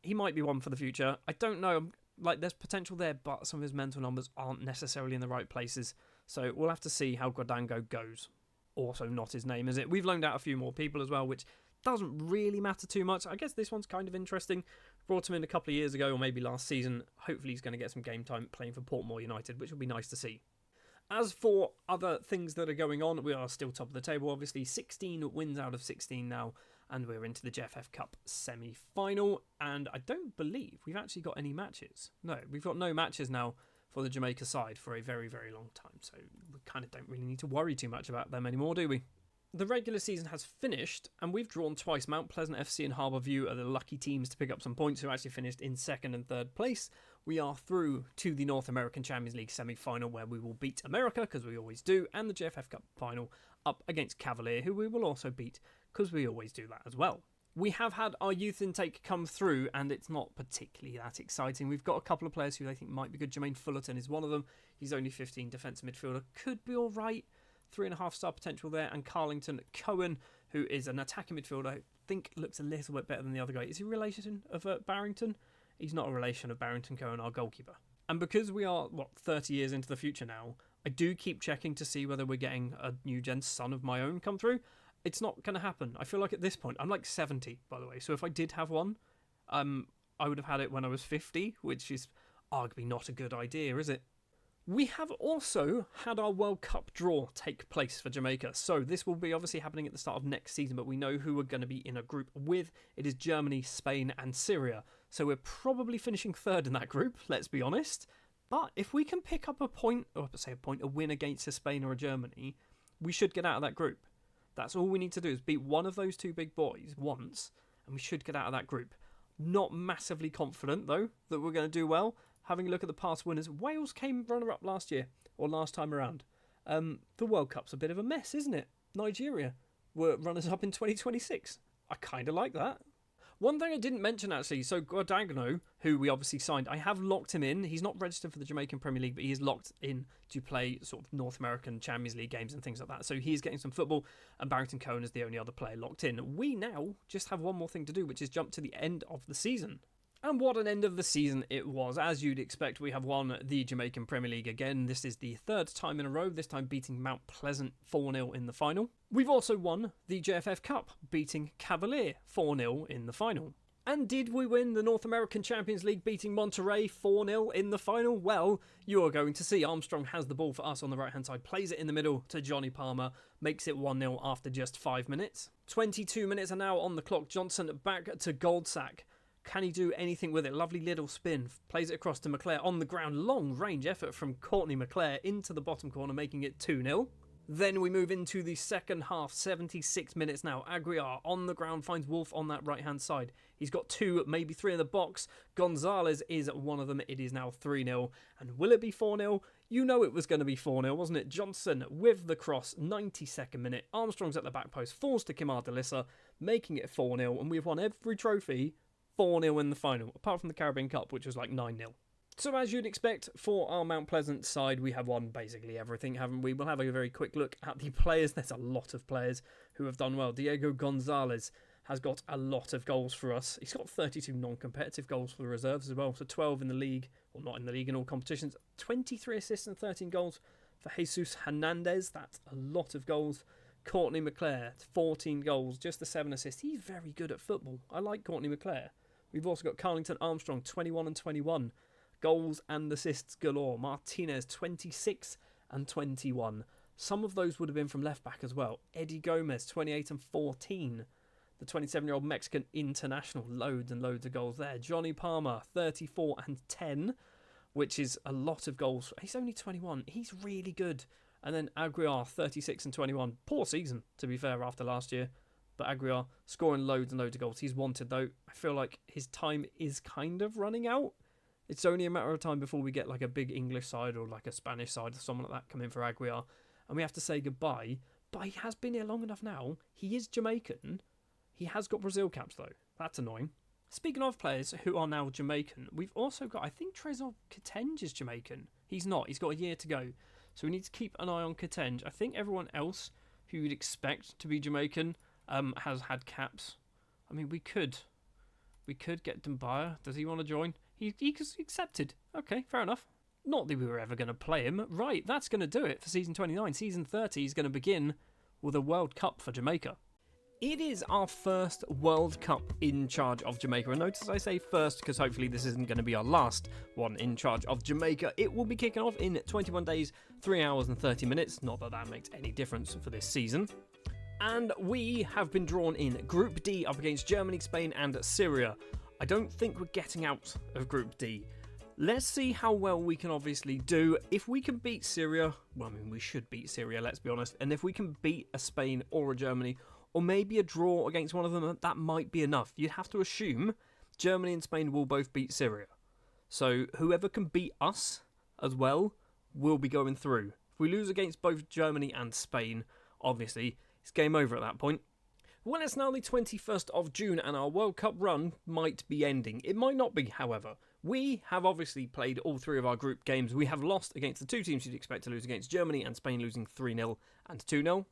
He might be one for the future. I don't know. Like, there's potential there, but some of his mental numbers aren't necessarily in the right places. So we'll have to see how Guadagno goes. Also not his name, is it? We've loaned out a few more people as well, which doesn't really matter too much. I guess this one's kind of interesting. Brought him in a couple of years ago, or maybe last season. Hopefully he's going to get some game time playing for Portmore United, which will be nice to see. As for other things that are going on, we are still top of the table, obviously. 16 wins out of 16 now, and we're into the JFF Cup semi-final. And I don't believe we've actually got any matches. No, we've got no matches now for the Jamaica side for a very, very long time. So we kind of don't really need to worry too much about them anymore, do we? The regular season has finished, and we've drawn twice. Mount Pleasant FC and Harbour View are the lucky teams to pick up some points, who actually finished in 2nd and 3rd place. We are through to the North American Champions League semi-final, where we will beat America, because we always do, and the JFF Cup final up against Cavalier, who we will also beat, because we always do that as well. We have had our youth intake come through, and it's not particularly that exciting. We've got a couple of players who I think might be good. Jermaine Fullerton is one of them. He's only 15, defensive midfielder. Could be all right. 3.5-star potential there. And Carlington Cohen, who is an attacking midfielder, I think looks a little bit better than the other guy. Is he a relation of Barrington? He's not a relation of Barrington Cohen, our goalkeeper. And because we are, 30 years into the future now, I do keep checking to see whether we're getting a new gen son of my own come through. It's not going to happen. I feel like at this point, I'm like 70, by the way. So if I did have one, I would have had it when I was 50, which is arguably not a good idea, is it? We have also had our World Cup draw take place for Jamaica. So this will be obviously happening at the start of next season, but we know who we're going to be in a group with. It is Germany, Spain and Syria. So we're probably finishing 3rd in that group, let's be honest. But if we can pick up a win against a Spain or a Germany, we should get out of that group. That's all we need to do, is beat one of those two big boys once, and we should get out of that group. Not massively confident, though, that we're going to do well. Having a look at the past winners, Wales came runner-up last year, or last time around. The World Cup's a bit of a mess, isn't it? Nigeria were runners-up in 2026. I kind of like that. One thing I didn't mention, actually, so Guadagno, who we obviously signed, I have locked him in. He's not registered for the Jamaican Premier League, but he is locked in to play sort of North American Champions League games and things like that. So he's getting some football, and Barrington Cohen is the only other player locked in. We now just have one more thing to do, which is jump to the end of the season. And what an end of the season it was. As you'd expect, we have won the Jamaican Premier League again. This is the 3rd time in a row, this time beating Mount Pleasant 4-0 in the final. We've also won the JFF Cup, beating Cavalier 4-0 in the final. And did we win the North American Champions League, beating Monterrey 4-0 in the final? Well, you are going to see. Armstrong has the ball for us on the right-hand side, plays it in the middle to Johnny Palmer, makes it 1-0 after just 5 minutes. 22 minutes are now on the clock. Johnson back to Goldsack. Can he do anything with it? Lovely little spin. Plays it across to McClare on the ground. Long range effort from Courtney McClare into the bottom corner, making it 2-0. Then we move into the second half, 76 minutes now. Aguiar on the ground finds Wolf on that right-hand side. He's got 2, maybe 3 in the box. Gonzalez is one of them. It is now 3-0. And will it be 4-0? You know it was going to be 4-0, wasn't it? Johnson with the cross, 92nd minute. Armstrong's at the back post, falls to Kimar Delissa, making it 4-0. And we've won every trophy 4-0 in the final, apart from the Caribbean Cup, which was like 9-0. So as you'd expect, for our Mount Pleasant side, we have won basically everything, haven't we? We'll have a very quick look at the players. There's a lot of players who have done well. Diego Gonzalez has got a lot of goals for us. He's got 32 non-competitive goals for the reserves as well, so 12 in the league, well not in the league, in all competitions. 23 assists and 13 goals for Jesus Hernandez. That's a lot of goals. Courtney McClare, 14 goals, just the 7 assists. He's very good at football. I like Courtney McClare. We've also got Carlington Armstrong, 21 and 21. Goals and assists galore. Martinez, 26 and 21. Some of those would have been from left-back as well. Eddie Gomez, 28 and 14. The 27-year-old Mexican international. Loads and loads of goals there. Johnny Palmer, 34 and 10, which is a lot of goals. He's only 21. He's really good. And then Aguiar, 36 and 21. Poor season, to be fair, after last year. But Aguiar scoring loads and loads of goals. He's wanted, though. I feel like his time is kind of running out. It's only a matter of time before we get like a big English side or like a Spanish side or someone like that come in for Aguiar. And we have to say goodbye. But he has been here long enough now. He is Jamaican. He has got Brazil caps, though. That's annoying. Speaking of players who are now Jamaican, we've also got, I think Trezor Katenge is Jamaican. He's not. He's got a year to go. So we need to keep an eye on Katenge. I think everyone else who you'd expect to be Jamaican has had caps. I mean, we could get Dumbaya. Does he want to join? He accepted. Okay, fair enough. Not that we were ever going to play him. Right, that's going to do it for Season 29. Season 30 is going to begin with a World Cup for Jamaica. It is our first World Cup in charge of Jamaica. And notice I say first because hopefully this isn't going to be our last one in charge of Jamaica. It will be kicking off in 21 days, 3 hours and 30 minutes. Not that that makes any difference for this season. And we have been drawn in Group D up against Germany, Spain and Syria. I don't think we're getting out of Group D. Let's see how well we can obviously do. If we can beat Syria, well, I mean, we should beat Syria, let's be honest. And if we can beat a Spain or a Germany, or maybe a draw against one of them, that might be enough. You'd have to assume Germany and Spain will both beat Syria. So whoever can beat us as well will be going through. If we lose against both Germany and Spain, obviously, it's game over at that point. Well, it's now the 21st of June and our World Cup run might be ending. It might not be, however. We have obviously played all 3 of our group games. We have lost against the 2 teams you'd expect to lose against, Germany and Spain, losing 3-0 and 2-0.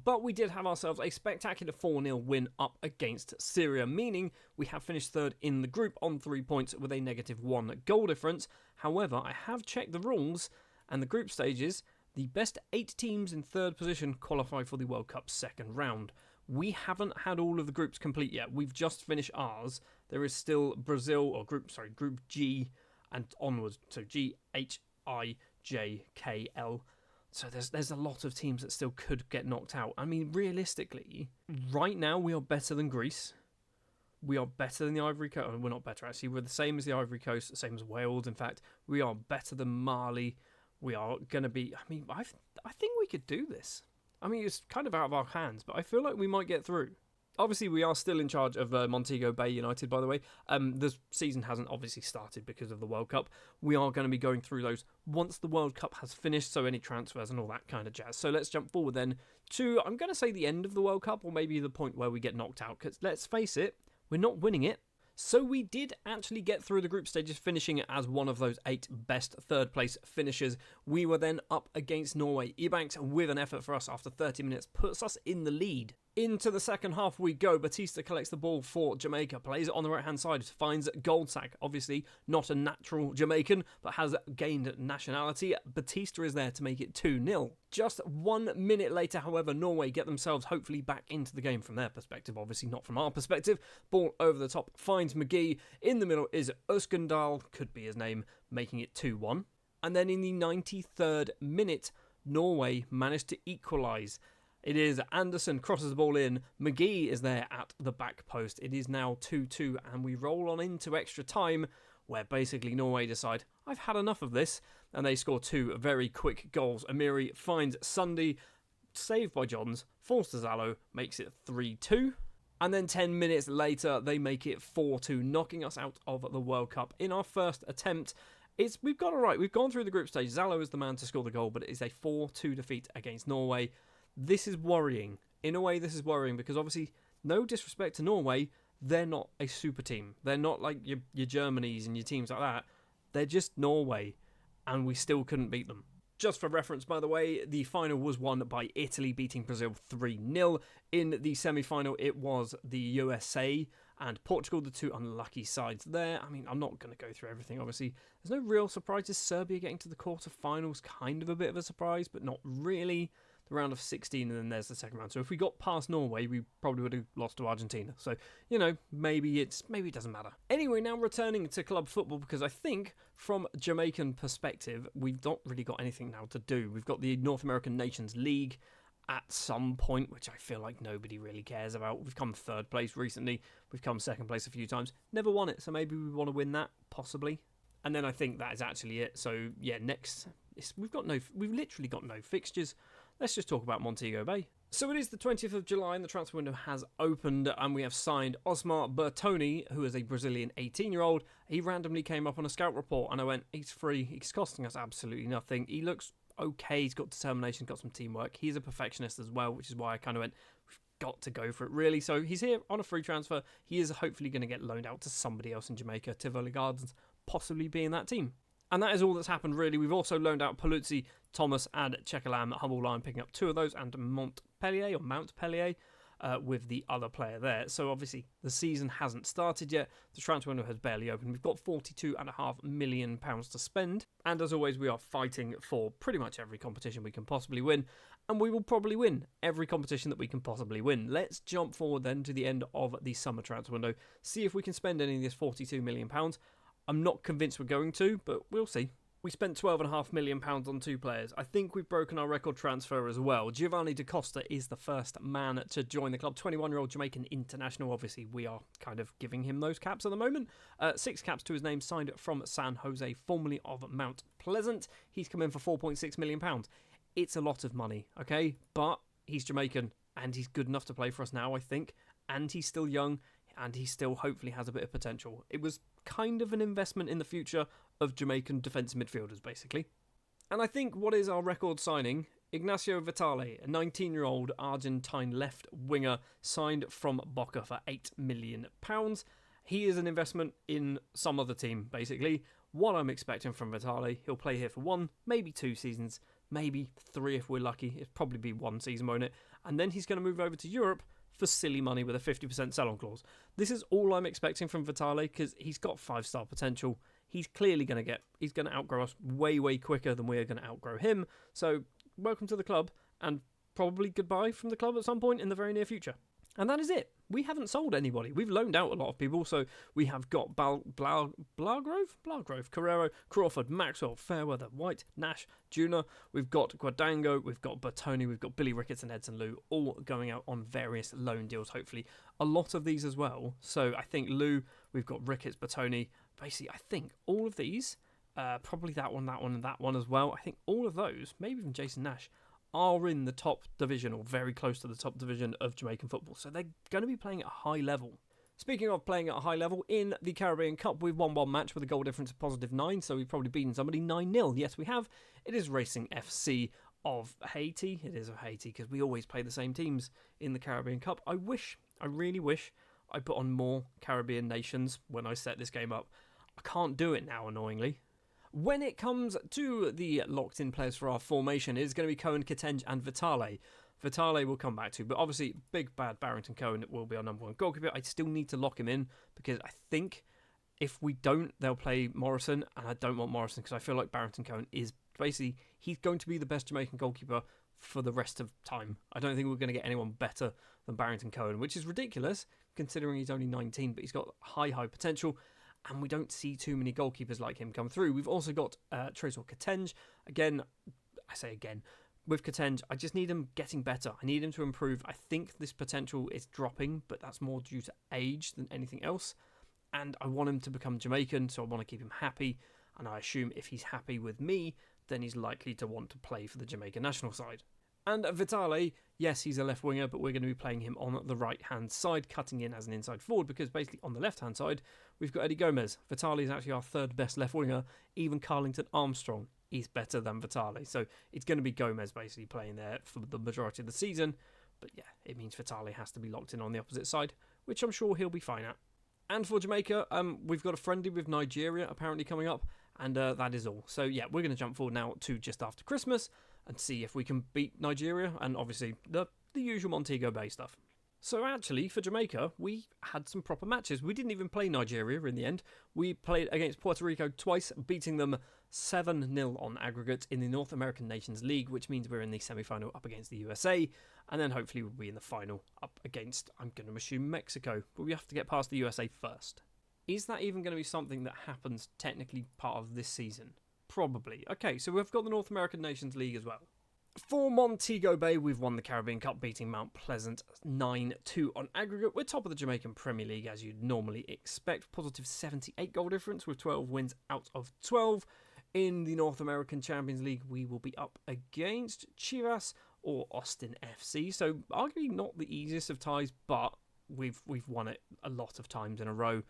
But we did have ourselves a spectacular 4-0 win up against Syria, meaning we have finished 3rd in the group on 3 points with a -1 goal difference. However, I have checked the rules and the group stages. The best 8 teams in 3rd position qualify for the World Cup second round. We haven't had all of the groups complete yet. We've just finished ours. There is still Brazil, or Group G and onwards. So G, H, I, J, K, L. So there's a lot of teams that still could get knocked out. I mean, realistically, right now we are better than Greece. We are better than the Ivory Coast. Oh, we're not better, actually. We're the same as the Ivory Coast, the same as Wales, in fact. We are better than Mali. We are going to be... I mean, I think we could do this. I mean, it's kind of out of our hands, but I feel like we might get through. Obviously, we are still in charge of Montego Bay United, by the way. The season hasn't obviously started because of the World Cup. We are going to be going through those once the World Cup has finished, so any transfers and all that kind of jazz. So let's jump forward then to, I'm going to say, the end of the World Cup, or maybe the point where we get knocked out. Because let's face it, we're not winning it. So we did actually get through the group stages, finishing it as one of those 8 best 3rd place finishers. We were then up against Norway. Ebanks, with an effort for us after 30 minutes, puts us in the lead. Into the second half we go. Batista collects the ball for Jamaica, plays it on the right-hand side, finds Goldsack, obviously not a natural Jamaican, but has gained nationality. Batista is there to make it 2-0. Just 1 minute later, however, Norway get themselves hopefully back into the game from their perspective, obviously not from our perspective. Ball over the top, finds McGee. In the middle is Uskendal, could be his name, making it 2-1. And then in the 93rd minute, Norway managed to equalise. It is Anderson crosses the ball in. McGee is there at the back post. It is now 2-2 and we roll on into extra time where basically Norway decide, I've had enough of this. And they score 2 very quick goals. Amiri finds Sunday. saved by Johns, falls to Zallo, makes it 3-2. And then 10 minutes later, they make it 4-2, knocking us out of the World Cup in our first attempt. We've got it right. We've gone through the group stage. Zallo is the man to score the goal, but it is a 4-2 defeat against Norway. This is worrying. In a way, this is worrying because obviously, no disrespect to Norway, they're not a super team. They're not like your Germanys and your teams like that. They're just Norway, and we still couldn't beat them. Just for reference, by the way, the final was won by Italy, beating Brazil 3-0. In the semi-final, it was the USA and Portugal, the two unlucky sides there. I mean, I'm not going to go through everything, obviously. There's no real surprises. Serbia getting to the quarterfinals, kind of a bit of a surprise, but not really. The round of 16, and then there's the second round. So if we got past Norway, we probably would have lost to Argentina. So, maybe it doesn't matter. Anyway, now returning to club football, because I think from Jamaican perspective, we've not really got anything now to do. We've got the North American Nations League at some point, which I feel like nobody really cares about. We've come third place recently. We've come second place a few times. Never won it, so maybe we want to win that, possibly. And then I think that is actually it. So, yeah, next, we've literally got no fixtures. Let's just talk about Montego Bay. So it is the 20th of July and the transfer window has opened and we have signed Osmar Bertoni, who is a Brazilian 18-year-old. He randomly came up on a scout report and I went, he's free, he's costing us absolutely nothing. He looks okay, he's got determination, got some teamwork. He's a perfectionist as well, which is why I kind of went, we've got to go for it really. So he's here on a free transfer. He is hopefully going to get loaned out to somebody else in Jamaica, Tivoli Gardens, possibly being that team. And that is all that's happened, really. We've also loaned out Paluzzi, Thomas, and Chekalam at Humble Line, picking up two of those, and Montpellier with the other player there. So, obviously, the season hasn't started yet. The transfer window has barely opened. We've got £42.5 million to spend. And, as always, we are fighting for pretty much every competition we can possibly win. And we will probably win every competition that we can possibly win. Let's jump forward, then, to the end of the summer transfer window. See if we can spend any of this £42 million. I'm not convinced we're going to, but we'll see. We spent £12.5 million on two players. I think we've broken our record transfer as well. Giovanni Da Costa is the first man to join the club. 21-year-old Jamaican international. Obviously, we are kind of giving him those caps at the moment. 6 caps to his name, signed from San Jose, formerly of Mount Pleasant. He's come in for £4.6 million. It's a lot of money, okay? But he's Jamaican, and he's good enough to play for us now, I think. And he's still young, and he still hopefully has a bit of potential. It was kind of an investment in the future of Jamaican defensive midfielders, basically. And I think what is our record signing, Ignacio Vitale, a 19-year-old Argentine left winger, signed from Boca for £8 million. He is an investment in some other team, basically. What I'm expecting from Vitale, he'll play here for 1, maybe 2 seasons, maybe 3 if we're lucky. It'll probably be 1 season, won't it? And then he's going to move over to Europe for silly money with a 50% sell-on clause. This is all I'm expecting from Vitale because he's got 5-star potential. He's clearly going to outgrow us way, way quicker than we're going to outgrow him. So, welcome to the club and probably goodbye from the club at some point in the very near future. And that is it. We haven't sold anybody. We've loaned out a lot of people. So we have got Blagrove, Carrero, Crawford, Maxwell, Fairweather, White, Nash, Juna. We've got Guadango, we've got Bertoni, we've got Billy Ricketts and Edson Liu, all going out on various loan deals, hopefully. A lot of these as well. So I think Liu, we've got Ricketts, Bertoni. Basically, I think all of these, probably that one, and that one as well. I think all of those, maybe even Jason Nash, are in the top division or very close to the top division of Jamaican football. So they're going to be playing at a high level. Speaking of playing at a high level, in the Caribbean Cup, we've won one match with a goal difference of +9, so we've probably beaten somebody 9-0. Yes, we have. It is Racing FC of Haiti. It is of Haiti because we always play the same teams in the Caribbean Cup. I really wish I put on more Caribbean nations when I set this game up. I can't do it now, annoyingly. When it comes to the locked-in players for our formation, it is going to be Cohen, Ketenge and Vitale. Vitale will come back to, but obviously big bad Barrington Cohen will be our number 1 goalkeeper. I still need to lock him in because I think if we don't, they'll play Morrison, and I don't want Morrison because I feel like Barrington Cohen is basically, he's going to be the best Jamaican goalkeeper for the rest of time. I don't think we're going to get anyone better than Barrington Cohen, which is ridiculous considering he's only 19, but he's got high potential. And we don't see too many goalkeepers like him come through. We've also got Tresor Ketenge. Again, with Ketenge, I just need him getting better. I need him to improve. I think this potential is dropping, but that's more due to age than anything else. And I want him to become Jamaican, so I want to keep him happy. And I assume if he's happy with me, then he's likely to want to play for the Jamaican national side. And Vitale, yes, he's a left winger, but we're going to be playing him on the right-hand side, cutting in as an inside forward, because basically on the left-hand side, we've got Eddie Gomez. Vitale is actually our third best left winger. Even Carlington Armstrong is better than Vitale. So it's going to be Gomez basically playing there for the majority of the season. But yeah, it means Vitale has to be locked in on the opposite side, which I'm sure he'll be fine at. And for Jamaica, we've got a friendly with Nigeria apparently coming up, and that is all. So yeah, we're going to jump forward now to just after Christmas and see if we can beat Nigeria, and obviously the usual Montego Bay stuff. So actually, for Jamaica, we had some proper matches. We didn't even play Nigeria in the end. We played against Puerto Rico twice, beating them 7-0 on aggregate in the North American Nations League, which means we're in the semi-final up against the USA, and then hopefully we'll be in the final up against, I'm going to assume, Mexico. But we have to get past the USA first. Is that even going to be something that happens technically part of this season? Probably. Okay, so we've got the North American Nations League as well. For Montego Bay, we've won the Caribbean Cup, beating Mount Pleasant 9-2 on aggregate. We're top of the Jamaican Premier League, as you'd normally expect. Positive 78 goal difference with 12 wins out of 12. In the North American Champions League, we will be up against Chivas or Austin FC. So arguably not the easiest of ties, but we've won it a lot of times in a row.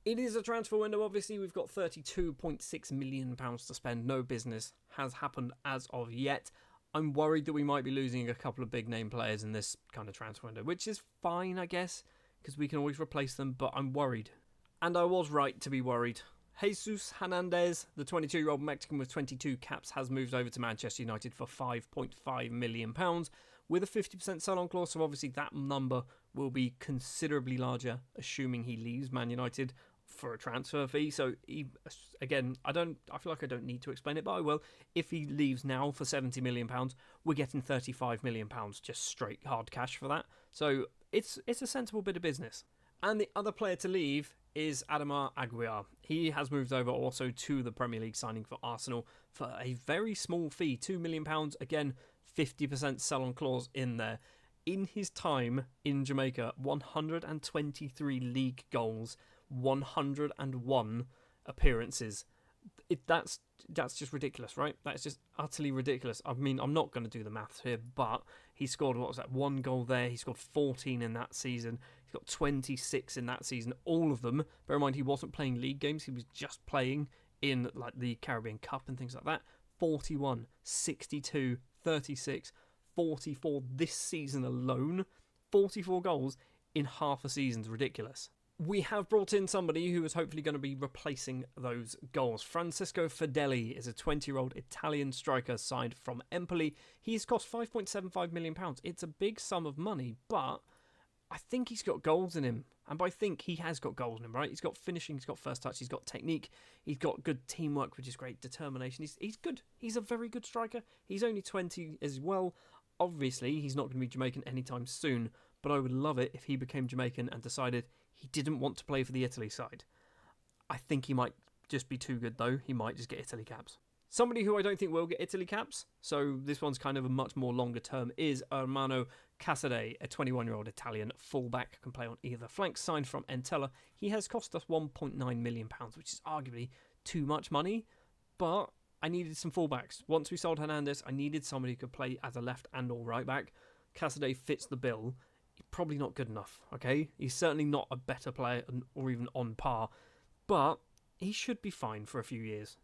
It is a transfer window, obviously. We've got £32.6 million to spend. No business has happened as of yet. I'm worried that we might be losing a couple of big name players in this kind of transfer window, which is fine, I guess, because we can always replace them, but I'm worried. And I was right to be worried. Jesus Hernandez, the 22-year-old Mexican with 22 caps, has moved over to Manchester United for £5.5 million with a 50% sell-on clause, so obviously that number will be considerably larger, assuming he leaves Man United for a transfer fee. So again, I feel like I don't need to explain it, but I will. If he leaves now for £70 million, we're getting £35 million just straight hard cash for that. So it's a sensible bit of business. And the other player to leave is Adamar Aguiar. He has moved over also to the Premier League, signing for Arsenal for a very small fee, £2 million. Again, 50% sell-on clause in there. In his time in Jamaica, 123 league goals, 101 appearances. That's just ridiculous, right? That's just utterly ridiculous. I mean, I'm not going to do the maths here, but he scored, what was that, 1 goal there. He scored 14 in that season. He's got 26 in that season, all of them. Bear in mind, he wasn't playing league games. He was just playing in like the Caribbean Cup and things like that. 41, 62, 36, 44 this season alone. 44 goals in half a season's ridiculous. We have brought in somebody who is hopefully going to be replacing those goals. Francisco Fedeli is a 20-year-old Italian striker signed from Empoli. He's cost £5.75 million. It's a big sum of money, but I think he's got goals in him. And by think, he has got goals in him, right? He's got finishing, he's got first touch, he's got technique, he's got good teamwork, which is great, determination. He's good. He's a very good striker. He's only 20 as well. Obviously, he's not going to be Jamaican anytime soon, but I would love it if he became Jamaican and decided he didn't want to play for the Italy side. I think he might just be too good, though. He might just get Italy caps. Somebody who I don't think will get Italy caps, so this one's kind of a much more longer term, is Armano Casade, a 21-year-old Italian fullback, can play on either flank, signed from Entella. He has cost us £1.9 million, which is arguably too much money, but I needed some fullbacks. Once we sold Hernandez, I needed somebody who could play as a left and or right back. Casade fits the bill. He's probably not good enough, okay? He's certainly not a better player or even on par, but he should be fine for a few years.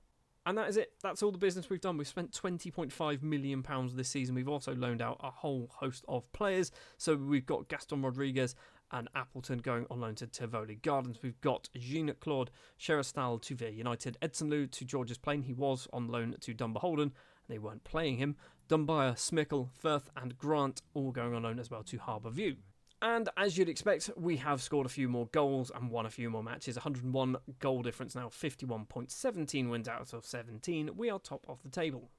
And that is it. That's all the business we've done. We've spent £20.5 million this season. We've also loaned out a whole host of players. So we've got Gaston Rodriguez and Appleton going on loan to Tivoli Gardens. We've got Jean-Claude Cherestal to Via United. Edson Liu to George's Plain. He was on loan to Dumbarton. They weren't playing him. Dunbar, Smickle, Firth and Grant all going on loan as well to Harbour View. And as you'd expect, we have scored a few more goals and won a few more matches. 101 goal difference now, 51.17 wins out of 17. We are top of the table.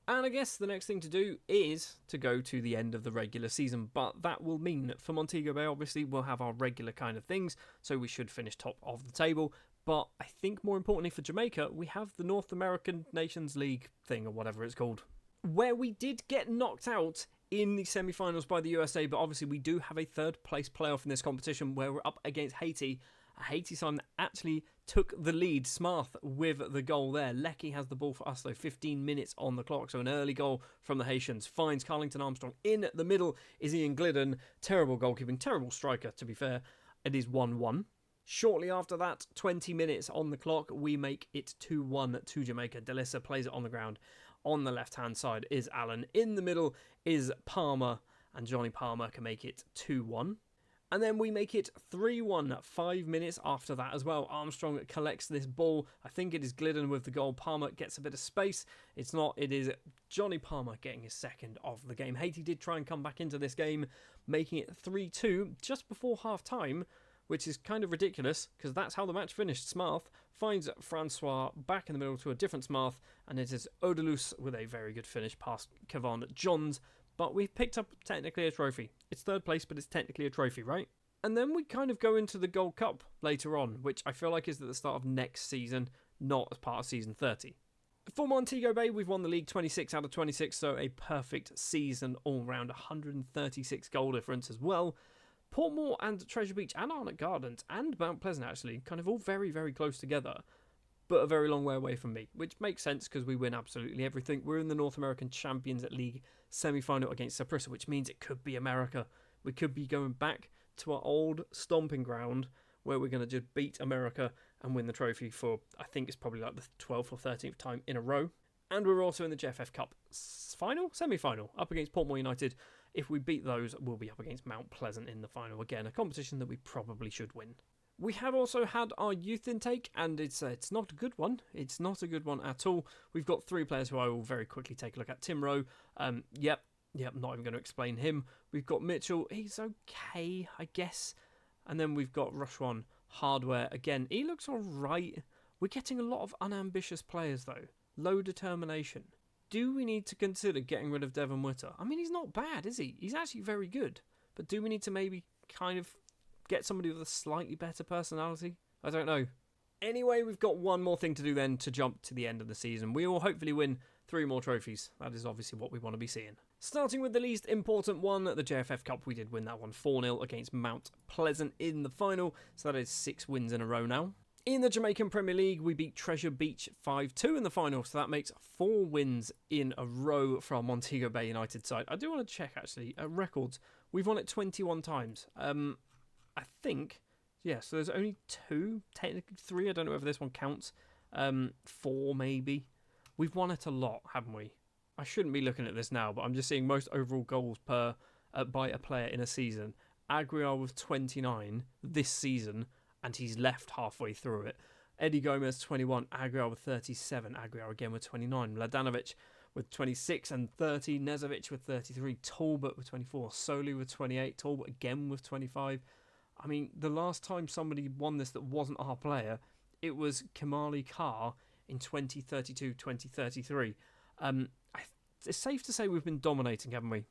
And I guess the next thing to do is to go to the end of the regular season. But that will mean that for Montego Bay, obviously, we'll have our regular kind of things. So we should finish top of the table. But I think more importantly for Jamaica, we have the North American Nations League thing, or whatever it's called, where we did get knocked out in the semi-finals by the USA, but obviously we do have a third place playoff in this competition where we're up against Haiti, a Haiti side that actually took the lead. Smarth with the goal there. Lecky has the ball for us though, 15 minutes on the clock, so an early goal from the Haitians. Finds Carlington Armstrong. In the middle is Ian Glidden. Terrible goalkeeping, terrible striker to be fair. It is 1-1. Shortly after that, 20 minutes on the clock, we make it 2-1 to Jamaica. Delissa plays it on the ground. On the left-hand side is Allen. In the middle is Palmer, and Johnny Palmer can make it 2-1. And then we make it 3-1 5 minutes after that as well. Armstrong collects this ball. I think it is Glidden with the goal. Palmer gets a bit of space. It's not. It is Johnny Palmer getting his second of the game. Haiti did try and come back into this game, making it 3-2 just before half-time, which is kind of ridiculous because that's how the match finished. Smarth finds Francois back in the middle to a different Smarth, and it is Odelus with a very good finish past Kevon Johns. But we've picked up technically a trophy. It's third place, but it's technically a trophy, right? And then we kind of go into the Gold Cup later on, which I feel like is at the start of next season, not as part of season 30. For Montego Bay, we've won the league 26 out of 26, so a perfect season all round, 136 goal difference as well. Portmore and Treasure Beach and Arnott Gardens and Mount Pleasant actually kind of all very, very close together, but a very long way away from me, which makes sense because we win absolutely everything. We're in the North American Champions League semi-final against Saprissa, which means it could be America. We could be going back to our old stomping ground where we're going to just beat America and win the trophy for, I think it's probably like the 12th or 13th time in a row. And we're also in the JFF Cup semi-final, up against Portmore United. If we beat those, we'll be up against Mount Pleasant in the final. Again, a competition that we probably should win. We have also had our youth intake, and it's not a good one. It's not a good one at all. We've got 3 players who I will very quickly take a look at. Tim Rowe, yep, not even going to explain him. We've got Mitchell, he's okay, I guess. And then we've got Rushwan Hardware. Again, he looks alright. We're getting a lot of unambitious players, though. Low determination. Do we need to consider getting rid of Devon Witter? I mean, he's not bad, is he? He's actually very good. But do we need to maybe kind of get somebody with a slightly better personality? I don't know. Anyway, we've got one more thing to do then to jump to the end of the season. We will hopefully win 3 more trophies. That is obviously what we want to be seeing. Starting with the least important one, the JFF Cup. We did win that one 4-0 against Mount Pleasant in the final. So that is 6 wins in a row now. In the Jamaican Premier League, we beat Treasure Beach 5-2 in the final, so that makes 4 wins in a row for our Montego Bay United side. I do want to check, actually, records. We've won it 21 times. I think, yeah, so there's only 2, technically 3, I don't know if this one counts. 4, maybe. We've won it a lot, haven't we? I shouldn't be looking at this now, but I'm just seeing most overall goals by a player in a season. Aguiar with 29 this season, and he's left halfway through it. Eddie Gomez, 21. Aguiar with 37. Aguiar again with 29. Mladanovic with 26 and 30. Nezovic with 33. Talbot with 24. Soli with 28. Talbot again with 25. I mean, the last time somebody won this that wasn't our player, it was Kamali Carr in 2032-2033. It's safe to say we've been dominating, haven't we?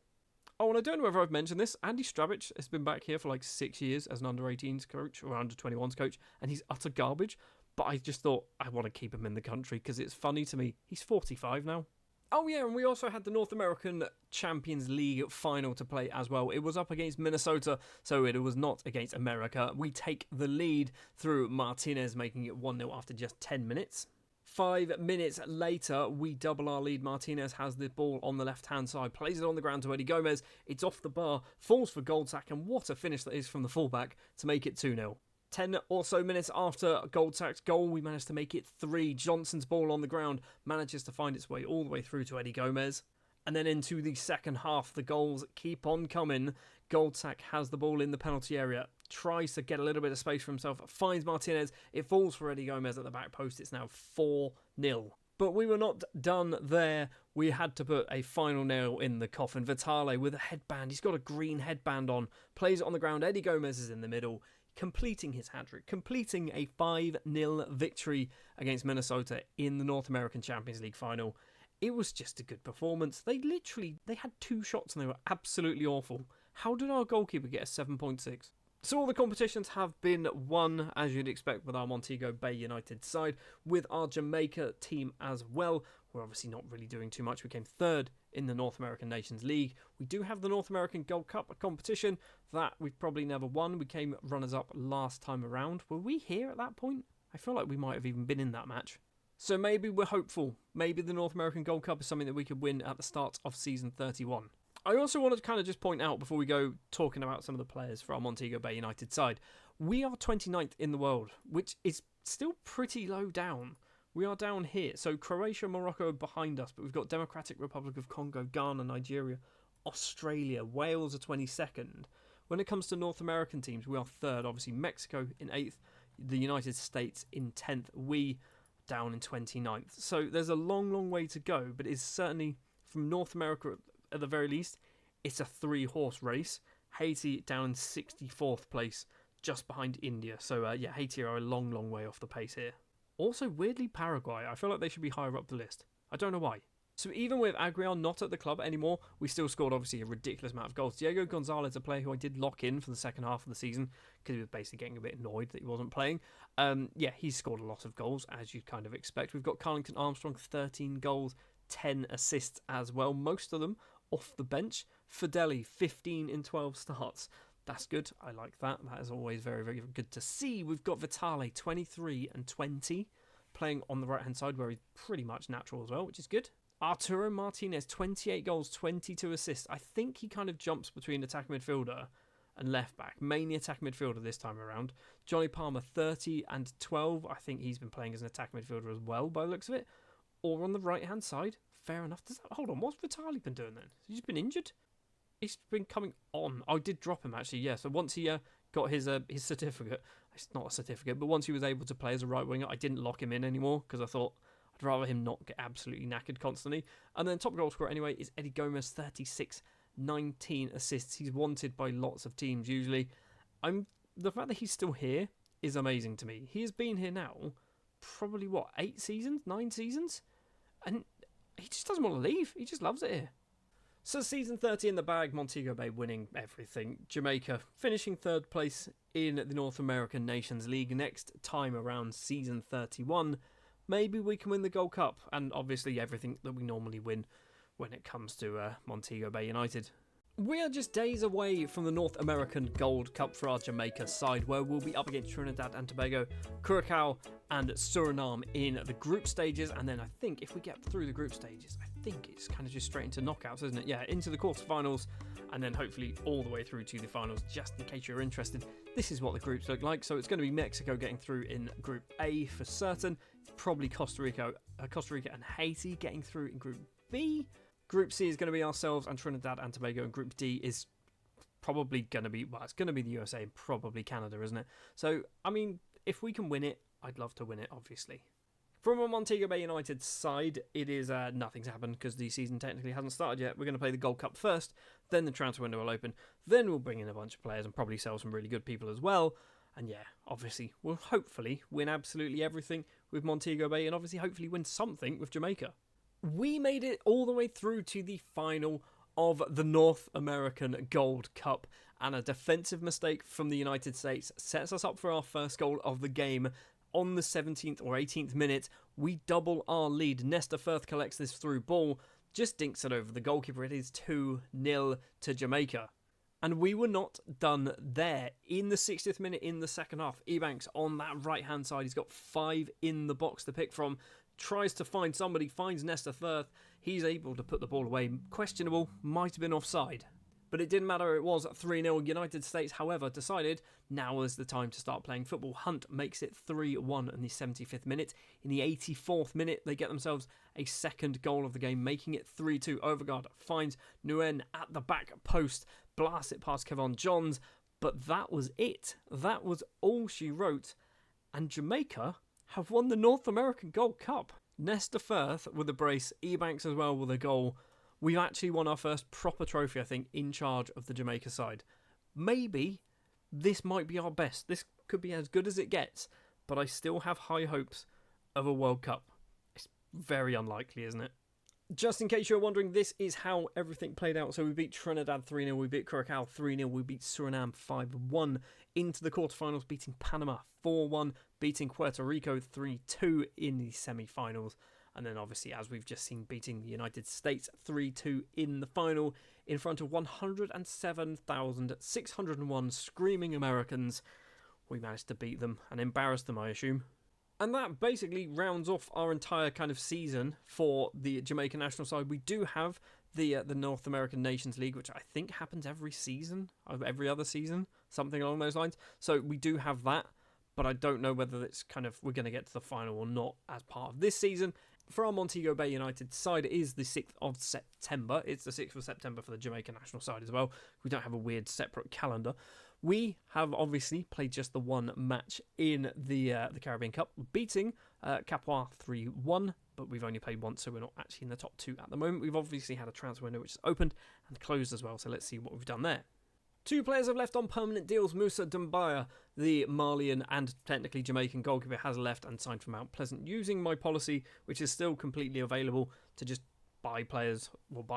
Oh, and I don't know whether I've mentioned this. Andy Stravic has been back here for like 6 years as an under-18s coach or under-21s coach, and he's utter garbage. But I just thought I want to keep him in the country because it's funny to me. He's 45 now. Oh yeah, and we also had the North American Champions League final to play as well. It was up against Minnesota, so it was not against America. We take the lead through Martinez, making it 1-0 after just 10 minutes. 5 minutes later, we double our lead. Martinez has the ball on the left-hand side, plays it on the ground to Eddie Gomez. It's off the bar, falls for Goldsack, and what a finish that is from the fullback to make it 2-0. 10 or so minutes after Goldsack's goal, we managed to make it 3. Johnson's ball on the ground manages to find its way all the way through to Eddie Gomez. And then into the second half, the goals keep on coming. Goldsack has the ball in the penalty area, tries to get a little bit of space for himself, finds Martinez, it falls for Eddie Gomez at the back post. It's now 4-0. But we were not done there. We had to put a final nail in the coffin. Vitale with a headband, he's got a green headband on, plays it on the ground. Eddie Gomez is in the middle, completing his hat-trick, completing a 5-0 victory against Minnesota in the North American Champions League final. It was just a good performance. They had 2 shots and they were absolutely awful. How did our goalkeeper get a 7.6? So all the competitions have been won, as you'd expect, with our Montego Bay United side, with our Jamaica team as well. We're obviously not really doing too much. We came 3rd in the North American Nations League. We do have the North American Gold Cup, a competition that we've probably never won. We came runners-up last time around. Were we here at that point? I feel like we might have even been in that match. So maybe we're hopeful. Maybe the North American Gold Cup is something that we could win at the start of season 31. I also wanted to kind of just point out before we go talking about some of the players for our Montego Bay United side, we are 29th in the world, which is still pretty low down. We are down here. So Croatia, Morocco are behind us, but we've got Democratic Republic of Congo, Ghana, Nigeria, Australia, Wales are 22nd. When it comes to North American teams, we are 3rd. Obviously, Mexico in 8th, the United States in 10th, we down in 29th. So there's a long, long way to go, but it's certainly, from North America at the very least, it's a 3-horse race. Haiti down in 64th place, just behind India. So yeah, Haiti are a long, long way off the pace here. Also, weirdly, Paraguay. I feel like they should be higher up the list. I don't know why. So even with Aguiar not at the club anymore, we still scored obviously a ridiculous amount of goals. Diego Gonzalez, a player who I did lock in for the second half of the season because he was basically getting a bit annoyed that he wasn't playing. Yeah, he's scored a lot of goals, as you'd kind of expect. We've got Carlington Armstrong, 13 goals, 10 assists as well. Most of them off the bench. Fideli, 15 in 12 starts. That's good. I like that. That is always very, very good to see. We've got Vitale, 23 and 20, playing on the right-hand side where he's pretty much natural as well, which is good. Arturo Martinez, 28 goals, 22 assists. I think he kind of jumps between attack midfielder and left back. Mainly attack midfielder this time around. Johnny Palmer, 30 and 12. I think he's been playing as an attack midfielder as well by the looks of it. Or on the right-hand side. Fair enough. Hold on, what's Vitali been doing then? Has he just been injured? He's been coming on. I did drop him actually, yeah. So once he got his certificate, it's not a certificate, but once he was able to play as a right winger, I didn't lock him in anymore because I thought I'd rather him not get absolutely knackered constantly. And then top goal scorer anyway is Eddie Gomez, 36, 19 assists. He's wanted by lots of teams usually. The fact that he's still here is amazing to me. He has been here now probably, 8 seasons, 9 seasons? And he just doesn't want to leave. He just loves it here. So season 30 in the bag, Montego Bay winning everything. Jamaica finishing 3rd place in the North American Nations League. Next time around season 31, maybe we can win the Gold Cup. And obviously everything that we normally win when it comes to Montego Bay United. We are just days away from the North American Gold Cup for our Jamaica side, where we'll be up against Trinidad and Tobago, Curacao and Suriname in the group stages. And then I think if we get through the group stages, I think it's kind of just straight into knockouts, isn't it? Yeah, into the quarterfinals and then hopefully all the way through to the finals, just in case you're interested. This is what the groups look like. So it's going to be Mexico getting through in Group A for certain. Probably Costa Rica and Haiti getting through in Group B. Group C is going to be ourselves and Trinidad and Tobago, and Group D is probably going to be, it's going to be the USA and probably Canada, isn't it? So, I mean, if we can win it, I'd love to win it, obviously. From a Montego Bay United side, it is nothing's happened because the season technically hasn't started yet. We're going to play the Gold Cup first, then the transfer window will open, then we'll bring in a bunch of players and probably sell some really good people as well. And yeah, obviously, we'll hopefully win absolutely everything with Montego Bay and obviously hopefully win something with Jamaica. We made it all the way through to the final of the North American Gold Cup, and a defensive mistake from the United States sets us up for our first goal of the game. On the 17th or 18th minute, we double our lead. Nesta Firth collects this through ball, just dinks it over the goalkeeper. It is 2-0 to Jamaica. And we were not done there. In the 60th minute in the second half, Ebanks on that right-hand side, he's got 5 in the box to pick from. Tries to find somebody, finds Nesta Firth. He's able to put the ball away. Questionable, might have been offside. But it didn't matter, it was 3-0. United States, however, decided now is the time to start playing football. Hunt makes it 3-1 in the 75th minute. In the 84th minute, they get themselves a second goal of the game, making it 3-2. Overgaard finds Nguyen at the back post, blasts it past Kevon Johns. But that was it. That was all she wrote. And Jamaica have won the North American Gold Cup. Nesta Firth with a brace, Ebanks as well with a goal. We've actually won our first proper trophy, I think, in charge of the Jamaica side. Maybe this might be our best. This could be as good as it gets, but I still have high hopes of a World Cup. It's very unlikely, isn't it? Just in case you're wondering, this is how everything played out. So we beat Trinidad 3-0, we beat Curacao 3-0, we beat Suriname 5-1 into the quarterfinals, beating Panama 4-1, beating Puerto Rico 3-2 in the semi-finals. And then obviously, as we've just seen, beating the United States 3-2 in the final in front of 107,601 screaming Americans. We managed to beat them and embarrass them, I assume. And that basically rounds off our entire kind of season for the Jamaican national side. We do have the North American Nations League, which I think happens every season, or every other season, something along those lines. So we do have that, but I don't know whether it's kind of we're going to get to the final or not as part of this season. For our Montego Bay United side, it is the 6th of September. It's the 6th of September for the Jamaican national side as well. We don't have a weird separate calendar. We have obviously played just the one match in the Caribbean Cup, beating Capois 3-1, but we've only played once, so we're not actually in the top 2 at the moment. We've obviously had a transfer window which is opened and closed as well, so let's see what we've done there. 2 players have left on permanent deals. Musa Dumbaya, the Malian and technically Jamaican goalkeeper, has left and signed for Mount Pleasant, using my policy, which is still completely available, to just buy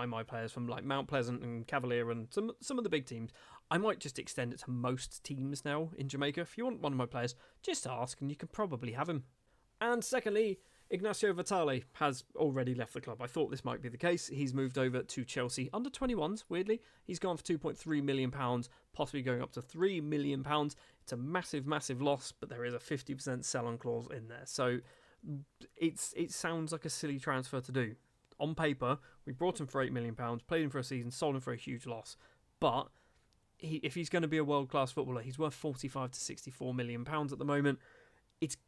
my players from like Mount Pleasant and Cavalier and some of the big teams. I might just extend it to most teams now in Jamaica. If you want one of my players, just ask and you can probably have him. And secondly, Ignacio Vitale has already left the club. I thought this might be the case. He's moved over to Chelsea under 21s, weirdly. He's gone for £2.3 million, possibly going up to £3 million. It's a massive, massive loss, but there is a 50% sell-on clause in there. So it sounds like a silly transfer to do. On paper, we brought him for £8 million, played him for a season, sold him for a huge loss. But if he's going to be a world-class footballer, he's worth £45 to £64 million at the moment.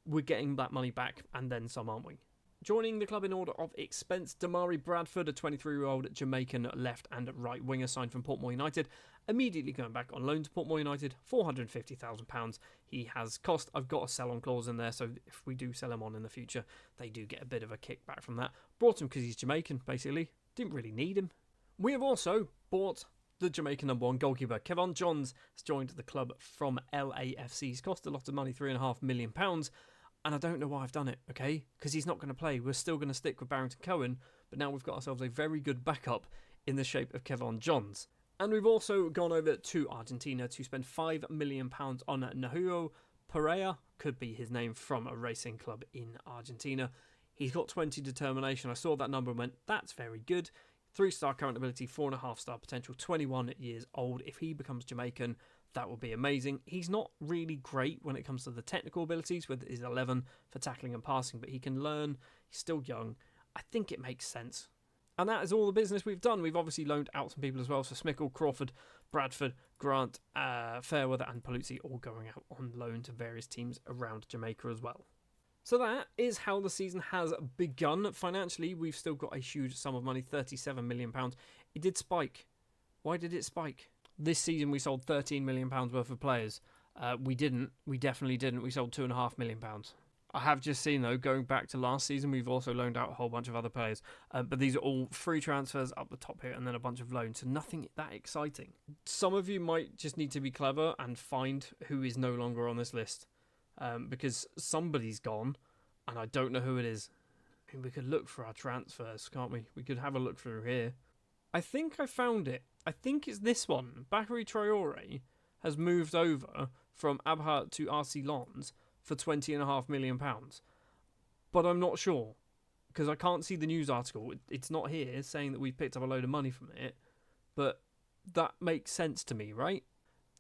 We're getting that money back and then some, aren't we? Joining the club in order of expense, Damari Bradford, a 23-year-old Jamaican left and right winger signed from Portmore United, immediately going back on loan to Portmore United, £450,000. He has cost. I've got a sell-on clause in there, so if we do sell him on in the future, they do get a bit of a kickback from that. Brought him because he's Jamaican, basically. Didn't really need him. We have also bought the Jamaican number 1 goalkeeper. Kevon Johns has joined the club from LAFC. He's cost a lot of money, £3.5 million. And I don't know why I've done it, okay? Because he's not going to play. We're still going to stick with Barrington Cohen, but now we've got ourselves a very good backup in the shape of Kevon Johns. And we've also gone over to Argentina to spend £5 million on Nahuyo Pereira, could be his name, from a racing club in Argentina. He's got 20 determination. I saw that number and went, that's very good. 3-star current ability, 4.5-star potential, 21 years old. If he becomes Jamaican, that would be amazing. He's not really great when it comes to the technical abilities with his 11 for tackling and passing, but he can learn. He's still young. I think it makes sense. And that is all the business we've done. We've obviously loaned out some people as well. So Smickle, Crawford, Bradford, Grant, Fairweather and Paluzzi all going out on loan to various teams around Jamaica as well. So that is how the season has begun. Financially, we've still got a huge sum of money, £37 million. It did spike. Why did it spike? This season we sold £13 million worth of players. We didn't. We definitely didn't. We sold £2.5 million. I have just seen, though, going back to last season, we've also loaned out a whole bunch of other players. But these are all free transfers up the top here and then a bunch of loans. So nothing that exciting. Some of you might just need to be clever and find who is no longer on this list. Because somebody's gone and I don't know who it is. I mean, we could look for our transfers, can't we? We could have a look through here. I think I found it. I think it's this one. Bakary Traore has moved over from Abha to RC Lens for £20.5 million. But I'm not sure because I can't see the news article. It's not here saying that we've picked up a load of money from it. But that makes sense to me, right?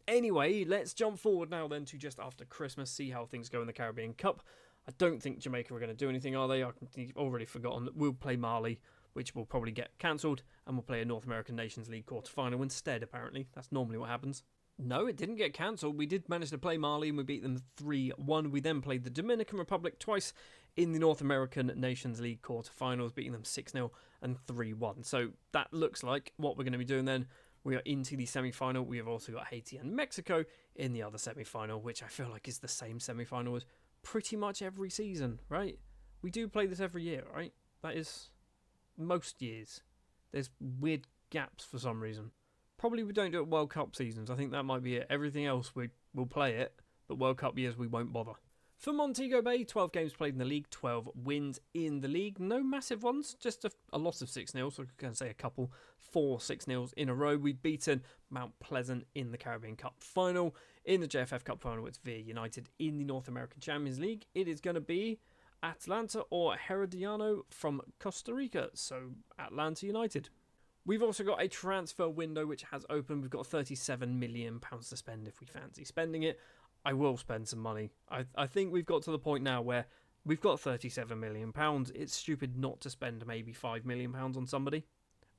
Anyway, let's jump forward now then to just after Christmas, see how things go in the Caribbean Cup. I don't think Jamaica are going to do anything, are they? I've already forgotten that we'll play Mali, which will probably get cancelled, and we'll play a North American Nations League quarter-final instead, apparently. That's normally what happens. No, it didn't get cancelled. We did manage to play Mali, and we beat them 3-1. We then played the Dominican Republic twice in the North American Nations League quarter-finals, beating them 6-0 and 3-1. So that looks like what we're going to be doing then. We are into the semi-final. We have also got Haiti and Mexico in the other semi-final, which I feel like is the same semi-final as pretty much every season, right? We do play this every year, right? That is most years. There's weird gaps for some reason. Probably we don't do it World Cup seasons. I think that might be it. Everything else we will play it, but World Cup years we won't bother. For Montego Bay, 12 games played in the league, 12 wins in the league. No massive ones, just a lot of 6-0, so I can say a couple, 4 6-0s in a row. We've beaten Mount Pleasant in the Caribbean Cup final. In the JFF Cup final, it's Via United. In the North American Champions League, it is going to be Atlanta or Herediano from Costa Rica, so Atlanta United. We've also got a transfer window which has opened. We've got £37 million to spend if we fancy spending it. I will spend some money. I think we've got to the point now where We've got £37 million. It's stupid not to spend maybe £5 million on somebody.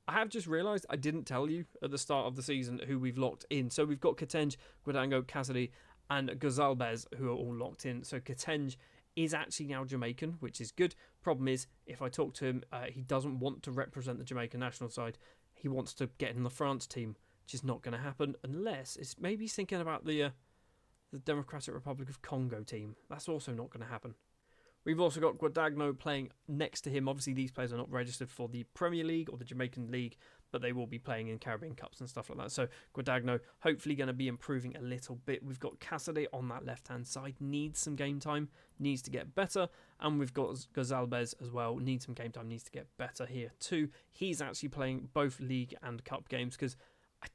I have just realised I didn't tell you at the start of the season who we've locked in. So we've got Skinnz, Guadango, Cassidy and Gonzalez who are all locked in. So Skinnz is actually now Jamaican, which is good. Problem is, if I talk to him, he doesn't want to represent the Jamaican national side. He wants to get in the France team, which is not going to happen unless it's maybe he's thinking about the Democratic Republic of Congo team. That's also not going to happen. We've also got Guadagno playing next to him. Obviously, these players are not registered for the Premier League or the Jamaican League, but they will be playing in Caribbean Cups and stuff like that. So Guadagno hopefully going to be improving a little bit. We've got Cassidy on that left-hand side. Needs some game time. Needs to get better. And we've got Gonzalez as well. Needs some game time. Needs to get better here too. He's actually playing both League and Cup games because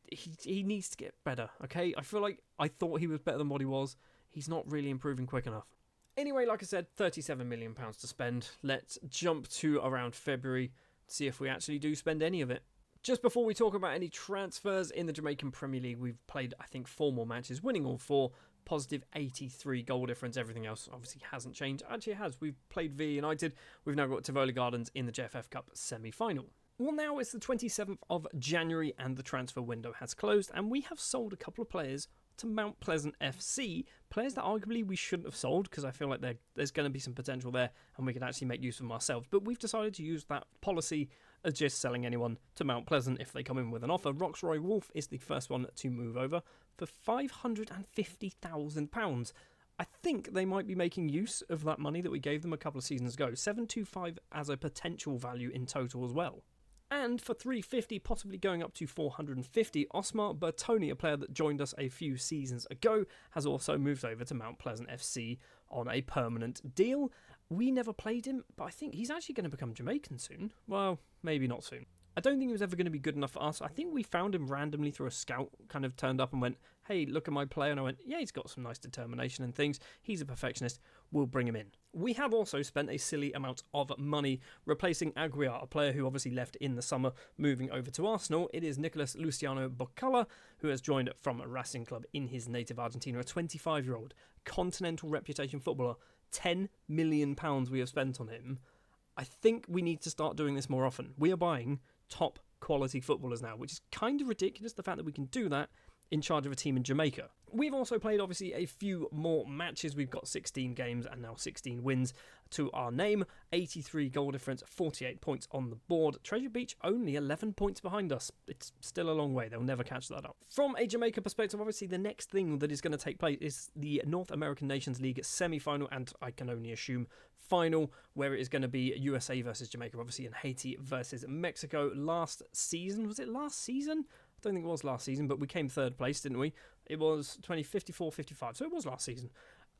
he needs to get better, okay? I feel like I thought he was better than what he was. He's not really improving quick enough. Anyway, like I said, £37 million to spend. Let's jump to around February, see if we actually do spend any of it. Just before we talk about any transfers in the Jamaican Premier League, we've played, I think, 4 more matches, winning all 4, positive 83 goal difference. Everything else obviously hasn't changed. Actually, it has. We've played V United. We've now got Tivoli Gardens in the JFF Cup semi-final. Well, now it's the 27th of January and the transfer window has closed, and we have sold a couple of players to Mount Pleasant FC, players that arguably we shouldn't have sold because I feel like there's going to be some potential there and we can actually make use of them ourselves. But we've decided to use that policy of just selling anyone to Mount Pleasant if they come in with an offer. Roxroy Wolf is the first one to move over for £550,000. I think they might be making use of that money that we gave them a couple of seasons ago. 725 as a potential value in total as well. And for $350, possibly going up to $450, Osmar Bertoni, a player that joined us a few seasons ago, has also moved over to Mount Pleasant FC on a permanent deal. We never played him, but I think he's actually going to become Jamaican soon. Well, maybe not soon. I don't think he was ever going to be good enough for us. I think we found him randomly through a scout, kind of turned up and went, hey, look at my player. And I went, yeah, he's got some nice determination and things. He's a perfectionist. We'll bring him in. We have also spent a silly amount of money replacing Aguiar, a player who obviously left in the summer, moving over to Arsenal. It is Nicolas Luciano Bocala, who has joined from a Racing Club in his native Argentina, a 25-year-old continental reputation footballer. £10 million we have spent on him. I think we need to start doing this more often. We are buying top quality footballers now, which is kind of ridiculous, the fact that we can do that in charge of a team in Jamaica. We've also played obviously a few more matches. We've got 16 games and now 16 wins to our name, 83 goal difference, 48 points on the board. Treasure Beach only 11 points behind us. It's still a long way. They'll never catch that up. From a Jamaica perspective, obviously the next thing that is going to take place is the North American Nations League semi-final, and I can only assume final, where it is going to be USA versus Jamaica, obviously, and Haiti versus Mexico. Last season, was it last season? I don't think it was last season, but we came third place, didn't we? It was 2054-55, so it was last season.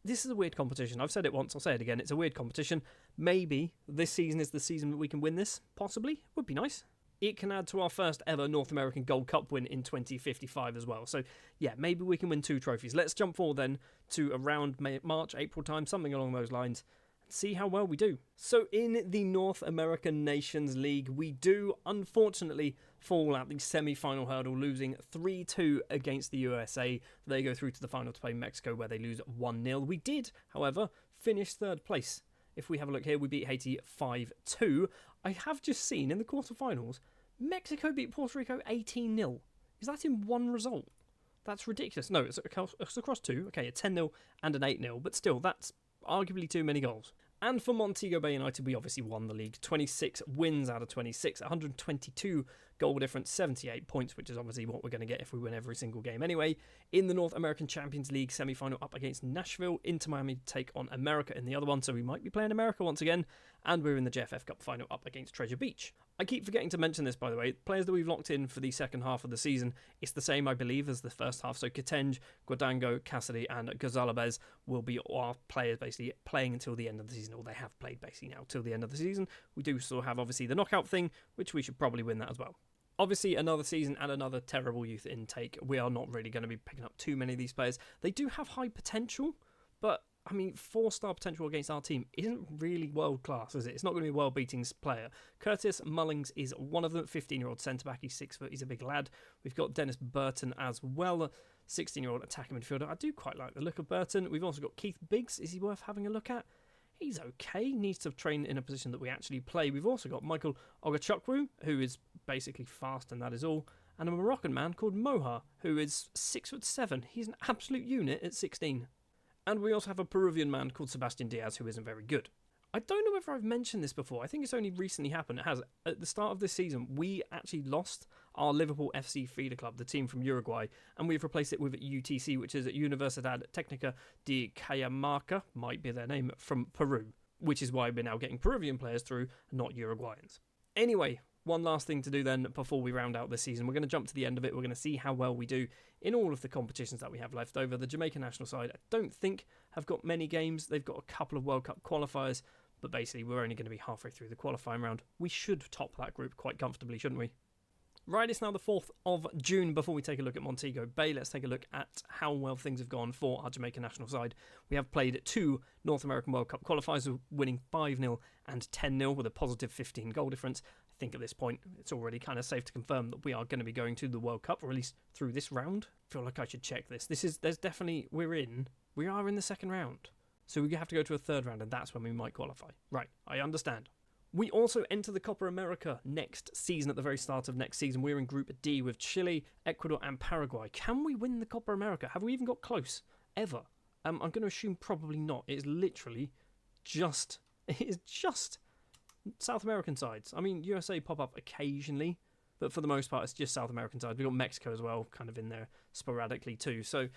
This is a weird competition. I've said it once, I'll say it again. It's a weird competition. Maybe this season is the season that we can win this. Possibly. Would be nice. It can add to our first ever North American Gold Cup win in 2055 as well. So, yeah, maybe we can win 2 trophies. Let's jump forward then to around March, April time, something along those lines, and see how well we do. So, in the North American Nations League, we do, unfortunately, fall at the semi-final hurdle, losing 3-2 against the USA. They go through to the final to play Mexico, where they lose 1-0. We did, however, finish third place. If we have a look here, we beat Haiti 5-2. I have just seen in the quarterfinals, Mexico beat Puerto Rico 18-0. Is that in one result? That's ridiculous. No, it's across 2. Okay, a 10-0 and an 8-0, but still, that's arguably too many goals. And for Montego Bay United, we obviously won the league. 26 wins out of 26, 122 goal difference, 78 points, which is obviously what we're going to get if we win every single game anyway. In the North American Champions League semi-final up against Nashville, Inter Miami take on America in the other one, so we might be playing America once again. And we're in the JFF Cup final up against Treasure Beach. I keep forgetting to mention this, by the way. Players that we've locked in for the second half of the season, it's the same, I believe, as the first half. So Skinnz, Guadango, Cassidy and Gonzalez will be our players basically playing until the end of the season, or they have played basically now till the end of the season. We do still have obviously the knockout thing, which we should probably win that as well. Obviously, another season and another terrible youth intake. We are not really going to be picking up too many of these players. They do have high potential, but I mean, 4-star potential against our team isn't really world class, is it? It's not going to be a world beating player. Curtis Mullings is one of them, 15-year-old centre back. He's 6 foot. He's a big lad. We've got Dennis Burton as well, 16-year-old attacking midfielder. I do quite like the look of Burton. We've also got Keith Biggs. Is he worth having a look at? He's okay. Needs to train in a position that we actually play. We've also got Michael Ogachukwu, who is basically fast, and that is all. And a Moroccan man called Moha, who is 6'7". He's an absolute unit at 16. And we also have a Peruvian man called Sebastian Diaz, who isn't very good. I don't know whether I've mentioned this before. I think it's only recently happened. It has. At the start of this season, we actually lost our Liverpool FC feeder club, the team from Uruguay, and we've replaced it with UTC, which is at Universidad Técnica de Cajamarca, might be their name, from Peru, which is why we're now getting Peruvian players through, not Uruguayans. Anyway, one last thing to do then before we round out this season. We're going to jump to the end of it. We're going to see how well we do in all of the competitions that we have left over. The Jamaican national side, I don't think, have got many games. They've got a couple of World Cup qualifiers, but basically we're only going to be halfway through the qualifying round. We should top that group quite comfortably, shouldn't we? Right, it's now the 4th of June. Before we take a look at Montego Bay, let's take a look at how well things have gone for our Jamaican national side. We have played 2 North American World Cup qualifiers, winning 5-0 and 10-0 with a positive 15 goal difference. I think at this point it's already kind of safe to confirm that we are going to be going to the World Cup, or at least through this round. I feel like I should check this. We are in the second round. So we have to go to a third round, and that's when we might qualify. Right, I understand. We also enter the Copa America next season, at the very start of next season. We're in Group D with Chile, Ecuador and Paraguay. Can we win the Copa America? Have we even got close? Ever? I'm going to assume probably not. It is just South American sides. I mean, USA pop up occasionally, but for the most part, it's just South American sides. We've got Mexico as well, kind of in there sporadically too. So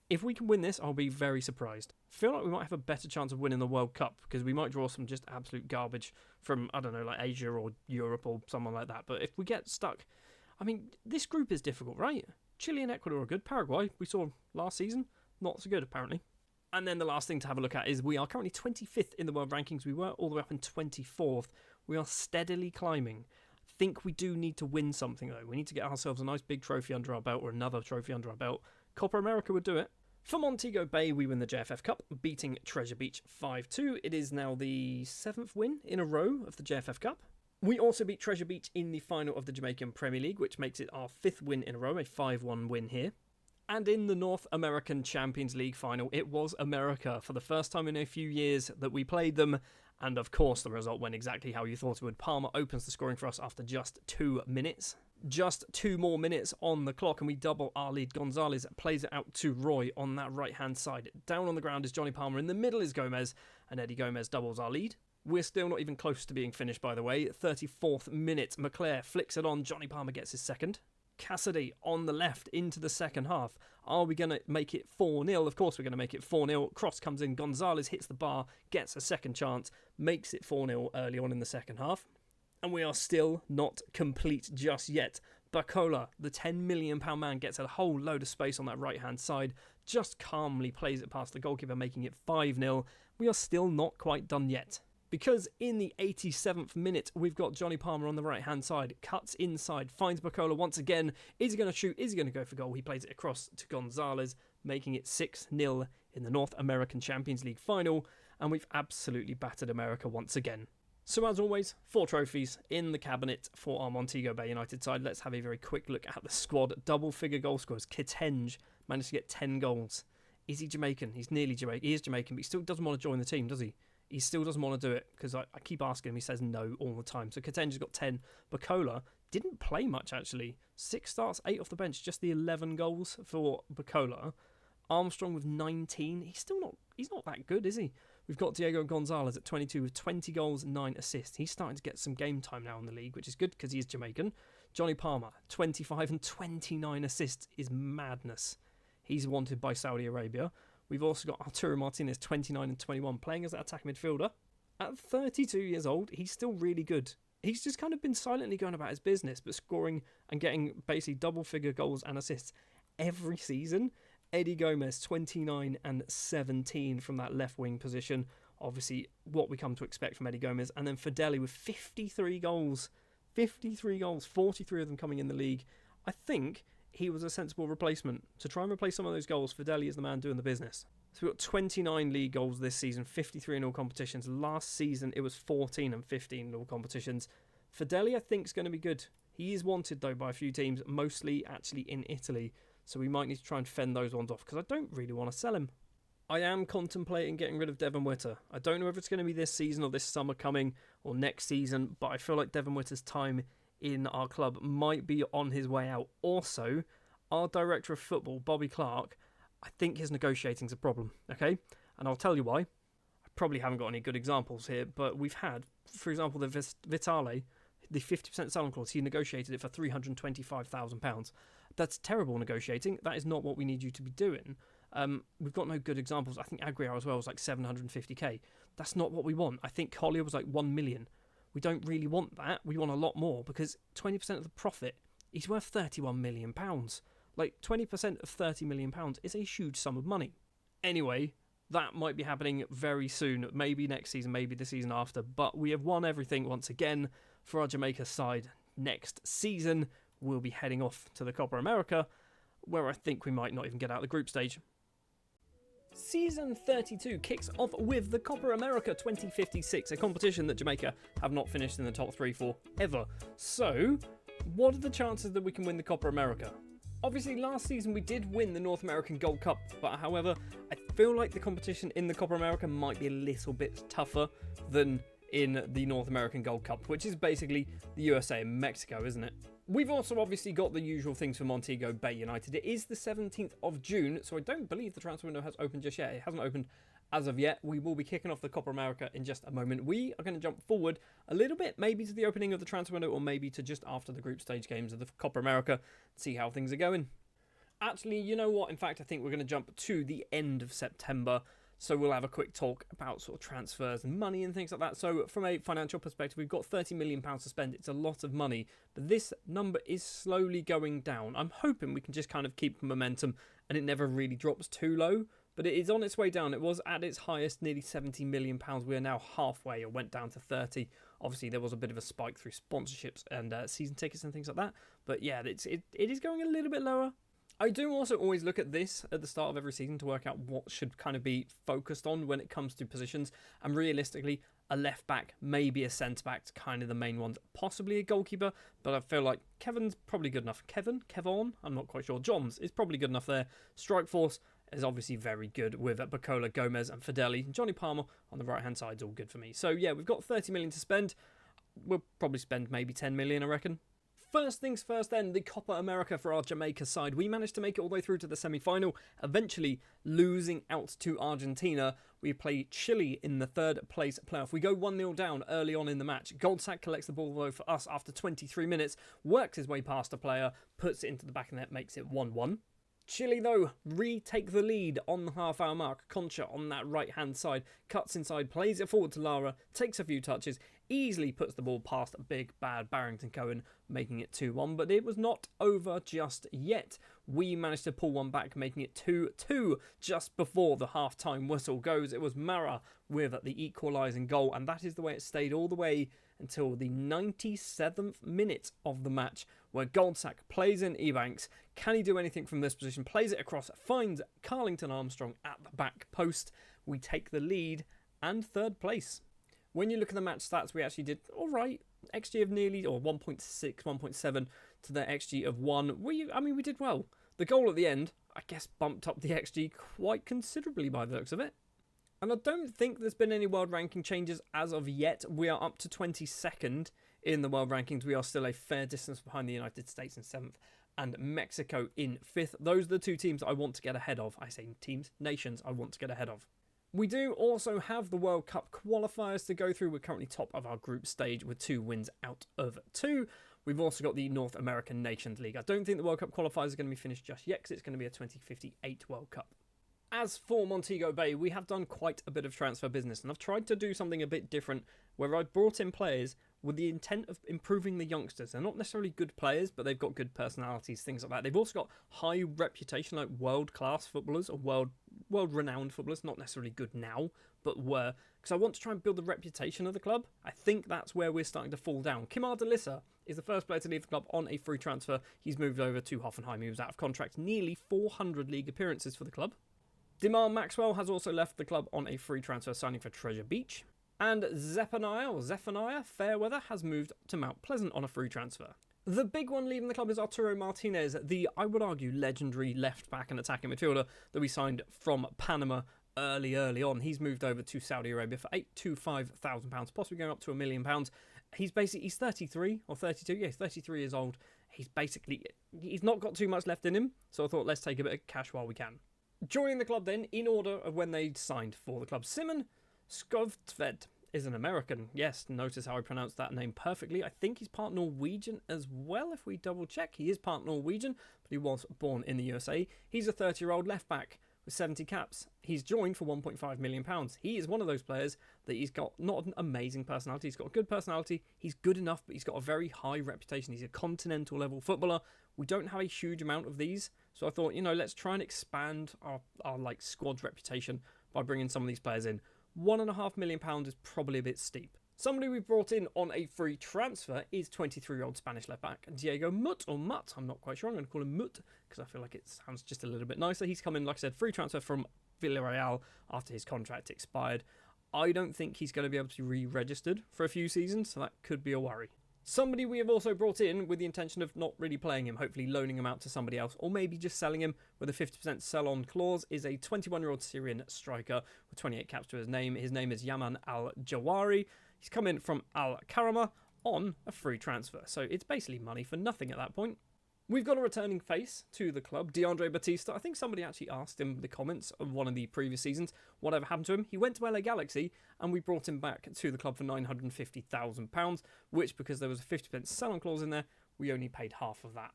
if we can win this, I'll be very surprised. I feel like we might have a better chance of winning the World Cup, because we might draw some just absolute garbage from, I don't know, like Asia or Europe or someone like that. But if we get stuck, I mean, this group is difficult, right? Chile and Ecuador are good. Paraguay, we saw last season, not so good apparently. And then the last thing to have a look at is we are currently 25th in the world rankings. We were all the way up in 24th. We are steadily climbing. I think we do need to win something though. We need to get ourselves a nice big trophy under our belt, or another trophy under our belt. Copa America would do it. For Montego Bay, we win the JFF Cup, beating Treasure Beach 5-2. It is now the 7th win in a row of the JFF Cup. We also beat Treasure Beach in the final of the Jamaican Premier League, which makes it our 5th win in a row, a 5-1 win here. And in the North American Champions League final, it was America for the first time in a few years that we played them. And of course, the result went exactly how you thought it would. Palmer opens the scoring for us after just 2 minutes. Just 2 more minutes on the clock and we double our lead. Gonzalez plays it out to Roy on that right-hand side. Down on the ground is Johnny Palmer. In the middle is Gomez, and Eddie Gomez doubles our lead. We're still not even close to being finished, by the way. 34th minute, McClare flicks it on. Johnny Palmer gets his second. Cassidy on the left into the second half. Are we going to make it 4-0? Of course we're going to make it 4-0. Cross comes in. Gonzalez hits the bar, gets a second chance, makes it 4-0 early on in the second half. And we are still not complete just yet. Bacola, the £10 million man, gets a whole load of space on that right-hand side, just calmly plays it past the goalkeeper, making it 5-0. We are still not quite done yet, because in the 87th minute, we've got Johnny Palmer on the right-hand side, cuts inside, finds Bacola once again. Is he going to shoot? Is he going to go for goal? He plays it across to Gonzalez, making it 6-0 in the North American Champions League final, and we've absolutely battered America once again. So as always, 4 trophies in the cabinet for our Montego Bay United side. Let's have a very quick look at the squad. Double-figure goal scorers. Kitenge managed to get 10 goals. Is he Jamaican? He's nearly Jamaican. He is Jamaican, but he still doesn't want to join the team, does he? He still doesn't want to do it, because I keep asking him. He says no all the time. So Kitenge's got 10. Bacola didn't play much, actually. 6 starts, 8 off the bench. Just the 11 goals for Bacola. Armstrong with 19. He's not that good, is he? We've got Diego Gonzalez at 22 with 20 goals, 9 assists. He's starting to get some game time now in the league, which is good because he's Jamaican. Johnny Palmer, 25 and 29 assists is madness. He's wanted by Saudi Arabia. We've also got Arturo Martinez, 29 and 21, playing as an attacking midfielder. At 32 years old, he's still really good. He's just kind of been silently going about his business, but scoring and getting basically double-figure goals and assists every season. Eddie Gomez, 29 and 17 from that left-wing position. Obviously, what we come to expect from Eddie Gomez. And then Fideli with 53 goals. 53 goals, 43 of them coming in the league. I think he was a sensible replacement. To try and replace some of those goals, Fideli is the man doing the business. So we've got 29 league goals this season, 53 in all competitions. Last season, it was 14 and 15 in all competitions. Fideli, I think, is going to be good. He is wanted, though, by a few teams, mostly actually in Italy. So we might need to try and fend those ones off, because I don't really want to sell him. I am contemplating getting rid of Devon Witter. I don't know if it's going to be this season or this summer coming or next season, but I feel like Devon Witter's time in our club might be on his way out. Also, our director of football, Bobby Clark, I think his negotiating's a problem, okay? And I'll tell you why. I probably haven't got any good examples here, but we've had, for example, the Vitale, the 50% salon clause, he negotiated it for £325,000. That's terrible negotiating. That is not what we need you to be doing. We've got no good examples. I think Aguiar as well was like 750k. That's not what we want. I think Collier was like 1 million. We don't really want that. We want a lot more because 20% of the profit is worth £31 million. Like 20% of £30 million is a huge sum of money. Anyway, that might be happening very soon. Maybe next season, maybe the season after. But we have won everything once again for our Jamaica side. Next season, we'll be heading off to the Copa America, where I think we might not even get out of the group stage. Season 32 kicks off with the Copa America 2056, a competition that Jamaica have not finished in the top 3 for ever. So, what are the chances that we can win the Copa America? Obviously, last season we did win the North American Gold Cup, but however, I feel like the competition in the Copa America might be a little bit tougher than in the North American Gold Cup, which is basically the USA and Mexico, isn't it? We've also obviously got the usual things for Montego Bay United. It is the 17th of June, so I don't believe the transfer window has opened just yet. It hasn't opened as of yet. We will be kicking off the Copa America in just a moment. We are going to jump forward a little bit, maybe to the opening of the transfer window, or maybe to just after the group stage games of the Copa America, see how things are going. Actually, you know what? In fact, I think we're going to jump to the end of September. So we'll have a quick talk about sort of transfers and money and things like that. So from a financial perspective, we've got £30 million to spend. It's a lot of money, but this number is slowly going down. I'm hoping we can just kind of keep momentum and it never really drops too low, but it is on its way down. It was at its highest, nearly £70 million. We are now halfway, or went down to 30. Obviously, there was a bit of a spike through sponsorships and season tickets and things like that. But yeah, it is going a little bit lower. I do also always look at this at the start of every season to work out what should kind of be focused on when it comes to positions. And realistically, a left back, maybe a centre back, kind of the main ones. Possibly a goalkeeper, but I feel like Kevin's probably good enough. Kevon? I'm not quite sure. Johns is probably good enough there. Strike force is obviously very good with Bacola, Gomez and Fideli. Johnny Palmer on the right-hand side is all good for me. So yeah, we've got 30 million to spend. We'll probably spend maybe 10 million, I reckon. First things first then, the Copa America for our Jamaica side. We managed to make it all the way through to the semi-final, eventually losing out to Argentina. We play Chile in the third place playoff. We go 1-0 down early on in the match. Goldsack collects the ball though for us after 23 minutes, works his way past a player, puts it into the back of the net, makes it 1-1. Chile, though, retake the lead on the half-hour mark. Concha on that right-hand side, cuts inside, plays it forward to Lara, takes a few touches, easily puts the ball past big, bad Barrington Cohen, making it 2-1. But it was not over just yet. We managed to pull one back, making it 2-2 just before the half-time whistle goes. It was Mara with the equalising goal, and that is the way it stayed all the way until the 97th minute of the match, where Goldsack plays in Ebanks. Can he do anything from this position? Plays it across, finds Carlington Armstrong at the back post. We take the lead and third place. When you look at the match stats, we actually did all right. XG of nearly, or 1.6, 1.7 to the XG of 1. We did well. The goal at the end, I guess, bumped up the XG quite considerably by the looks of it. And I don't think there's been any world ranking changes as of yet. We are up to 22nd in the world rankings. We are still a fair distance behind the United States in 7th and Mexico in 5th. Those are the two teams I want to get ahead of. I say teams, nations I want to get ahead of. We do also have the World Cup qualifiers to go through. We're currently top of our group stage with 2 wins out of 2. We've also got the North American Nations League. I don't think the World Cup qualifiers are going to be finished just yet because it's going to be a 2058 World Cup. As for Montego Bay, we have done quite a bit of transfer business, and I've tried to do something a bit different where I've brought in players with the intent of improving the youngsters. They're not necessarily good players, but they've got good personalities, things like that. They've also got high reputation, like world-class footballers or world-renowned footballers, not necessarily good now, but were, because I want to try and build the reputation of the club. I think that's where we're starting to fall down. Kimar Delissa is the first player to leave the club on a free transfer. He's moved over to Hoffenheim. He was out of contract, nearly 400 league appearances for the club. Demar Maxwell has also left the club on a free transfer, signing for Treasure Beach. And Zephaniah Fairweather has moved to Mount Pleasant on a free transfer. The big one leaving the club is Arturo Martinez, the, I would argue, legendary left-back and attacking midfielder that we signed from Panama early on. He's moved over to Saudi Arabia for £825,000, possibly going up to £1 million. He's 33 or 32. Yeah, he's 33 years old. He's not got too much left in him. So I thought, let's take a bit of cash while we can. Joining the club then, in order of when they signed for the club, Simon Skovtvedt is an American. Yes, notice how I pronounced that name perfectly. I think he's part Norwegian as well, if we double check. He is part Norwegian, but he was born in the USA. He's a 30-year-old left back with 70 caps. He's joined for £1.5 million. He is one of those players that he's got not an amazing personality. He's got a good personality. He's good enough, but he's got a very high reputation. He's a continental level footballer. We don't have a huge amount of these, so I thought, let's try and expand our squad's reputation by bringing some of these players in. £1.5 million is probably a bit steep. Somebody we brought in on a free transfer is 23-year-old Spanish left-back Diego Mutt, or Mutt, I'm not quite sure. I'm going to call him Mutt because I feel like it sounds just a little bit nicer. He's come in, like I said, free transfer from Villarreal after his contract expired. I don't think he's going to be able to be re-registered for a few seasons, so that could be a worry. Somebody we have also brought in with the intention of not really playing him, hopefully loaning him out to somebody else, or maybe just selling him with a 50% sell-on clause, is a 21-year-old Syrian striker with 28 caps to his name. His name is Yaman Al-Jawari. He's come in from Al-Karama on a free transfer, so it's basically money for nothing at that point. We've got a returning face to the club, DeAndre Batista. I think somebody actually asked him in the comments of one of the previous seasons whatever happened to him. He went to LA Galaxy and we brought him back to the club for £950,000, which, because there was a 50% sell-on clause in there, we only paid half of that.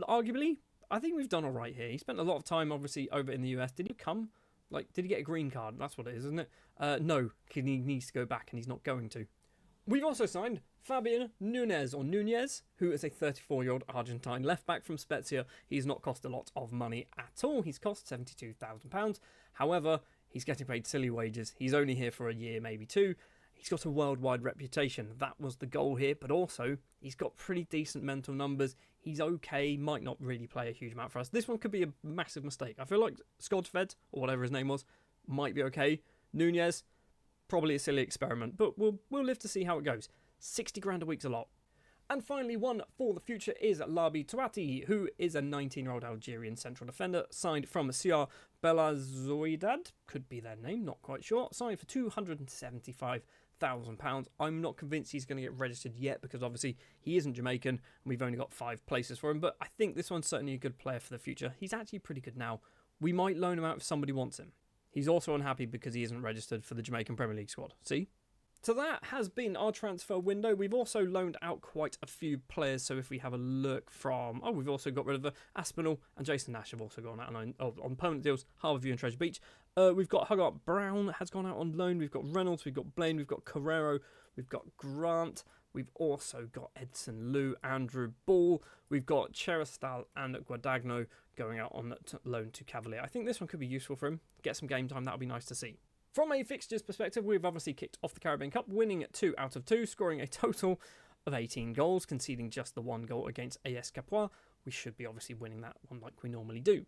Arguably, I think we've done all right here. He spent a lot of time, obviously, over in the US. Did he come? Did he get a green card? That's what it is, isn't it? No, he needs to go back and he's not going to. We've also signed Fabian Nunez, who is a 34-year-old Argentine left-back from Spezia. He's not cost a lot of money at all. He's cost £72,000. However, he's getting paid silly wages. He's only here for a year, maybe two. He's got a worldwide reputation. That was the goal here, but also he's got pretty decent mental numbers. He's okay, might not really play a huge amount for us. This one could be a massive mistake. I feel like Skodfed, or whatever his name was, might be okay. Nunez, probably a silly experiment, but we'll live to see how it goes. 60 grand a week's a lot. And finally, one for the future is Labi Touati, who is a 19-year-old Algerian central defender, signed from CR Belazoidad, could be their name, not quite sure, signed for £275,000. I'm not convinced he's going to get registered yet, because obviously he isn't Jamaican, and we've only got 5 places for him, but I think this one's certainly a good player for the future. He's actually pretty good now. We might loan him out if somebody wants him. He's also unhappy because he isn't registered for the Jamaican Premier League squad. See? So that has been our transfer window. We've also loaned out quite a few players. So if we have a look from... we've also got rid of Aspinall and Jason Nash have also gone out on permanent deals. Harbourview and Treasure Beach. We've got Huggart Brown has gone out on loan. We've got Reynolds. We've got Blaine. We've got Carrero. We've got Grant. We've also got Edson Liu, Andrew Ball. We've got Cheristal and Guadagno going out on loan to Cavalier. I think this one could be useful for him. Get some game time. That would be nice to see. From a fixtures perspective, we've obviously kicked off the Caribbean Cup, winning 2 out of 2, scoring a total of 18 goals, conceding just the 1 goal against AS Capois. We should be obviously winning that one like we normally do.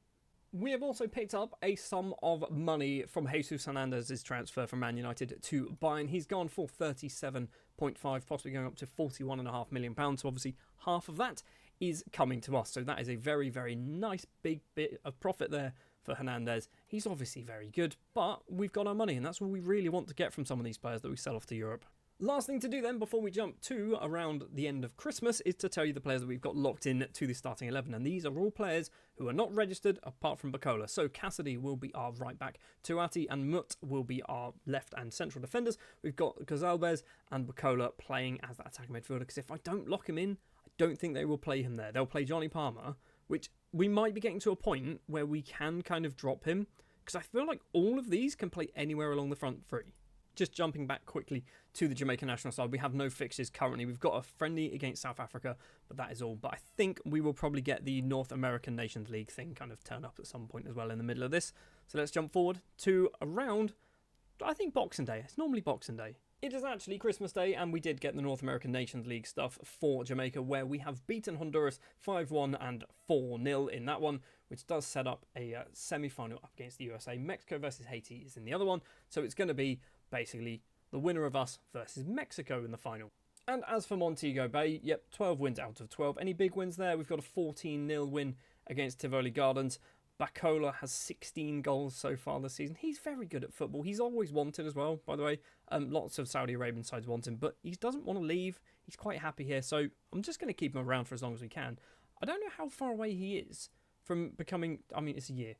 We have also picked up a sum of money from Jesus Hernandez's transfer from Man United to Bayern. He's gone for 37.5, possibly going up to £41.5 million. So obviously half of that is coming to us. So that is a very, very nice big bit of profit there for Hernandez. He's obviously very good, but we've got our money, and that's what we really want to get from some of these players that we sell off to Europe. Last thing to do then, before we jump to around the end of Christmas, is to tell you the players that we've got locked in to the starting 11, and these are all players who are not registered apart from Bacola. So Cassidy will be our right back, Touati and Mutt will be our left and central defenders. We've got Gonzalez and Bacola playing as that attacking midfielder, because if I don't lock him in, I don't think they will play him there. They'll play Johnny Palmer, which we might be getting to a point where we can kind of drop him, because I feel like all of these can play anywhere along the front three. Just jumping back quickly to the Jamaican national side, we have no fixtures currently. We've got a friendly against South Africa, but that is all. But I think we will probably get the North American Nations League thing kind of turn up at some point as well in the middle of this. So let's jump forward to around, I think, Boxing Day. It's normally Boxing Day. It is actually Christmas Day, and we did get the North American Nations League stuff for Jamaica, where we have beaten Honduras 5-1 and 4-0 in that one, which does set up a semi-final up against the USA. Mexico versus Haiti is in the other one, so it's going to be basically the winner of us versus Mexico in the final. And as for Montego Bay, 12 wins out of 12. Any big wins there? We've got a 14-0 win against Tivoli Gardens. Bacola has 16 goals so far this season. He's very good at football. He's always wanted as well, by the way. Lots of Saudi Arabian sides want him, but he doesn't want to leave. He's quite happy here, so I'm just going to keep him around for as long as we can. I don't know how far away he is from becoming... I mean, it's a year.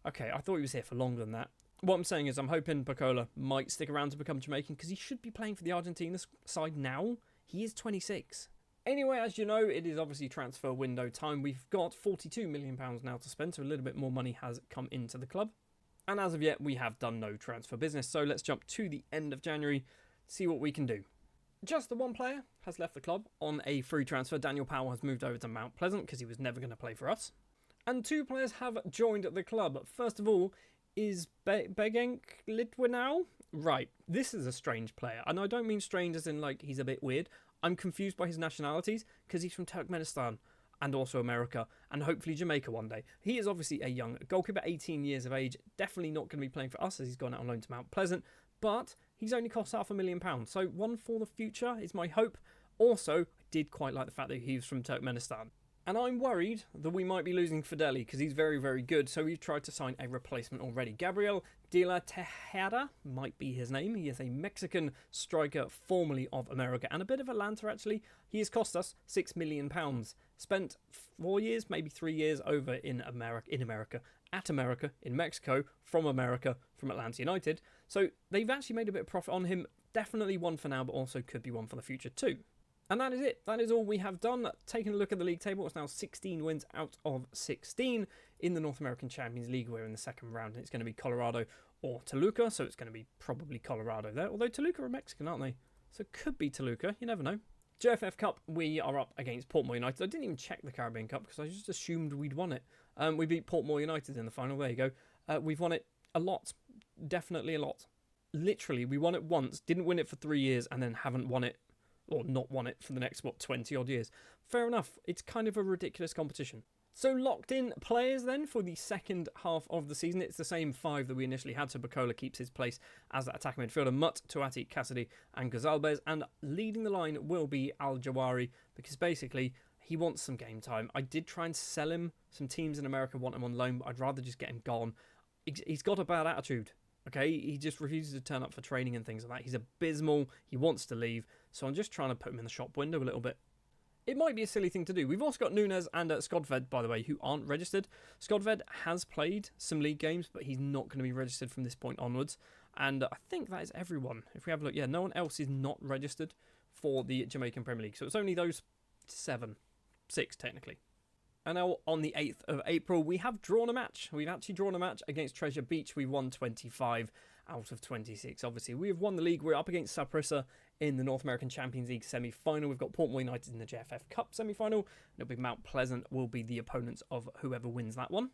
Okay, I thought he was here for longer than that. What I'm saying is I'm hoping Bacola might stick around to become Jamaican because he should be playing for the Argentina side now. He is 26. Anyway, as you know, it is obviously transfer window time. We've got £42 million now to spend, so a little bit more money has come into the club. And as of yet, we have done no transfer business, so let's jump to the end of January, see what we can do. Just the one player has left the club on a free transfer. Daniel Powell has moved over to Mount Pleasant because he was never going to play for us. And 2 players have joined the club. First of all is Begenk Litwinow. Right, this is a strange player. And I don't mean strange as in like he's a bit weird. I'm confused by his nationalities because he's from Turkmenistan and also America and hopefully Jamaica one day. He is obviously a young goalkeeper, 18 years of age, definitely not going to be playing for us as he's gone out on loan to Mount Pleasant, but he's only cost £500,000, so one for the future is my hope. Also, I did quite like the fact that he was from Turkmenistan. And I'm worried that we might be losing Fideli because he's very, very good. So we've tried to sign a replacement already. Gabriel de la Tejada might be his name. He is a Mexican striker, formerly of America and a bit of Atlanta, actually. He has cost us £6 million. Spent 4 years, maybe 3 years over in America, in Mexico, from Atlanta United. So they've actually made a bit of profit on him. Definitely one for now, but also could be one for the future too. And that is it. That is all we have done. Taking a look at the league table, it's now 16 wins out of 16 in the North American Champions League. We're in the second round, and it's going to be Colorado or Toluca, so it's going to be probably Colorado there. Although Toluca are Mexican, aren't they? So it could be Toluca. You never know. JFF Cup, we are up against Portmore United. I didn't even check the Caribbean Cup because I just assumed we'd won it. We beat Portmore United in the final. There you go. We've won it a lot. Definitely a lot. Literally, we won it once, didn't win it for 3 years, and then haven't won it or not won it for the next, 20 odd years. Fair enough. It's kind of a ridiculous competition. So locked in players then for the second half of the season. It's the same 5 that we initially had. So Bacola keeps his place as that attacking midfielder. Mutt, Tuati, Cassidy and Gonzalez. And leading the line will be Al-Jawari because basically he wants some game time. I did try and sell him. Some teams in America want him on loan, but I'd rather just get him gone. He's got a bad attitude. Okay, he just refuses to turn up for training and things like that. He's abysmal. He wants to leave. So I'm just trying to put him in the shop window a little bit. It might be a silly thing to do. We've also got Nunes and Skodved, by the way, who aren't registered. Skodved has played some league games, but he's not going to be registered from this point onwards. And I think that is everyone. If we have a look, yeah, no one else is not registered for the Jamaican Premier League. So it's only those 6 technically. And now on the 8th of April, we have drawn a match. We've actually drawn a match against Treasure Beach. We won 25 out of 26. Obviously, we've won the league. We're up against Saprissa in the North American Champions League semi-final. We've got Portmore United in the JFF Cup semi-final. It'll be Mount Pleasant will be the opponents of whoever wins that one.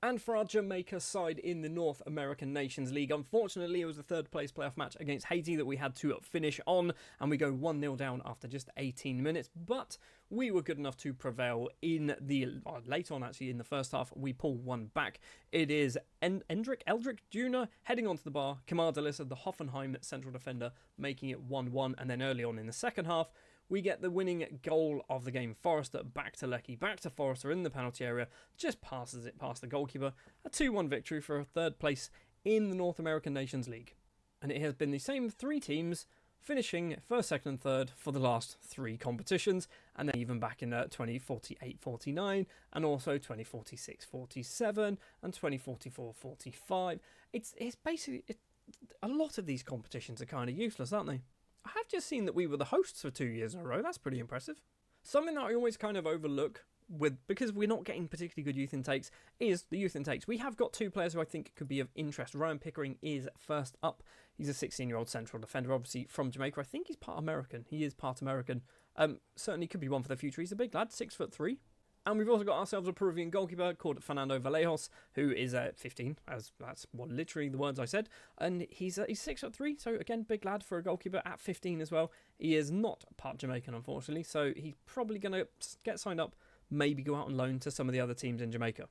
And for our Jamaica side in the North American Nations League, unfortunately, it was the third place playoff match against Haiti that we had to finish on, and we go 1-0 down after just 18 minutes. But we were good enough to prevail in the late on, actually, in the first half. We pull one back. It is Eldrick Jr. heading onto the bar. Kamar Delissa, the Hoffenheim central defender, making it 1-1. And then early on in the second half, we get the winning goal of the game. Forrester back to Lecky, back to Forrester in the penalty area, just passes it past the goalkeeper. A 2-1 victory for a third place in the North American Nations League. And it has been the same 3 teams finishing first, second and third for the last 3 competitions, and then even back in 2048-49 and also 2046-47 and 2044-45. It's basically a lot of these competitions are kind of useless, aren't they? I have just seen that we were the hosts for 2 years in a row. That's pretty impressive. Something that I always kind of overlook because we're not getting particularly good youth intakes is the youth intakes. We have got 2 players who I think could be of interest. Ryan Pickering is first up. He's a 16-year-old central defender, obviously from Jamaica. I think he's part American. He is part American. Certainly could be one for the future. He's a big lad, 6'3". And we've also got ourselves a Peruvian goalkeeper called Fernando Vallejos, who is 15, as that's literally the words I said. And he's 6'3", so again, big lad for a goalkeeper at 15 as well. He is not part Jamaican, unfortunately, so he's probably going to get signed up, maybe go out on loan to some of the other teams in Jamaica.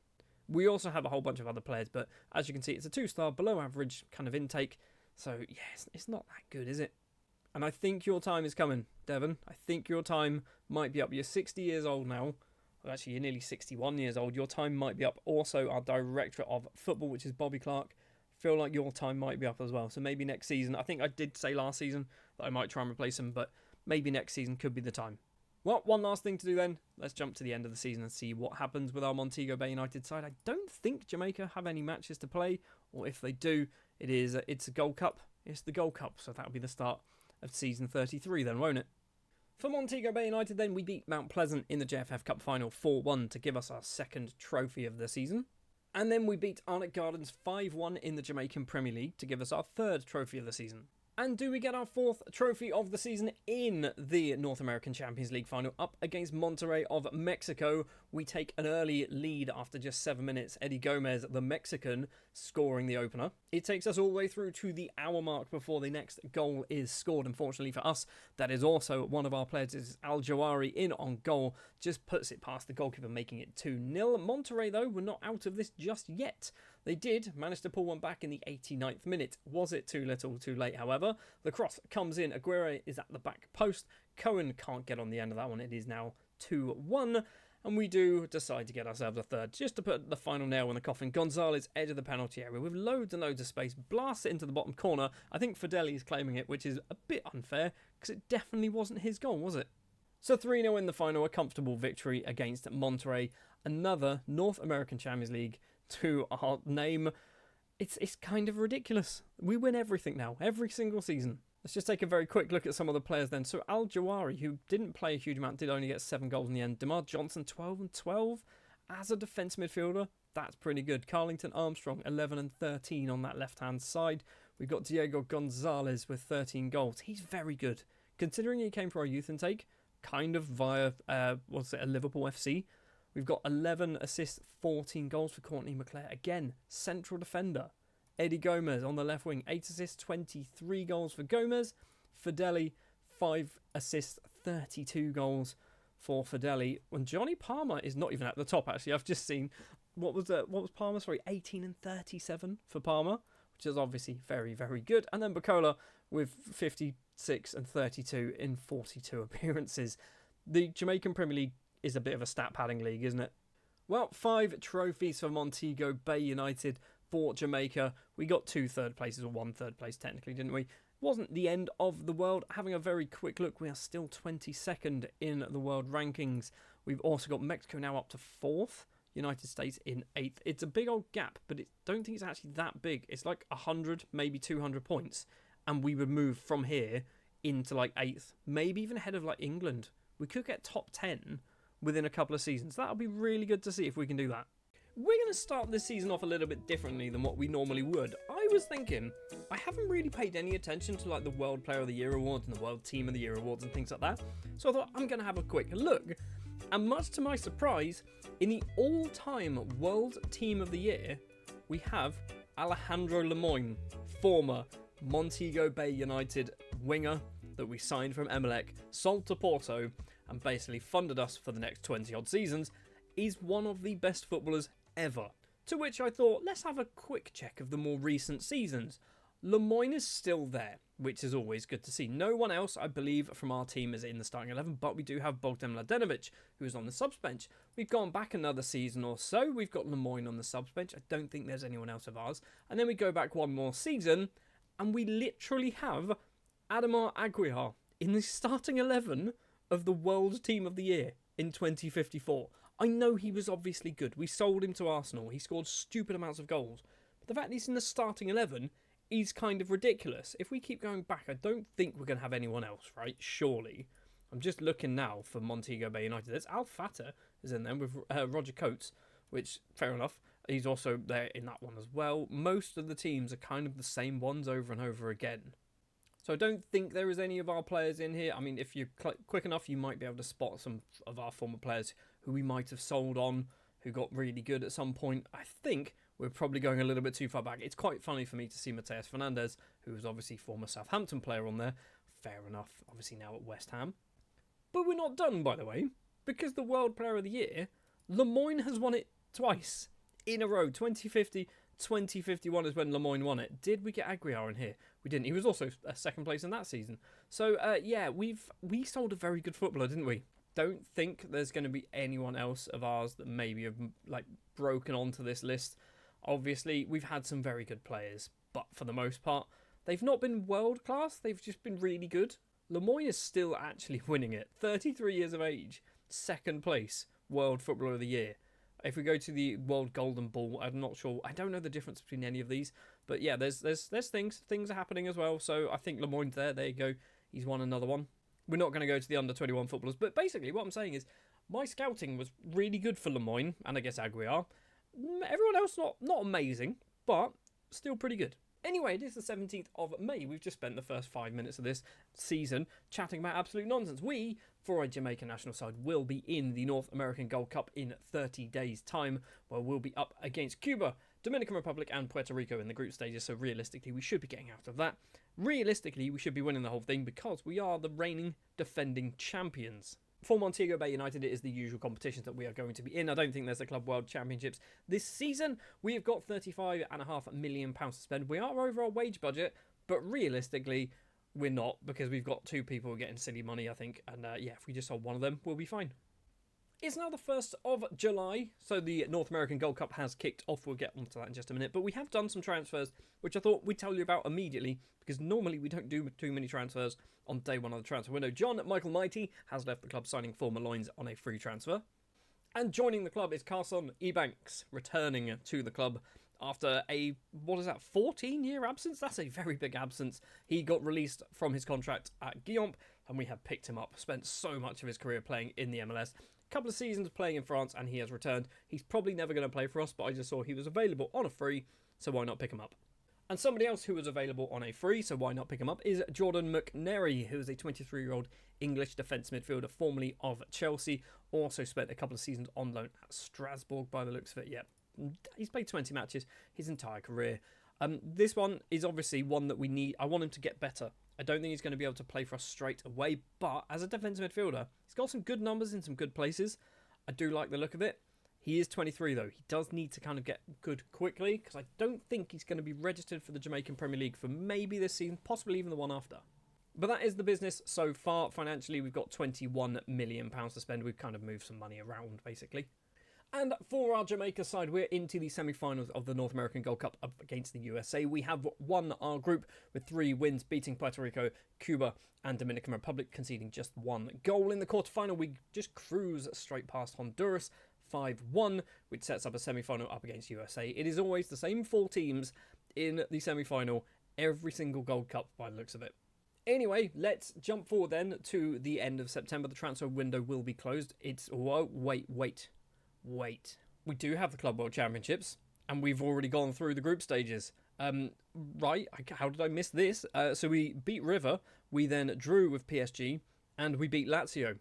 We also have a whole bunch of other players, but as you can see, it's a 2-star, below average kind of intake. So, yes, it's not that good, is it? And I think your time is coming, Devon. I think your time might be up. You're 60 years old now. Well, actually, you're nearly 61 years old. Your time might be up. Also, our director of football, which is Bobby Clark, feel like your time might be up as well. So maybe next season. I think I did say last season that I might try and replace him, but maybe next season could be the time. Well, one last thing to do then. Let's jump to the end of the season and see what happens with our Montego Bay United side. I don't think Jamaica have any matches to play, or if they do, it's a Gold Cup. It's the Gold Cup, so that'll be the start of season 33 then, won't it? For Montego Bay United then, we beat Mount Pleasant in the JFF Cup final 4-1 to give us our second trophy of the season. And then we beat Arnott Gardens 5-1 in the Jamaican Premier League to give us our third trophy of the season. And do we get our fourth trophy of the season in the North American Champions League final up against Monterrey of Mexico? We take an early lead after just 7 minutes. Eddie Gomez, the Mexican, scoring the opener. It takes us all the way through to the hour mark before the next goal is scored. Unfortunately for us, that is also one of our players, is Al Jawari, in on goal. Just puts it past the goalkeeper, making it 2-0. Monterrey, though, were not out of this just yet. They did manage to pull one back in the 89th minute. Was it too little, too late, however? The cross comes in. Aguirre is at the back post. Cohen can't get on the end of that one. It is now 2-1. And we do decide to get ourselves a third, just to put the final nail in the coffin. Gonzalez, edge of the penalty area with loads and loads of space, blasts it into the bottom corner. I think Fideli is claiming it, which is a bit unfair, because it definitely wasn't his goal, was it? So 3-0 in the final, a comfortable victory against Monterrey. Another North American Champions League to our name. It's kind of ridiculous. We win everything now, every single season. Let's just take a very quick look at some of the players then. So Al Jawari, who didn't play a huge amount, did only get 7 goals in the end. Demar Johnson, 12 and 12 as a defence midfielder. That's pretty good. Carlington Armstrong, 11 and 13 on that left-hand side. We've got Diego Gonzalez with 13 goals. He's very good. Considering he came for our youth intake, kind of via, a Liverpool FC. We've got 11 assists, 14 goals for Courtney McClare. Again, central defender. Eddie Gomez on the left wing, 8 assists, 23 goals for Gomez. Fideli, 5 assists, 32 goals for Fideli. And Johnny Palmer is not even at the top, actually. I've just seen, what was Palmer? Sorry, 18 and 37 for Palmer, which is obviously very, very good. And then Bacola with 56 and 32 in 42 appearances. The Jamaican Premier League is a bit of a stat padding league, isn't it? Well, 5 trophies for Montego Bay United for Jamaica. We got 2 third places, or 1 third place technically, didn't we? Wasn't the end of the world. Having a very quick look, we are still 22nd in the world rankings. We've also got Mexico now up to 4th, United States in 8th. It's a big old gap, but I don't think it's actually that big. It's like 100, maybe 200 points, and we would move from here into like 8th, maybe even ahead of like England. We could get top 10 within a couple of seasons. That'll be really good to see if we can do that. We're going to start this season off a little bit differently than what we normally would. I was thinking, I haven't really paid any attention to like the World Player of the Year awards and the World Team of the Year awards and things like that. So I thought I'm going to have a quick look. And much to my surprise, in the all-time World Team of the Year, we have Alejandro Lemoine, former Montego Bay United winger that we signed from Emelec, sold to Porto, and basically funded us for the next 20-odd seasons, is one of the best footballers ever. To which I thought, let's have a quick check of the more recent seasons. Lemoine is still there, which is always good to see. No one else, I believe, from our team is in the starting 11, but we do have Bogdan Mladenovic, who's on the subs bench. We've gone back another season or so. We've got Lemoine on the subs bench. I don't think there's anyone else of ours. And then we go back one more season, and we literally have Adamar Aguiar in the starting 11 of the World Team of the Year in 2054. I know he was obviously good. We sold him to Arsenal. He scored stupid amounts of goals. But the fact he's in the starting 11 is kind of ridiculous. If we keep going back, I don't think we're going to have anyone else, right? Surely. I'm just looking now for Montego Bay United. There's Al Fatah is in there with Roger Coates, which, fair enough. He's also there in that one as well. Most of the teams are kind of the same ones over and over again. So I don't think there is any of our players in here. I mean, if you're quick enough, you might be able to spot some of our former players who we might have sold on, who got really good at some point. I think we're probably going a little bit too far back. It's quite funny for me to see Mateus Fernandez, who was obviously former Southampton player on there. Fair enough, obviously now at West Ham. But we're not done, by the way, because the World Player of the Year, Lemoine has won it twice in a row. 2050, 2051 is when Lemoine won it. Did we get Aguiar in here? We didn't. He was also second place in that season. So, yeah, we sold a very good footballer, didn't we? don't think there's going to be anyone else of ours that maybe have like broken onto this list. Obviously, we've had some very good players, but for the most part, they've not been world class. They've just been really good. Lemoyne is still actually winning it. 33 years of age, second place, World Footballer of the Year. If we go to the World Golden Ball, I'm not sure. I don't know the difference between any of these, but yeah, there's things. Things are happening as well. So I think Lemoyne's there. There you go. He's won another one. We're not going to go to the under 21 footballers, but basically what I'm saying is my scouting was really good for Lemoyne, and I guess Aguiar. Everyone else not amazing, but still pretty good. Anyway, it is the 17th of May. We've just spent the first 5 minutes of this season chatting about absolute nonsense. We, for a Jamaica national side, will be in the North American Gold Cup in 30 days' time, where we'll be up against Cuba, Dominican Republic and Puerto Rico in the group stages, so realistically we should be getting out of that. Realistically, we should be winning the whole thing because we are the reigning defending champions. For Montego Bay United, it is the usual competitions that we are going to be in. I don't think there's a Club World Championships this season. We have got £35.5 million to spend. We are over our wage budget, but realistically, we're not because we've got two people getting silly money, I think. And yeah, if we just sold one of them, we'll be fine. It's now the 1st of July, so the North American Gold Cup has kicked off. We'll get onto that in just a minute. But we have done some transfers, which I thought we'd tell you about immediately, because normally we don't do too many transfers on day one of the transfer window. John Michael Mighty has left the club, signing former Loins on a free transfer. And joining the club is Carson Ebanks, returning to the club after a, 14-year absence? That's a very big absence. He got released from his contract at Guillaume, and we have picked him up. Spent so much of his career playing in the MLS. Couple of seasons playing in France, and he has returned. He's probably never going to play for us, but I just saw he was available on a free, so why not pick him up? And somebody else who was available on a free, so why not pick him up, is Jordan McNary, who is a 23-year-old English defence midfielder, formerly of Chelsea. Also spent a couple of seasons on loan at Strasbourg, by the looks of it. Yeah, he's played 20 matches his entire career. This one is obviously one that we need. I want him to get better. I don't think he's going to be able to play for us straight away, but as a defensive midfielder, he's got some good numbers in some good places. I do like the look of it. He is 23 though. He does need to kind of get good quickly, because I don't think he's going to be registered for the Jamaican Premier League for maybe this season, possibly even the one after. But that is the business so far. Financially, we've got £21 million to spend. We've kind of moved some money around, basically. And for our Jamaica side, we're into the semi-finals of the North American Gold Cup up against the USA. We have won our group with 3 wins, beating Puerto Rico, Cuba and Dominican Republic, conceding just 1 goal. In the quarterfinal, we just cruise straight past Honduras, 5-1, which sets up a semi-final up against USA. It is always the same 4 teams in the semi-final, every single Gold Cup by the looks of it. Anyway, let's jump forward then to the end of September. The transfer window will be closed. It's... Whoa, wait. We do have the Club World Championships, and we've already gone through the group stages. Right, how did I miss this? So we beat River, we then drew with PSG, and we beat Lazio.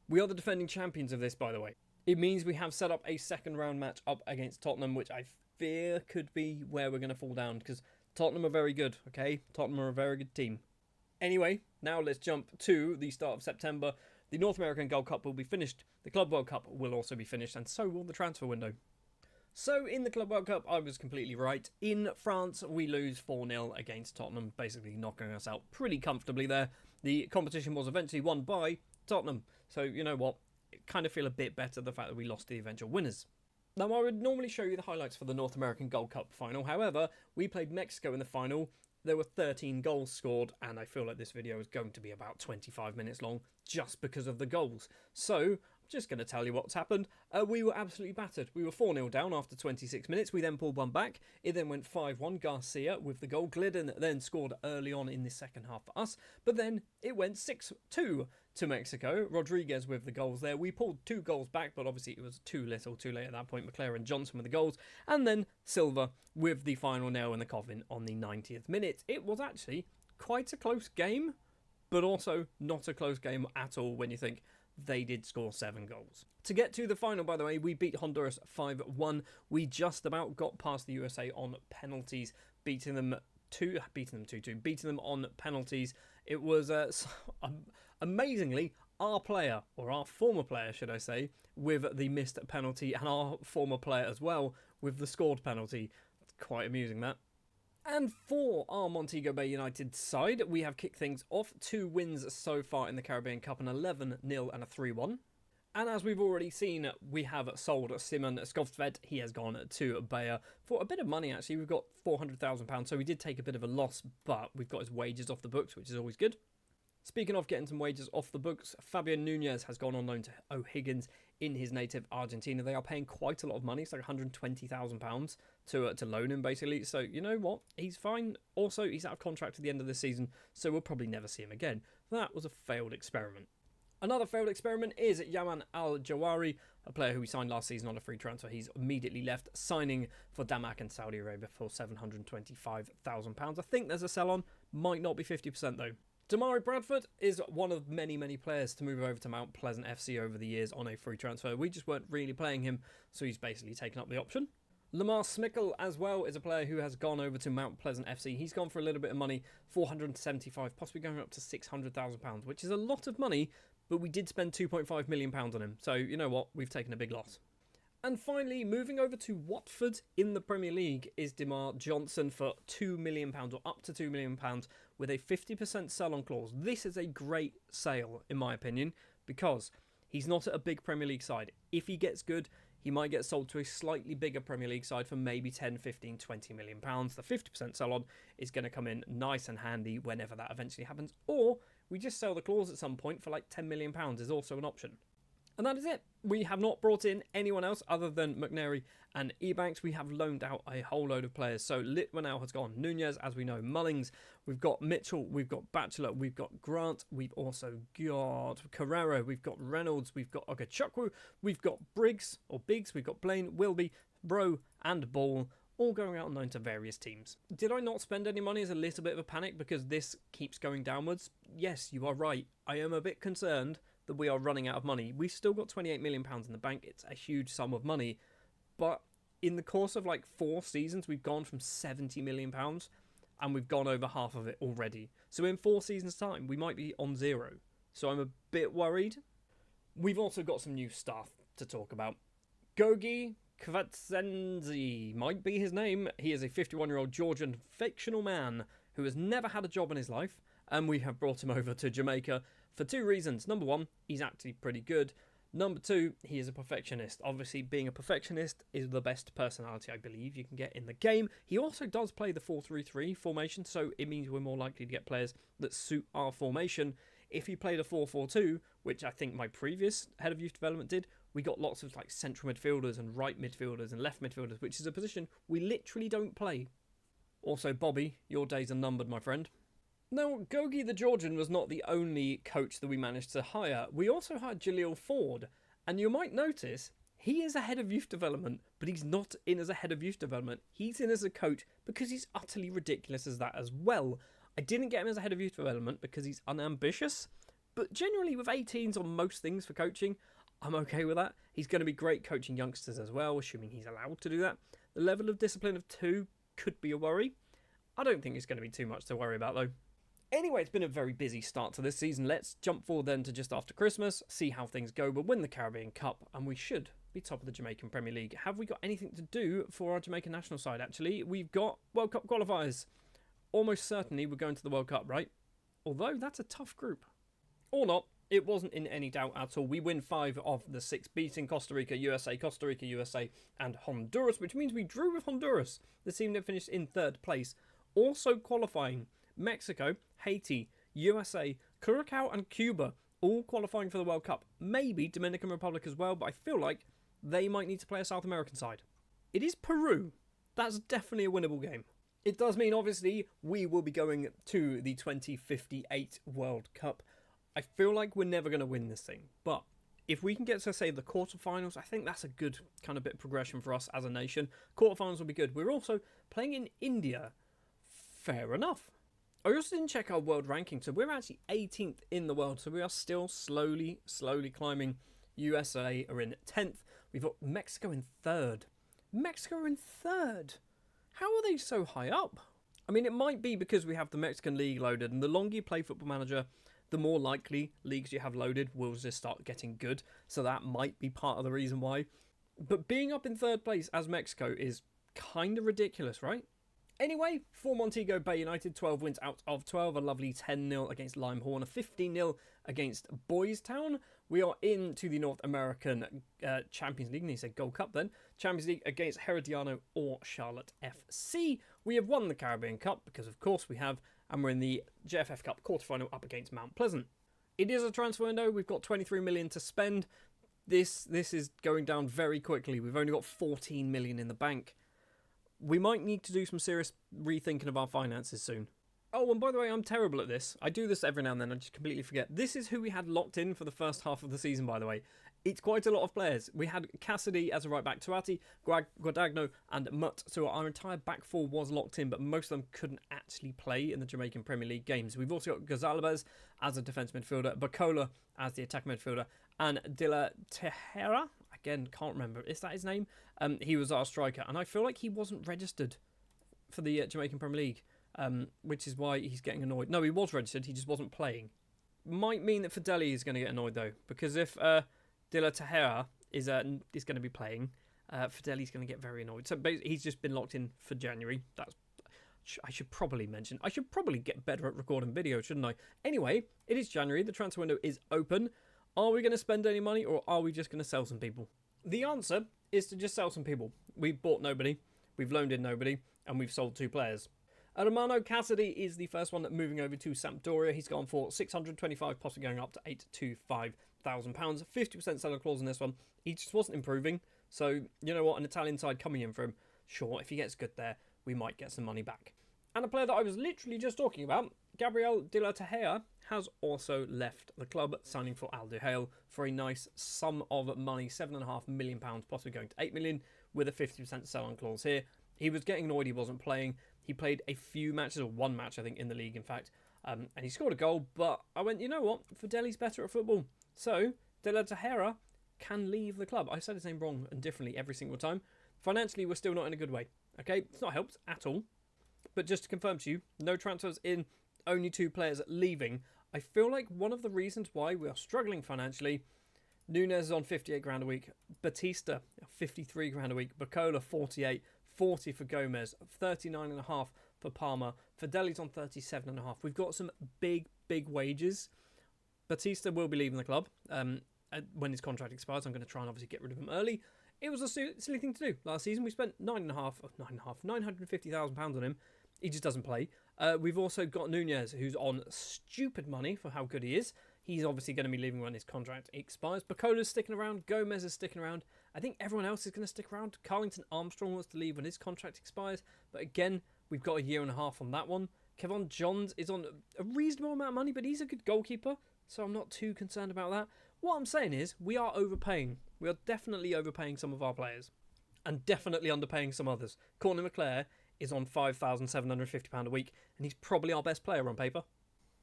We are the defending champions of this, by the way. It means we have set up a second round match up against Tottenham, which I fear could be where we're going to fall down, because Tottenham are very good, okay? Tottenham are a very good team. Anyway, now let's jump to the start of September. The North American Gold Cup will be finished. The Club World Cup will also be finished, and so will the transfer window. So, in the Club World Cup, I was completely right. In France, we lose 4-0 against Tottenham, basically knocking us out pretty comfortably there. The competition was eventually won by Tottenham. So, you know what? I kind of feel a bit better the fact that we lost to the eventual winners. Now, I would normally show you the highlights for the North American Gold Cup final. However, we played Mexico in the final. There were 13 goals scored, and I feel like this video is going to be about 25 minutes long just because of the goals. So, I'm just going to tell you what's happened. We were absolutely battered. We were 4-0 down after 26 minutes. We then pulled one back. It then went 5-1. Garcia with the goal. Glidden then scored early on in the second half for us. But then it went 6-2 to Mexico. Rodriguez with the goals there. We pulled 2 goals back, but obviously it was too little too late at that point. McLaren and Johnson with the goals. And then Silva with the final nail in the coffin on the 90th minute. It was actually quite a close game, but also not a close game at all when you think they did score 7 goals. To get to the final, by the way, we beat Honduras 5-1. We just about got past the USA on penalties, beating them 2-2, beating them on penalties. It was amazingly our player, or our former player, should I say, with the missed penalty, and our former player as well with the scored penalty. Quite amusing, that. And for our Montego Bay United side, we have kicked things off. 2 wins so far in the Caribbean Cup, an 11-0 and a 3-1. And as we've already seen, we have sold Simon Skovtvedt. He has gone to Bayer for a bit of money, actually. We've got £400,000, so we did take a bit of a loss, but we've got his wages off the books, which is always good. Speaking of getting some wages off the books, Fabian Nunez has gone on loan to O'Higgins in his native Argentina. They are paying quite a lot of money. It's like £120,000 to loan him, basically. So, you know what? He's fine. Also, he's out of contract at the end of the season, so we'll probably never see him again. That was a failed experiment. Another failed experiment is Yaman Al-Jawari, a player who we signed last season on a free transfer. He's immediately left, signing for Damak and Saudi Arabia for £725,000. I think there's a sell-on. Might not be 50% though. Damari Bradford is one of many, many players to move over to Mount Pleasant FC over the years on a free transfer. We just weren't really playing him, so he's basically taken up the option. Lamar Smickel as well is a player who has gone over to Mount Pleasant FC. He's gone for a little bit of money, £475,000, possibly going up to £600,000, which is a lot of money, but we did spend £2.5 million on him. So, you know what? We've taken a big loss. And finally, moving over to Watford in the Premier League is Demar Johnson for £2 million, or up to £2 million, with a 50% sell-on clause. This is a great sale, in my opinion, because he's not at a big Premier League side. If he gets good, he might get sold to a slightly bigger Premier League side for maybe 10, 15, 20 million pounds. The 50% sell-on is going to come in nice and handy whenever that eventually happens. Or we just sell the clause at some point for like £10 million is also an option. And that is it. We have not brought in anyone else other than McNary and Ebanks. We have loaned out a whole load of players. So Litwinel has gone. Nunez, as we know. Mullings. We've got Mitchell. We've got Batchelor. We've got Grant. We've also got Carrera. We've got Reynolds. We've got Ogachukwu. We've got Briggs, or Biggs. We've got Blaine, Wilby, Bro, and Ball, all going out on loan to various teams. Did I not spend any money as a little bit of a panic because this keeps going downwards? Yes, you are right. I am a bit concerned that we are running out of money. We've still got £28 million in the bank. It's a huge sum of money. But in the course of like 4 seasons, we've gone from £70 million and we've gone over half of it already. So in 4 seasons' time, we might be on zero. So I'm a bit worried. We've also got some new stuff to talk about. Gogi Kvatsenzi might be his name. He is a 51-year-old Georgian fictional man who has never had a job in his life, and we have brought him over to Jamaica for 2 reasons. Number 1, he's actually pretty good. Number 2, he is a perfectionist. Obviously, being a perfectionist is the best personality I believe you can get in the game. He also does play the 4-3-3 formation, so it means we're more likely to get players that suit our formation. If he played a 4-4-2, which I think my previous head of youth development did, we got lots of like central midfielders and right midfielders and left midfielders, which is a position we literally don't play. Also, Bobby, your days are numbered, my friend. Now, Gogi the Georgian was not the only coach that we managed to hire. We also hired Jaleel Ford, and you might notice he is a head of youth development, but he's not in as a head of youth development. He's in as a coach because he's utterly ridiculous as that as well. I didn't get him as a head of youth development because he's unambitious, but generally with 18s on most things for coaching, I'm okay with that. He's going to be great coaching youngsters as well, assuming he's allowed to do that. The level of discipline of 2 could be a worry. I don't think it's going to be too much to worry about though. Anyway, it's been a very busy start to this season. Let's jump forward then to just after Christmas, see how things go. We'll win the Caribbean Cup and we should be top of the Jamaican Premier League. Have we got anything to do for our Jamaican national side actually? We've got World Cup qualifiers. Almost certainly we're going to the World Cup, right? Although that's a tough group. Or not, it wasn't in any doubt at all. We win 5 of the 6, beating Costa Rica, USA, and Honduras, which means we drew with Honduras, the team that finished in 3rd place. Also qualifying Mexico, Haiti, USA, Curacao and Cuba, all qualifying for the World Cup. Maybe Dominican Republic as well, but I feel like they might need to play a South American side. It is Peru. That's definitely a winnable game. It does mean, obviously, we will be going to the 2058 World Cup. I feel like we're never going to win this thing, but if we can get to, say, the quarterfinals, I think that's a good kind of bit of progression for us as a nation. Quarterfinals will be good. We're also playing in India. Fair enough. I also didn't check our world ranking, so we're actually 18th in the world, so we are still slowly climbing. USA are in 10th. We've got Mexico in 3rd. Mexico in 3rd? How are they so high up? I mean, it might be because we have the Mexican League loaded, and the longer you play Football Manager, the more likely leagues you have loaded will just start getting good, so that might be part of the reason why. But being up in 3rd place as Mexico is kind of ridiculous, right? Anyway, for Montego Bay United, 12 wins out of 12, a lovely 10-0 against Limehorn, a 15-0 against Boys Town. We are into the North American Champions League, and he said Gold Cup then. Champions League against Herediano or Charlotte FC. We have won the Caribbean Cup, because of course we have, and we're in the JFF Cup quarterfinal up against Mount Pleasant. It is a transfer window, we've got 23 million to spend. This is going down very quickly. We've only got 14 million in the bank. We might need to do some serious rethinking of our finances soon. Oh, and by the way, I'm terrible at this. I do this every now and then. I just completely forget. This is who we had locked in for the first half of the season, by the way. It's quite a lot of players. We had Cassidy as a right back, Tuati, Guadagno, and Mutt. So our entire back four was locked in, but most of them couldn't actually play in the Jamaican Premier League games. We've also got Gonzalez as a defence midfielder, Bacola as the attack midfielder, and De La Tejera. Again, can't remember. Is that his name? He was our striker, and I feel like he wasn't registered for the Jamaican Premier League, which is why he's getting annoyed. No, he was registered, he just wasn't playing. Might mean that Fideli is going to get annoyed, though, because if De La Tejera is going to be playing, Fideli's going to get very annoyed. So he's just been locked in for January. I should probably mention. I should probably get better at recording video, shouldn't I? Anyway, it is January. The transfer window is open. Are we going to spend any money, or are we just going to sell some people? The answer is to just sell some people. We've bought nobody, we've loaned in nobody, and we've sold 2 players. Romano Cassidy is the first one moving over to Sampdoria. He's gone for 625, possibly going up to £825,000. 50% seller clause in this one. He just wasn't improving. So, you know what, an Italian side coming in for him. Sure, if he gets good there, we might get some money back. And a player that I was literally just talking about, Gabriel De La Tejera, has also left the club, signing for Al Duhail for a nice sum of money, £7.5 million, possibly going to £8 million, with a 50% sell-on clause here. He was getting annoyed he wasn't playing. He played a few matches, or one match, I think, in the league, in fact, and he scored a goal, but I went, you know what, Fideli's better at football. So, De La Tejera can leave the club. I said his name wrong and differently every single time. Financially, we're still not in a good way, okay? It's not helped at all. But just to confirm to you, no transfers in, only 2 players leaving. I feel like one of the reasons why we are struggling financially, Nunez is on 58 grand a week, Batista 53 grand a week, Bacola 48, 40 for Gomez, 39.5 for Palmer, Fideli's on 37.5. We've got some big wages. Batista will be leaving the club when his contract expires. I'm going to try and obviously get rid of him early. It was a silly thing to do. Last season we spent £950,000 on him. He just doesn't play. We've also got Nunez, who's on stupid money for how good he is. He's obviously going to be leaving when his contract expires. Bacola's sticking around. Gomez is sticking around. I think everyone else is going to stick around. Carlington Armstrong wants to leave when his contract expires. But again, we've got a year and a half on that one. Kevon Johns is on a reasonable amount of money, but he's a good goalkeeper, so I'm not too concerned about that. What I'm saying is, we are overpaying. We are definitely overpaying some of our players, and definitely underpaying some others. Courtney McClare is on £5,750 a week, and he's probably our best player on paper.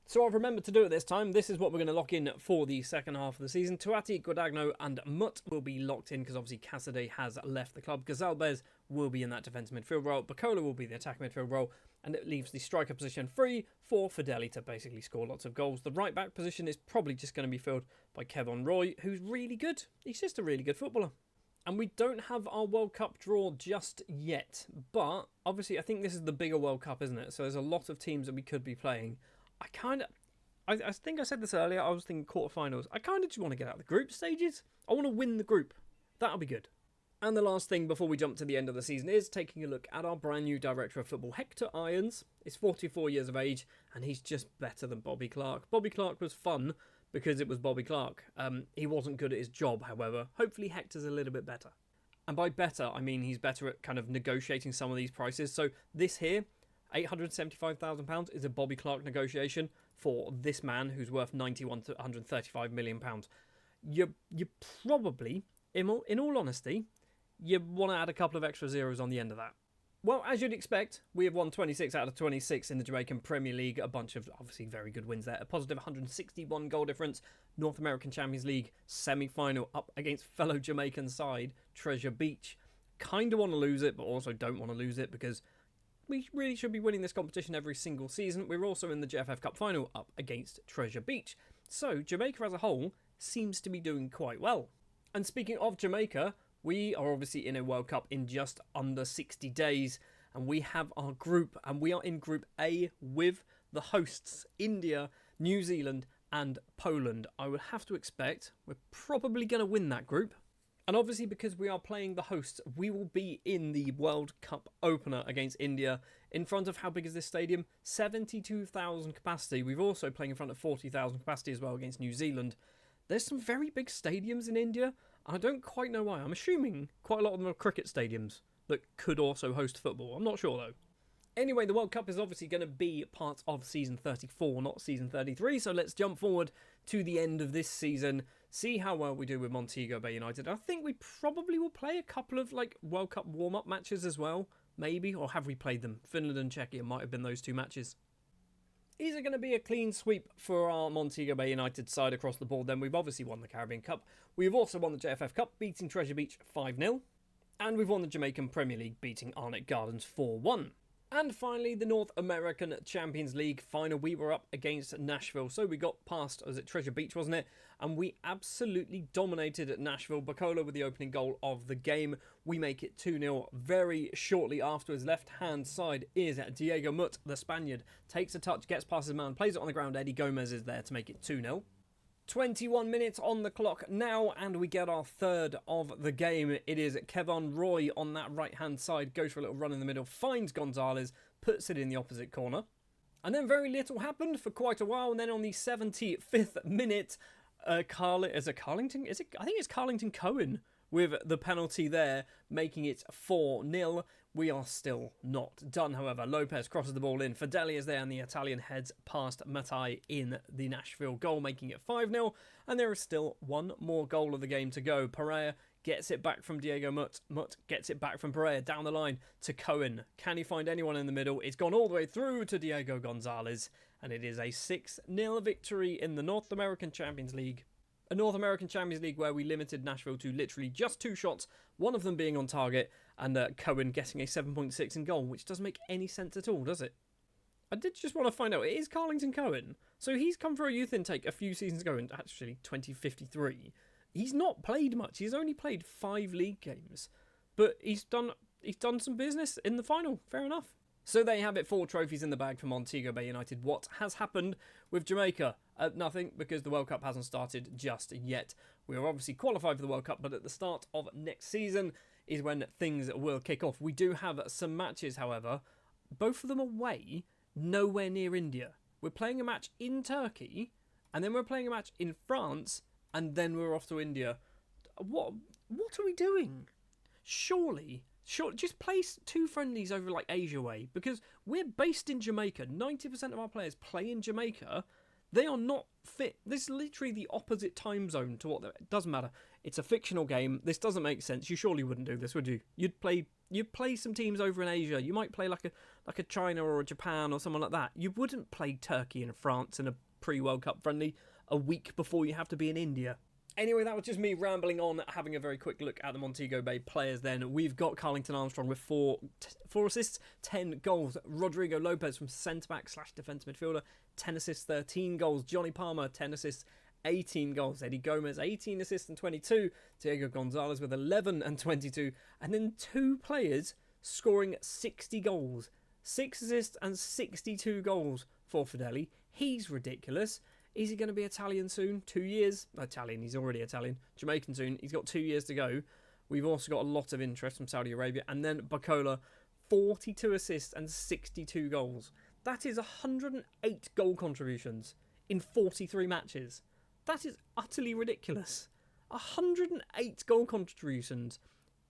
So I've remembered to do it this time. This is what we're going to lock in for the second half of the season. Tuati, Guadagno and Mutt will be locked in because obviously Cassidy has left the club. Gonzalez will be in that defensive midfield role. Bacola will be the attack midfield role, and it leaves the striker position free for Fideli to basically score lots of goals. The right back position is probably just going to be filled by Kevon Roy, who's really good. He's just a really good footballer. And we don't have our World Cup draw just yet, but obviously I think this is the bigger World Cup, isn't it? So there's a lot of teams that we could be playing. I think I said this earlier, I was thinking quarterfinals. I kind of just want to get out of the group stages. I want to win the group. That'll be good. And the last thing before we jump to the end of the season is taking a look at our brand new director of football, Hector Irons. He's 44 years of age, and he's just better than Bobby Clark. Bobby Clark was fun because it was Bobby Clark. He wasn't good at his job, however. Hopefully Hector's a little bit better. And by better, I mean he's better at kind of negotiating some of these prices. So this here, £875,000 is a Bobby Clark negotiation for this man who's worth £91 to £135 million. You probably, in all honesty, you want to add a couple of extra zeros on the end of that. Well, as you'd expect, we have won 26 out of 26 in the Jamaican Premier League. A bunch of, obviously, very good wins there. A positive 161 goal difference. North American Champions League semi-final up against fellow Jamaican side, Treasure Beach. Kind of want to lose it, but also don't want to lose it because we really should be winning this competition every single season. We're also in the JFF Cup final up against Treasure Beach. So Jamaica as a whole seems to be doing quite well. And speaking of Jamaica, we are obviously in a World Cup in just under 60 days. and we have our group, and we are in Group A with the hosts, India, New Zealand, and Poland. I would have to expect we're probably going to win that group. And obviously, because we are playing the hosts, we will be in the World Cup opener against India in front of, how big is this stadium? 72,000 capacity. We're also playing in front of 40,000 capacity as well against New Zealand. There's some very big stadiums in India. I don't quite know why. I'm assuming quite a lot of them are cricket stadiums that could also host football. I'm not sure though. Anyway, the World Cup is obviously going to be part of Season 34, not Season 33, so let's jump forward to the end of this season, see how well we do with Montego Bay United. I think we probably will play a couple of World Cup warm-up matches as well, maybe, or have we played them? Finland and Czechia might have been those two matches. Is it going to be a clean sweep for our Montego Bay United side across the board then? We've obviously won the Caribbean Cup, we've also won the JFF Cup, beating Treasure Beach 5-0, and we've won the Jamaican Premier League, beating Arnett Gardens 4-1. And finally, the North American Champions League final. We were up against Nashville, so we got past, was it Treasure Beach, wasn't it? And we absolutely dominated at Nashville. Bacola with the opening goal of the game. We make it 2-0 very shortly afterwards. Left-hand side is Diego Mut, the Spaniard. Takes a touch, gets past his man, plays it on the ground. Eddie Gomez is there to make it 2-0. 21 minutes on the clock now, and we get our third of the game. It is Kevon Roy on that right-hand side, goes for a little run in the middle, finds Gonzalez, puts it in the opposite corner. And then very little happened for quite a while, and then on the 75th minute, I think it's Carlington Cohen with the penalty there, making it 4-0. We are still not done, however. Lopez crosses the ball in. Fideli is there, and the Italian heads past Matai in the Nashville goal, making it 5-0. And there is still one more goal of the game to go. Pereira gets it back from Diego Mut. Mut gets it back from Pereira down the line to Cohen. Can he find anyone in the middle? It's gone all the way through to Diego Gonzalez. And it is a 6-0 victory in the North American Champions League. A North American Champions League where we limited Nashville to literally just 2 shots, one of them being on target, and Cohen getting a 7.6 in goal, which doesn't make any sense at all, does it? I did just want to find out, it is Carlington Cohen. So he's come for a youth intake a few seasons ago, in actually 2053. He's not played much, he's only played 5 league games, but he's done some business in the final, fair enough. So there you have it, 4 trophies in the bag for Montego Bay United. What has happened with Jamaica? Nothing, because the World Cup hasn't started just yet. We are obviously qualified for the World Cup, but at the start of next season is when things will kick off. We do have some matches, however, both of them away, nowhere near India. We're playing a match in Turkey, and then we're playing a match in France, and then we're off to India. What are we doing? Surely, just place 2 friendlies over Asia way, because we're based in Jamaica. 90% of our players play in Jamaica. They are not fit. This is literally the opposite time zone to what. It doesn't matter. It's a fictional game. This doesn't make sense. You surely wouldn't do this, would you? You'd play some teams over in Asia. You might play like a China or a Japan or someone like that. You wouldn't play Turkey and France in a pre-World Cup friendly a week before you have to be in India. Anyway, that was just me rambling on, having a very quick look at the Montego Bay players then. We've got Carlington Armstrong with 4 assists, 10 goals. Rodrigo Lopez from centre-back / defence midfielder, 10 assists, 13 goals. Johnny Palmer, 10 assists, 18 goals. Eddie Gomez, 18 assists and 22. Diego Gonzalez with 11 and 22. And then 2 players scoring 60 goals. 6 assists and 62 goals for Fideli. He's ridiculous. Is he going to be Italian soon? 2 years? Italian, he's already Italian. Jamaican soon. He's got 2 years to go. We've also got a lot of interest from Saudi Arabia. And then Bacola, 42 assists and 62 goals. That is 108 goal contributions in 43 matches. That is utterly ridiculous. 108 goal contributions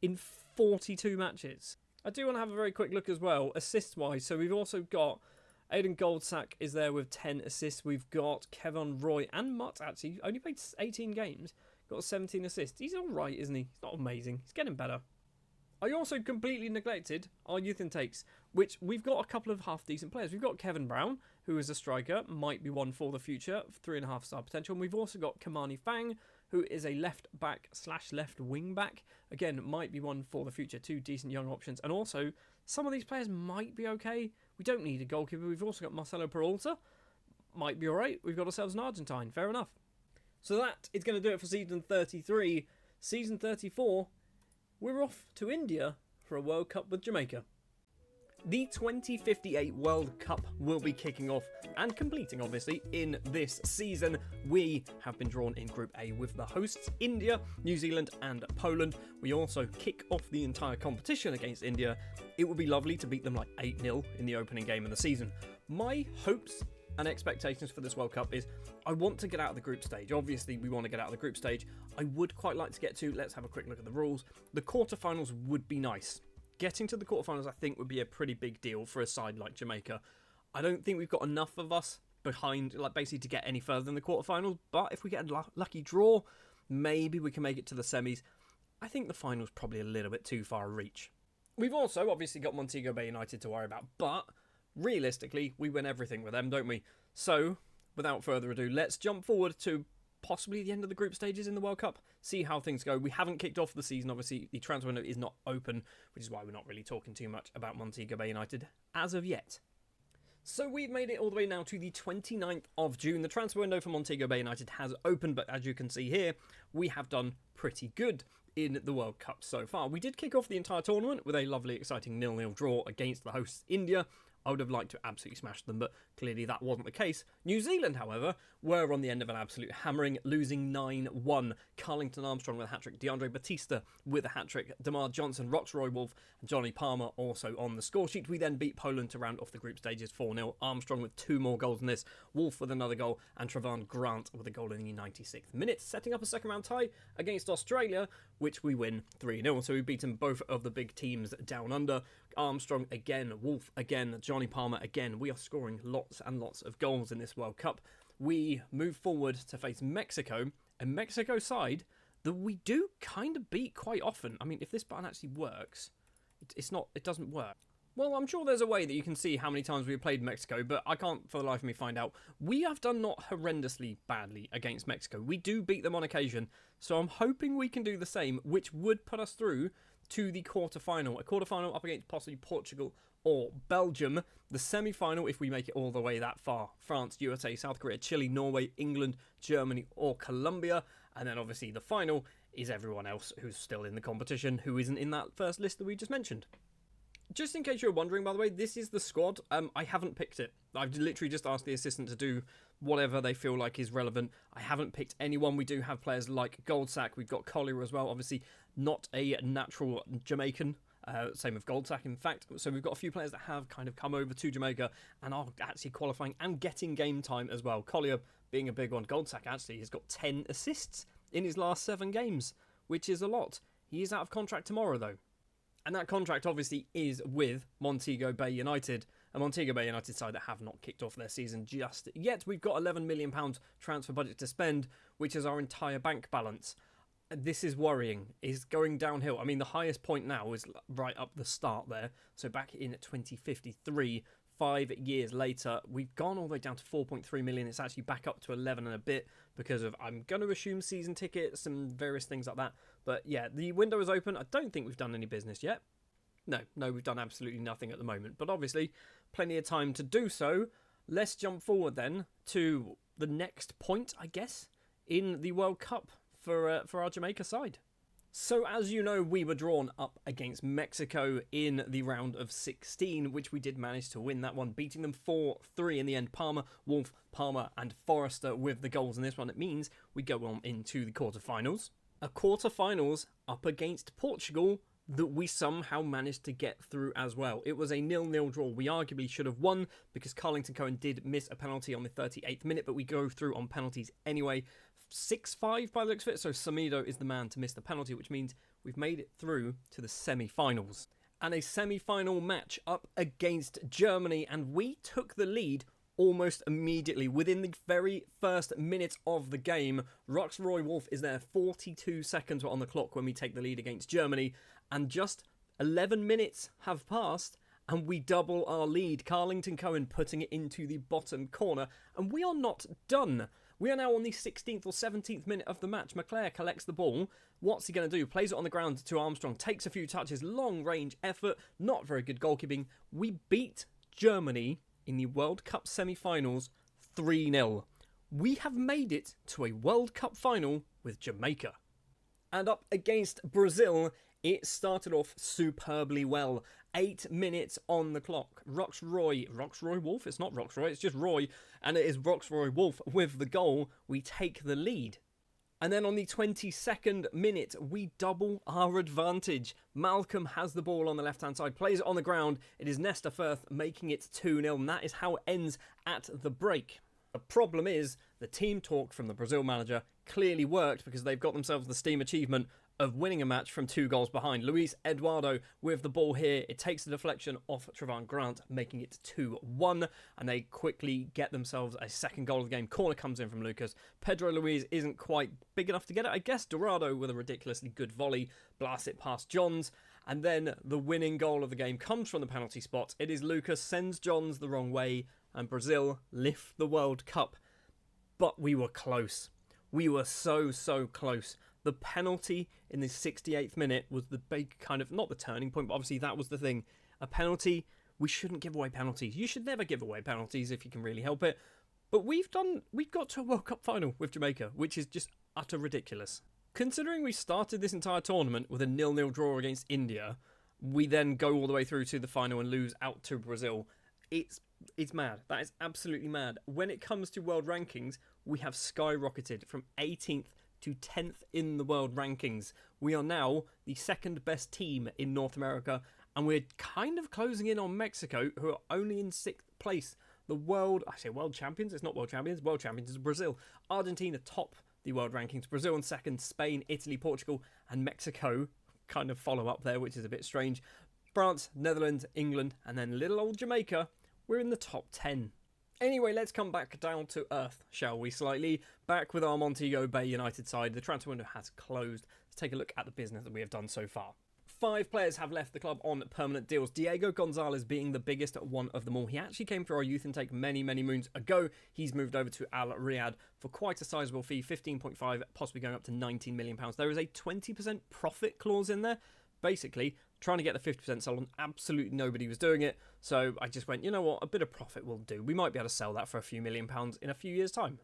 in 42 matches. I do want to have a very quick look as well, assist-wise. So we've also got Aidan Goldsack is there with 10 assists. We've got Kevon Roy and Mutt, actually, only played 18 games. Got 17 assists. He's all right, isn't he? He's not amazing. He's getting better. I also completely neglected our youth intakes, which we've got a couple of half-decent players. We've got Kevin Brown, who is a striker, might be one for the future, 3.5-star potential. And we've also got Kamani Fang, who is a left-back / left wing-back. Again, might be one for the future. 2 decent young options. And also, some of these players might be okay. We don't need a goalkeeper. We've also got Marcelo Peralta. Might be alright. We've got ourselves an Argentine. Fair enough. So that is going to do it for Season 33. Season 34, we're off to India for a World Cup with Jamaica. The 2058 World Cup will be kicking off and completing, obviously, in this season. We have been drawn in Group A with the hosts, India, New Zealand and Poland. We also kick off the entire competition against India. It would be lovely to beat them like 8-0 in the opening game of the season. My hopes and expectations for this World Cup is I want to get out of the group stage. Obviously, we want to get out of the group stage. I would quite like to get to, let's have a quick look at the rules. The quarterfinals would be nice. Getting to the quarterfinals, I think, would be a pretty big deal for a side like Jamaica. I don't think we've got enough of us behind, like, basically to get any further than the quarterfinals. But if we get a lucky draw, maybe we can make it to the semis. I think the final's probably a little bit too far a reach. We've also obviously got Montego Bay United to worry about, but realistically, we win everything with them, don't we? So, without further ado, let's jump forward to possibly the end of the group stages in the World Cup, see how things go. We haven't kicked off the season, obviously. The transfer window is not open, which is why we're not really talking too much about Montego Bay United as of yet. So we've made it all the way now to the 29th of June. The transfer window for Montego Bay United has opened, but as you can see here, we have done pretty good in the World Cup so far. We did kick off the entire tournament with a lovely, exciting 0-0 draw against the hosts, India. I would have liked to absolutely smash them, but clearly that wasn't the case. New Zealand, however, were on the end of an absolute hammering, losing 9-1. Carlington Armstrong with a hat-trick, DeAndre Batista with a hat-trick, Damar Johnson, Roxroy Wolf, and Johnny Palmer also on the score sheet. We then beat Poland to round off the group stages 4-0. Armstrong with 2 more goals than this, Wolf with another goal, and Trevan Grant with a goal in the 96th minute, setting up a second round tie against Australia, which we win 3-0. So we've beaten both of the big teams down under. Armstrong again, Wolf again, Johnny Palmer again. We are scoring lots and lots of goals in this World Cup. We move forward to face Mexico, a Mexico side that we do kind of beat quite often. I mean, if this button actually works, it doesn't work. Well, I'm sure there's a way that you can see how many times we've played Mexico, but I can't for the life of me find out. We have done not horrendously badly against Mexico. We do beat them on occasion, so I'm hoping we can do the same, which would put us through to the quarterfinal. A quarterfinal up against possibly Portugal or Belgium. The semi-final, if we make it all the way that far, France, USA, South Korea, Chile, Norway, England, Germany or Colombia. And then obviously the final is everyone else who's still in the competition, who isn't in that first list that we just mentioned. Just in case you're wondering, by the way, this is the squad. I haven't picked it. I've literally just asked the assistant to do whatever they feel like is relevant. I haven't picked anyone. We do have players like Goldsack. We've got Collier as well. Obviously, not a natural Jamaican. Same with Goldsack, in fact. So we've got a few players that have kind of come over to Jamaica and are actually qualifying and getting game time as well. Collier being a big one. Goldsack actually has got 10 assists in his last 7 games, which is a lot. He is out of contract tomorrow, though. And that contract obviously is with Montego Bay United, a Montego Bay United side that have not kicked off their season just yet. We've got £11 million transfer budget to spend, which is our entire bank balance. This is worrying. It's going downhill. I mean, the highest point now is right up the start there. So back in 2053, 5 years later, we've gone all the way down to 4.3 million. It's actually back up to 11 and a bit because of, I'm going to assume, season tickets and various things like that. But yeah, the window is open. I don't think we've done any business yet. No, we've done absolutely nothing at the moment. But obviously, plenty of time to do so. Let's jump forward then to the next point, I guess, in the World Cup for our Jamaica side. So as you know, we were drawn up against Mexico in the round of 16, which we did manage to win that one, beating them 4-3 in the end. Palmer, Wolf, Palmer and Forrester with the goals in this one. It means we go on into the quarterfinals. A quarterfinals up against Portugal that we somehow managed to get through as well. It was a 0-0 draw. We arguably should have won because Carlington Cohen did miss a penalty on the 38th minute, but we go through on penalties anyway. 6-5 by the looks of it, so Samido is the man to miss the penalty, which means we've made it through to the semi-finals. And a semi-final match up against Germany, and we took the lead almost immediately. Within the very first minute of the game, Roxroy Wolf is there. 42 seconds were on the clock when we take the lead against Germany, and just 11 minutes have passed, and we double our lead. Carlington Cohen putting it into the bottom corner, and we are not done. We are now on the 16th or 17th minute of the match. McClare collects the ball. What's he going to do? Plays it on the ground to Armstrong. Takes a few touches. Long range effort. Not very good goalkeeping. We beat Germany in the World Cup semi-finals 3-0. We have made it to a World Cup final with Jamaica. And up against Brazil It started off superbly well. 8 minutes on the clock. Roxroy Wolf? It's not Roxroy, it's just Roy. And it is Roxroy Wolf with the goal. We take the lead. And then on the 22nd minute, we double our advantage. Malcolm has the ball on the left-hand side, plays it on the ground. It is Nesta Firth making it 2-0, and that is how it ends at the break. The problem is, the team talk from the Brazil manager clearly worked because they've got themselves the Steam achievement of winning a match from 2 goals behind. Luis Eduardo with the ball here. It takes the deflection off Trevon Grant, making it 2-1. And they quickly get themselves a second goal of the game. Corner comes in from Lucas. Pedro Luis isn't quite big enough to get it. I guess Dorado with a ridiculously good volley blasts it past Johns. And then the winning goal of the game comes from the penalty spot. It is Lucas, sends Johns the wrong way. And Brazil lift the World Cup. But we were close. We were so close. The penalty in the 68th minute was the big kind of, not the turning point, but obviously that was the thing. A penalty, we shouldn't give away penalties. You should never give away penalties if you can really help it. But we've got to a World Cup final with Jamaica, which is just utter ridiculous. Considering we started this entire tournament with a 0-0 draw against India, we then go all the way through to the final and lose out to Brazil. It's mad. That is absolutely mad. When it comes to world rankings, we have skyrocketed from 18th to 10th in the world rankings. We are now the second best team in North America, and we're kind of closing in on Mexico, who are only in 6th place. The world champions, it's not world champions is Brazil. Argentina top the world rankings, Brazil in second, Spain, Italy, Portugal, and Mexico kind of follow up there, which is a bit strange. France, Netherlands, England, and then little old Jamaica, we're in the top 10. Anyway, let's come back down to earth, shall we, slightly. Back with our Montego Bay United side. The transfer window has closed. Let's take a look at the business that we have done so far. 5 players have left the club on permanent deals. Diego Gonzalez being the biggest one of them all. He actually came through our youth intake many moons ago. He's moved over to Al Riyadh for quite a sizable fee, 15.5, possibly going up to £19 million. There is a 20% profit clause in there. Basically, trying to get the 50% sold on, absolutely nobody was doing it. So I just went, you know what, a bit of profit will do. We might be able to sell that for a few £1 million in a few years' time.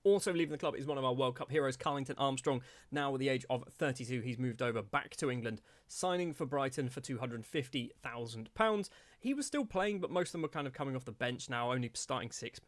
Also leaving the club is one of our World Cup heroes, Carlington Armstrong. Now at the age of 32, he's moved over back to England, signing for Brighton for £250,000. He was still playing, but most of them were kind of coming off the bench now, only starting six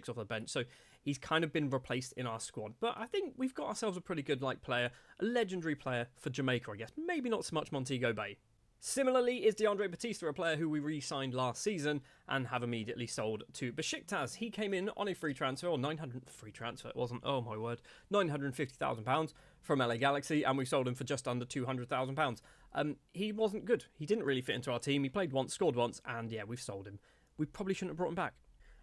off the bench. So he's kind of been replaced in our squad. But I think we've got ourselves a pretty good player, a legendary player for Jamaica, I guess. Maybe not so much Montego Bay. Similarly is DeAndre Batista, a player who we re-signed last season and have immediately sold to Besiktas. He came in on a free transfer, or free transfer, it wasn't, oh my word, £950,000 from LA Galaxy, and we sold him for just under £200,000. He wasn't good. He didn't really fit into our team. He played once, scored once, and yeah, we've sold him. We probably shouldn't have brought him back.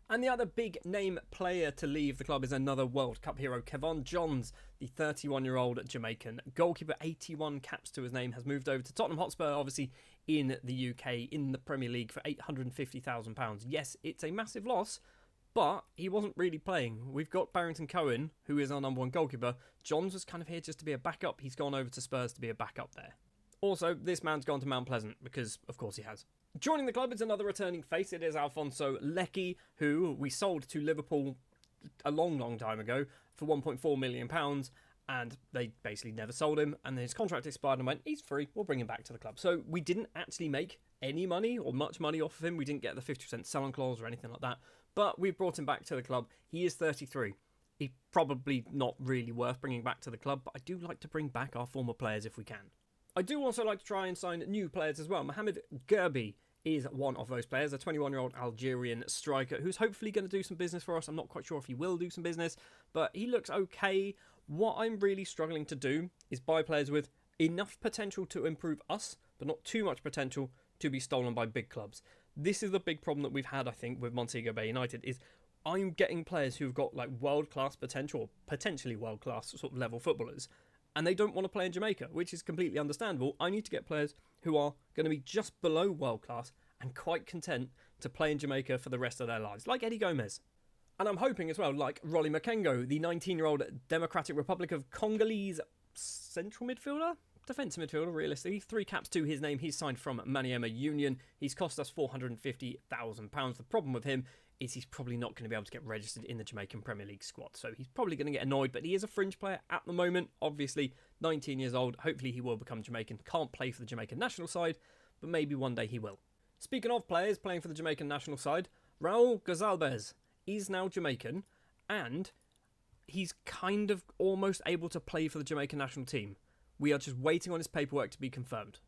And the other big name player to leave the club is another World Cup hero, Kevon Johns, the 31-year-old Jamaican goalkeeper, 81 caps to his name, has moved over to Tottenham Hotspur, obviously in the UK, in the Premier League for £850,000. Yes, it's a massive loss, but he wasn't really playing. We've got Barrington Cohen, who is our number 1 goalkeeper. Johns was kind of here just to be a backup. He's gone over to Spurs to be a backup there. Also, this man's gone to Mount Pleasant, because of course he has. Joining the club is another returning face. It is Alfonso Leckie, who we sold to Liverpool a long time ago for £1.4 million, and they basically never sold him, and then his contract expired and went, he's free, we'll bring him back to the club. So we didn't actually make any money or much money off of him. We didn't get the 50% sell-on clause or anything like that, but we brought him back to the club. He is 33. He's probably not really worth bringing back to the club, but I do like to bring back our former players if we can. I do also like to try and sign new players as well. Mohamed Gerbi is one of those players, a 21-year-old Algerian striker who's hopefully going to do some business for us. I'm not quite sure if he will do some business, but he looks okay. What I'm really struggling to do is buy players with enough potential to improve us, but not too much potential to be stolen by big clubs. This is the big problem that we've had, I think, with Montego Bay United, is I'm getting players who've got world-class potential, potentially world-class sort of level footballers, and they don't want to play in Jamaica, which is completely understandable. I need to get players who are going to be just below world class and quite content to play in Jamaica for the rest of their lives, like Eddie Gomez. And I'm hoping as well, like Rolly Makengo, the 19-year-old Democratic Republic of Congolese central midfielder? Defensive midfielder, realistically. 3 caps to his name. He's signed from Maniema Union. He's cost us £450,000. The problem with him is he's probably not going to be able to get registered in the Jamaican Premier League squad. So he's probably going to get annoyed, but he is a fringe player at the moment. Obviously, 19 years old. Hopefully he will become Jamaican. Can't play for the Jamaican national side, but maybe one day he will. Speaking of players playing for the Jamaican national side, Raul Gonzalez is now Jamaican, and he's kind of almost able to play for the Jamaican national team. We are just waiting on his paperwork to be confirmed.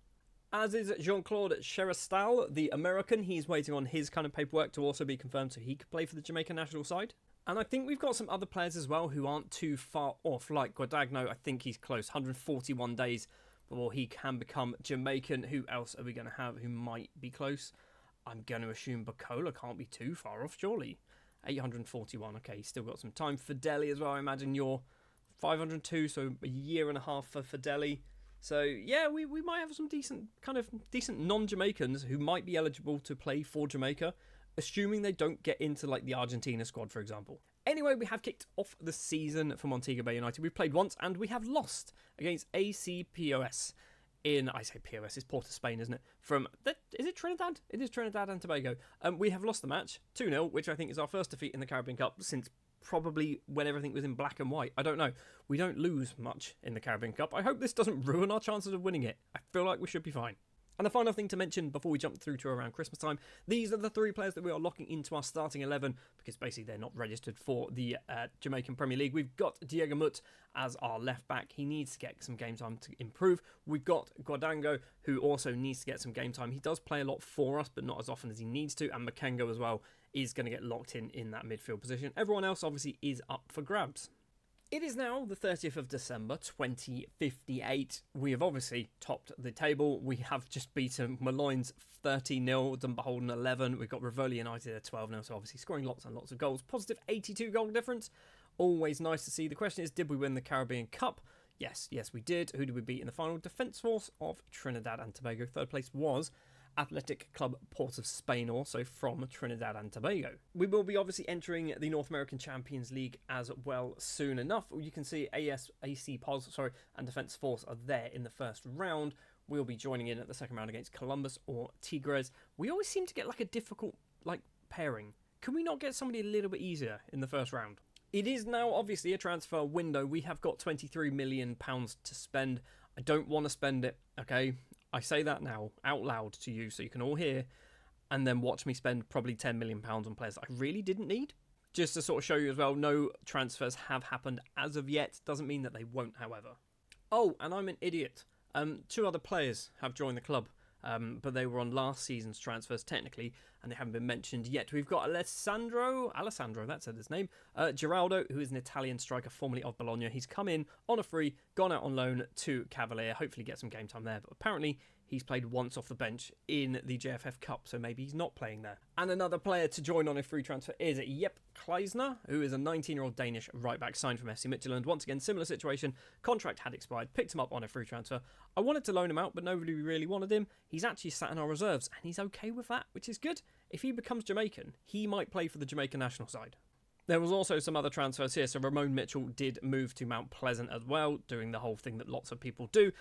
As is Jean-Claude Cheristal, the American. He's waiting on his kind of paperwork to also be confirmed so he could play for the Jamaican national side. And I think we've got some other players as well who aren't too far off, like Guadagno. I think he's close, 141 days before he can become Jamaican. Who else are we going to have who might be close? I'm going to assume Bacola can't be too far off, surely. 841, okay, he's still got some time. Fideli as well, I imagine you're 502, so a year and a half for Fideli. So, yeah, we might have some decent non-Jamaicans who might be eligible to play for Jamaica, assuming they don't get into, like, the Argentina squad, for example. Anyway, we have kicked off the season for Montego Bay United. We've played once, and we have lost against ACPOS in, I say POS, it's Port of Spain, isn't it? Is it Trinidad? It is Trinidad and Tobago. We have lost the match, 2-0, which I think is our first defeat in the Caribbean Cup since probably when everything was in black and white. I don't know. We don't lose much in the Caribbean Cup. I hope this doesn't ruin our chances of winning it. I feel like we should be fine. And the final thing to mention before we jump through to around Christmas time, these are the 3 players that we are locking into our starting 11 because basically they're not registered for the Jamaican Premier League. We've got Diego Mut as our left back. He needs to get some game time to improve. We've got Guadango, who also needs to get some game time. He does play a lot for us, but not as often as he needs to. And Makengo as well is going to get locked in that midfield position. Everyone else obviously is up for grabs. It is now the 30th of December 2058. We have obviously topped the table. We have just beaten Malloy's 30-0, Dunbeholden 11. We've got Rivoli United at 12-0, so obviously scoring lots and lots of goals. Positive 82 goal difference. Always nice to see. The question is, did we win the Caribbean Cup? Yes, we did. Who did we beat in the final? Defence Force of Trinidad and Tobago. Third place was Athletic Club Port of Spain, also from Trinidad and Tobago. We will be obviously entering the North American Champions League as well soon enough. You can see AC Pos, and Defence Force are there in the first round. We'll be joining in at the second round against Columbus or Tigres. We always seem to get like a difficult pairing. Can we not get somebody a little bit easier in the first round? It is now obviously a transfer window. We have got £23 million to spend. I don't want to spend it, okay? I say that now out loud to you so you can all hear, and then watch me spend probably £10 million on players that I really didn't need. Just to sort of show you as well, no transfers have happened as of yet. Doesn't mean that they won't, however. Oh, and I'm an idiot. 2 other players have joined the club, but they were on last season's transfers technically, and they haven't been mentioned yet. We've got Alessandro, that's his name. Geraldo, who is an Italian striker formerly of Bologna. He's come in on a free, gone out on loan to Cavalier. Hopefully get some game time there, but apparently he's played once off the bench in the JFF Cup, so maybe he's not playing there. And another player to join on a free transfer is Jep Kleisner, who is a 19-year-old Danish right-back signed from FC Midtjylland. Once again, similar situation. Contract had expired, picked him up on a free transfer. I wanted to loan him out, but nobody really wanted him. He's actually sat in our reserves, and he's okay with that, which is good. If he becomes Jamaican, he might play for the Jamaican national side. There was also some other transfers here. So Ramon Mitchell did move to Mount Pleasant as well, doing the whole thing that lots of people do.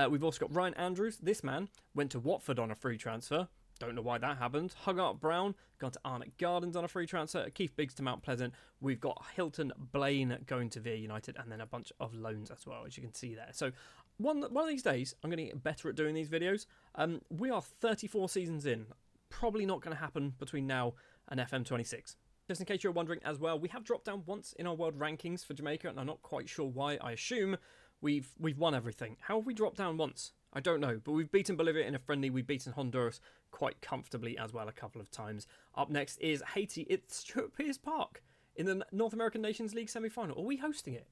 We've also got Ryan Andrews. This man went to Watford on a free transfer. Don't know why that happened. Huggart Brown gone to Arnott Gardens on a free transfer. Keith Biggs to Mount Pleasant. We've got Hilton Blaine going to Veer United, and then a bunch of loans as well, as you can see there. So one of these days, I'm going to get better at doing these videos. We are 34 seasons in. Probably not going to happen between now and FM26. Just in case you're wondering as well, we have dropped down once in our world rankings for Jamaica, and I'm not quite sure why. I assume we've won everything. How have we dropped down once? I don't know, but we've beaten Bolivia in a friendly. We've beaten Honduras quite comfortably as well a couple of times. Up next is Haiti. It's Stuart Pearce Park in the North American Nations League semi-final. Are we hosting it?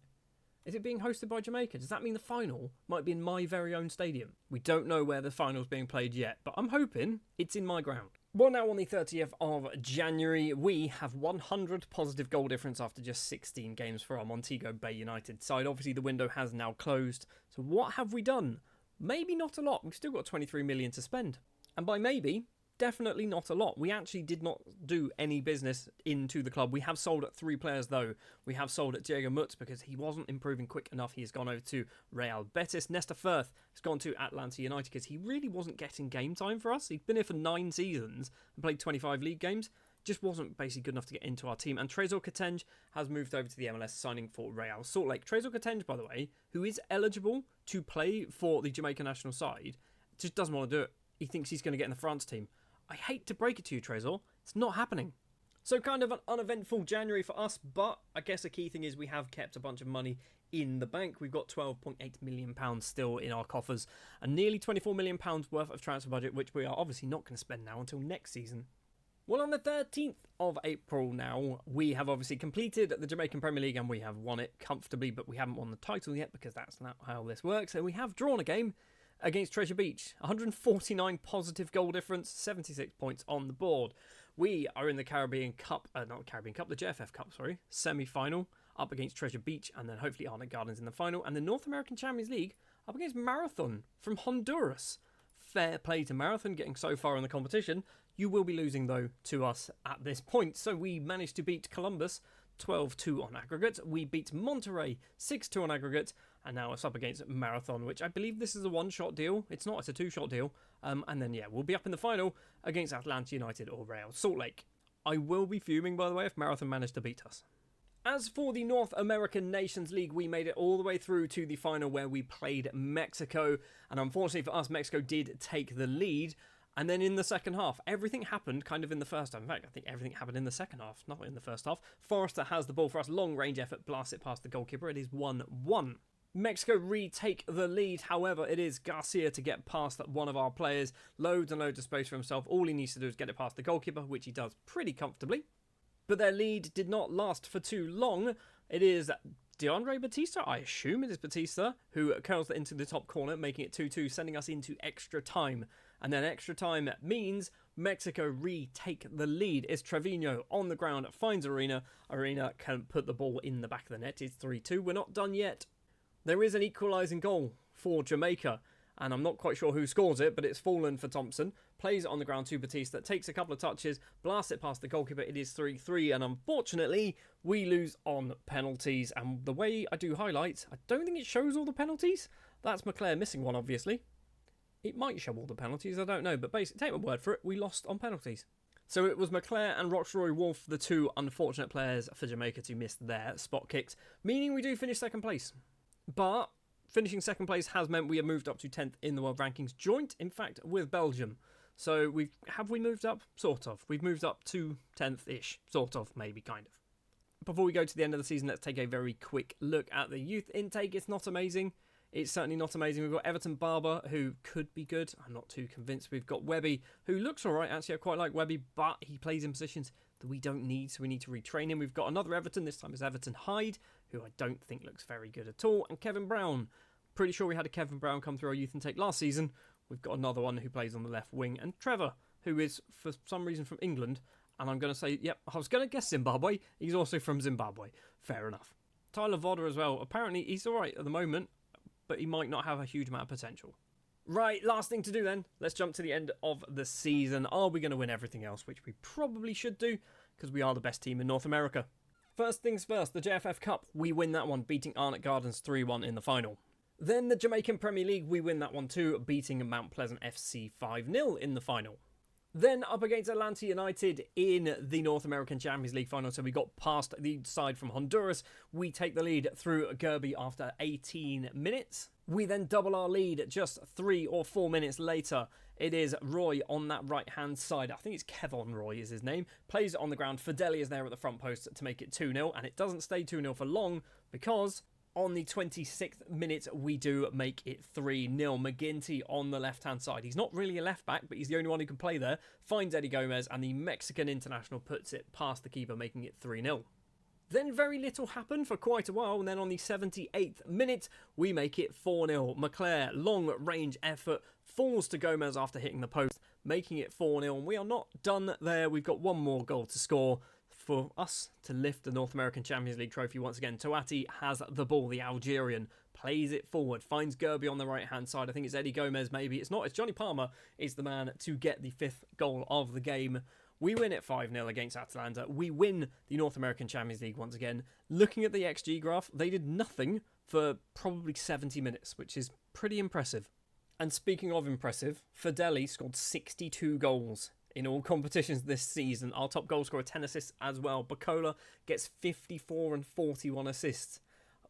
Is it being hosted by Jamaica? Does that mean the final might be in my very own stadium? We don't know where the final's being played yet, but I'm hoping it's in my ground. Well, now on the 30th of January, we have 100 positive goal difference after just 16 games for our Montego Bay United side. Obviously, the window has now closed. So what have we done? Maybe not a lot. We've still got 23 million to spend. And by maybe, definitely not a lot. We actually did not do any business into the club. We have sold at 3 players, though. We have sold at Diego Mutz because he wasn't improving quick enough. He has gone over to Real Betis. Nesta Firth has gone to Atlanta United because he really wasn't getting game time for us. He'd been here for 9 seasons and played 25 league games. just wasn't basically good enough to get into our team. And Trezor Katenge has moved over to the MLS, signing for Real Salt Lake. Trezor Katenge, by the way, who is eligible to play for the Jamaica national side, just doesn't want to do it. He thinks he's going to get in the France team. I hate to break it to you, Trezor. It's not happening. So kind of an uneventful January for us, but I guess a key thing is we have kept a bunch of money in the bank. We've got £12.8 million still in our coffers and nearly £24 million worth of transfer budget, which we are obviously not going to spend now until next season. Well, on the 13th of April now, we have obviously completed the Jamaican Premier League and we have won it comfortably, but we haven't won the title yet because that's not how this works. And we have drawn a game against Treasure Beach. 149 positive goal difference, 76 points on the board. We are in the Caribbean Cup, the JFF Cup, semi-final, up against Treasure Beach, and then hopefully Arnott Gardens in the final, and the North American Champions League up against Marathon from Honduras. Fair play to Marathon getting so far in the competition. You will be losing, though, to us at this point. So we managed to beat Columbus 12-2 on aggregate. We beat Monterey 6-2 on aggregate, and now it's up against Marathon, which I believe this is a one-shot deal. It's not, it's a two-shot deal. And then, we'll be up in the final against Atlanta United or Real Salt Lake. I will be fuming, by the way, if Marathon managed to beat us. As for the North American Nations League, we made it all the way through to the final where we played Mexico. And unfortunately for us, Mexico did take the lead. And then in the second half, everything happened kind of in the first half. In fact, I think everything happened in the second half, not in the first half. Forrester has the ball for us. Long range effort, blasts it past the goalkeeper. It is 1-1. Mexico retake the lead. However, it is Garcia to get past one of our players. Loads and loads of space for himself. All he needs to do is get it past the goalkeeper, which he does pretty comfortably. But their lead did not last for too long. It is DeAndre Batista, I assume it is Batista, who curls it into the top corner, making it 2-2, sending us into extra time. And then extra time means Mexico retake the lead. It's Trevino on the ground, finds Arena. Arena can put the ball in the back of the net. It's 3-2. We're not done yet. There is an equalising goal for Jamaica, and I'm not quite sure who scores it, but it's fallen for Thompson. Plays it on the ground to Batista, takes a couple of touches, blasts it past the goalkeeper. It is 3-3, and unfortunately, we lose on penalties. And the way I do highlights, I don't think it shows all the penalties. That's McClare missing one, obviously. It might show all the penalties, I don't know, but basically, take my word for it, we lost on penalties. So it was McClare and Roxroy Wolf, the two unfortunate players for Jamaica to miss their spot kicks, meaning we do finish second place. But finishing second place has meant we have moved up to 10th in the world rankings, joint, in fact, with Belgium. So have we moved up? Sort of. We've moved up to 10th-ish. Sort of, maybe, kind of. Before we go to the end of the season, let's take a very quick look at the youth intake. It's not amazing. It's certainly not amazing. We've got Everton Barber, who could be good. I'm not too convinced. We've got Webby, who looks all right. Actually, I quite like Webby, but he plays in positions that we don't need, so we need to retrain him. We've got another Everton. This time is Everton Hyde, who I don't think looks very good at all. And Kevin Brown. Pretty sure we had a Kevin Brown come through our youth intake last season. We've got another one who plays on the left wing. And Trevor, who is, for some reason, from England. And I'm going to say, yep, I was going to guess Zimbabwe. He's also from Zimbabwe. Fair enough. Tyler Vodder as well. Apparently, he's all right at the moment, but he might not have a huge amount of potential. Right, last thing to do then. Let's jump to the end of the season. Are we going to win everything else? Which we probably should do, because we are the best team in North America. First things first, the JFF Cup. We win that one, beating Arnott Gardens 3-1 in the final. Then the Jamaican Premier League, we win that one too, beating Mount Pleasant FC 5-0 in the final. Then up against Atlanta United in the North American Champions League final. So we got past the side from Honduras. We take the lead through Gerby after 18 minutes. We then double our lead just 3 or 4 minutes later. It is Roy on that right-hand side. I think it's Kevon Roy is his name. Plays it on the ground. Fideli is there at the front post to make it 2-0. And it doesn't stay 2-0 for long because on the 26th minute, we do make it 3-0. McGinty on the left-hand side. He's not really a left-back, but he's the only one who can play there. Finds Eddie Gomez, and the Mexican international puts it past the keeper, making it 3-0. Then very little happened for quite a while, and then on the 78th minute, we make it 4-0. McClare, long-range effort, falls to Gomez after hitting the post, making it 4-0. And we are not done there. We've got one more goal to score for us to lift the North American Champions League trophy once again. Toati has the ball, the Algerian, plays it forward, finds Gerby on the right-hand side. I think it's Eddie Gomez, maybe. It's not, it's Johnny Palmer is the man to get the 5th goal of the game. We win it 5-0 against Atlanta. We win the North American Champions League once again. Looking at the XG graph, they did nothing for probably 70 minutes, which is pretty impressive. And speaking of impressive, Fideli scored 62 goals in all competitions this season. Our top goal scorer, 10 assists as well. Bacola gets 54 and 41 assists.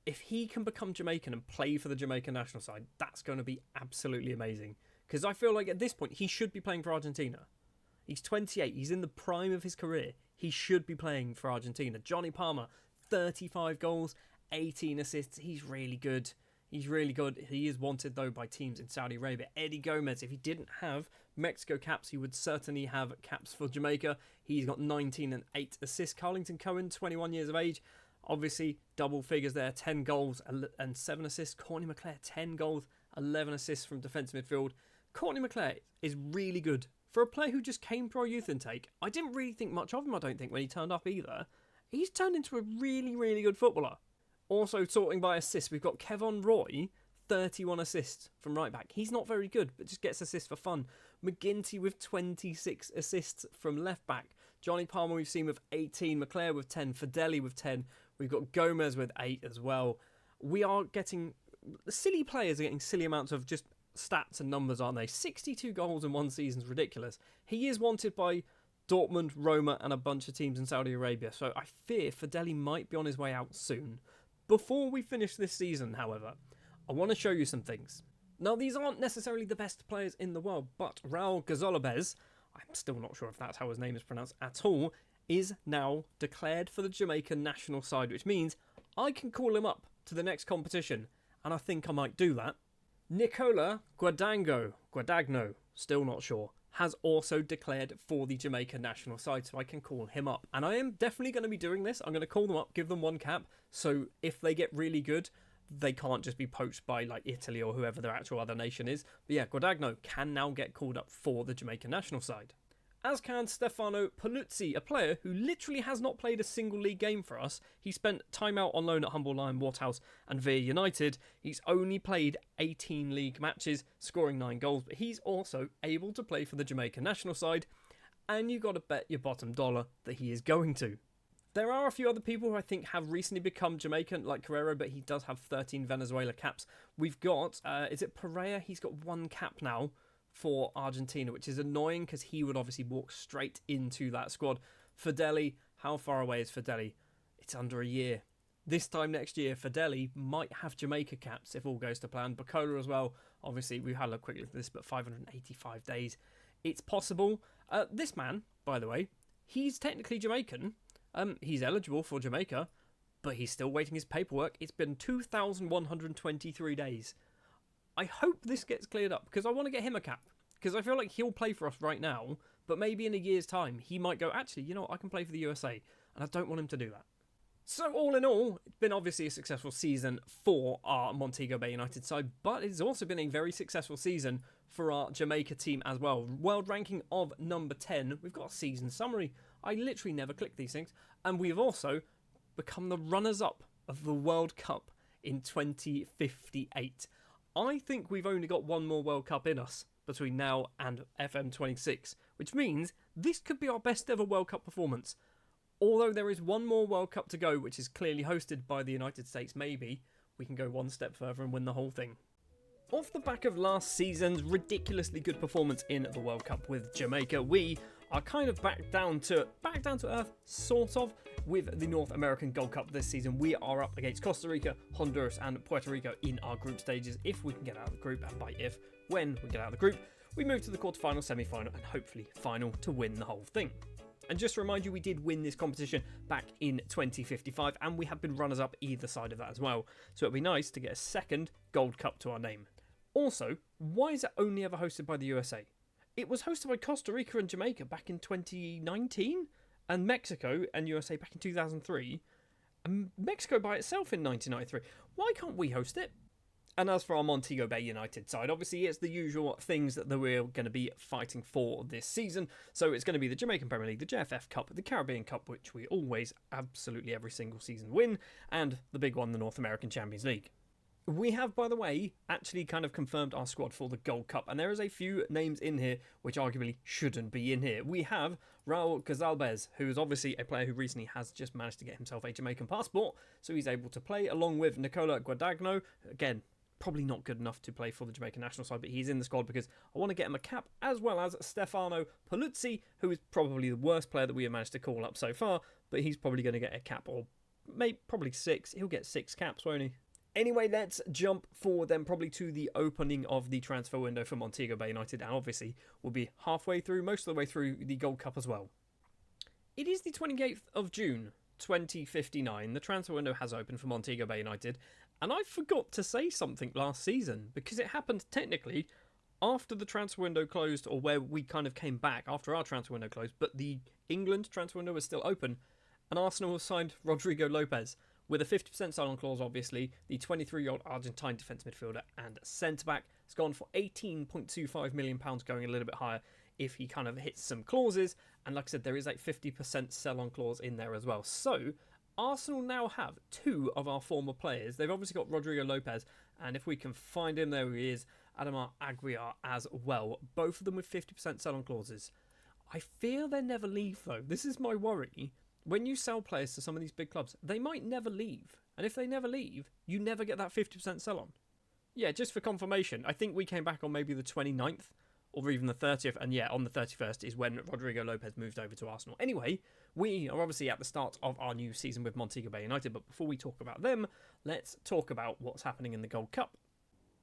If he can become Jamaican and play for the Jamaican national side, that's going to be absolutely amazing. Because I feel like at this point, he should be playing for Argentina. He's 28. He's in the prime of his career. He should be playing for Argentina. Johnny Palmer, 35 goals, 18 assists. He's really good. He's really good. He is wanted, though, by teams in Saudi Arabia. Eddie Gomez, if he didn't have Mexico caps, he would certainly have caps for Jamaica. He's got 19 and 8 assists. Carlington Cohen, 21 years of age. Obviously, double figures there. 10 goals and 7 assists. Courtney McClare, 10 goals, 11 assists from defensive midfield. Courtney McClare is really good. For a player who just came for our youth intake, I didn't really think much of him, I don't think, when he turned up either. He's turned into a really, really good footballer. Also, sorting by assists, we've got Kevon Roy, 31 assists from right back. He's not very good, but just gets assists for fun. McGinty with 26 assists from left back. Johnny Palmer we've seen with 18. McClare with 10. Fideli with 10. We've got Gomez with 8 as well. We are getting... Silly players are getting silly amounts of just stats and numbers, aren't they? 62 goals in one season is ridiculous. He is wanted by Dortmund, Roma, and a bunch of teams in Saudi Arabia, so I fear Fideli might be on his way out soon. Before we finish this season, however, I want to show you some things. Now, these aren't necessarily the best players in the world, but Raul Gazolabez, I'm still not sure if that's how his name is pronounced at all, is now declared for the Jamaican national side, which means I can call him up to the next competition, and I think I might do that. Nicola Guadagno, still not sure, has also declared for the Jamaica national side, so I can call him up. And I am definitely going to be doing this. I'm going to call them up, give them one cap, so if they get really good, they can't just be poached by like Italy or whoever their actual other nation is. But yeah, Guadagno can now get called up for the Jamaica national side. As can Stefano Paluzzi, a player who literally has not played a single league game for us. He spent time out on loan at Humble Lion, Waterhouse and Via United. He's only played 18 league matches, scoring 9 goals, but he's also able to play for the Jamaica national side, and you've got to bet your bottom dollar that he is going to. There are a few other people who I think have recently become Jamaican, like Carrero, but he does have 13 Venezuela caps. We've got, is it Pereira? He's got 1 cap now for Argentina, which is annoying because he would obviously walk straight into that squad. Fideli, how far away is Fideli? It's under a year. This time next year, Fideli might have Jamaica caps if all goes to plan. Bacola as well. Obviously, we had a quick look at this, but 585 days. It's possible. This man, by the way, he's technically Jamaican. He's eligible for Jamaica, but he's still waiting his paperwork. It's been 2,123 days. I hope this gets cleared up because I want to get him a cap. Because I feel like he'll play for us right now, but maybe in a year's time he might go, actually, you know what, I can play for the USA, and I don't want him to do that. So all in all, it's been obviously a successful season for our Montego Bay United side, but it's also been a very successful season for our Jamaica team as well. World ranking of number 10. We've got a season summary. I literally never click these things. And we've also become the runners-up of the World Cup in 2058. I think we've only got one more World Cup in us between now and FM26, which means this could be our best ever World Cup performance. Although there is one more World Cup to go, which is clearly hosted by the United States, maybe we can go one step further and win the whole thing. Off the back of last season's ridiculously good performance in the World Cup with Jamaica, we are kind of back down to earth, sort of, with the North American Gold Cup this season. We are up against Costa Rica, Honduras and Puerto Rico in our group stages. If we can get out of the group, and by if, when we get out of the group, we move to the quarterfinal, semi-final and hopefully final to win the whole thing. And just to remind you, we did win this competition back in 2055 and we have been runners-up either side of that as well. So it'd be nice to get a second Gold Cup to our name. Also, why is it only ever hosted by the USA? It was hosted by Costa Rica and Jamaica back in 2019, and Mexico and USA back in 2003, and Mexico by itself in 1993. Why can't we host it? And as for our Montego Bay United side, obviously it's the usual things that we're going to be fighting for this season. So it's going to be the Jamaican Premier League, the JFF Cup, the Caribbean Cup, which we always, absolutely every single season win, and the big one, the North American Champions League. We have, by the way, actually kind of confirmed our squad for the Gold Cup, and there is a few names in here which arguably shouldn't be in here. We have Raul Gazalbez, who is obviously a player who recently has just managed to get himself a Jamaican passport, so he's able to play, along with Nicola Guadagno, again, probably not good enough to play for the Jamaican national side, but he's in the squad because I want to get him a cap, as well as Stefano Paluzzi, who is probably the worst player that we have managed to call up so far, but he's probably going to get a cap, or maybe probably 6. He'll get 6 caps, won't he? Anyway, let's jump forward then probably to the opening of the transfer window for Montego Bay United, and obviously we'll be halfway through, most of the way through the Gold Cup as well. It is the 28th of June, 2059. The transfer window has opened for Montego Bay United, and I forgot to say something last season because it happened technically after the transfer window closed, or where we kind of came back after our transfer window closed, but the England transfer window was still open, and Arsenal have signed Rodrigo Lopez with a 50% sign-on clause, obviously. The 23-year-old Argentine defence midfielder and centre-back has gone for £18.25 million, going a little bit higher if he kind of hits some clauses. And like I said, there is like 50% sell-on clause in there as well. So Arsenal now have 2 of our former players. They've obviously got Rodrigo Lopez, and if we can find him, there he is, Adamar Aguiar as well. Both of them with 50% sell-on clauses. I fear they never leave, though. This is my worry. When you sell players to some of these big clubs, they might never leave. And if they never leave, you never get that 50% sell-on. Yeah, just for confirmation, I think we came back on maybe the 29th or even the 30th. And yeah, on the 31st is when Rodrigo Lopez moved over to Arsenal. Anyway, we are obviously at the start of our new season with Montego Bay United. But before we talk about them, let's talk about what's happening in the Gold Cup.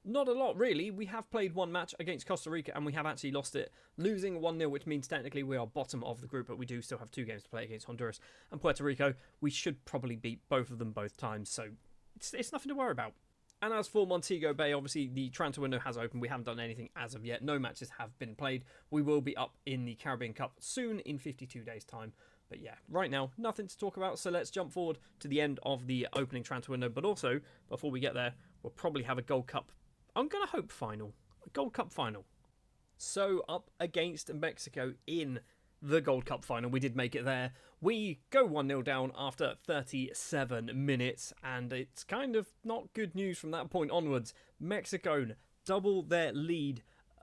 Not a lot, really. We have played one match against Costa Rica, and we have actually lost it, losing 1-0, which means technically we are bottom of the group, but we do still have 2 games to play against Honduras and Puerto Rico. We should probably beat both of them both times, so it's nothing to worry about. And as for Montego Bay, obviously the transfer window has opened. We haven't done anything as of yet. No matches have been played. We will be up in the Caribbean Cup soon, in 52 days' time. But yeah, right now, nothing to talk about, so let's jump forward to the end of the opening transfer window. But also, before we get there, we'll probably have a Gold Cup, I'm going to hope, final. A Gold Cup final. So, up against Mexico in the Gold Cup final. We did make it there. We go 1-0 down after 37 minutes, and it's kind of not good news from that point onwards. Mexico double their lead.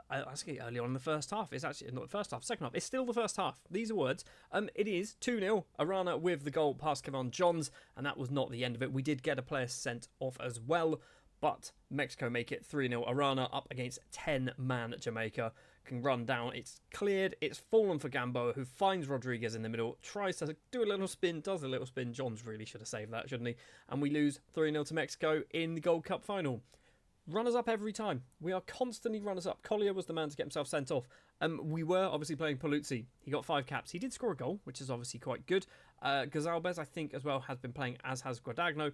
I say early on in the first half. It's actually not the first half, second half. It's still the first half. These are words. It is 2-0. Arana with the goal past Kevon Johns, and that was not the end of it. We did get a player sent off as well, but Mexico make it 3-0. Arana up against 10-man Jamaica. Can run down. It's cleared. It's fallen for Gamboa, who finds Rodriguez in the middle. Tries to do a little spin. Does a little spin. Johns really should have saved that, shouldn't he? And we lose 3-0 to Mexico in the Gold Cup final. Runners up every time. We are constantly runners up. Collier was the man to get himself sent off. We were obviously playing Paluzzi. He got 5 caps. He did score a goal, which is obviously quite good. Gazalbez, I think, as well, has been playing, as has Guadagno.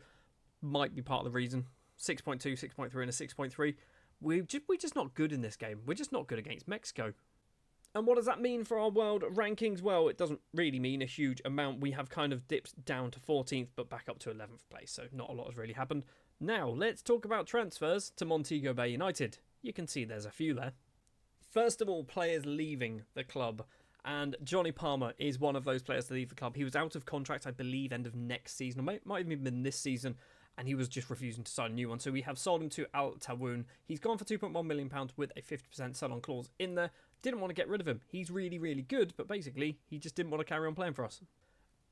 Might be part of the reason. 6.2, 6.3 and a 6.3. We're just not good in this game. We're just not good against Mexico. And what does that mean for our world rankings? Well, it doesn't really mean a huge amount. We have kind of dipped down to 14th, but back up to 11th place, so not a lot has really happened. Now, let's talk about transfers to Montego Bay United. You can see there's a few there. First of all, players leaving the club. And Johnny Palmer is one of those players to leave the club. He was out of contract, I believe, end of next season, or might have even been this season, and he was just refusing to sign a new one. So we have sold him to Al Tawoon. He's gone for £2.1 million with a 50% sell-on clause in there. Didn't want to get rid of him. He's really, really good, but basically, he just didn't want to carry on playing for us.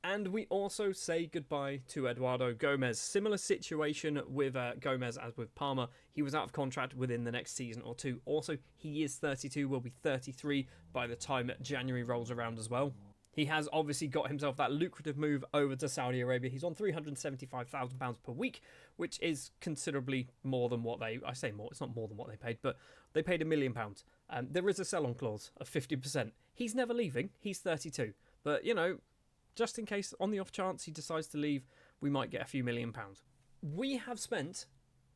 And we also say goodbye to Eduardo Gomez. Similar situation with Gomez as with Palmer. He was out of contract within the next season or two. Also, he is 32, will be 33 by the time January rolls around as well. He has obviously got himself that lucrative move over to Saudi Arabia. He's on £375,000 per week, which is considerably more than what they... I say more, it's not more than what they paid, but they paid £1 million. There is a sell-on clause of 50%. He's never leaving. He's 32. But, you know, just in case, on the off chance he decides to leave, we might get a few £1 million. We have spent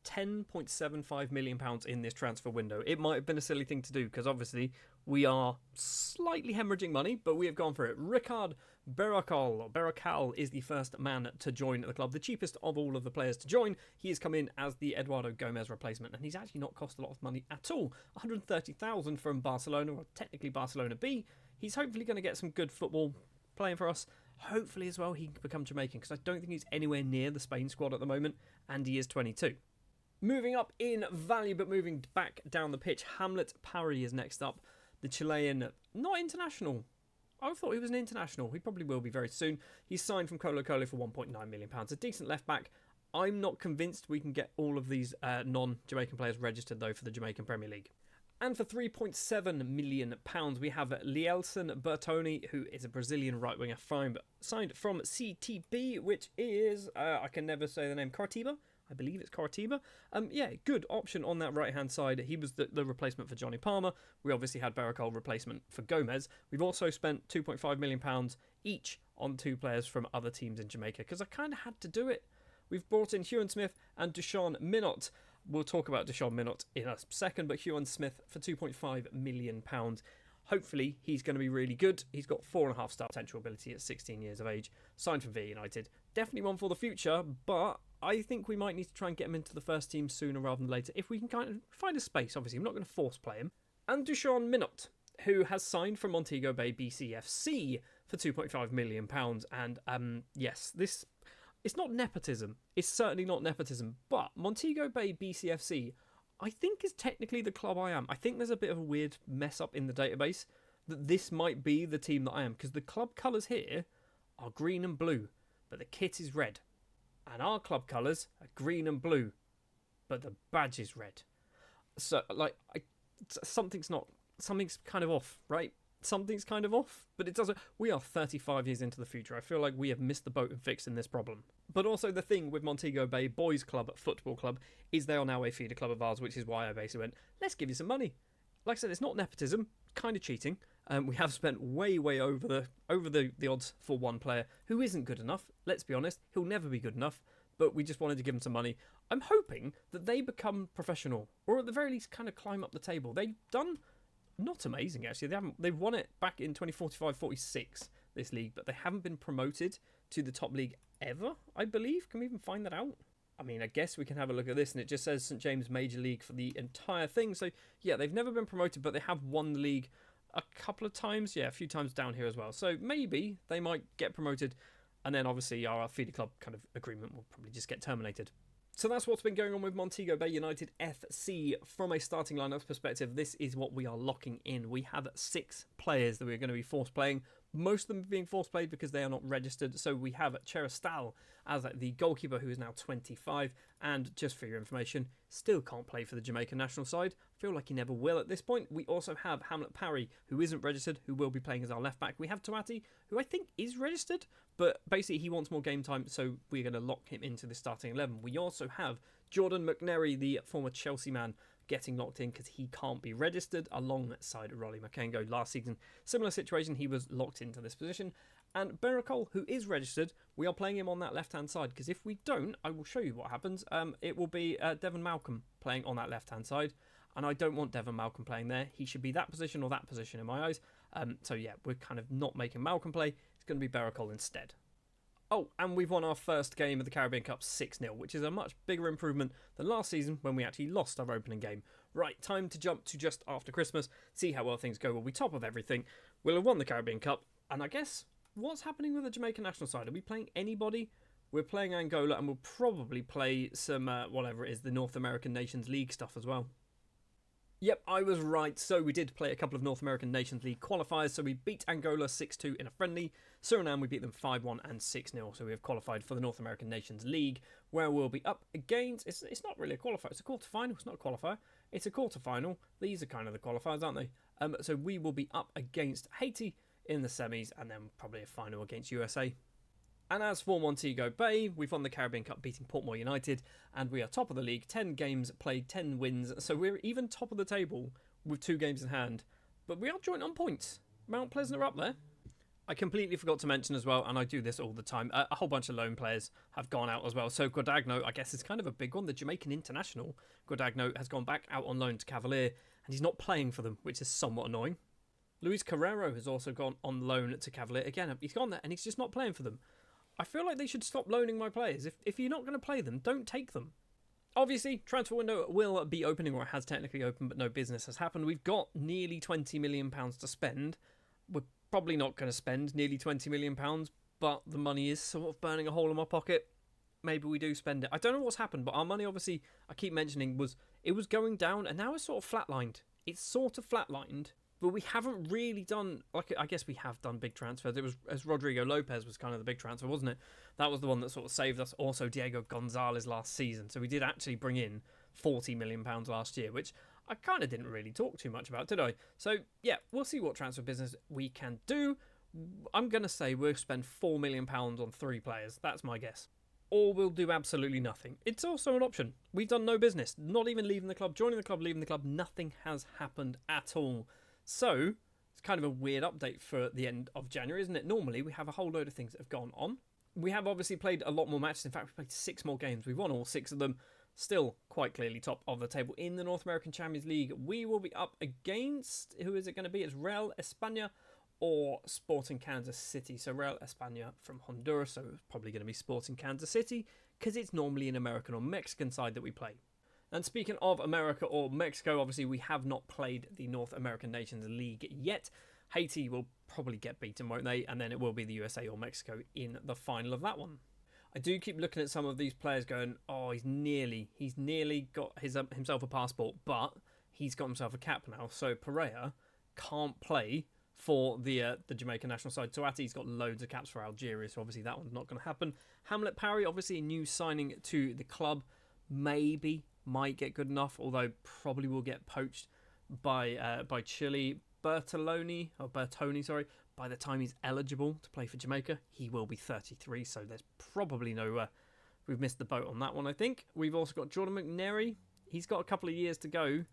£10.75 million in this transfer window. It might have been a silly thing to do because obviously we are slightly hemorrhaging money, but we have gone for it. Ricard Berrocal is the first man to join the club, the cheapest of all of the players to join. He has come in as the Eduardo Gomez replacement, and he's actually not cost a lot of money at all. $130,000 from Barcelona, or technically Barcelona B. He's hopefully going to get some good football playing for us. Hopefully as well he can become Jamaican, because I don't think he's anywhere near the Spain squad at the moment, and he is 22. Moving up in value, but moving back down the pitch, Hamlet Parry is next up. The Chilean, not international. I thought he was an international. He probably will be very soon. He's signed from Colo Colo for £1.9 million. A decent left back. I'm not convinced we can get all of these non-Jamaican players registered, though, for the Jamaican Premier League. And for £3.7 million, we have Lielson Bertoni, who is a Brazilian right-winger signed from CTB, which is, I can never say the name, Curitiba? I believe it's Curitiba. Yeah, good option on that right-hand side. He was the replacement for Johnny Palmer. We obviously had Baracol replacement for Gomez. We've also spent £2.5 million each on 2 players from other teams in Jamaica, because I kind of had to do it. We've brought in Huon Smith and Deshaun Minot. We'll talk about Deshaun Minot in a second, but Huon Smith for £2.5 million. Hopefully, he's going to be really good. He's got 4.5 star potential ability at 16 years of age. Signed from VA United. Definitely one for the future, but I think we might need to try and get him into the first team sooner rather than later, if we can kind of find a space. Obviously, I'm not going to force play him. And Deshaun Minot, who has signed from Montego Bay BCFC for £2.5 million. And yes, this... It's not nepotism. It's certainly not nepotism. But Montego Bay BCFC, I think, is technically the club I am. I think there's a bit of a weird mess up in the database that this might be the team that I am. Because the club colours here are green and blue, but the kit is red. And our club colours are green and blue, but the badge is red. So, like, something's kind of off, right? Something's kind of off, but it doesn't. We are 35 years into the future. I feel like we have missed the boat in fixing this problem. But also the thing with Montego Bay Boys Club Football Club is they are now a feeder club of ours, which is why I basically went, let's give you some money. Like I said, it's not nepotism, kind of cheating. We have spent way over the odds for one player who isn't good enough. Let's be honest, he'll never be good enough. But we just wanted to give him some money. I'm hoping that they become professional, or at the very least, kind of climb up the table. They've done. Not amazing, actually. They've won it back in 2045-46, this league, but they haven't been promoted to the top league ever, I believe. Can we even find that out? I mean, I guess we can have a look at this, and it just says St James Major League for the entire thing. So, yeah, they've never been promoted, but they have won the league a couple of times. Yeah, a few times down here as well. So maybe they might get promoted, and then obviously our feeder club kind of agreement will probably just get terminated. So that's what's been going on with Montego Bay United FC. From a starting lineup perspective, this is what we are locking in. We have 6 players that we're going to be force playing. Most of them being force played because they are not registered. So we have Cheristal as the goalkeeper, who is now 25. And just for your information, still can't play for the Jamaican national side. I feel like he never will at this point. We also have Hamlet Parry, who isn't registered, who will be playing as our left back. We have Tuati, who I think is registered, but basically he wants more game time, so we're going to lock him into the starting 11. We also have Jordan McNary, the former Chelsea man, getting locked in because he can't be registered, alongside Rolly Makengo last season. Similar situation, he was locked into this position. And Baracol, who is registered, we are playing him on that left-hand side, because if we don't, I will show you what happens. It will be Devon Malcolm playing on that left-hand side, and I don't want Devon Malcolm playing there. He should be that position or that position in my eyes. So yeah, we're kind of not making Malcolm play. It's going to be Baracol instead. Oh, and we've won our first game of the Caribbean Cup 6-0, which is a much bigger improvement than last season when we actually lost our opening game. Right, time to jump to just after Christmas, see how well things go. We'll be top of everything. We'll have won the Caribbean Cup, and I guess, what's happening with the Jamaican national side? Are we playing anybody? We're playing Angola, and we'll probably play some, whatever it is, the North American Nations League stuff as well. Yep, I was right. So we did play a couple of North American Nations League qualifiers. So we beat Angola 6-2 in a friendly. Suriname, we beat them 5-1 and 6-0. So we have qualified for the North American Nations League, where we'll be up against... It's not really a qualifier. It's a quarterfinal. It's not a qualifier. It's a quarterfinal. These are kind of the qualifiers, aren't they? So we will be up against Haiti in the semis, and then probably a final against USA. And as for Montego Bay, we've won the Caribbean Cup beating Portmore United, and we are top of the league, 10 games played, 10 wins, so we're even top of the table with 2 games in hand. But we are joint on points. Mount Pleasant are up there. I completely forgot to mention as well, and I do this all the time, a whole bunch of loan players have gone out as well. So Guadagno, I guess, is kind of a big one. The Jamaican international, Guadagno, has gone back out on loan to Cavalier, and he's not playing for them, which is somewhat annoying. Luis Carrero has also gone on loan to Cavalier. Again, he's gone there, and he's just not playing for them. I feel like they should stop loaning my players. If you're not going to play them, don't take them. Obviously, transfer window will be opening, or it has technically opened, but no business has happened. We've got nearly £20 million to spend. We're probably not going to spend nearly £20 million, but the money is sort of burning a hole in my pocket. Maybe we do spend it. I don't know what's happened, but our money, obviously, I keep mentioning, it was going down, and now it's sort of flatlined. It's sort of flatlined, But we haven't really done, like, I guess we have done big transfers. It was, as Rodrigo Lopez was kind of the big transfer, wasn't it? That was the one that sort of saved us. Also, Diego Gonzalez last season. So we did actually bring in £40 million last year, which I kind of didn't really talk too much about, did I? So, yeah, we'll see what transfer business we can do. I'm going to say we'll spend £4 million on 3 players. That's my guess. Or we'll do absolutely nothing. It's also an option. We've done no business. Not even leaving the club, joining the club, leaving the club. Nothing has happened at all. So, it's kind of a weird update for the end of January, isn't it? Normally, we have a whole load of things that have gone on. We have obviously played a lot more matches. In fact, we played 6 more games. We've won all 6 of them. Still quite clearly top of the table in the North American Champions League. We will be up against, who is it going to be? It's Real España or Sporting Kansas City. So Real España from Honduras, so it's probably going to be Sporting Kansas City because it's normally an American or Mexican side that we play. And speaking of America or Mexico, obviously we have not played the North American Nations League yet. Haiti will probably get beaten, won't they? And then it will be the USA or Mexico in the final of that one. I do keep looking at some of these players going, oh, he's nearly got himself a passport, but he's got himself a cap now. So Pereira can't play for the Jamaican national side. Tuati's got loads of caps for Algeria, so obviously that one's not going to happen. Hamlet Parry, obviously a new signing to the club, might get good enough, although probably will get poached by Chile. Bertoni, by the time he's eligible to play for Jamaica, he will be 33, so there's probably no... we've missed the boat on that one, I think. We've also got Jordan McNary. He's got a couple of years to go.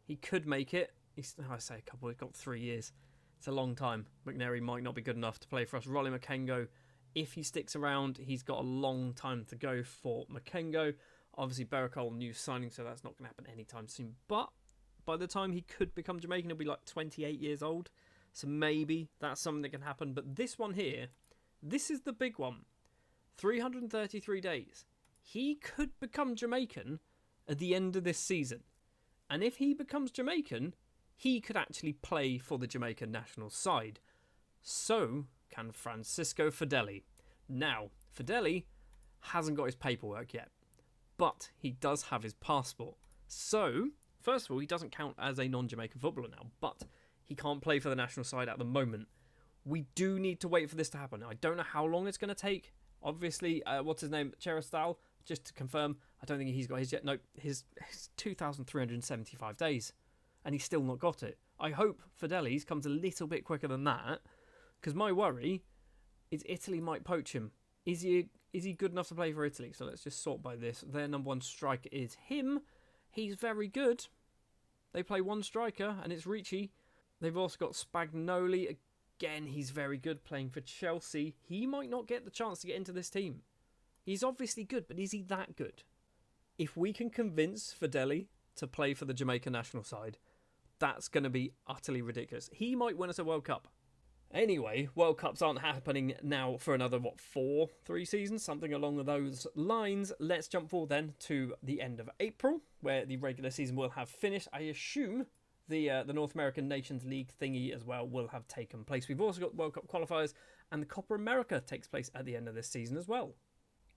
He could make it. He's got 3 years. It's a long time. McNary might not be good enough to play for us. Rolly Makengo, if he sticks around, he's got a long time to go for Makengo. Obviously, Beracol, new signing, so that's not going to happen anytime soon. But by the time he could become Jamaican, he'll be like 28 years old. So maybe that's something that can happen. But this one here, this is the big one. 333 days. He could become Jamaican at the end of this season. And if he becomes Jamaican, he could actually play for the Jamaican national side. So can Francisco Fedeli. Now, Fedeli hasn't got his paperwork yet, but he does have his passport. So, first of all, he doesn't count as a non-Jamaican footballer now, but he can't play for the national side at the moment. We do need to wait for this to happen. I don't know how long it's going to take. Obviously, what's his name? Cheristal, just to confirm, I don't think he's got his yet. No, his 2,375 days, and he's still not got it. I hope Fedeli's comes a little bit quicker than that, because my worry is Italy might poach him. Is he good enough to play for Italy? So let's just sort by this. Their number 1 striker is him. He's very good. They play 1 striker, and it's Ricci. They've also got Spagnoli. Again, he's very good playing for Chelsea. He might not get the chance to get into this team. He's obviously good, but is he that good? If we can convince Fedeli to play for the Jamaica national side, that's going to be utterly ridiculous. He might win us a World Cup. Anyway, World Cups aren't happening now for another, 3 seasons? Something along those lines. Let's jump forward then to the end of April, where the regular season will have finished. I assume the North American Nations League thingy as well will have taken place. We've also got World Cup qualifiers, and the Copa America takes place at the end of this season as well.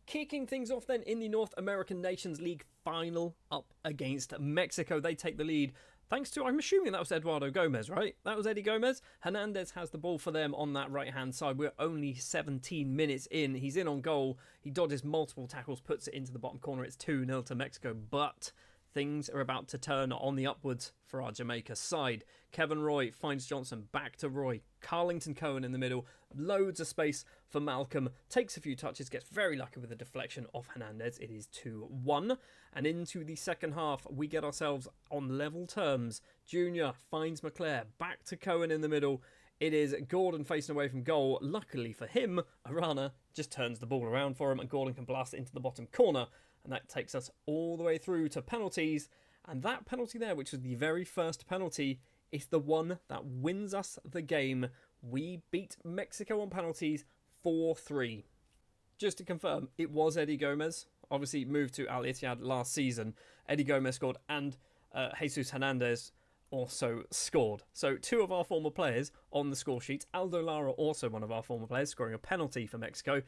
Kicking things off then in the North American Nations League final up against Mexico. They take the lead thanks to, I'm assuming that was Eduardo Gomez, right? That was Eddie Gomez. Hernandez has the ball for them on that right-hand side. We're only 17 minutes in. He's in on goal. He dodges multiple tackles, puts it into the bottom corner. It's 2-0 to Mexico, but things are about to turn on the upwards for our Jamaica side. Kevin Roy finds Johnson, back to Roy. Carlington Cohen in the middle. Loads of space for Malcolm. Takes a few touches, gets very lucky with the deflection of Hernandez. It is 2-1. And into the second half, we get ourselves on level terms. Junior finds McClare, back to Cohen in the middle. It is Gordon facing away from goal. Luckily for him, Arana just turns the ball around for him and Gordon can blast it into the bottom corner. And that takes us all the way through to penalties. And that penalty there, which was the very first penalty, is the one that wins us the game. We beat Mexico on penalties 4-3. Just to confirm, it was Eddie Gomez. Obviously moved to Al Ittihad last season. Eddie Gomez scored and Jesus Hernandez also scored. So 2 of our former players on the score sheet. Aldo Lara, also one of our former players, scoring a penalty for Mexico.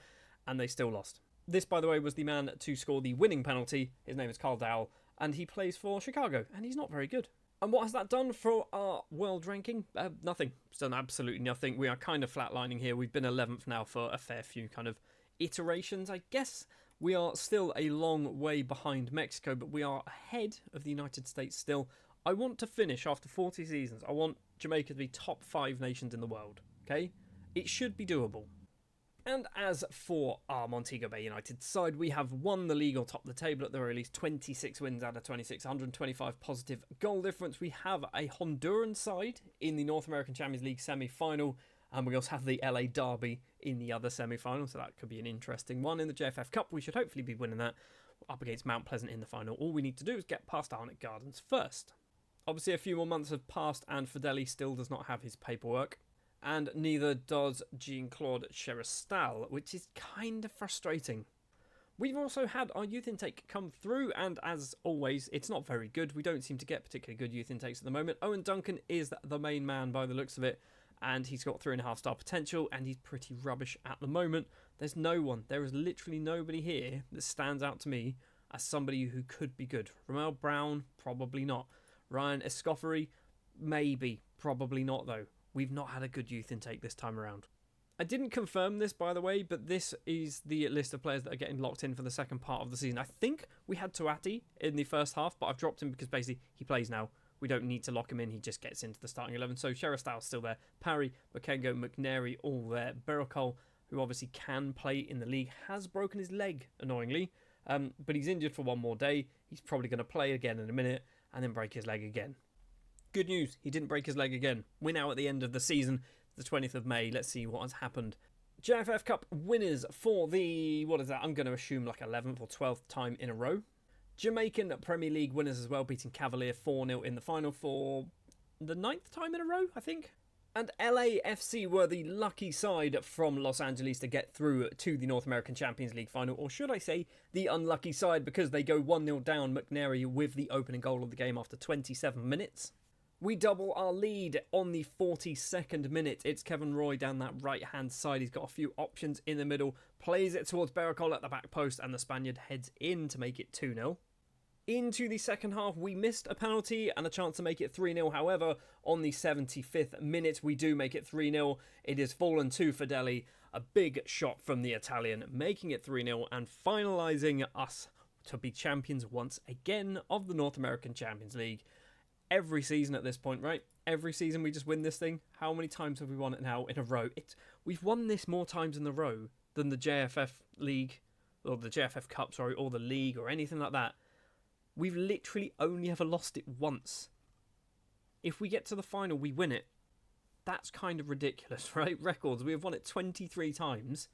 And they still lost. This, by the way, was the man to score the winning penalty. His name is Carl Dowell, and he plays for Chicago, and he's not very good. And what has that done for our world ranking? Nothing. It's done absolutely nothing. We are kind of flatlining here. We've been 11th now for a fair few kind of iterations, I guess. We are still a long way behind Mexico, but we are ahead of the United States still. I want to finish after 40 seasons. I want Jamaica to be top 5 nations in the world, okay? It should be doable. And as for our Montego Bay United side, we have won the league or top the table at the very least. 26 wins out of 26, 125 positive goal difference. We have a Honduran side in the North American Champions League semi-final, and we also have the LA Derby in the other semi-final, so that could be an interesting one. In the JFF Cup, we should hopefully be winning that up against Mount Pleasant in the final. All we need to do is get past Arnett Gardens first. Obviously, a few more months have passed, and Fideli still does not have his paperwork. And neither does Jean-Claude Cheristal, which is kind of frustrating. We've also had our youth intake come through, and as always, it's not very good. We don't seem to get particularly good youth intakes at the moment. Owen Duncan is the main man by the looks of it, and he's got 3.5 star potential, and he's pretty rubbish at the moment. There's no one, there is literally nobody here that stands out to me as somebody who could be good. Ramel Brown, probably not. Ryan Escoffery, maybe, probably not though. We've not had a good youth intake this time around. I didn't confirm this, by the way, but this is the list of players that are getting locked in for the second part of the season. I think we had Tuati in the first half, but I've dropped him because basically he plays now. We don't need to lock him in. He just gets into the starting 11. So Cheristal's still there. Parry, Makengo, McNary, all there. Berocol, who obviously can play in the league, has broken his leg, annoyingly. But he's injured for one more day. He's probably going to play again in a minute and then break his leg again. Good news, he didn't break his leg again. We're now at the end of the season, the 20th of May. Let's see what has happened. JFF Cup winners for the, what is that? I'm going to assume like 11th or 12th time in a row. Jamaican Premier League winners as well, beating Cavalier 4-0 in the final for the 9th time in a row, I think. And LAFC were the lucky side from Los Angeles to get through to the North American Champions League final, or should I say the unlucky side, because they go 1-0 down. McNary with the opening goal of the game after 27 minutes. We double our lead on the 42nd minute. It's Kevin Roy down that right-hand side. He's got a few options in the middle. Plays it towards Berocol at the back post, and the Spaniard heads in to make it 2-0. Into the second half, we missed a penalty and a chance to make it 3-0. However, on the 75th minute, we do make it 3-0. It is fallen to Fideli. A big shot from the Italian, making it 3-0 and finalising us to be champions once again of the North American Champions League. Every season at this point, right? Every season we just win this thing. How many times have we won it now in a row? We've won this more times in a row than the JFF League, or the JFF Cup, sorry, or the League, or anything like that. We've literally only ever lost it once. If we get to the final, we win it. That's kind of ridiculous, right? Records, we have won it 23 times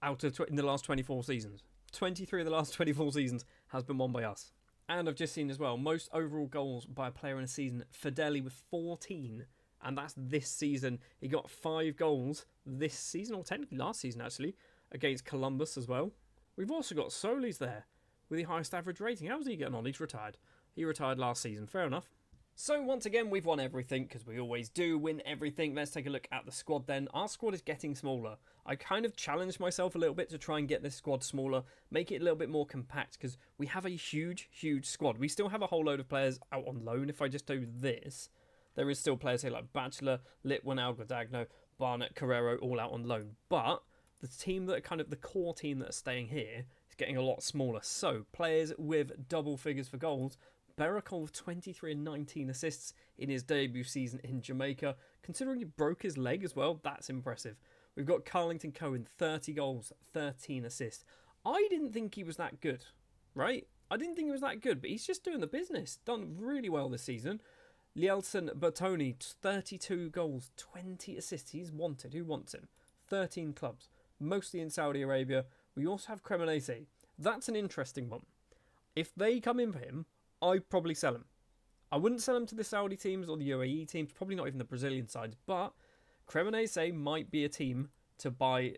out of in the last 24 seasons. 23 of the last 24 seasons has been won by us. And I've just seen as well, most overall goals by a player in a season, Fideli with 14. And that's this season. He got 5 goals this season, or technically last season actually, against Columbus as well. We've also got Solis there with the highest average rating. How's he getting on? He's retired. He retired last season. Fair enough. So once again, we've won everything, because we always do win everything. Let's take a look at the squad then. Our squad is getting smaller. I kind of challenged myself a little bit to try and get this squad smaller, make it a little bit more compact, because we have a huge, huge squad. We still have a whole load of players out on loan. If I just do this, there is still players here like Bachelor, Litwin, Alguadagno, Barnett, Carrero, all out on loan. But the team that are kind of the core team that are staying here is getting a lot smaller. So players with double figures for goals. Berocol with 23 and 19 assists in his debut season in Jamaica. Considering he broke his leg as well, that's impressive. We've got Carlington Cohen, 30 goals, 13 assists. I didn't think he was that good, right? I didn't think he was that good, but he's just doing the business. Done really well this season. Lielson Bertoni, 32 goals, 20 assists. He's wanted. Who wants him? 13 clubs, mostly in Saudi Arabia. We also have Cremonese. That's an interesting one. If they come in for him, I'd probably sell him. I wouldn't sell him to the Saudi teams or the UAE teams, probably not even the Brazilian sides, but Cremonese might be a team to buy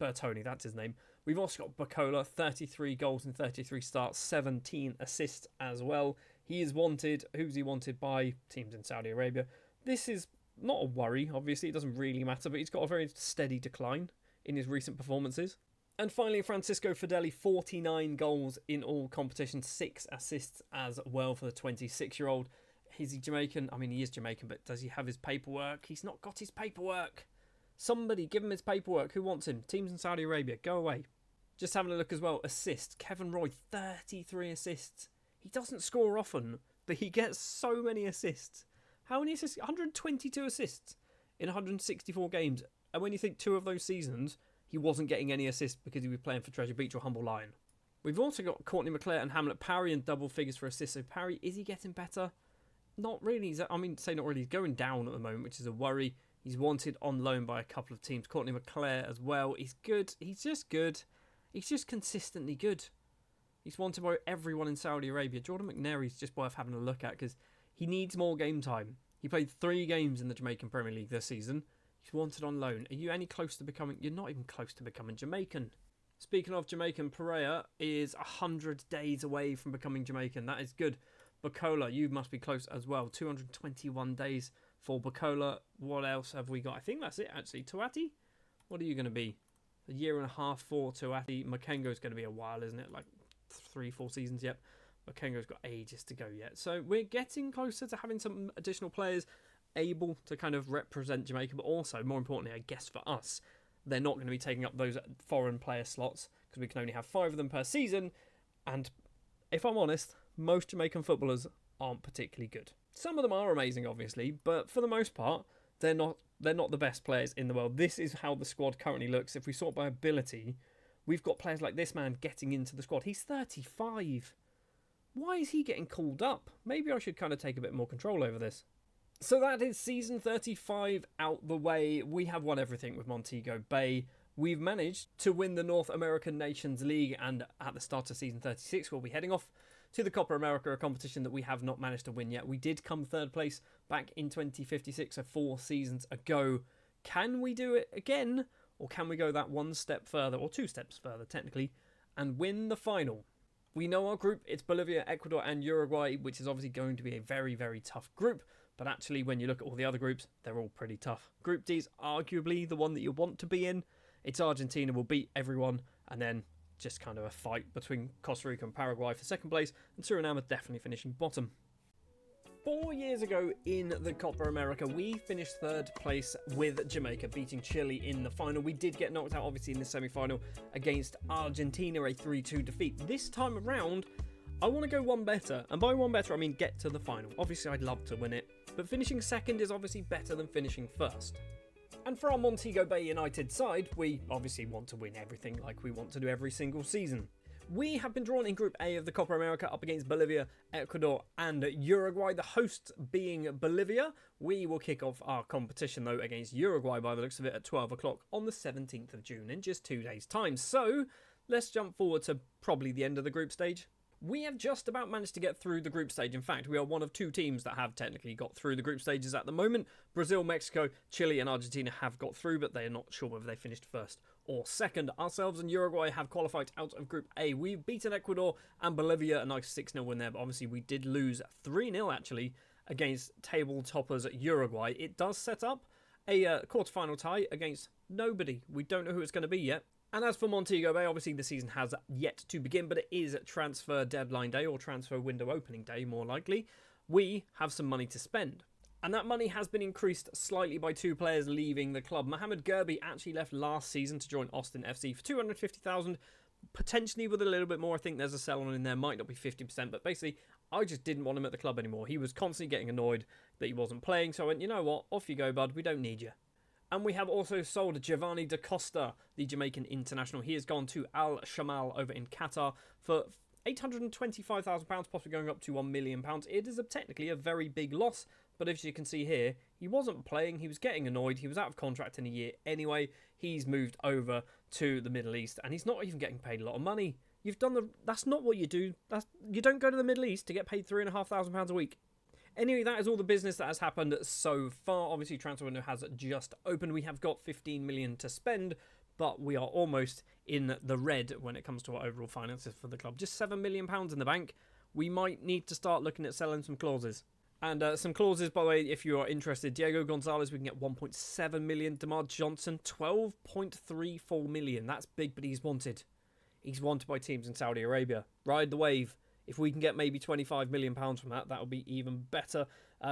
Bertoni, that's his name. We've also got Bacola, 33 goals in 33 starts, 17 assists as well. He is wanted. Who's he wanted by? Teams in Saudi Arabia. This is not a worry, obviously, it doesn't really matter, but he's got a very steady decline in his recent performances. And finally, Francisco Fideli, 49 goals in all competitions, 6 assists as well for the 26-year-old. Is he Jamaican? I mean, he is Jamaican, but does he have his paperwork? He's not got his paperwork. Somebody give him his paperwork. Who wants him? Teams in Saudi Arabia, go away. Just having a look as well. Assists. Kevin Roy, 33 assists. He doesn't score often, but he gets so many assists. How many assists? 122 assists in 164 games. And when you think 2 of those seasons, he wasn't getting any assists because he was playing for Treasure Beach or Humble Lion. We've also got Courtney McClare and Hamlet Parry in double figures for assists. So Parry, is he getting better? Not really. I mean, say not really. He's going down at the moment, which is a worry. He's wanted on loan by a couple of teams. Courtney McClare as well. He's good. He's just good. He's just consistently good. He's wanted by everyone in Saudi Arabia. Jordan McNary's just worth having a look at because he needs more game time. He played 3 games in the Jamaican Premier League this season. He's wanted on loan. Are you any close to becoming... You're not even close to becoming Jamaican. Speaking of Jamaican, Pereira is 100 days away from becoming Jamaican. That is good. Bacola, you must be close as well. 221 days for Bacola. What else have we got? I think that's it, actually. Tuati? What are you going to be? A year and a half for Tuati. Makengo's going to be a while, isn't it? Like 3-4 seasons, yep. Makengo's got ages to go yet. So we're getting closer to having some additional players able to kind of represent Jamaica, but also, more importantly, I guess for us, they're not going to be taking up those foreign player slots because we can only have 5 of them per season. And if I'm honest, most Jamaican footballers aren't particularly good. Some of them are amazing, obviously, but for the most part, they're not the best players in the world. This is how the squad currently looks. If we sort by ability, we've got players like this man getting into the squad. He's 35. Why is he getting called up? Maybe I should kind of take a bit more control over this. So that is season 35 out the way. We have won everything with Montego Bay. We've managed to win the North American Nations League, and at the start of season 36 we'll be heading off to the Copa America, a competition that we have not managed to win yet. We did come 3rd place back in 2056, so 4 seasons ago. Can we do it again, or can we go that 1 step further, or 2 steps further technically, and win the final? We know our group, it's Bolivia, Ecuador and Uruguay, which is obviously going to be a very, very tough group. But actually, when you look at all the other groups, they're all pretty tough. Group D is arguably the one that you want to be in. It's Argentina will beat everyone, and then just kind of a fight between Costa Rica and Paraguay for 2nd place, and Suriname are definitely finishing bottom. 4 years ago in the Copa America, we finished 3rd place with Jamaica, beating Chile in the final. We did get knocked out, obviously, in the semi-final against Argentina, a 3-2 defeat. This time around, I want to go one better, and by one better I mean get to the final. Obviously I'd love to win it, but finishing 2nd is obviously better than finishing 1st. And for our Montego Bay United side, we obviously want to win everything like we want to do every single season. We have been drawn in Group A of the Copa America up against Bolivia, Ecuador and Uruguay, the hosts being Bolivia. We will kick off our competition though against Uruguay by the looks of it at 12 o'clock on the 17th of June in just 2 days time. So let's jump forward to probably the end of the group stage. We have just about managed to get through the group stage. In fact, we are one of 2 teams that have technically got through the group stages at the moment. Brazil, Mexico, Chile and Argentina have got through, but they are not sure whether they finished 1st or 2nd. Ourselves and Uruguay have qualified out of Group A. We've beaten Ecuador and Bolivia, a nice 6-0 win there, but obviously we did lose 3-0 actually against table toppers Uruguay. It does set up a quarterfinal tie against nobody. We don't know who it's going to be yet. And as for Montego Bay, obviously the season has yet to begin, but it is transfer deadline day, or transfer window opening day, more likely. We have some money to spend. And that money has been increased slightly by 2 players leaving the club. Mohamed Gerbi actually left last season to join Austin FC for $250,000, potentially with a little bit more. I think there's a sell on in there, might not be 50%, but basically I just didn't want him at the club anymore. He was constantly getting annoyed that he wasn't playing, so I went, you know what, off you go, bud, we don't need you. And we have also sold Giovanni da Costa, the Jamaican international. He has gone to Al Shamal over in Qatar for £825,000, possibly going up to £1 million. It is technically a very big loss, but as you can see here, he wasn't playing, he was getting annoyed, he was out of contract in a year anyway. He's moved over to the Middle East, and he's not even getting paid a lot of money. That's not what you do. You don't go to the Middle East to get paid £3,500 a week. Anyway, that is all the business that has happened so far. Obviously, transfer window has just opened. We have got 15 million to spend, but we are almost in the red when it comes to our overall finances for the club. Just £7 million in the bank. We might need to start looking at selling some clauses. And some clauses, by the way, if you are interested. Diego Gonzalez, we can get 1.7 million. DeMar Johnson, 12.34 million. That's big, but he's wanted. He's wanted by teams in Saudi Arabia. Ride the wave. If we can get maybe £25 million from that, that would be even better.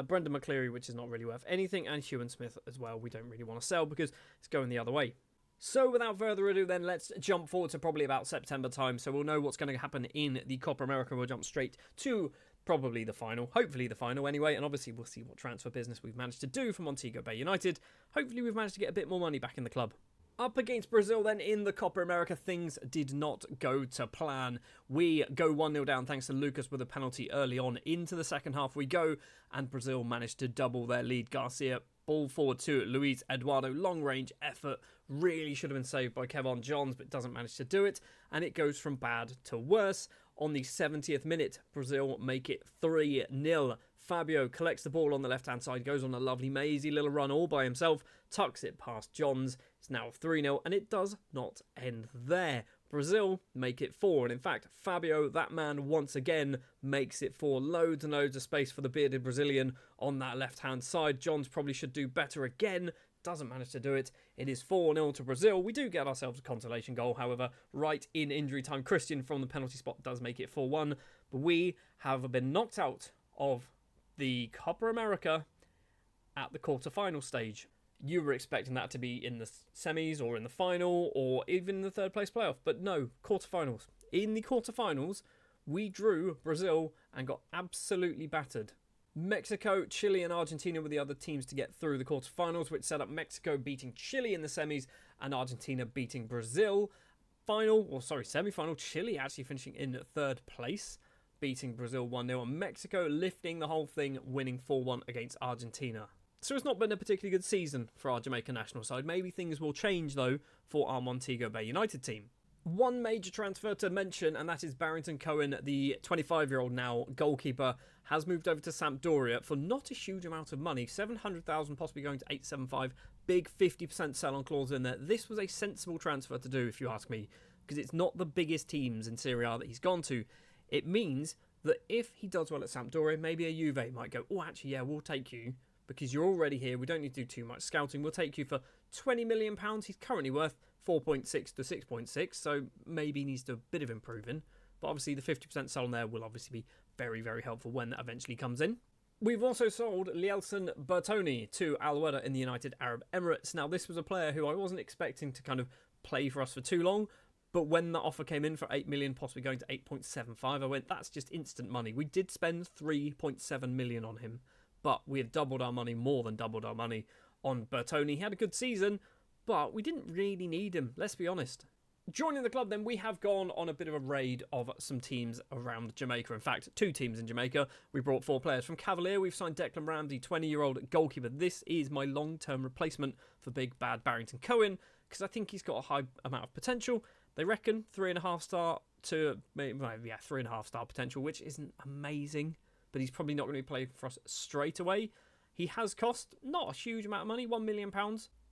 Brendan McCleary, which is not really worth anything, and Hewan Smith as well, we don't really want to sell because it's going the other way. So without further ado then, let's jump forward to probably about September time, so we'll know what's going to happen in the Copa America. We'll jump straight to probably the final, hopefully the final anyway, and obviously we'll see what transfer business we've managed to do for Montego Bay United. Hopefully we've managed to get a bit more money back in the club. Up against Brazil then in the Copa America, things did not go to plan. We go 1-0 down thanks to Lucas with a penalty early on. Into the second half we go, and Brazil managed to double their lead. Garcia, ball forward to Luis Eduardo, long range effort, really should have been saved by Kevon Johns, but doesn't manage to do it, and it goes from bad to worse. On the 70th minute, Brazil make it 3-0. Fabio collects the ball on the left-hand side, goes on a lovely mazy little run all by himself, tucks it past Johns. It's now 3-0, and it does not end there. Brazil make it 4, and in fact, Fabio, that man, once again makes it 4. Loads and loads of space for the bearded Brazilian on that left-hand side. Johns probably should do better again. Doesn't manage to do it. It is 4-0 to Brazil. We do get ourselves a consolation goal, however, right in injury time. Christian from the penalty spot does make it 4-1, but we have been knocked out of the Copa America at the quarter-final stage. You were expecting that to be in the semis or in the final or even in the third place playoff, but no, quarter-finals. In the quarter-finals, we drew Brazil and got absolutely battered. Mexico, Chile and Argentina were the other teams to get through the quarterfinals, which set up Mexico beating Chile in the semis and Argentina beating Brazil. Semi-final, Chile actually finishing in third place, beating Brazil 1-0, and Mexico lifting the whole thing, winning 4-1 against Argentina. So it's not been a particularly good season for our Jamaica national side. Maybe things will change, though, for our Montego Bay United team. One major transfer to mention, and that is Barrington Cohen, the 25-year-old now goalkeeper, has moved over to Sampdoria for not a huge amount of money. 700,000, possibly going to 875. Big 50% sell-on clause in there. This was a sensible transfer to do, if you ask me, because it's not the biggest teams in Serie A that he's gone to. It means that if he does well at Sampdoria, maybe a Juve might go, oh, actually, yeah, we'll take you, because you're already here. We don't need to do too much scouting. We'll take you for £20 million. He's currently worth 4.6 to 6.6, so maybe he needs to do a bit of improving. But obviously the 50% sell on there will obviously be very, very helpful when that eventually comes in. We've also sold Lielson Bertoni to Al Wehda in the United Arab Emirates. Now, this was a player who I wasn't expecting to kind of play for us for too long, but when the offer came in for 8 million, possibly going to 8.75, I went, that's just instant money. We did spend 3.7 million on him, but we have doubled our money, more than doubled our money on Bertoni. He had a good season, but we didn't really need him, let's be honest. Joining the club then, we have gone on a bit of a raid of some teams around Jamaica. In fact, 2 teams in Jamaica. We brought 4 players. From Cavalier, we've signed Declan Ramsey, 20-year-old goalkeeper. This is my long-term replacement for big bad Barrington Cohen, because I think he's got a high amount of potential. They reckon 3.5 star to, 3.5 star potential, which isn't amazing, but he's probably not going to play for us straight away. He has cost not a huge amount of money, £1 million.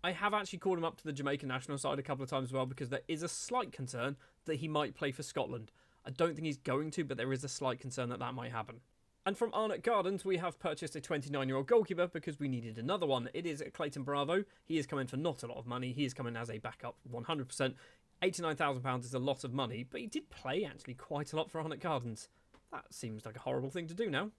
I have actually called him up to the Jamaican national side a couple of times as well, because there is a slight concern that he might play for Scotland. I don't think he's going to, but there is a slight concern that that might happen. And from Arnott Gardens, we have purchased a 29-year-old goalkeeper because we needed another one. It is Clayton Bravo. He is coming for not a lot of money. He is coming as a backup 100%. £89,000 is a lot of money, but he did play actually quite a lot for Arnott Gardens. That seems like a horrible thing to do now.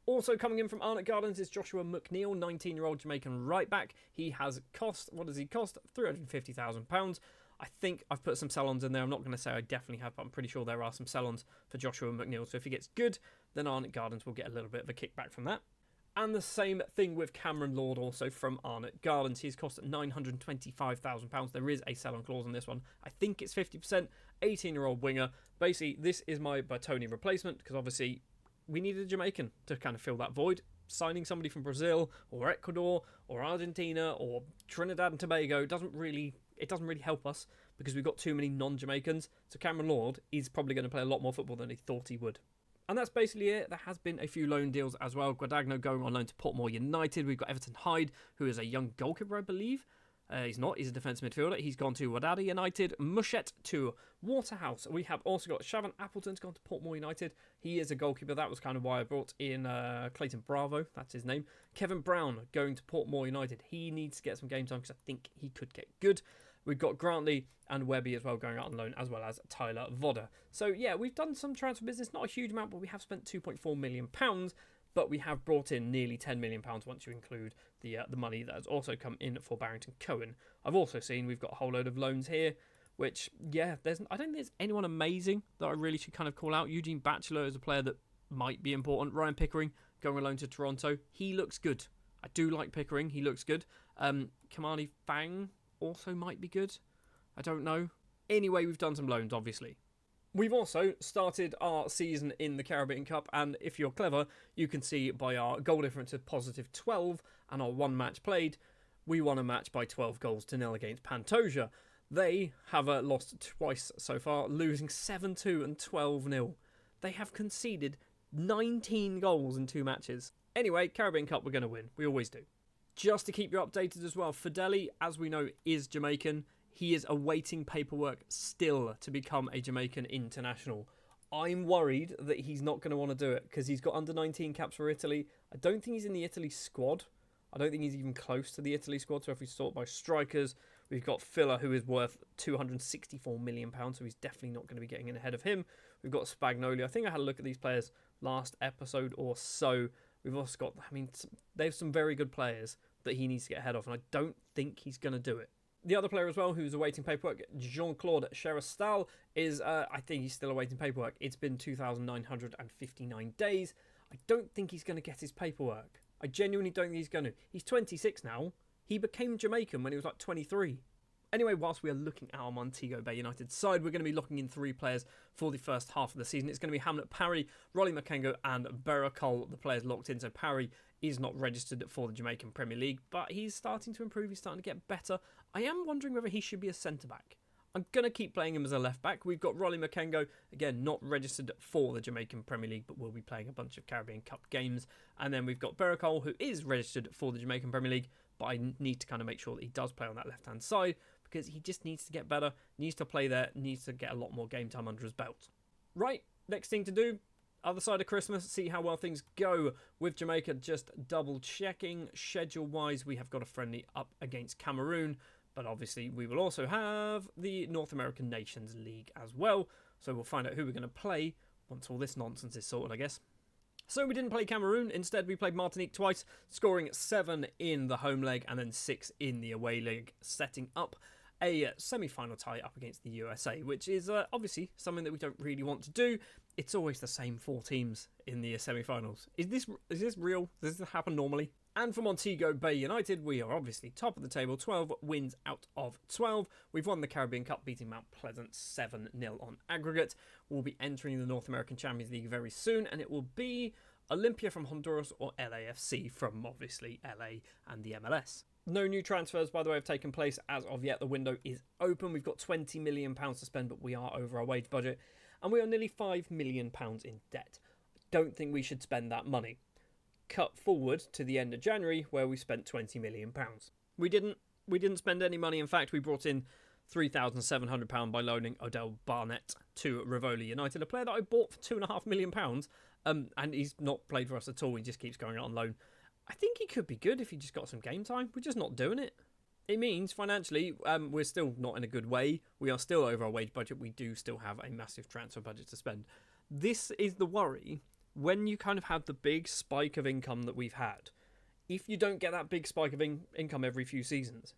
Also coming in from Arnott Gardens is Joshua McNeil, 19-year-old Jamaican right-back. He has cost, what does he cost? £350,000. I think I've put some sell-ons in there. I'm not going to say I definitely have, but I'm pretty sure there are some sell-ons for Joshua McNeil. So if he gets good, then Arnott Gardens will get a little bit of a kickback from that. And the same thing with Cameron Lord, also from Arnott Gardens. He's cost £925,000. There is a sell-on clause on this one. I think it's 50%. 18-year-old winger. Basically, this is my Bertoni replacement, because obviously we needed a Jamaican to kind of fill that void. Signing somebody from Brazil or Ecuador or Argentina or Trinidad and Tobago doesn't really help us, because we've got too many non-Jamaicans. So Cameron Lord is probably going to play a lot more football than he thought he would. And that's basically it. There has been a few loan deals as well. Guadagno going on loan to Portmore United. We've got Everton Hyde, who is a young goalkeeper, I believe. He's not. He's a defence midfielder. He's gone to Wadada United. Mushet to Waterhouse. We have also got Shavan Appleton's gone to Portmore United. He is a goalkeeper. That was kind of why I brought in Clayton Bravo. That's his name. Kevin Brown going to Portmore United. He needs to get some game time because I think he could get good. We've got Grantley and Webby as well going out on loan, as well as Tyler Vodder. So yeah, we've done some transfer business, not a huge amount, but we have spent £2.4 million, but we have brought in nearly £10 million once you include the money that has also come in for Barrington Cohen. I've also seen we've got a whole load of loans here, which, yeah, I don't think there's anyone amazing that I really should kind of call out. Eugene Batchelor is a player that might be important. Ryan Pickering going alone to Toronto. He looks good. I do like Pickering. He looks good. Kamani Fang also might be good. I don't know. Anyway, we've done some loans, obviously. We've also started our season in the Caribbean Cup, and if you're clever, you can see by our goal difference of positive 12 and our one match played, we won a match by 12 goals to nil against Pantoja. They have lost twice so far, losing 7-2 and 12-0. They have conceded 19 goals in 2 matches. Anyway, Caribbean Cup we're going to win. We always do. Just to keep you updated as well, Fideli, as we know, is Jamaican. He is awaiting paperwork still to become a Jamaican international. I'm worried that he's not going to want to do it because he's got under 19 caps for Italy. I don't think he's in the Italy squad. I don't think he's even close to the Italy squad. So if we sort by strikers, we've got Filler, who is worth £264 million, so he's definitely not going to be getting in ahead of him. We've got Spagnoli. I think I had a look at these players last episode or so. We've also got, there's some very good players that he needs to get ahead of, and I don't think he's going to do it. The other player as well who's awaiting paperwork, Jean-Claude Cheristal, is, I think he's still awaiting paperwork. It's been 2,959 days. I don't think he's going to get his paperwork. I genuinely don't think he's going to. He's 26 now. He became Jamaican when he was like 23. Anyway, whilst we are looking at our Montego Bay United side, we're going to be looking in 3 players for the first half of the season. It's going to be Hamlet Parry, Rolly Makengo and Berakol, the players locked in. So Parry is not registered for the Jamaican Premier League, but he's starting to improve. He's starting to get better. I am wondering whether he should be a centre-back. I'm going to keep playing him as a left-back. We've got Rolly Makengo, again, not registered for the Jamaican Premier League, but will be playing a bunch of Caribbean Cup games. And then we've got Berakol, who is registered for the Jamaican Premier League, but I need to kind of make sure that he does play on that left-hand side because he just needs to get better, needs to play there, needs to get a lot more game time under his belt. Right, next thing to do, other side of Christmas, see how well things go with Jamaica. Just double-checking. Schedule-wise, we have got a friendly up against Cameroon, but obviously we will also have the North American Nations League as well, so we'll find out who we're going to play once all this nonsense is sorted, I guess. So we didn't play Cameroon. Instead, we played Martinique twice, scoring 7 in the home leg and then 6 in the away leg, setting up a semi-final tie up against the USA, which is obviously something that we don't really want to do. It's always the same 4 teams in the semi-finals. Is this real? Does this happen normally? And for Montego Bay United, we are obviously top of the table, 12 wins out of 12. We've won the Caribbean Cup, beating Mount Pleasant 7-0 on aggregate. We'll be entering the North American Champions League very soon, and it will be Olympia from Honduras or LAFC from, obviously, LA and the MLS. No new transfers, by the way, have taken place as of yet. The window is open. We've got £20 million to spend, but we are over our wage budget, and we are nearly £5 million in debt. Don't think we should spend that money. Cut forward to the end of January, where we spent £20 million. We didn't spend any money. In fact, we brought in £3,700 by loaning Odell Barnett to Rivoli United, a player that I bought for £2.5 million, and he's not played for us at all. He just keeps going out on loan. I think he could be good if he just got some game time. We're just not doing it. It means financially, we're still not in a good way. We are still over our wage budget. We do still have a massive transfer budget to spend. This is the worry. When you kind of have the big spike of income that we've had, if you don't get that big spike of income every few seasons,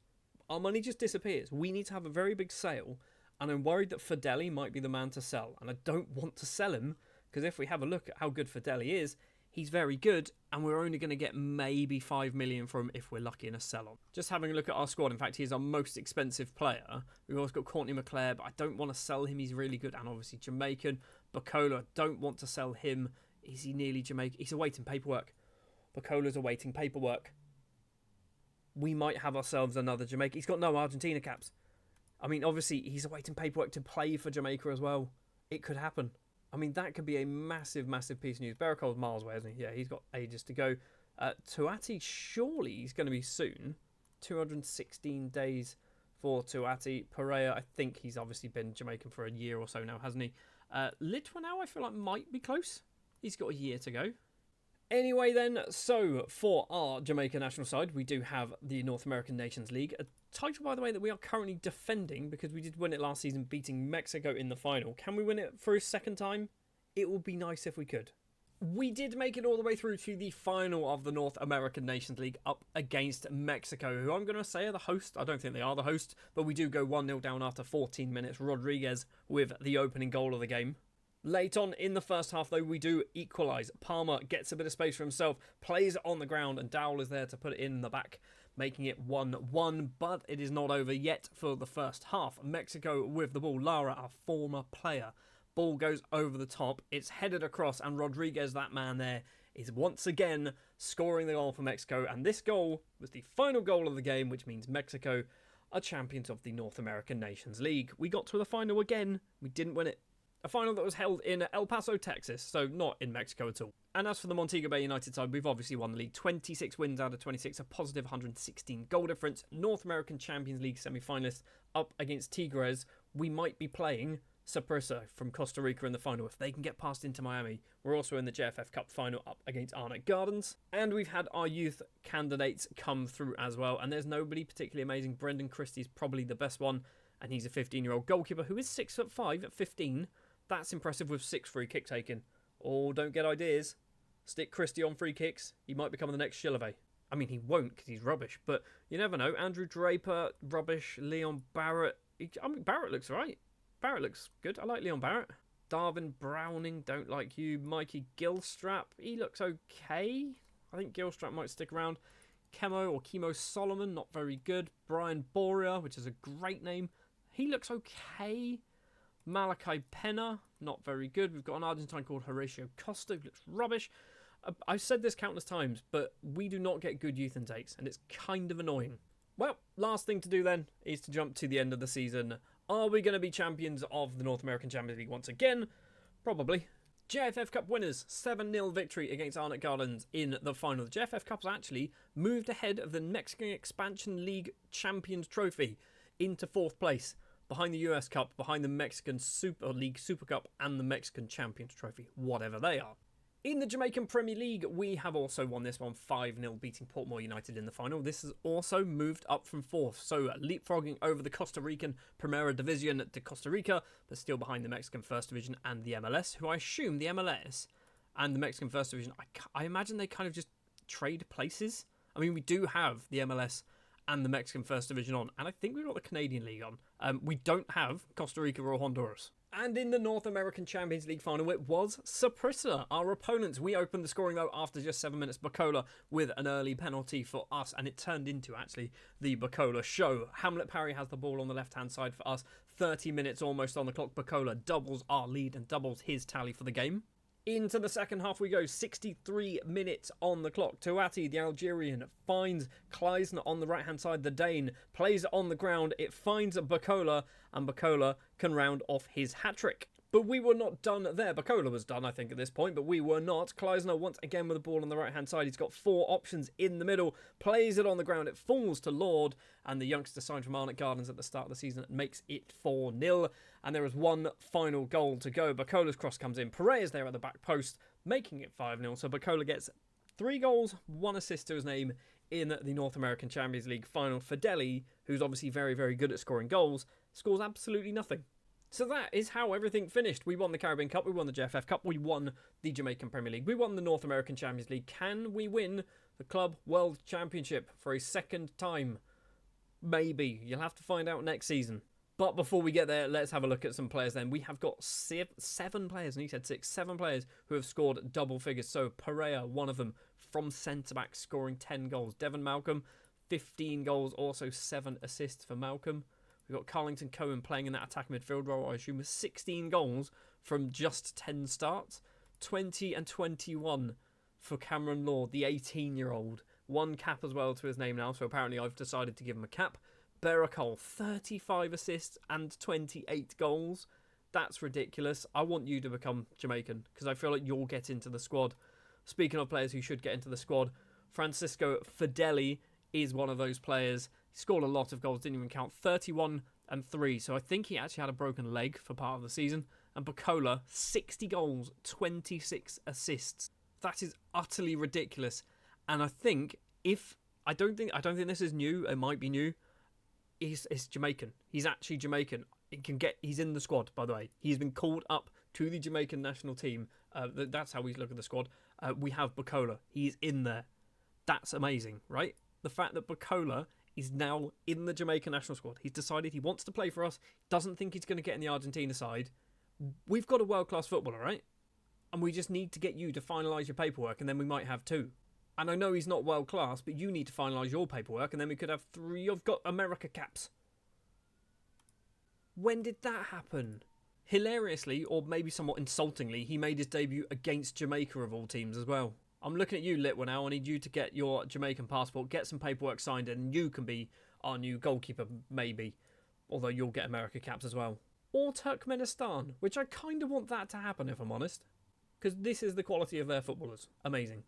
our money just disappears. We need to have a very big sale, and I'm worried that Fideli might be the man to sell, and I don't want to sell him, because if we have a look at how good Fideli is, he's very good, and we're only going to get maybe $5 million from him if we're lucky in a sell-on. Just having a look at our squad, in fact, he is our most expensive player. We've also got Courtney McClare, but I don't want to sell him. He's really good, and obviously Jamaican. Bacola, don't want to sell him. Is he nearly Jamaican? He's awaiting paperwork. Bacola's awaiting paperwork. We might have ourselves another Jamaica. He's got no Argentina caps. I mean, obviously, he's awaiting paperwork to play for Jamaica as well. It could happen. I mean, that could be a massive, massive piece of news. Barakol's miles away, isn't he? Yeah, he's got ages to go. Tuati, surely he's going to be soon. 216 days for Tuati. Pereira, I think he's obviously been Jamaican for a year or so now, hasn't he? Litwinow, I feel like might be close. He's got a year to go. Anyway then, so for our Jamaica national side, we do have the North American Nations League. A Title, by the way, that we are currently defending because we did win it last season, beating Mexico in the final. Can we win it for a second time? It would be nice if we could. We did make it all the way through to the final of the North American Nations League up against Mexico, who I'm going to say are the host. I don't think they are the host, but we do go 1-0 down after 14 minutes. Rodriguez with the opening goal of the game. Late on in the first half, though, we do equalise. Palmer gets a bit of space for himself, plays it on the ground, and Dowell is there to put it in the back, making it 1-1, but it is not over yet for the first half. Mexico with the ball. Lara, our former player. Ball goes over the top, it's headed across, and Rodriguez, that man there, is once again scoring the goal for Mexico, and this goal was the final goal of the game, which means Mexico are champions of the North American Nations League. We got to the final again, we didn't win it. A final that was held in El Paso, Texas, so not in Mexico at all. And as for the Montego Bay United side, we've obviously won the league. 26 wins out of 26, a positive 116 goal difference. North American Champions League semi-finalists up against Tigres. We might be playing Saprissa from Costa Rica in the final if they can get past into Miami. We're also in the JFF Cup final up against Arnott Gardens. And we've had our youth candidates come through as well. And there's nobody particularly amazing. Brendan Christie's probably the best one. And he's a 15-year-old goalkeeper who is 6'5" at 15. That's impressive with 6 free kick taken. Oh, don't get ideas. Stick Christie on free kicks. He might become the next Shillave. I mean, he won't because he's rubbish. But you never know. Andrew Draper, rubbish. Leon Barrett. Barrett looks right. Barrett looks good. I like Leon Barrett. Darwin Browning, don't like you. Mikey Gilstrap, he looks okay. I think Gilstrap might stick around. Chemo Solomon, not very good. Brian Boria, which is a great name. He looks okay. Malachi Pena, not very good. We've got an Argentine called Horatio Costa, who looks rubbish. I've said this countless times, but we do not get good youth intakes, and it's kind of annoying. Well, last thing to do then is to jump to the end of the season. Are we going to be champions of the North American Champions League once again? Probably. JFF Cup winners, 7-0 victory against Arnott Gardens in the final. The JFF Cup's actually moved ahead of the Mexican Expansion League Champions Trophy into 4th place, behind the US Cup, behind the Mexican Super League Super Cup, and the Mexican Champions Trophy, whatever they are. In the Jamaican Premier League, we have also won this one 5-0, beating Portmore United in the final. This has also moved up from 4th, so leapfrogging over the Costa Rican Primera Division to Costa Rica, but still behind the Mexican First Division and the MLS, who I assume the MLS and the Mexican First Division, I imagine they kind of just trade places. I mean, we do have the MLS and the Mexican First Division on, and I think we've got the Canadian League on. We don't have Costa Rica or Honduras. And in the North American Champions League final, it was Saprissa, our opponents. We opened the scoring, though, after just 7 minutes. Bacola with an early penalty for us, and it turned into, actually, the Bacola show. Hamlet Parry has the ball on the left-hand side for us. 30 minutes almost on the clock. Bacola doubles our lead and doubles his tally for the game. Into the second half we go, 63 minutes on the clock. Touati, the Algerian, finds Kleisner on the right-hand side. The Dane plays it on the ground. It finds Bacola, and Bacola can round off his hat-trick. But we were not done there. Bacola was done, I think, at this point, but we were not. Kleisner, once again with the ball on the right-hand side. He's got 4 options in the middle. Plays it on the ground. It falls to Lord, and the youngster signed from Arnott Gardens at the start of the season makes it 4-0. And there is one final goal to go. Bacola's cross comes in. Pereira's there at the back post, making it 5-0. So Bacola gets 3 goals, 1 assist to his name in the North American Champions League final. Fideli, who's obviously very, very good at scoring goals, scores absolutely nothing. So that is how everything finished. We won the Caribbean Cup, we won the JFF Cup, we won the Jamaican Premier League, we won the North American Champions League. Can we win the Club World Championship for a second time? Maybe. You'll have to find out next season. But before we get there, let's have a look at some players then. We have got 7 players, and he said 6, 7 players who have scored double figures. So Pereira, one of them, from centre-back, scoring 10 goals. Devon Malcolm, 15 goals, also 7 assists for Malcolm. We've got Carlington Cohen playing in that attack midfield role, I assume, with 16 goals from just 10 starts. 20 and 21 for Cameron Lord, the 18-year-old. 1 cap as well to his name now, so apparently I've decided to give him a cap. Berakol, 35 assists and 28 goals. That's ridiculous. I want you to become Jamaican, because I feel like you'll get into the squad. Speaking of players who should get into the squad, Francisco Fideli is one of those players. He scored a lot of goals, didn't even count, 31 and 3. So I think he actually had a broken leg for part of the season. And Bacola, 60 goals, 26 assists. That is utterly ridiculous. And I think I don't think this is new. It might be new. It's Jamaican. He's actually Jamaican. He's in the squad, by the way. He's been called up to the Jamaican national team. That's how we look at the squad. We have Bacola. He's in there. That's amazing, right? The fact that Bacola is now in the Jamaican national squad. He's decided he wants to play for us. Doesn't think he's going to get in the Argentina side. We've got a world-class footballer, right? And we just need to get you to finalise your paperwork, and then we might have 2. And I know he's not world-class, but you need to finalise your paperwork, and then we could have 3. I've got America caps. When did that happen? Hilariously, or maybe somewhat insultingly, he made his debut against Jamaica of all teams as well. I'm looking at you, Litwa, now. I need you to get your Jamaican passport, get some paperwork signed, and you can be our new goalkeeper, maybe. Although you'll get America caps as well. Or Turkmenistan, which I kind of want that to happen, if I'm honest. Because this is the quality of their footballers. Amazing.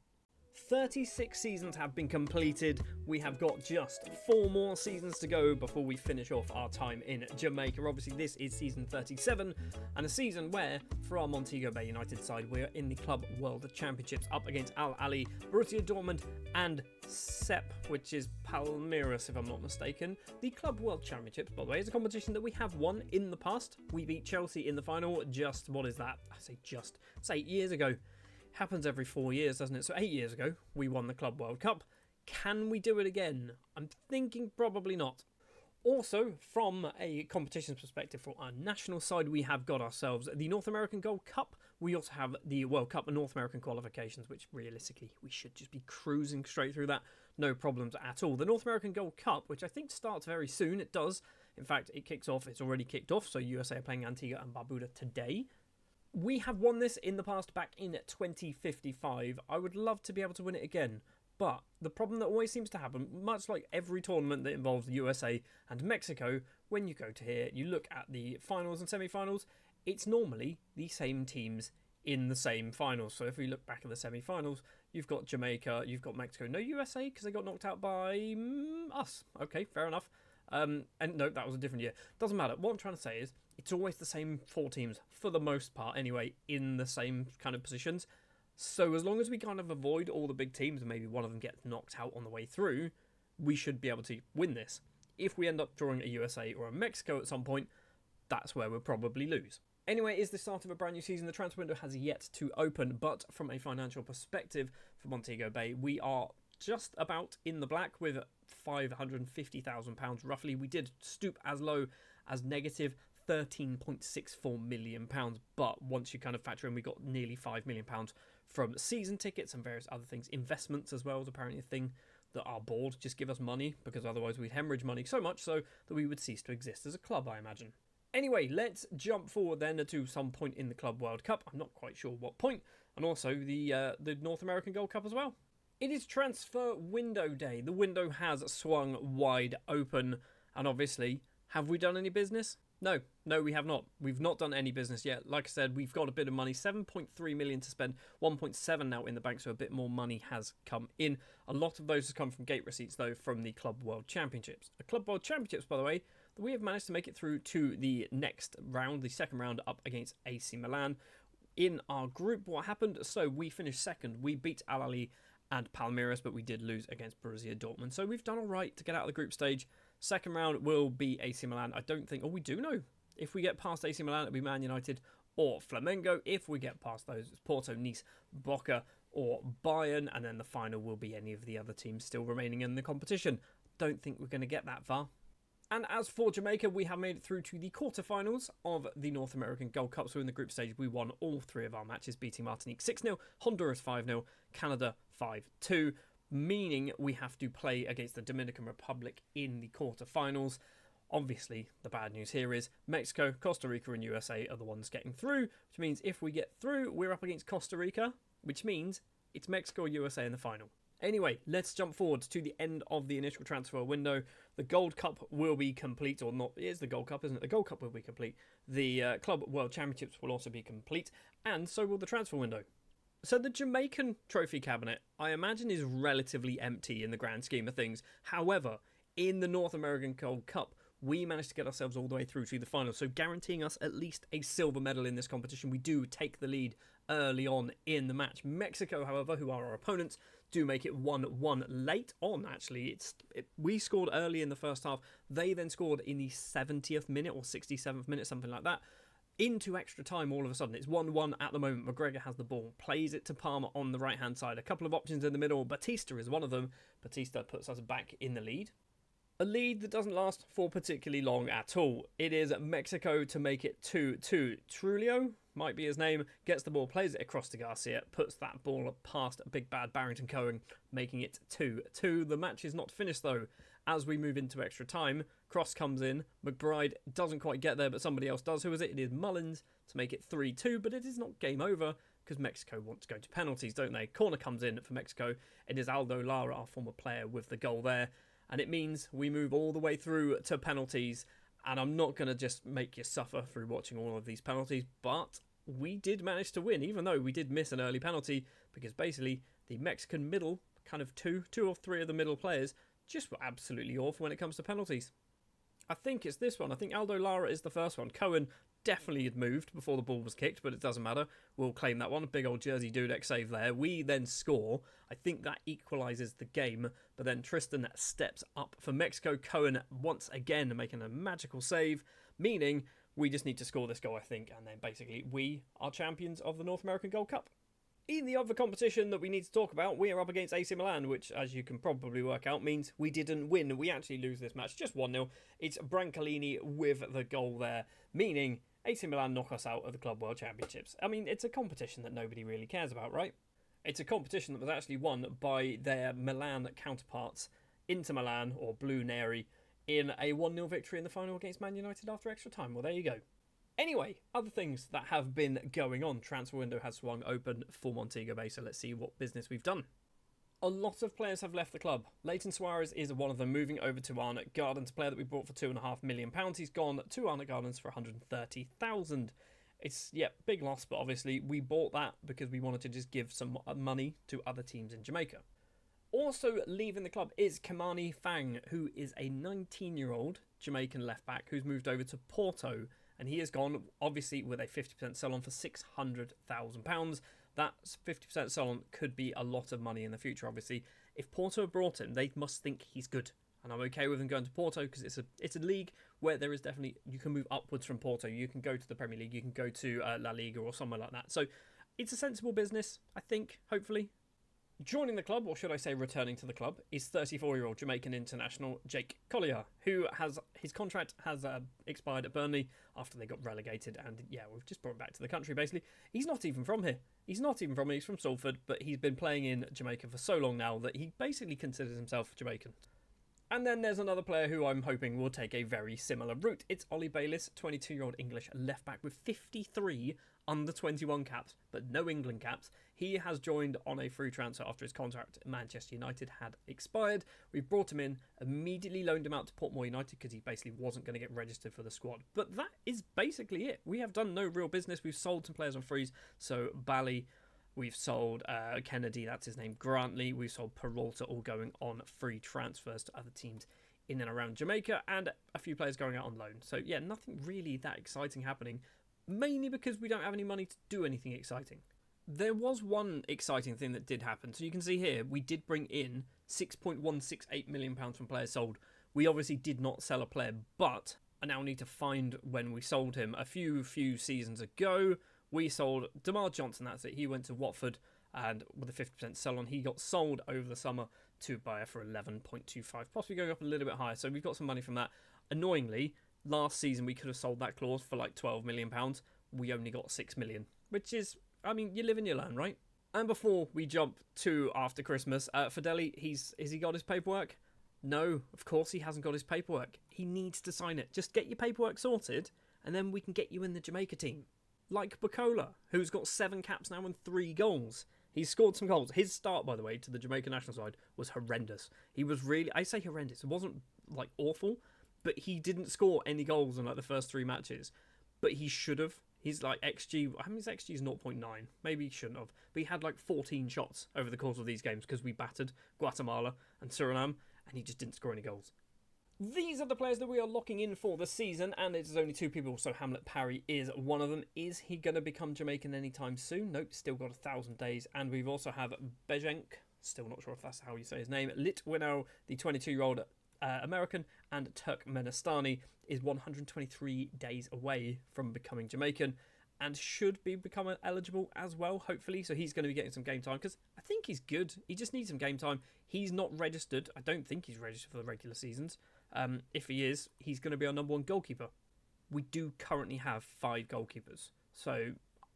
36 seasons have been completed. We have got just 4 more seasons to go before we finish off our time in Jamaica. Obviously, this is season 37, and a season where, for our Montego Bay United side, we're in the Club World Championships up against Al Ahly, Borussia Dortmund, and SEP, which is Palmeiras, if I'm not mistaken. The Club World Championships, by the way, is a competition that we have won in the past. We beat Chelsea in the final just, what is that? It's 8 years ago. Happens every 4 years, doesn't it? So 8 years ago, we won the Club World Cup. Can we do it again? I'm thinking probably not. Also, from a competitions perspective for our national side, we have got ourselves the North American Gold Cup. We also have the World Cup and North American qualifications, which realistically, we should just be cruising straight through that. No problems at all. The North American Gold Cup, which I think starts very soon. It does. In fact, it kicks off. It's already kicked off. So USA are playing Antigua and Barbuda today. We have won this in the past back in 2055. I would love to be able to win it again. But the problem that always seems to happen, much like every tournament that involves the USA and Mexico, when you go to here, you look at the finals and semi-finals, it's normally the same teams in the same finals. So if we look back at the semi-finals, you've got Jamaica, you've got Mexico. No USA, because they got knocked out by us. Okay, fair enough. And no, that was a different year. Doesn't matter. What I'm trying to say is, it's always the same 4 teams, for the most part anyway, in the same kind of positions. So as long as we kind of avoid all the big teams and maybe one of them gets knocked out on the way through, we should be able to win this. If we end up drawing a USA or a Mexico at some point, that's where we'll probably lose. Anyway, it is the start of a brand new season. The transfer window has yet to open, but from a financial perspective for Montego Bay, we are just about in the black with £550,000 roughly. We did stoop as low as negative £13.64 million, but once you kind of factor in, we got nearly £5 million from season tickets and various other things. Investments as well is apparently a thing that our board just give us money, because otherwise we'd hemorrhage money so much so that we would cease to exist as a club, I imagine. Anyway, let's jump forward then to some point in the Club World Cup. I'm not quite sure what point, and also the North American Gold Cup as well. It is transfer window day. The window has swung wide open, and obviously, have we done any business? No, we have not. We've not done any business yet. Like I said, we've got a bit of money, 7.3 million to spend, 1.7 now in the bank, so a bit more money has come in. A lot of those has come from gate receipts, though, from the Club World Championships. The Club World Championships, by the way, we have managed to make it through to the next round, the second round, up against AC Milan. In our group, what happened? So we finished second. We beat Al Ahly and Palmeiras, but we did lose against Borussia Dortmund. So we've done all right to get out of the group stage. Second round will be AC Milan. I don't think... Oh, we do know. If we get past AC Milan, it'll be Man United or Flamengo. If we get past those, it's Porto, Nice, Boca or Bayern. And then the final will be any of the other teams still remaining in the competition. Don't think we're going to get that far. And as for Jamaica, we have made it through to the quarterfinals of the North American Gold Cup. So in the group stage, we won all 3 of our matches, beating Martinique 6-0, Honduras 5-0, Canada 5-2. Meaning we have to play against the Dominican Republic in the quarterfinals. Obviously, the bad news here is Mexico, Costa Rica and USA are the ones getting through, which means if we get through, we're up against Costa Rica, which means it's Mexico or USA in the final. Anyway, let's jump forward to the end of the initial transfer window. The Gold Cup will be complete, or not, it is the Gold Cup, isn't it? The Gold Cup will be complete. The Club World Championships will also be complete, and so will the transfer window. So the Jamaican trophy cabinet, I imagine, is relatively empty in the grand scheme of things. However, in the North American Gold Cup, we managed to get ourselves all the way through to the final, so guaranteeing us at least a silver medal in this competition. We do take the lead early on in the match. Mexico, however, who are our opponents, do make it 1-1 late on, actually. We scored early in the first half. They then scored in the 70th minute or 67th minute, something like that. Into extra time all of a sudden. It's 1-1 at the moment. McGregor has the ball, plays it to Palmer on the right-hand side. A couple of options in the middle. Batista is one of them. Batista puts us back in the lead. A lead that doesn't last for particularly long at all. It is Mexico to make it 2-2. Trulio, might be his name, gets the ball, plays it across to Garcia, puts that ball past Big Bad Barrington Cohen, making it 2-2. The match is not finished though. As we move into extra time, cross comes in. McBride doesn't quite get there, but somebody else does. Who is it? It is Mullins to make it 3-2, but it is not game over because Mexico want to go to penalties, don't they? Corner comes in for Mexico. It is Aldo Lara, our former player, with the goal there. And it means we move all the way through to penalties. And I'm not going to just make you suffer through watching all of these penalties, but we did manage to win, even though we did miss an early penalty, because basically the Mexican middle, kind of two or three of the middle players, just were absolutely awful when it comes to penalties. I think it's this one. I think Aldo Lara is the first one. Cohen definitely had moved before the ball was kicked, but it doesn't matter. We'll claim that one. Big old Jersey Dudek save there. We then score. I think that equalises the game, but then Tristan steps up for Mexico. Cohen once again making a magical save, meaning we just need to score this goal, I think, and then basically we are champions of the North American Gold Cup. In the other competition that we need to talk about, we are up against AC Milan, which, as you can probably work out, means we didn't win. We actually lose this match, just 1-0. It's Brancalini with the goal there, meaning AC Milan knock us out of the Club World Championships. I mean, it's a competition that nobody really cares about, right? It's a competition that was actually won by their Milan counterparts, Inter Milan, or Blue Neri, in a 1-0 victory in the final against Man United after extra time. Well, there you go. Anyway, other things that have been going on. Transfer window has swung open for Montego Bay, so let's see what business we've done. A lot of players have left the club. Leighton Suarez is one of them, moving over to Arnott Gardens, a player that we bought for £2.5 million. He's gone to Arnott Gardens for 130,000. It's, big loss, but obviously we bought that because we wanted to just give some money to other teams in Jamaica. Also leaving the club is Kamani Fang, who is a 19-year-old Jamaican left-back who's moved over to Porto. And he has gone, obviously, with a 50% sell-on for £600,000. That 50% sell-on could be a lot of money in the future, obviously. If Porto brought him, they must think he's good. And I'm okay with him going to Porto because it's a league where there is definitely, you can move upwards from Porto. You can go to the Premier League, you can go to La Liga or somewhere like that. So it's a sensible business, I think, hopefully. Joining the club, or should I say returning to the club, is 34-year-old Jamaican international Jake Collier, who his contract has expired at Burnley after they got relegated, and we've just brought him back to the country, basically. He's not even from here. He's from Salford, but he's been playing in Jamaica for so long now that he basically considers himself Jamaican. And then there's another player who I'm hoping will take a very similar route. It's Ollie Bayliss, 22-year-old English left-back with 53 under-21 caps, but no England caps. He has joined on a free transfer after his contract at Manchester United had expired. We brought him in, immediately loaned him out to Portmore United because he basically wasn't going to get registered for the squad. But that is basically it. We have done no real business. We've sold some players on frees, so Bally, we've sold Kennedy, that's his name, Grantley, we've sold Peralta, all going on free transfers to other teams in and around Jamaica, and a few players going out on loan. So nothing really that exciting happening, mainly because we don't have any money to do anything exciting. There was one exciting thing that did happen. So you can see here, we did bring in £6.168 million from players sold. We obviously did not sell a player, but I now need to find when we sold him. A few seasons ago, we sold Damar Johnson, that's it. He went to Watford, and with a 50% sell-on, he got sold over the summer to Bayer for 11.25, possibly going up a little bit higher. So we've got some money from that. Annoyingly, last season we could have sold that clause for like £12 million. We only got £6 million, which is, I mean, you live and you learn, right? And before we jump to after Christmas, Fideli, has he got his paperwork? No, of course he hasn't got his paperwork. He needs to sign it. Just get your paperwork sorted, and then we can get you in the Jamaica team. Like Bacola, who's got 7 caps now and 3 goals. He's scored some goals. His start, by the way, to the Jamaica national side was horrendous. He was really, I say horrendous, it wasn't like awful, but he didn't score any goals in like the first 3 matches. But he should have. He's like XG, I mean his XG is 0.9. Maybe he shouldn't have. But he had like 14 shots over the course of these games because we battered Guatemala and Suriname, and he just didn't score any goals. These are the players that we are locking in for the season, and it's only 2 people, so Hamlet Parry is one of them. Is he going to become Jamaican anytime soon? Nope, still got 1,000 days. And we've also have Bejenk, still not sure if that's how you say his name, Litwinow, the 22-year-old American, and Turkmenistani is 123 days away from becoming Jamaican and should be becoming eligible as well, hopefully. So he's going to be getting some game time because I think he's good. He just needs some game time. He's not registered. I don't think he's registered for the regular seasons. If he is, he's going to be our number 1 goalkeeper. We do currently have 5 goalkeepers. So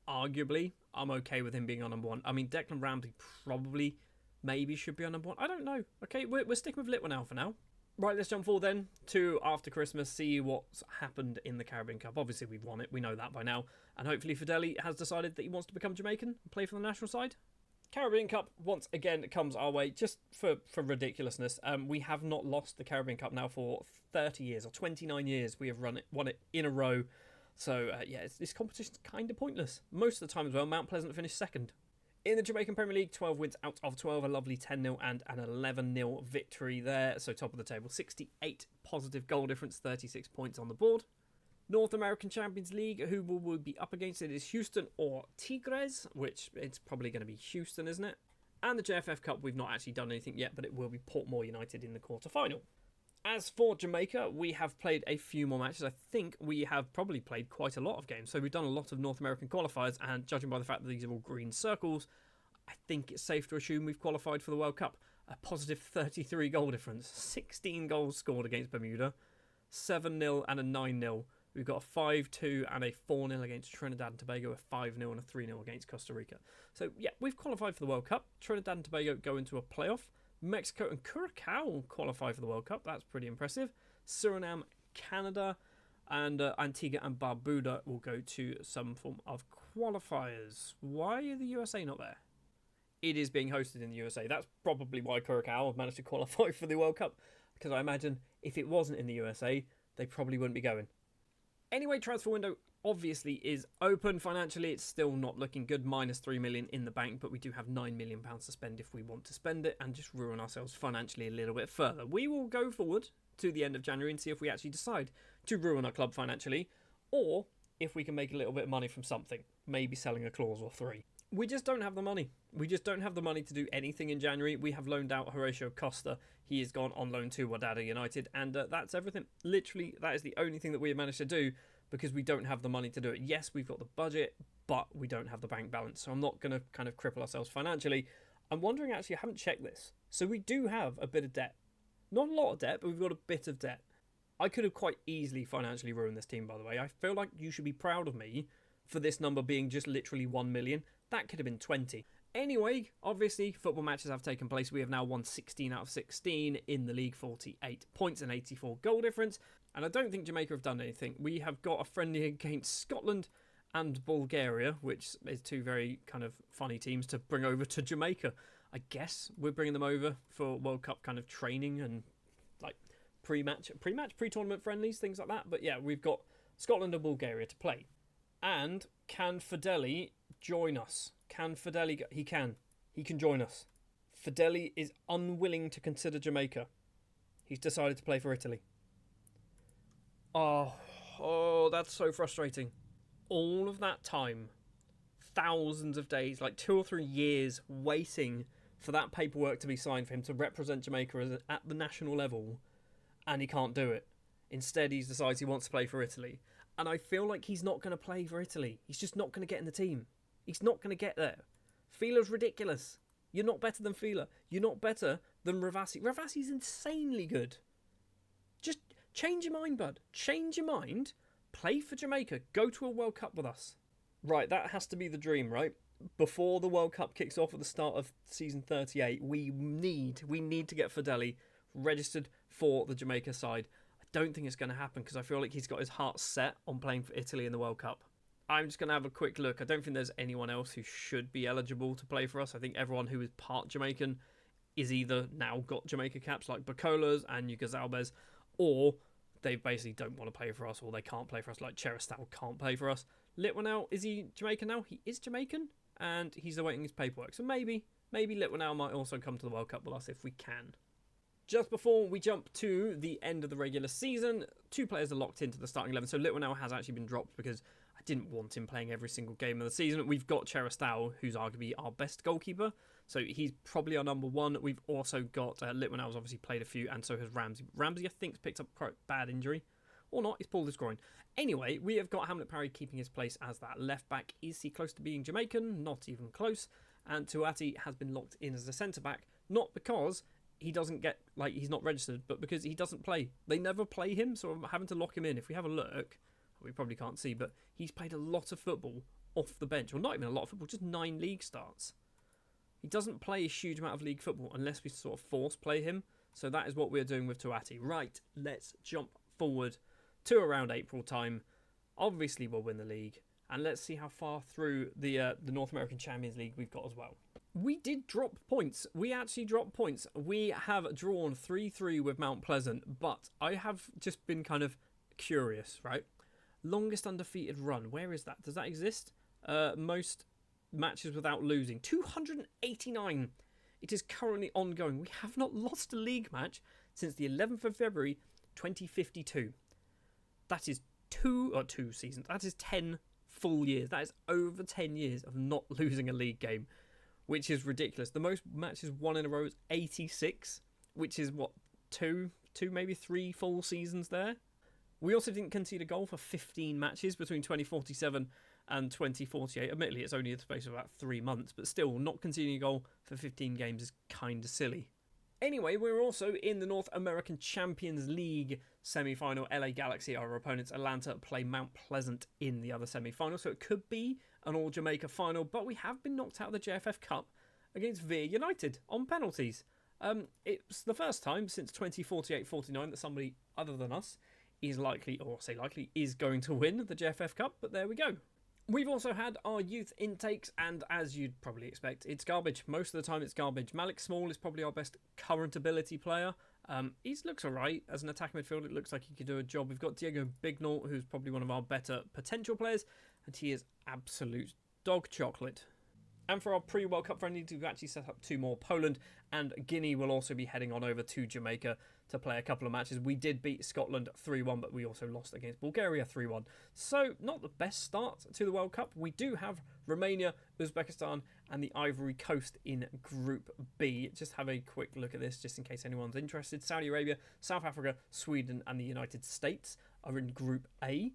arguably, I'm okay with him being our number 1. I mean, Declan Ramsey probably, maybe should be our number 1. I don't know. Okay, we're sticking with Litwinow for now. Right, let's jump forward then to after Christmas, see what's happened in the Caribbean Cup. Obviously, we've won it. We know that by now. And hopefully, Fideli has decided that he wants to become Jamaican and play for the national side. Caribbean Cup, once again, comes our way just for ridiculousness. We have not lost the Caribbean Cup now for 30 years or 29 years. We have won it in a row. So, yeah, this competition's kind of pointless. Most of the time as well, Mount Pleasant finished second. In the Jamaican Premier League, 12 wins out of 12, a lovely 10-0 and an 11-0 victory there. So top of the table, 68 positive goal difference, 36 points on the board. North American Champions League, who will be up against it is Houston or Tigres, which it's probably going to be Houston, isn't it? And the JFF Cup, we've not actually done anything yet, but it will be Portmore United in the quarter-final. As for Jamaica, we have played a few more matches. I think we have probably played quite a lot of games. So we've done a lot of North American qualifiers, and judging by the fact that these are all green circles, I think it's safe to assume we've qualified for the World Cup. A positive 33 goal difference, 16 goals scored against Bermuda, 7-0 and a 9-0. We've got a 5-2 and a 4-0 against Trinidad and Tobago, a 5-0 and a 3-0 against Costa Rica. So, yeah, we've qualified for the World Cup. Trinidad and Tobago go into a playoff. Mexico and Curacao qualify for the World Cup. That's pretty impressive. Suriname, Canada, and Antigua and Barbuda will go to some form of qualifiers. Why are the USA not there? It is being hosted in the USA. That's probably why Curacao have managed to qualify for the World Cup, because I imagine if it wasn't in the USA, they probably wouldn't be going. Anyway, transfer window obviously is open. Financially, it's still not looking good. Minus 3 million in the bank, but we do have £9 million to spend if we want to spend it and just ruin ourselves financially a little bit further. We will go forward to the end of January and see if we actually decide to ruin our club financially, or if we can make a little bit of money from something, maybe selling a clause or 3. We just don't have the money. We just don't have the money to do anything in January. We have loaned out Horatio Costa. He has gone on loan to Wadada United, and that's everything. Literally, that is the only thing that we have managed to do because we don't have the money to do it. Yes, we've got the budget, but we don't have the bank balance, so I'm not going to kind of cripple ourselves financially. I'm wondering, actually, I haven't checked this. So we do have a bit of debt. Not a lot of debt, but we've got a bit of debt. I could have quite easily financially ruined this team, by the way. I feel like you should be proud of me for this number being just literally 1 million. That could have been 20. Anyway, obviously, football matches have taken place. We have now won 16 out of 16 in the league, 48 points and 84 goal difference. And I don't think Jamaica have done anything. We have got a friendly against Scotland and Bulgaria, which is 2 very kind of funny teams to bring over to Jamaica. I guess we're bringing them over for World Cup kind of training and like pre-tournament friendlies, things like that. But yeah, we've got Scotland and Bulgaria to play. And can Fideli join us? Can Fideli go? He can. He can join us. Fideli is unwilling to consider Jamaica. He's decided to play for Italy. Oh, that's so frustrating. All of that time, thousands of days, like 2 or 3 years waiting for that paperwork to be signed for him to represent Jamaica at the national level, and he can't do it. Instead, he decides he wants to play for Italy. And I feel like he's not going to play for Italy. He's just not going to get in the team. He's not going to get there. Fila's ridiculous. You're not better than Fila. You're not better than Ravasi. Ravasi's insanely good. Just change your mind, bud. Change your mind. Play for Jamaica. Go to a World Cup with us. Right, that has to be the dream, right? Before the World Cup kicks off at the start of season 38, we need to get Fideli registered for the Jamaica side. I don't think it's going to happen because I feel like he's got his heart set on playing for Italy in the World Cup. I'm just going to have a quick look. I don't think there's anyone else who should be eligible to play for us. I think everyone who is part Jamaican is either now got Jamaica caps like Bacolas and Yugazalbez, or they basically don't want to play for us, or they can't play for us, like Cheristal can't play for us. Litwinow, is he Jamaican now? He is Jamaican, and he's awaiting his paperwork. So maybe Litwinow might also come to the World Cup with us if we can. Just before we jump to the end of the regular season, 2 players are locked into the starting 11. So Litwinow has actually been dropped because I didn't want him playing every single game of the season. We've got Cheristau, who's arguably our best goalkeeper. So he's probably our number 1. We've also got Litwinow's obviously played a few, and so has Ramsey. Ramsey, I think, has picked up quite a bad injury. Or not, he's pulled his groin. Anyway, we have got Hamlet Parry keeping his place as that left back. Is he close to being Jamaican? Not even close. And Tuati has been locked in as a centre back, not because he doesn't get, like, he's not registered, but because he doesn't play. They never play him, so I'm having to lock him in. If we have a look, we probably can't see, but he's played a lot of football off the bench. Well, not even a lot of football, just 9 league starts. He doesn't play a huge amount of league football unless we sort of force play him. So that is what we're doing with Tuati. Right, let's jump forward to around April time. Obviously, we'll win the league. And let's see how far through the North American Champions League we've got as well. We did drop points. We actually dropped points. We have drawn 3-3 with Mount Pleasant, but I have just been kind of curious, right? Longest undefeated run. Where is that? Does that exist? Most matches without losing. 289. It is currently ongoing. We have not lost a league match since the 11th of February, 2052. That is two seasons. That is 10 full years. That is over 10 years of not losing a league game, which is ridiculous. The most matches won in a row is 86, which is what, two, maybe 3 full seasons there. We also didn't concede a goal for 15 matches between 2047 and 2048. Admittedly, it's only in the space of about 3 months, but still, not conceding a goal for 15 games is kind of silly. Anyway, we're also in the North American Champions League semi-final. LA Galaxy, our opponents, Atlanta, play Mount Pleasant in the other semi-final, so it could be an all-Jamaica final, but we have been knocked out of the JFF Cup against Veer United on penalties. It's the first time since 2048-49 that somebody other than us is likely, or say likely, is going to win the JFF Cup, but there we go. We've also had our youth intakes, and as you'd probably expect, it's garbage. Most of the time it's garbage. Malik Small is probably our best current ability player. He looks alright as an attacking midfielder. It looks like he could do a job. We've got Diego Bignall, who's probably one of our better potential players, and he is absolute dog chocolate. And for our pre-World Cup friendly, we've actually set up 2 more. Poland and Guinea will also be heading on over to Jamaica to play a couple of matches. We did beat Scotland 3-1, but we also lost against Bulgaria 3-1. So, not the best start to the World Cup. We do have Romania, Uzbekistan, and the Ivory Coast in Group B. Just have a quick look at this, just in case anyone's interested. Saudi Arabia, South Africa, Sweden, and the United States are in Group A.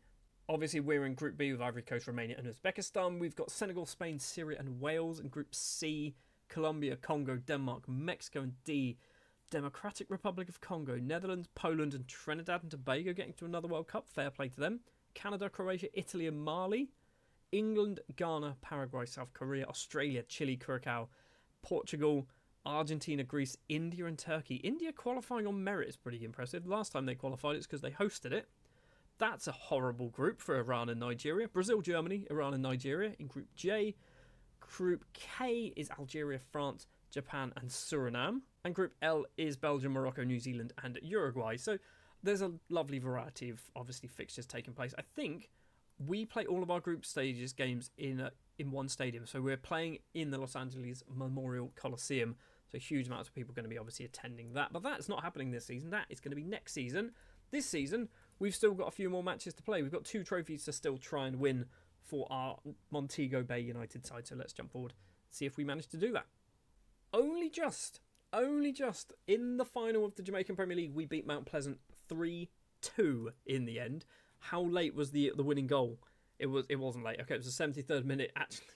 Obviously, we're in Group B with Ivory Coast, Romania and Uzbekistan. We've got Senegal, Spain, Syria and Wales in Group C. Colombia, Congo, Denmark, Mexico and D. Democratic Republic of Congo, Netherlands, Poland and Trinidad and Tobago getting to another World Cup. Fair play to them. Canada, Croatia, Italy and Mali. England, Ghana, Paraguay, South Korea, Australia, Chile, Curacao, Portugal, Argentina, Greece, India and Turkey. India qualifying on merit is pretty impressive. Last time they qualified it's because they hosted it. That's a horrible group for Iran and Nigeria. Brazil, Germany, Iran and Nigeria in Group J. Group K is Algeria, France, Japan and Suriname. And Group L is Belgium, Morocco, New Zealand and Uruguay. So there's a lovely variety of, obviously, fixtures taking place. I think we play all of our group stages games in one stadium. So we're playing in the Los Angeles Memorial Coliseum. So huge amounts of people are going to be obviously attending that. But that's not happening this season. That is going to be next season. This season, we've still got a few more matches to play. We've got 2 trophies to still try and win for our Montego Bay United side. So let's jump forward and see if we manage to do that. Only just in the final of the Jamaican Premier League, we beat Mount Pleasant 3-2 in the end. How late was the winning goal? It wasn't late. Okay, it was the 73rd minute. Actually,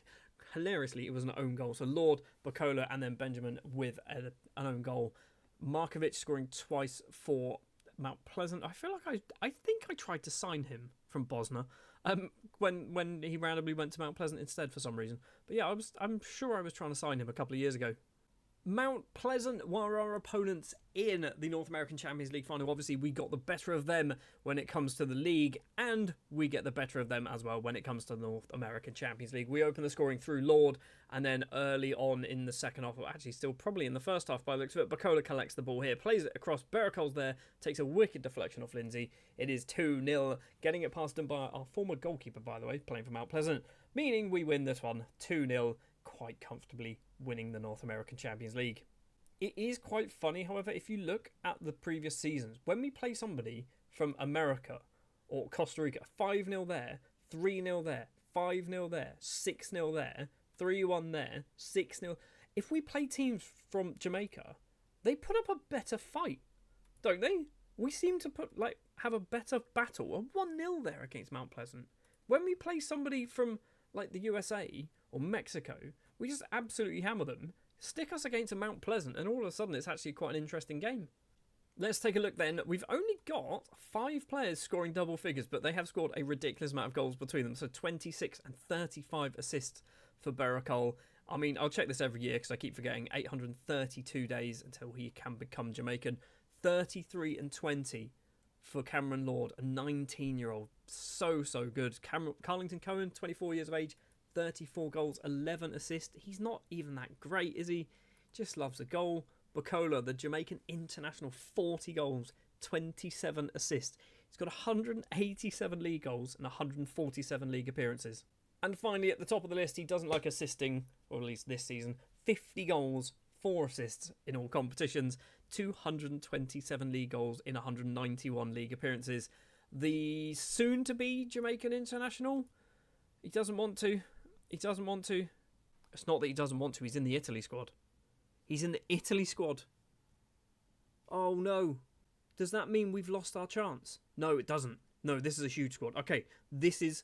hilariously, it was an own goal. So Lord, Bacola, and then Benjamin with an own goal. Markovic scoring twice for Mount Pleasant. I feel like I think I tried to sign him from Bosnia when he randomly went to Mount Pleasant instead for some reason. But yeah, I'm sure I was trying to sign him a couple of years ago. Mount Pleasant were our opponents in the North American Champions League final. Obviously, we got the better of them when it comes to the league, and we get the better of them as well when it comes to the North American Champions League. We open the scoring through Lord, and then early on in the second half, or actually still probably in the first half by the looks of it, Bacola collects the ball here, plays it across, Baracol's there, takes a wicked deflection off Lindsay. It is 2-0, getting it past him by our former goalkeeper, by the way, playing for Mount Pleasant, meaning we win this one 2-0, quite comfortably winning the North American Champions League. It is quite funny, however, if you look at the previous seasons, when we play somebody from America or Costa Rica, 5-0 there, 3-0 there, 5-0 there, 6-0 there, 3-1 there, 6-0. If we play teams from Jamaica, they put up a better fight, don't they? We seem to have a better battle. A 1-0 there against Mount Pleasant. When we play somebody from the USA or Mexico, we just absolutely hammer them. Stick us against a Mount Pleasant, and all of a sudden it's actually quite an interesting game. Let's take a look then. We've only got 5 players scoring double figures, but they have scored a ridiculous amount of goals between them. So 26 and 35 assists for Barakal. I mean, I'll check this every year because I keep forgetting. 832 days until he can become Jamaican. 33 and 20 for Cameron Lord, a 19-year-old. So good. Carlington Cohen, 24 years of age, 34 goals, 11 assists. He's not even that great, is he? Just loves a goal. Bukola, the Jamaican international, 40 goals, 27 assists. He's got 187 league goals and 147 league appearances. And finally, at the top of the list, he doesn't like assisting, or at least this season, 50 goals, 4 assists in all competitions, 227 league goals in 191 league appearances. The soon-to-be Jamaican international, he doesn't want to. It's not that he doesn't want to, he's in the Italy squad. He's in the Italy squad. Oh no. Does that mean we've lost our chance? No, it doesn't. No, this is a huge squad. Okay, he's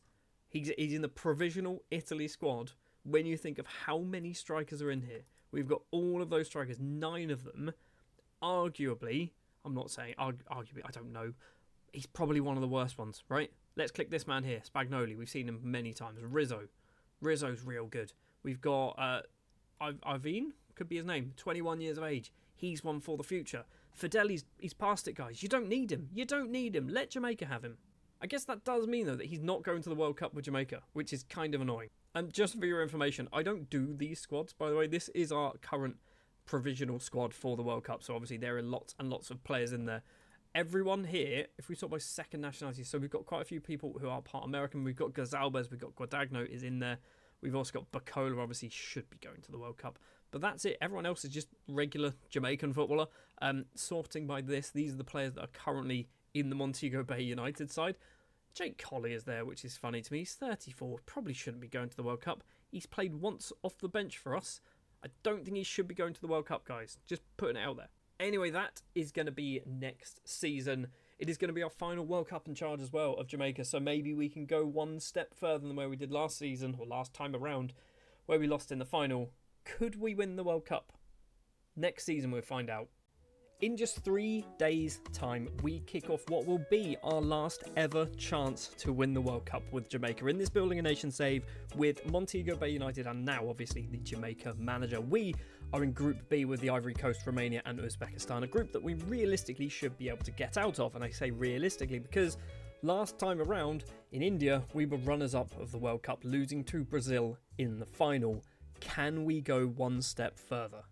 in the provisional Italy squad. When you think of how many strikers are in here, we've got all of those strikers, 9 of them. Arguably, I'm not saying arguably, I don't know. He's probably one of the worst ones, right? Let's click this man here, Spagnoli. We've seen him many times. Rizzo's real good. We've got Ivine, could be his name, 21 years of age. He's one for the future. Fidel, he's past it, guys. You don't need him. Let Jamaica have him. I guess that does mean, though, that he's not going to the World Cup with Jamaica, which is kind of annoying. And just for your information, I don't do these squads, by the way. This is our current provisional squad for the World Cup, so obviously there are lots and lots of players in there. Everyone here, if we sort by second nationality, so we've got quite a few people who are part American. We've got Gazalbes, we've got Guadagno is in there. We've also got Bacola, obviously should be going to the World Cup. But that's it. Everyone else is just regular Jamaican footballer. Sorting by this, these are the players that are currently in the Montego Bay United side. Jake Colley is there, which is funny to me. He's 34, probably shouldn't be going to the World Cup. He's played once off the bench for us. I don't think he should be going to the World Cup, guys. Just putting it out there. Anyway, that is going to be next season. It is going to be our final World Cup in charge as well of Jamaica, so maybe we can go one step further than where we did last season, or last time around, where we lost in the final. Could we win the World Cup? Next season we'll find out. In just 3 days' time, we kick off what will be our last ever chance to win the World Cup with Jamaica in this Building a Nation save with Montego Bay United and now, obviously, the Jamaica manager. We are in Group B with the Ivory Coast, Romania and Uzbekistan, a group that we realistically should be able to get out of. And I say realistically because last time around in India, we were runners-up of the World Cup, losing to Brazil in the final. Can we go one step further?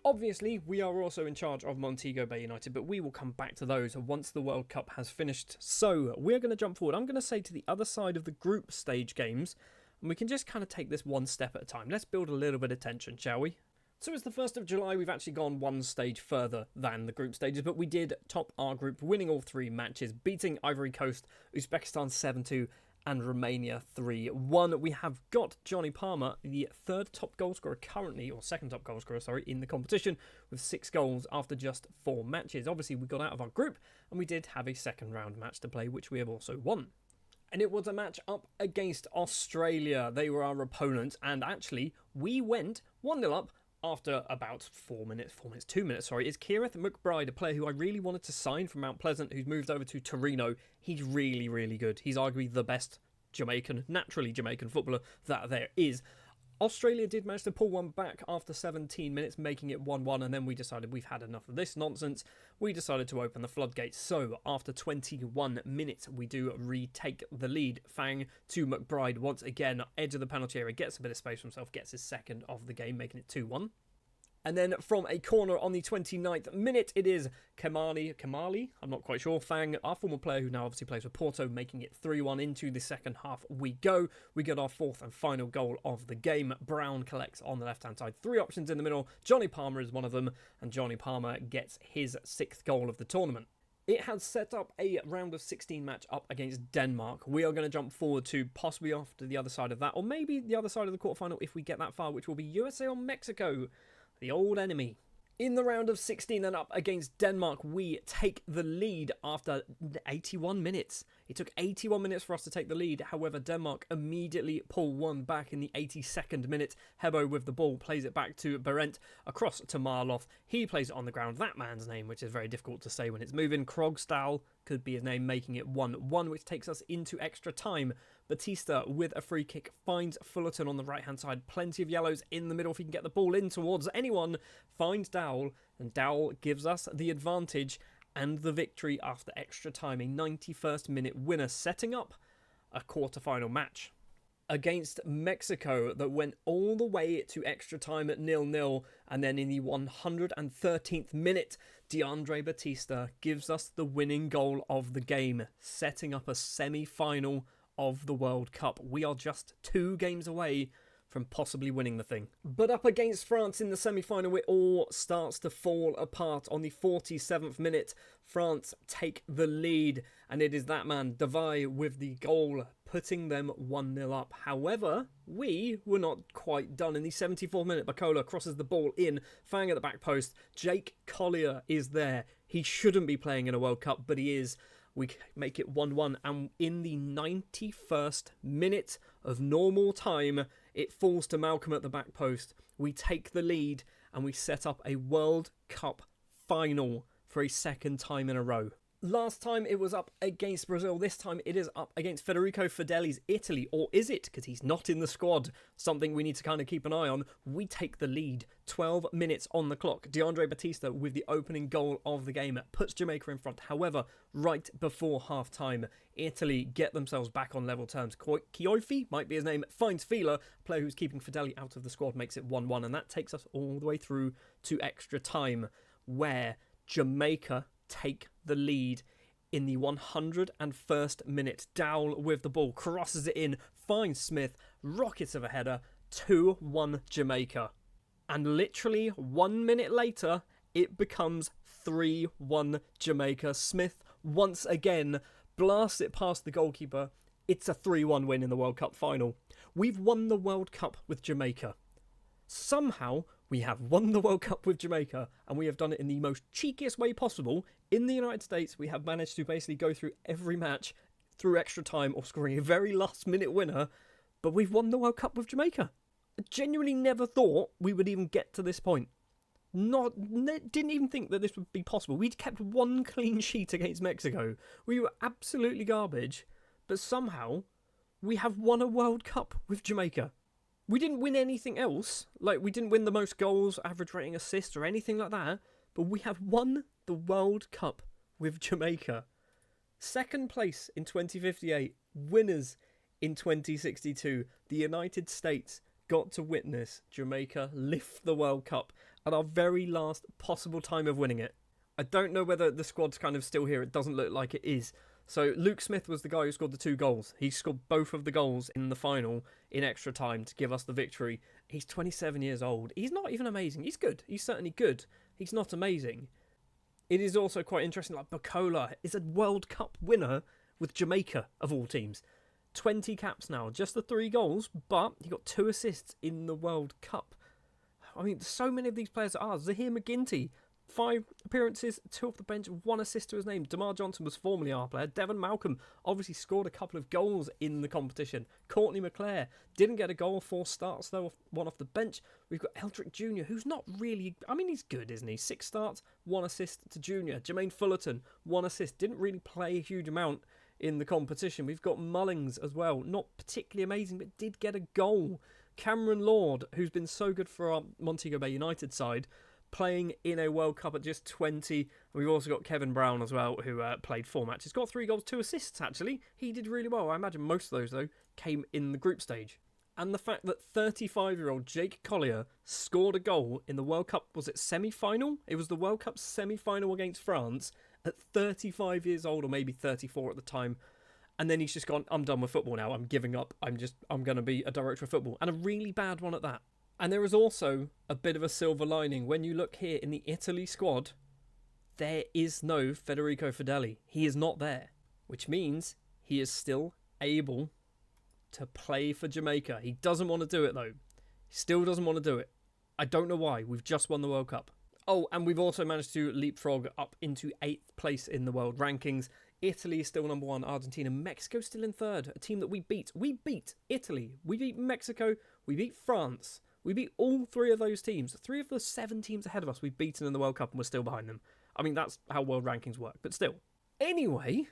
Obviously, we are also in charge of Montego Bay United, but we will come back to those once the World Cup has finished. So, we're going to jump forward. I'm going to say to the other side of the group stage games, and we can just kind of take this one step at a time. Let's build a little bit of tension, shall we? So it's the 1st of July, we've actually gone one stage further than the group stages, but we did top our group, winning all 3 matches, beating Ivory Coast, Uzbekistan 7-2, and Romania 3-1. We have got Johnny Palmer, the second top goal scorer in the competition, with 6 goals after just 4 matches. Obviously, we got out of our group, and we did have a second round match to play, which we have also won. And it was a match up against Australia. They were our opponent, and actually, we went 1-0 up after about 2 minutes, is Keireth McBride, a player who I really wanted to sign from Mount Pleasant, who's moved over to Torino. He's really, really good. He's arguably the best naturally Jamaican footballer that there is. Australia did manage to pull one back after 17 minutes, making it 1-1, and then we decided we've had enough of this nonsense. We decided to open the floodgates. So, after 21 minutes, we do retake the lead. Fang to McBride once again, edge of the penalty area, gets a bit of space for himself, gets his second of the game, making it 2-1. And then from a corner on the 29th minute, it is Kamali, I'm not quite sure, Fang, our former player who now obviously plays for Porto, making it 3-1 into the second half we go. We get our fourth and final goal of the game. Brown collects on the left-hand side. 3 options in the middle. Johnny Palmer is one of them, and Johnny Palmer gets his 6th goal of the tournament. It has set up a round of 16 match up against Denmark. We are going to jump forward to possibly after the other side of that, or maybe the other side of the quarterfinal if we get that far, which will be USA or Mexico. The old enemy. In the round of 16 and up against Denmark, we take the lead after 81 minutes. It took 81 minutes for us to take the lead. However, Denmark immediately pull one back in the 82nd minute. Hebo with the ball plays it back to Berendt, across to Marloff. He plays it on the ground. That man's name, which is very difficult to say when it's moving. Krogstall could be his name, making it 1-1, which takes us into extra time. Batista with a free kick finds Fullerton on the right-hand side. Plenty of yellows in the middle if he can get the ball in towards anyone. Finds Dowell, and Dowell gives us the advantage and the victory after extra time. A 91st minute winner, setting up a quarter-final match against Mexico that went all the way to extra time at 0-0, and then in the 113th minute, DeAndre Batista gives us the winning goal of the game, setting up a semi-final of the World Cup. We are just 2 games away from possibly winning the thing. But up against France in the semi-final, it all starts to fall apart. On the 47th minute, France take the lead, and it is that man, Devay, with the goal, putting them 1-0 up. However, we were not quite done. In the 74th minute, Bacola crosses the ball in, Fang at the back post. Jake Collier is there. He shouldn't be playing in a World Cup, but he is. We make it 1-1, and in the 91st minute of normal time, it falls to Malcolm at the back post. We take the lead, and we set up a World Cup final for a 2nd time in a row. Last time it was up against Brazil. This time it is up against Federico Fideli's Italy. Or is it? Because he's not in the squad. Something we need to kind of keep an eye on. We take the lead. 12 minutes on the clock. DeAndre Batista with the opening goal of the game puts Jamaica in front. However, right before half-time, Italy get themselves back on level terms. Chiofi, might be his name, finds Fila, a player who's keeping Fideli out of the squad, makes it 1-1. And that takes us all the way through to extra time, where Jamaica take the lead in the 101st minute. Dowell with the ball, crosses it in, finds Smith, rockets of a header, 2-1 Jamaica. And literally 1 minute later, it becomes 3-1 Jamaica. Smith once again blasts it past the goalkeeper. It's a 3-1 win in the World Cup final. We've won the World Cup with Jamaica. Somehow, we have won the World Cup with Jamaica, and we have done it in the most cheekiest way possible. In the United States, we have managed to basically go through every match through extra time or scoring a very last-minute winner, but we've won the World Cup with Jamaica. I genuinely never thought we would even get to this point. Didn't even think that this would be possible. We'd kept 1 clean sheet against Mexico. We were absolutely garbage, but somehow we have won a World Cup with Jamaica. We didn't win anything else, like we didn't win the most goals, average rating, assists or anything like that, but we have won the World Cup with Jamaica. 2nd place in 2058, winners in 2062. The United States got to witness Jamaica lift the World Cup at our very last possible time of winning it. I don't know whether the squad's kind of still here, it doesn't look like it is. So Luke Smith was the guy who scored the 2 goals. He scored both of the goals in the final in extra time to give us the victory. He's 27 years old. He's not even amazing. He's good. He's certainly good. He's not amazing. It is also quite interesting, like Bacola is a World Cup winner with Jamaica, of all teams. 20 caps now, just the 3 goals, but he got 2 assists in the World Cup. I mean, so many of these players are ours. Zahir McGinty, 5 appearances, 2 off the bench, 1 assist to his name. Damar Johnson was formerly our player. Devon Malcolm obviously scored a couple of goals in the competition. Courtney McClare didn't get a goal, 4 starts though, 1 off the bench. We've got Eldrick Jr., who's not really, I mean, he's good, isn't he? 6 starts, 1 assist to Junior. Jermaine Fullerton, 1 assist. Didn't really play a huge amount in the competition. We've got Mullings as well. Not particularly amazing, but did get a goal. Cameron Lord, who's been so good for our Montego Bay United side, playing in a World Cup at just 20. And we've also got Kevin Brown as well, who played 4 matches. Got 3 goals, 2 assists, actually. He did really well. I imagine most of those, though, came in the group stage. And the fact that 35-year-old Jake Collier scored a goal in the World Cup, was it semi-final? It was the World Cup semi-final against France at 35 years old, or maybe 34 at the time. And then he's just gone, I'm done with football now. I'm giving up. I'm going to be a director of football. And a really bad one at that. And there is also a bit of a silver lining. When you look here in the Italy squad, there is no Federico Fedeli. He is not there, which means he is still able to play for Jamaica. He doesn't want to do it, though. He still doesn't want to do it. I don't know why. We've just won the World Cup. Oh, and we've also managed to leapfrog up into 8th place in the world rankings. Italy is still number 1. Argentina. Mexico still in 3rd. A team that we beat. We beat Italy. We beat Mexico. We beat France. We beat all 3 of those teams. 3 of the 7 teams ahead of us we've beaten in the World Cup, and we're still behind them. I mean, that's how world rankings work, but still. Anyway,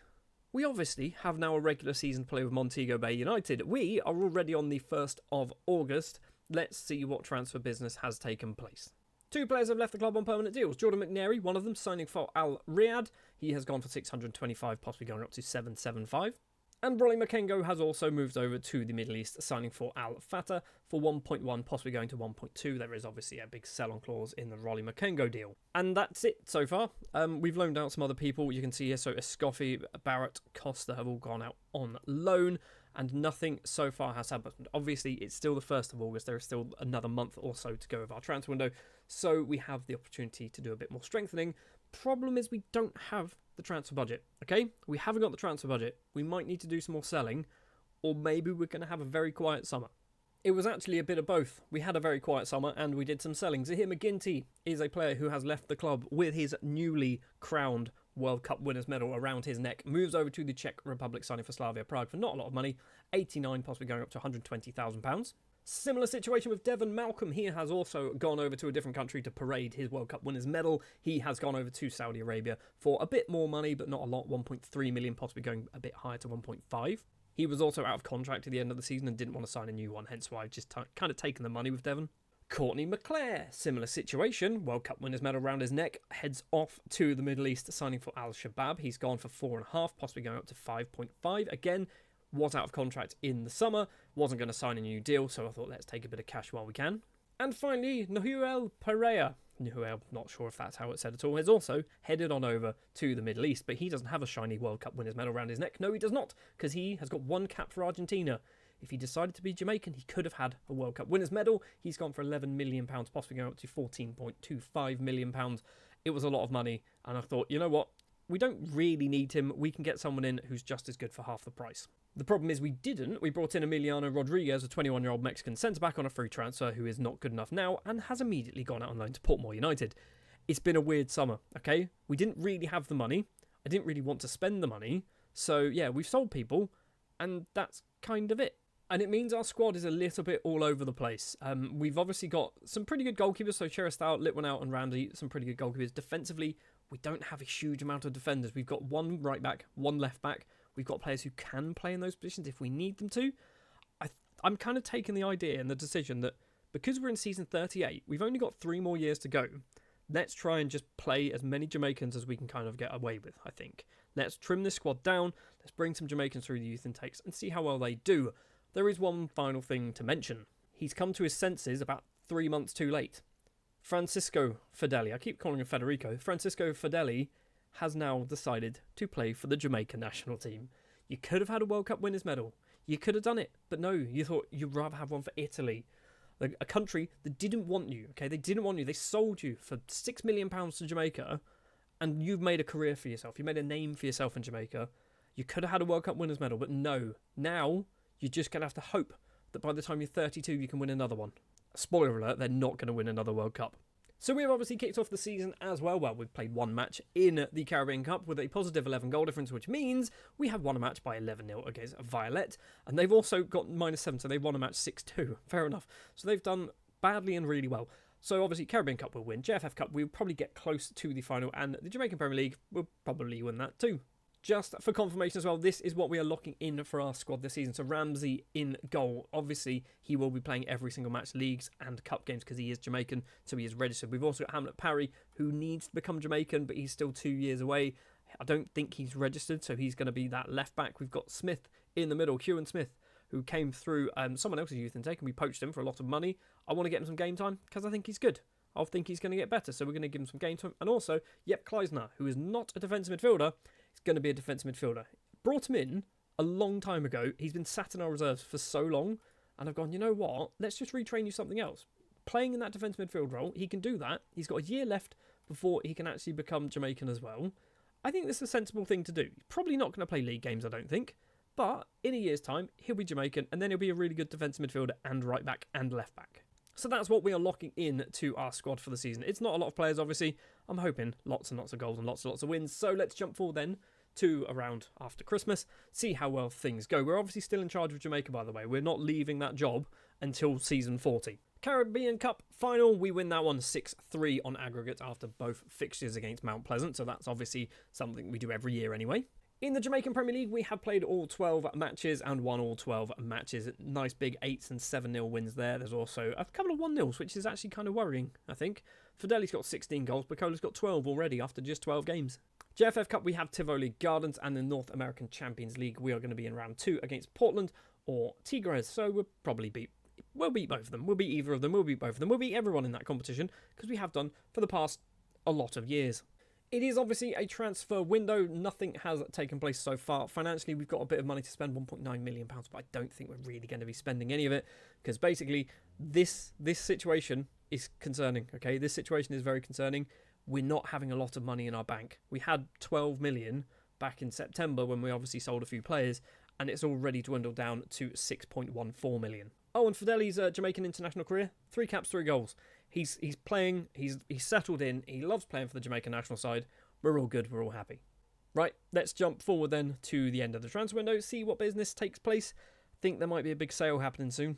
we obviously have now a regular season to play with Montego Bay United. We are already on the 1st of August. Let's see what transfer business has taken place. 2 players have left the club on permanent deals. Jordan McNary, one of them signing for Al Riyadh. He has gone for 625, possibly going up to 775. And Rolly Makengo has also moved over to the Middle East, signing for Al Fatah for 1.1, possibly going to 1.2. There is obviously a big sell-on clause in the Rolly Makengo deal. And that's it so far. We've loaned out some other people. You can see here, so Escoffi, Barrett, Costa have all gone out on loan, and nothing so far has happened. Obviously, it's still the 1st of August. There is still another month or so to go of our transfer window, so we have the opportunity to do a bit more strengthening. Problem is we don't have the transfer budget, okay? We haven't got the transfer budget. We might need to do some more selling, or maybe we're going to have a very quiet summer. It was actually a bit of both. We had a very quiet summer and we did some selling. Zahir McGinty is a player who has left the club with his newly crowned World Cup winners medal around his neck, moves over to the Czech Republic, signing for Slavia Prague for not a lot of money, 89, possibly going up to £120,000. Similar situation with Devon Malcolm. He has also gone over to a different country to parade his World Cup winners medal. He has gone over to Saudi Arabia for a bit more money, but not a lot, 1.3 million, possibly going a bit higher to 1.5. He was also out of contract at the end of the season and didn't want to sign a new one, hence why I've just kind of taken the money with Devon. Courtney McClare, similar situation, World Cup winners medal around his neck, heads off to the Middle East, signing for Al Shabab. He's gone for 4.5, possibly going up to 5.5. Again, was out of contract in the summer, wasn't going to sign a new deal, so I thought let's take a bit of cash while we can. And finally, Nahuel Pereira, not sure if that's how it's said at all, has also headed on over to the Middle East, but he doesn't have a shiny World Cup winners medal around his neck. No, he does not, because he has got 1 cap for Argentina. If he decided to be Jamaican, he could have had a World Cup winners medal. He's gone for £11 million, possibly going up to £14.25 million. It was a lot of money, and I thought, you know what? We don't really need him. We can get someone in who's just as good for half the price. The problem is we didn't. We brought in Emiliano Rodriguez, a 21-year-old Mexican centre-back on a free transfer who is not good enough now and has immediately gone out on loan to Portmore United. It's been a weird summer, okay? We didn't really have the money. I didn't really want to spend the money. So, yeah, we've sold people, and that's kind of it. And it means our squad is a little bit all over the place. We've obviously got some pretty good goalkeepers, so Cheristal, Litwinout and Ramsey, some pretty good goalkeepers. Defensively, we don't have a huge amount of defenders. We've got 1 right back, 1 left back. We've got players who can play in those positions if we need them to. I'm kind of taking the idea and the decision that because we're in season 38, we've only got 3 more years to go. Let's try and just play as many Jamaicans as we can kind of get away with, I think. Let's trim this squad down. Let's bring some Jamaicans through the youth intakes and see how well they do. There is one final thing to mention. He's come to his senses about 3 months too late. Francisco Fedeli, I keep calling him Federico. Francisco Fedeli has now decided to play for the Jamaica national team. You could have had a World Cup winners medal. You could have done it. But no, you thought you'd rather have one for Italy. Like a country that didn't want you, okay? They didn't want you. They sold you for £6 million to Jamaica, and you've made a career for yourself. You made a name for yourself in Jamaica. You could have had a World Cup winners medal, but no. Now, you're just going to have to hope that by the time you're 32, you can win another one. Spoiler alert, they're not going to win another World Cup. So we've obviously kicked off the season as well. Well, we've played 1 match in the Caribbean Cup with a positive 11 goal difference, which means we have won a match by 11-0 against Violet. And they've also got -7, so they've won a match 6-2. Fair enough. So they've done badly and really well. So obviously Caribbean Cup will win. JFF Cup, we'll probably get close to the final. And the Jamaican Premier League will probably win that too. Just for confirmation as well, this is what we are locking in for our squad this season. So Ramsey in goal. Obviously, he will be playing every single match, leagues and cup games, because he is Jamaican, so he is registered. We've also got Hamlet Parry, who needs to become Jamaican, but he's still 2 years away. I don't think he's registered, so he's going to be that left back. We've got Smith in the middle, Kieran Smith, who came through someone else's youth intake, and we poached him for a lot of money. I want to get him some game time because I think he's good. I think he's going to get better, so we're going to give him some game time. And also, Jep Kleisner, who is not a defensive midfielder, is going to be a defensive midfielder. Brought him in a long time ago. He's been sat in our reserves for so long, and I've gone, you know what? Let's just retrain you something else. Playing in that defensive midfield role, he can do that. He's got a year left before he can actually become Jamaican as well. I think this is a sensible thing to do. He's probably not going to play league games, I don't think. But in a year's time, he'll be Jamaican, and then he'll be a really good defensive midfielder and right back and left back. So that's what we are locking in to our squad for the season. It's not a lot of players, obviously. I'm hoping lots and lots of goals and lots of wins. So let's jump forward then to around after Christmas, see how well things go. We're obviously still in charge of Jamaica, by the way. We're not leaving that job until season 40. Caribbean Cup final, we win that one 6-3 on aggregate after both fixtures against Mount Pleasant. So that's obviously something we do every year anyway. In the Jamaican Premier League, we have played all 12 matches and won all 12 matches. Nice big 8s and 7-0 wins there. There's also a couple of 1-0s, which is actually kind of worrying, I think. Fideli's got 16 goals, Bacola's got 12 already after just 12 games. JFF Cup, we have Tivoli Gardens, and the North American Champions League, we are going to be in round 2 against Portland or Tigres, so we'll beat both of them. We'll beat either of them, we'll beat both of them. We'll beat everyone in that competition, because we have done for the past a lot of years. It is obviously a transfer window. Nothing has taken place so far. Financially, we've got a bit of money to spend, £1.9 million, but I don't think we're really going to be spending any of it, because basically this situation is concerning, okay? This situation is very concerning. We're not having a lot of money in our bank. We had 12 million back in September when we obviously sold a few players, and it's already dwindled down to 6.14 million. Oh, and Fideli's Jamaican international career, 3 caps, 3 goals. He's playing, he's settled in, he loves playing for the Jamaican national side. We're all good, we're all happy. Right, let's jump forward then to the end of the transfer window, see what business takes place. Think there might be a big sale happening soon.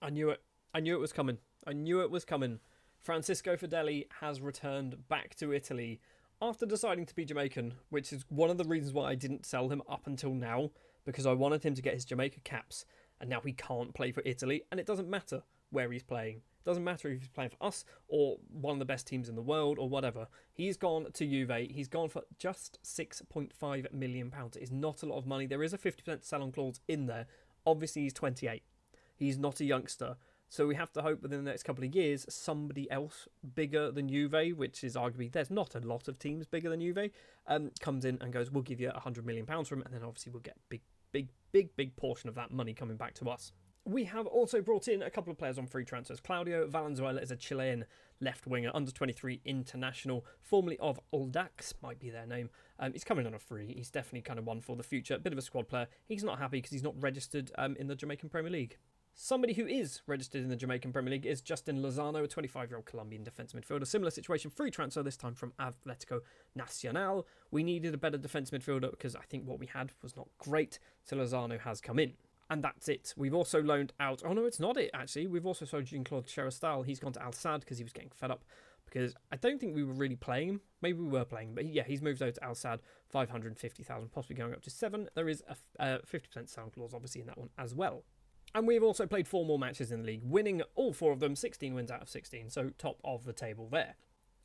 I knew it was coming. I knew it was coming. Francisco Fideli has returned back to Italy after deciding to be Jamaican, which is one of the reasons why I didn't sell him up until now, because I wanted him to get his Jamaica caps, and now he can't play for Italy, and it doesn't matter where he's playing. It doesn't matter if he's playing for us or one of the best teams in the world or whatever. He's gone to Juve. He's gone for just £6.5 million. It is not a lot of money. There is a 50% sell-on clause in there. Obviously, he's 28. He's not a youngster. So we have to hope within the next couple of years, somebody else bigger than Juve, which is arguably, there's not a lot of teams bigger than Juve, comes in and goes, we'll give you £100 million from him, and then obviously we'll get big portion of that money coming back to us. We have also brought in a couple of players on free transfers. Claudio Valenzuela is a Chilean left winger, under 23 international, formerly of Audax, might be their name. He's coming on a free. He's definitely kind of one for the future. Bit of a squad player. He's not happy because he's not registered in the Jamaican Premier League. Somebody who is registered in the Jamaican Premier League is Justin Lozano, a 25-year-old Colombian defence midfielder. Similar situation, free transfer this time from Atletico Nacional. We needed a better defence midfielder because I think what we had was not great, so Lozano has come in. And that's it. We've also loaned out... Oh, no, it's not it, actually. We've also sold Jean-Claude Cheristal. He's gone to Al Sadd because he was getting fed up. Because I don't think we were really playing him. Maybe we were playing him. But yeah, he's moved over to Al Sadd. 550,000, possibly going up to 7. There is a 50% sound clause, obviously, in that one as well. And we've also played 4 more matches in the league, winning all 4 of them, 16 wins out of 16. So top of the table there.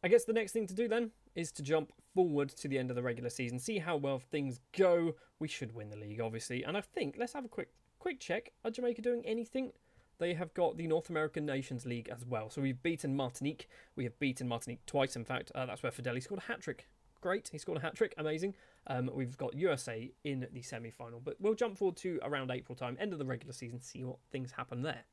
I guess the next thing to do then is to jump forward to the end of the regular season, see how well things go. We should win the league, obviously. And I think, let's have a quick check. Are Jamaica doing anything? They have got the North American Nations League as well. So we've beaten Martinique. We have beaten Martinique twice, in fact. That's where Fideli scored a hat-trick. Great, he scored a hat-trick, amazing. We've got USA in the semi-final. But we'll jump forward to around April time, end of the regular season, see what things happen there.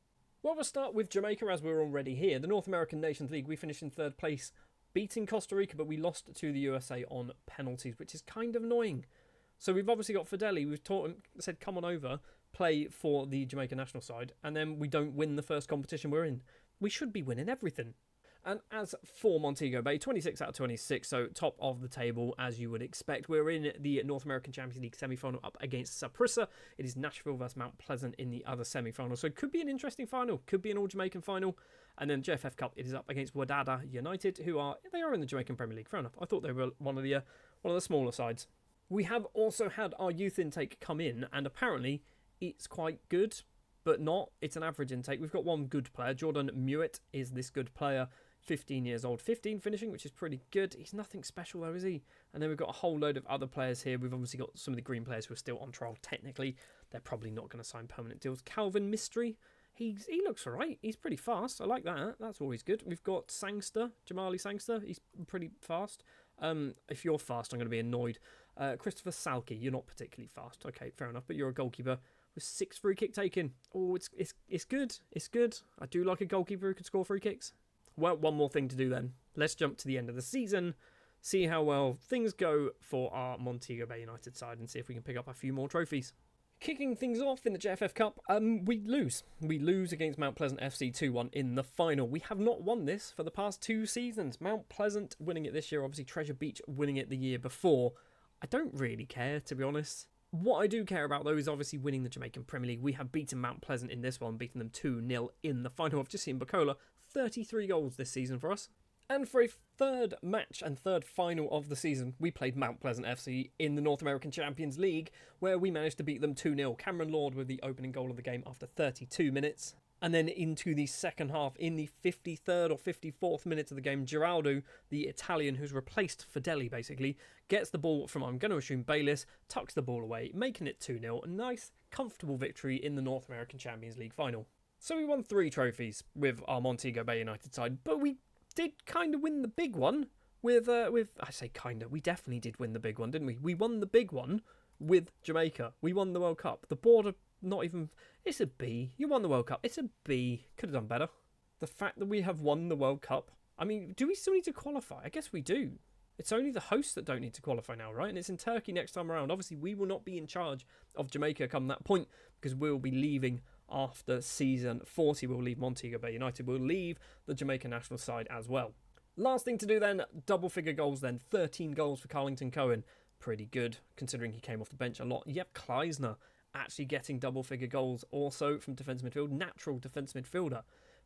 Well, we'll start with Jamaica as we're already here. The North American Nations League, we finished in 3rd place, beating Costa Rica, but we lost to the USA on penalties, which is kind of annoying. So we've obviously got Fideli. We've taught him, said, come on over, play for the Jamaica national side, and then we don't win the first competition we're in. We should be winning everything. And as for Montego Bay, 26 out of 26, so top of the table as you would expect. We're in the North American Champions League semi-final up against Saprissa. It is Nashville versus Mount Pleasant in the other semi-final, so it could be an interesting final, could be an all-Jamaican final. And then JFF Cup, it is up against Wadada United, who are in the Jamaican Premier League. Fair enough. I thought they were one of the smaller sides. We have also had our youth intake come in, and apparently it's quite good, but not. It's an average intake. We've got one good player. Jordan Mewett is this good player, 15 years old, 15 finishing, which is pretty good. He's nothing special though, is he? And then we've got a whole load of other players here. We've obviously got some of the green players who are still on trial technically. they're probably not going to sign permanent deals. Calvin Mystery, he looks alright. He's pretty fast. I like that. That's always good. We've got Sangster, Jamali Sangster. He's pretty fast. If you're fast, I'm going to be annoyed. Christopher Salke, you're not particularly fast. Okay, fair enough, but you're a goalkeeper with 6 free kick taken. Oh, it's good. It's good. I do like a goalkeeper who can score free kicks. Well, one more thing to do then. Let's jump to the end of the season, see how well things go for our Montego Bay United side, and see if we can pick up a few more trophies. Kicking things off in the JFF Cup, we lose. We lose against Mount Pleasant FC 2-1 in the final. We have not won this for the past 2 seasons. Mount Pleasant winning it this year, obviously Treasure Beach winning it the year before. I don't really care, to be honest. What I do care about, though, is obviously winning the Jamaican Premier League. We have beaten Mount Pleasant in this one, beating them 2-0 in the final. I've just seen Bacola, 33 goals this season for us. And for a third match and third final of the season, we played Mount Pleasant FC in the North American Champions League, where we managed to beat them 2-0. Cameron Lord with the opening goal of the game after 32 minutes. And then into the second half, in the 53rd or 54th minute of the game, Giraldo, the Italian who's replaced Fideli basically, gets the ball from, I'm going to assume, Bayliss, tucks the ball away, making it 2-0. A nice, comfortable victory in the North American Champions League final. So we won 3 trophies with our Montego Bay United side, but we did kind of win the big one with I say kind of, we definitely did win the big one, didn't we? We won the big one with Jamaica. We won the World Cup. The border, not even, it's a B. You won the World Cup. It's a B. Could have done better. The fact that we have won the World Cup, I mean, do we still need to qualify? I guess we do. It's only the hosts that don't need to qualify now, right? And it's in Turkey next time around. Obviously, we will not be in charge of Jamaica come that point, because we'll be leaving after season 40. We'll leave Montego Bay United. We'll leave the Jamaica national side as well. Last thing to do then, double figure goals then. 13 goals for Carlington Cohen. Pretty good, considering he came off the bench a lot. Yep, Kleisner actually getting double figure goals also from defence midfield. Natural defence midfielder.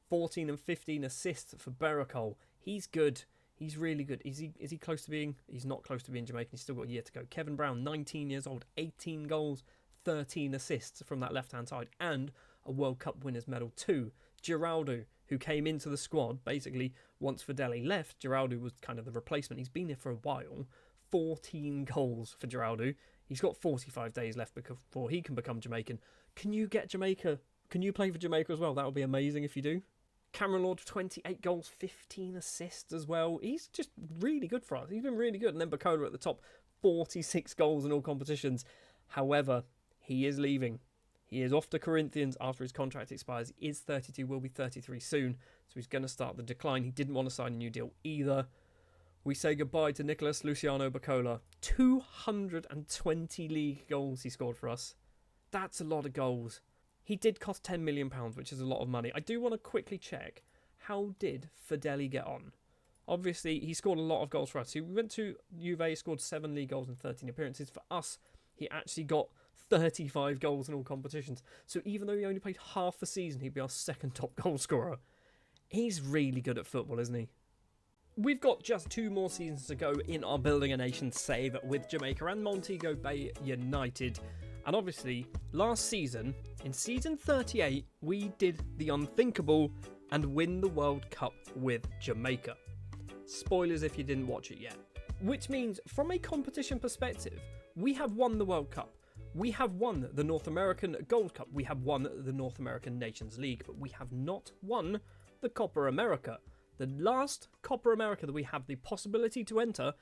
14 and 15 assists for Beracol. He's good. He's really good. Is he close to being? He's not close to being Jamaican. He's still got a year to go. Kevin Brown, 19 years old, 18 goals, 13 assists from that left-hand side, and a World Cup winners medal too. Giraldo, who came into the squad, basically, once Fideli left, Giraldo was kind of the replacement. He's been here for a while. 14 goals for Giraldo. He's got 45 days left before he can become Jamaican. Can you get Jamaica? Can you play for Jamaica as well? That would be amazing if you do. Cameron Lord, 28 goals, 15 assists as well. He's just really good for us. He's been really good. And then Bacola at the top, 46 goals in all competitions. However, he is leaving. He is off to Corinthians after his contract expires. He is 32, will be 33 soon. So he's going to start the decline. He didn't want to sign a new deal either. We say goodbye to Nicholas Luciano Bacola. 220 league goals he scored for us. That's a lot of goals. He did cost £10 million, which is a lot of money. I do want to quickly check, how did Fideli get on? Obviously, he scored a lot of goals for us. He went to Juve, he scored 7 league goals and 13 appearances. For us, he actually got 35 goals in all competitions. So even though he only played half the season, he'd be our second top goal scorer. He's really good at football, isn't he? We've got just 2 more seasons to go in our Building a Nation save with Jamaica and Montego Bay United. And obviously, last season, in season 38, we did the unthinkable and win the World Cup with Jamaica. Spoilers if you didn't watch it yet. Which means, from a competition perspective, we have won the World Cup. We have won the North American Gold Cup. We have won the North American Nations League. But we have not won the Copa America. The last Copa America that we have the possibility to enter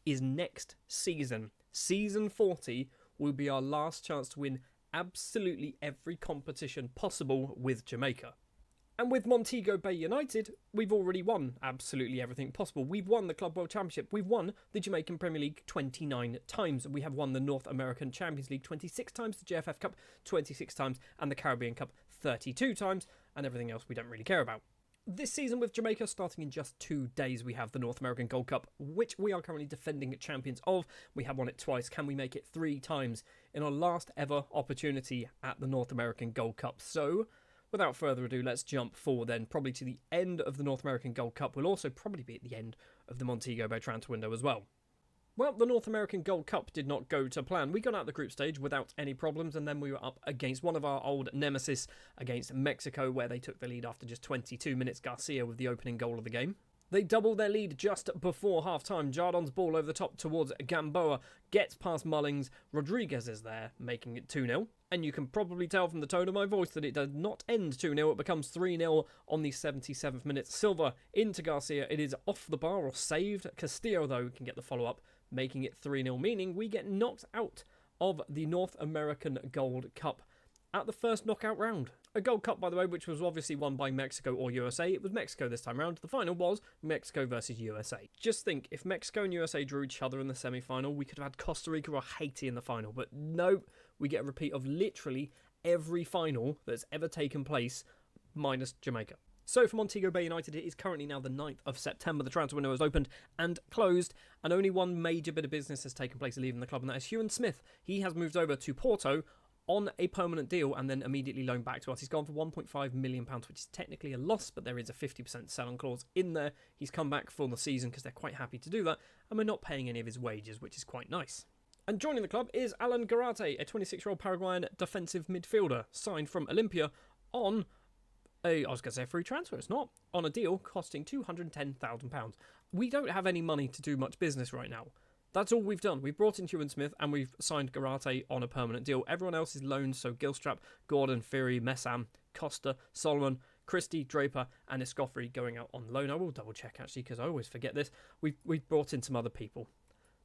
is next season. Season 40 will be our last chance to win absolutely every competition possible with Jamaica. And with Montego Bay United, we've already won absolutely everything possible. We've won the Club World Championship. We've won the Jamaican Premier League 29 times. We have won the North American Champions League 26 times, the JFF Cup 26 times, and the Caribbean Cup 32 times, and everything else we don't really care about. This season with Jamaica, starting in just 2 days, we have the North American Gold Cup, which we are currently defending champions of. We have won it twice. Can we make it 3 times in our last ever opportunity at the North American Gold Cup? So, without further ado, let's jump forward then, probably to the end of the North American Gold Cup. We'll also probably be at the end of the Montego Bay transfer window as well. Well, the North American Gold Cup did not go to plan. We got out the group stage without any problems, and then we were up against one of our old nemesis against Mexico, where they took the lead after just 22 minutes. Garcia with the opening goal of the game. They doubled their lead just before half-time. Jardon's ball over the top towards Gamboa, gets past Mullings. Rodriguez is there, making it 2-0. And you can probably tell from the tone of my voice that it does not end 2-0. It becomes 3-0 on the 77th minute. Silva into Garcia. It is off the bar or saved. Castillo, though, can get the follow-up, making it 3-0, meaning we get knocked out of the North American Gold Cup at the first knockout round. A Gold Cup, by the way, which was obviously won by Mexico or USA. It was Mexico this time round. The final was Mexico versus USA. Just think, if Mexico and USA drew each other in the semi-final, we could have had Costa Rica or Haiti in the final. But no, we get a repeat of literally every final that's ever taken place, minus Jamaica. So for Montego Bay United, it is currently now the 9th of September. The transfer window has opened and closed, and only one major bit of business has taken place leaving the club, and that is Hewan Smith. He has moved over to Porto on a permanent deal and then immediately loaned back to us. He's gone for £1.5 million, which is technically a loss, but there is a 50% sell-on clause in there. He's come back for the season because they're quite happy to do that, and we're not paying any of his wages, which is quite nice. And joining the club is Alan Garate, a 26-year-old Paraguayan defensive midfielder, signed from Olympia on I was going to say a free transfer. It's not. On a deal costing £210,000. We don't have any money to do much business right now. That's all we've done. We've brought in Hewan Smith and we've signed Garate on a permanent deal. Everyone else is loaned, so Gilstrap, Gordon, Fury, Messam, Costa, Solomon, Christie, Draper and Escoffrey going out on loan. I will double check actually because I always forget this. We've brought in some other people.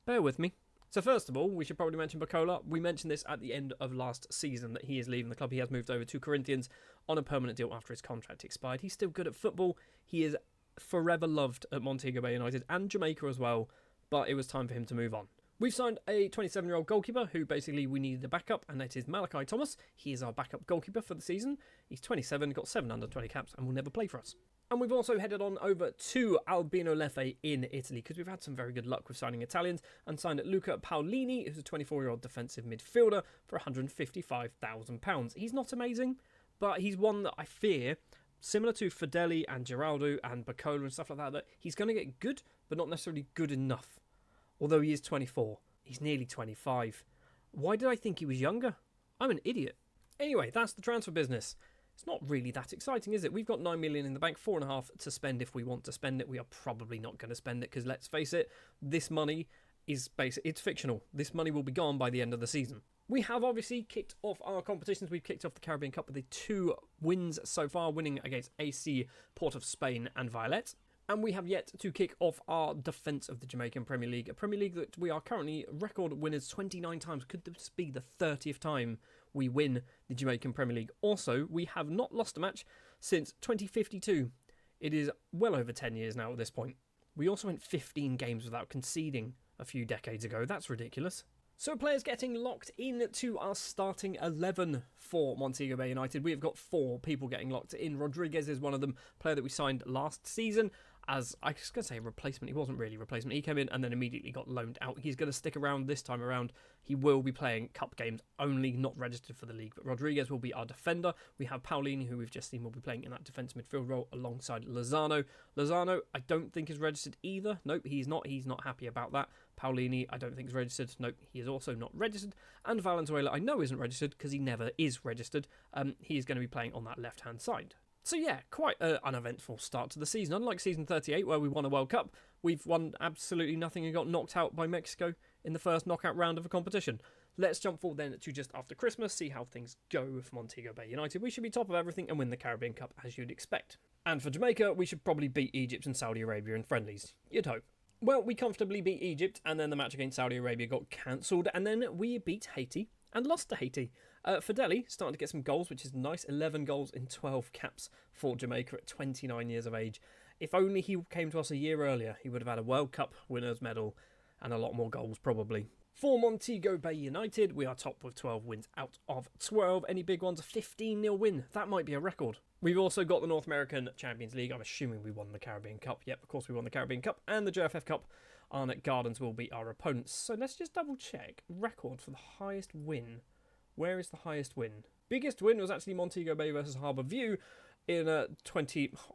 Bear with me. So first of all, we should probably mention Bacola. We mentioned this at the end of last season that he is leaving the club. He has moved over to Corinthians on a permanent deal after his contract expired. He's still good at football. He is forever loved at Montego Bay United and Jamaica as well, but it was time for him to move on. We've signed a 27-year-old goalkeeper who basically we needed a backup, and that is Malachi Thomas. He is our backup goalkeeper for the season. He's 27, got 7 under 20 caps, and will never play for us. And we've also headed on over to Albino Leffe in Italy because we've had some very good luck with signing Italians and signed Luca Paolini, who's a 24-year-old defensive midfielder, for £155,000. He's not amazing, but he's one that I fear, similar to Fedeli and Giraldo and Bacola and stuff like that, that he's going to get good, but not necessarily good enough. Although he is 24. He's nearly 25. Why did I think he was younger? I'm an idiot. Anyway, that's the transfer business. It's not really that exciting, is it? We've got 9 million in the bank, 4.5 to spend if we want to spend it. We are probably not going to spend it because, let's face it, this money is it's fictional. This money will be gone by the end of the season. We have obviously kicked off our competitions. We've kicked off the Caribbean Cup with the 2 wins so far, winning against AC, Port of Spain and Violet. And we have yet to kick off our defence of the Jamaican Premier League. A Premier League that we are currently record winners 29 times. Could this be the 30th time we win the Jamaican Premier League? Also, we have not lost a match since 2052. It is well over 10 years now at this point. We also went 15 games without conceding a few decades ago. That's ridiculous. So players getting locked into our starting 11 for Montego Bay United. We have got 4 people getting locked in. Rodriguez is one of them, player that we signed last season as, I was going to say replacement. He wasn't really a replacement. He came in and then immediately got loaned out. He's going to stick around this time around. He will be playing cup games only, not registered for the league. But Rodriguez will be our defender. We have Paolini, who we've just seen will be playing in that defence midfield role alongside Lozano. Lozano, I don't think is registered either. Nope, he's not. He's not happy about that. Paolini, I don't think is registered. Nope, he is also not registered. And Valenzuela, I know isn't registered because he never is registered. He is going to be playing on that left-hand side. So yeah, quite an uneventful start to the season. Unlike season 38, where we won a World Cup, we've won absolutely nothing and got knocked out by Mexico in the first knockout round of a competition. Let's jump forward then to just after Christmas, see how things go for Montego Bay United. We should be top of everything and win the Caribbean Cup, as you'd expect. And for Jamaica, we should probably beat Egypt and Saudi Arabia in friendlies. You'd hope. Well, we comfortably beat Egypt, and then the match against Saudi Arabia got cancelled, and then we beat Haiti and lost to Haiti. Fedeli starting to get some goals, which is nice. 11 goals in 12 caps for Jamaica at 29 years of age. If only he came to us a year earlier, he would have had a World Cup winners medal and a lot more goals probably. For Montego Bay United, we are top with 12 wins out of 12. Any big ones? A 15-0 win. That might be a record. We've also got the North American Champions League. I'm assuming we won the Caribbean Cup. Yep, of course we won the Caribbean Cup. And the JFF Cup. Arnett Gardens will be our opponents. So let's just double check. Record for the highest win. Where is the highest win? Biggest win was actually Montego Bay versus Harbour View in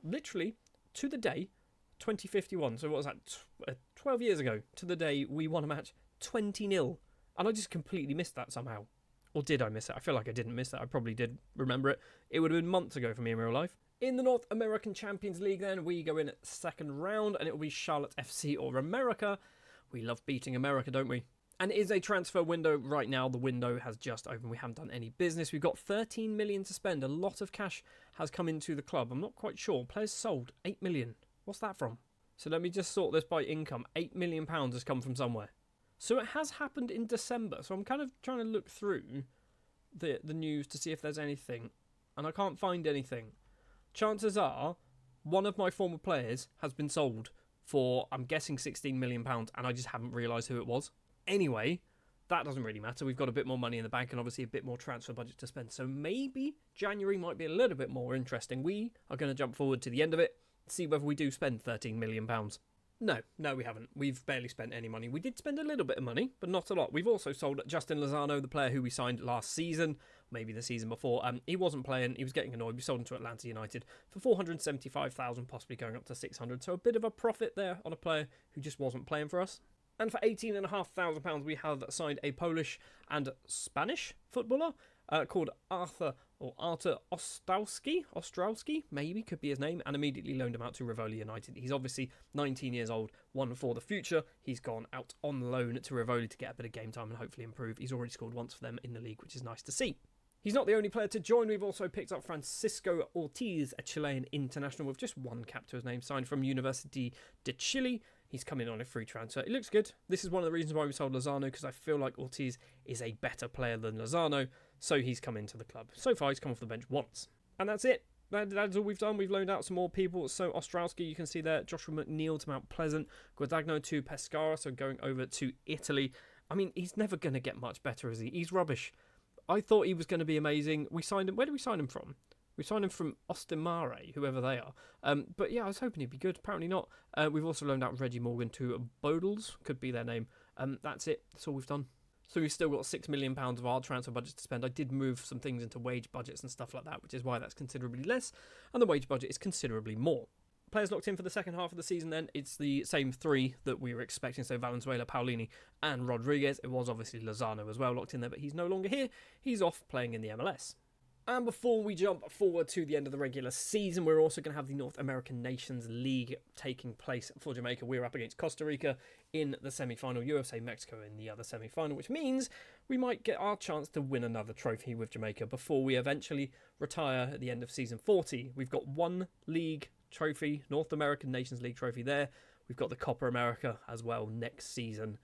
literally to the day, 2051. So what was that? 12 years ago to the day we won a match 20-0. And I just completely missed that somehow. Or did I miss it? I feel like I didn't miss it. I probably did remember it. It would have been months ago for me in real life. In the North American Champions League then, we go in at second round and it will be Charlotte FC or America. We love beating America, don't we? And it is a transfer window right now. The window has just opened. We haven't done any business. We've got 13 million to spend. A lot of cash has come into the club. I'm not quite sure. Players sold 8 million. What's that from? So let me just sort this by income. 8 million pounds has come from somewhere. So it has happened in December. So I'm kind of trying to look through the news to see if there's anything. And I can't find anything. Chances are one of my former players has been sold for, I'm guessing, 16 million pounds, and I just haven't realised who it was. Anyway, that doesn't really matter. We've got a bit more money in the bank and obviously a bit more transfer budget to spend. So maybe January might be a little bit more interesting. We are going to jump forward to the end of it, see whether we do spend 13 million pounds. No, we haven't. We've barely spent any money. We did spend a little bit of money, but not a lot. We've also sold Justin Lozano, the player who we signed last season, maybe the season before. He wasn't playing. He was getting annoyed. We sold him to Atlanta United for 475,000, possibly going up to 600. So a bit of a profit there on a player who just wasn't playing for us. And for £18,500, we have signed a Polish and Spanish footballer called Artur Ostrowski, maybe, could be his name, and immediately loaned him out to Rivoli United. He's obviously 19 years old, one for the future. He's gone out on loan to Rivoli to get a bit of game time and hopefully improve. He's already scored once for them in the league, which is nice to see. He's not the only player to join. We've also picked up Francisco Ortiz, a Chilean international with just one cap to his name, signed from University de Chile. He's coming on a free transfer. It looks good. This is one of the reasons why we sold Lozano, because I feel like Ortiz is a better player than Lozano, so he's come into the club. So far, he's come off the bench once. And that's it. That's all we've done. We've loaned out some more people. So Ostrowski, you can see there, Joshua McNeil to Mount Pleasant, Guadagno to Pescara, so going over to Italy. I mean, he's never going to get much better, is he? He's rubbish. I thought he was going to be amazing. We signed him. Where did we sign him from? We signed him from Ostimare, whoever they are. But yeah, I was hoping he'd be good. Apparently not. We've also loaned out Reggie Morgan to Bodles. Could be their name. That's it. That's all we've done. So we've still got £6 million of our transfer budget to spend. I did move some things into wage budgets and stuff like that, which is why that's considerably less. And the wage budget is considerably more. Players locked in for the second half of the season then. It's the same three that we were expecting. So Valenzuela, Paulini and Rodriguez. It was obviously Lozano as well locked in there, but he's no longer here. He's off playing in the MLS. And before we jump forward to the end of the regular season, we're also going to have the North American Nations League taking place for Jamaica. We're up against Costa Rica in the semi-final, USA, Mexico in the other semi-final, which means we might get our chance to win another trophy with Jamaica before we eventually retire at the end of season 40. We've got one league trophy, North American Nations League trophy there. We've got the Copa America as well next season.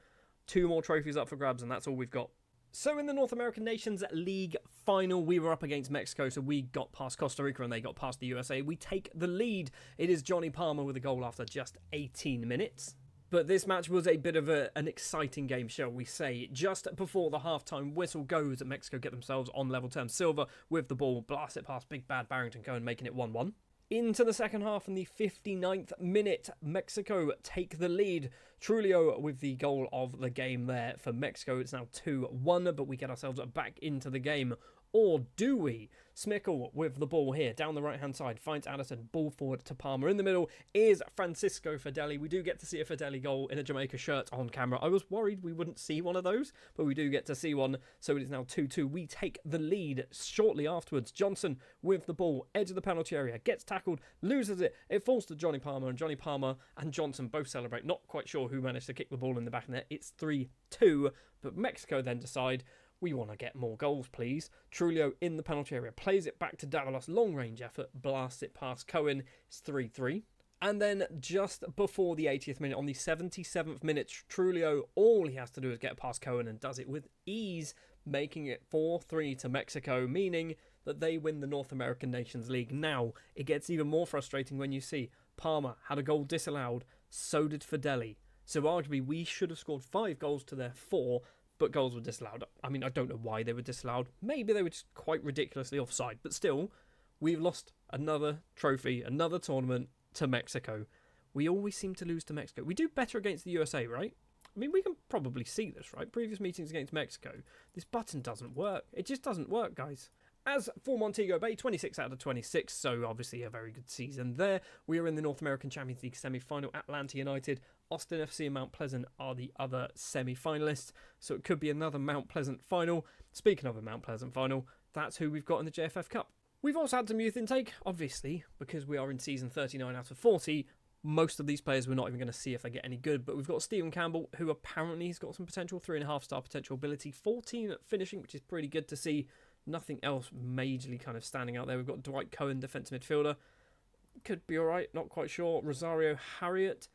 2 more trophies up for grabs, and that's all we've got. So in the North American Nations League final, we were up against Mexico, so we got past Costa Rica and they got past the USA. We take the lead. It is Johnny Palmer with a goal after just 18 minutes. But this match was a bit of an exciting game, shall we say. Just before the halftime whistle goes, Mexico get themselves on level terms. Silva with the ball, blast it past Big Bad Barrington Cohen, making it 1-1. Into the second half, in the 59th minute, Mexico take the lead. Trulio with the goal of the game there for Mexico. It's now 2-1, but we get ourselves back into the game. Or do we? Smickle with the ball here, down the right-hand side, finds Addison, ball forward to Palmer. In the middle is Francisco Fedeli. We do get to see a Fedeli goal in a Jamaica shirt on camera. I was worried we wouldn't see one of those, but we do get to see one. So it is now 2-2. We take the lead shortly afterwards. Johnson with the ball, edge of the penalty area, gets tackled, loses it. It falls to Johnny Palmer, and Johnny Palmer and Johnson both celebrate. Not quite sure who managed to kick the ball in the back of the net. It's 3-2, but Mexico then decide, we want to get more goals, please. Trulio in the penalty area, plays it back to Davalos, long-range effort, blasts it past Cohen. It's 3-3. And then just before the 80th minute, on the 77th minute, Trulio, all he has to do is get past Cohen and does it with ease, making it 4-3 to Mexico, meaning that they win the North American Nations League. Now, it gets even more frustrating when you see Palmer had a goal disallowed, so did Fedeli. So arguably, we should have scored 5 goals to their 4, but goals were disallowed. I mean, I don't know why they were disallowed. Maybe they were just quite ridiculously offside. But still, we've lost another trophy, another tournament to Mexico. We always seem to lose to Mexico. We do better against the USA, right? I mean, we can probably see this, right? Previous meetings against Mexico. This button doesn't work. It just doesn't work, guys. As for Montego Bay, 26 out of 26, so obviously a very good season there. We are in the North American Champions League semi-final. Atlanta United, Austin FC and Mount Pleasant are the other semi-finalists, so it could be another Mount Pleasant final. Speaking of a Mount Pleasant final, that's who we've got in the JFF Cup. We've also had some youth intake, obviously, because we are in season 39 out of 40. Most of these players we're not even going to see if they get any good, but we've got Stephen Campbell, who apparently has got some potential, 3.5-star potential ability, 14 at finishing, which is pretty good to see. Nothing else majorly kind of standing out there. We've got Dwight Cohen, defensive midfielder. Could be alright, not quite sure. Rosario Harriet,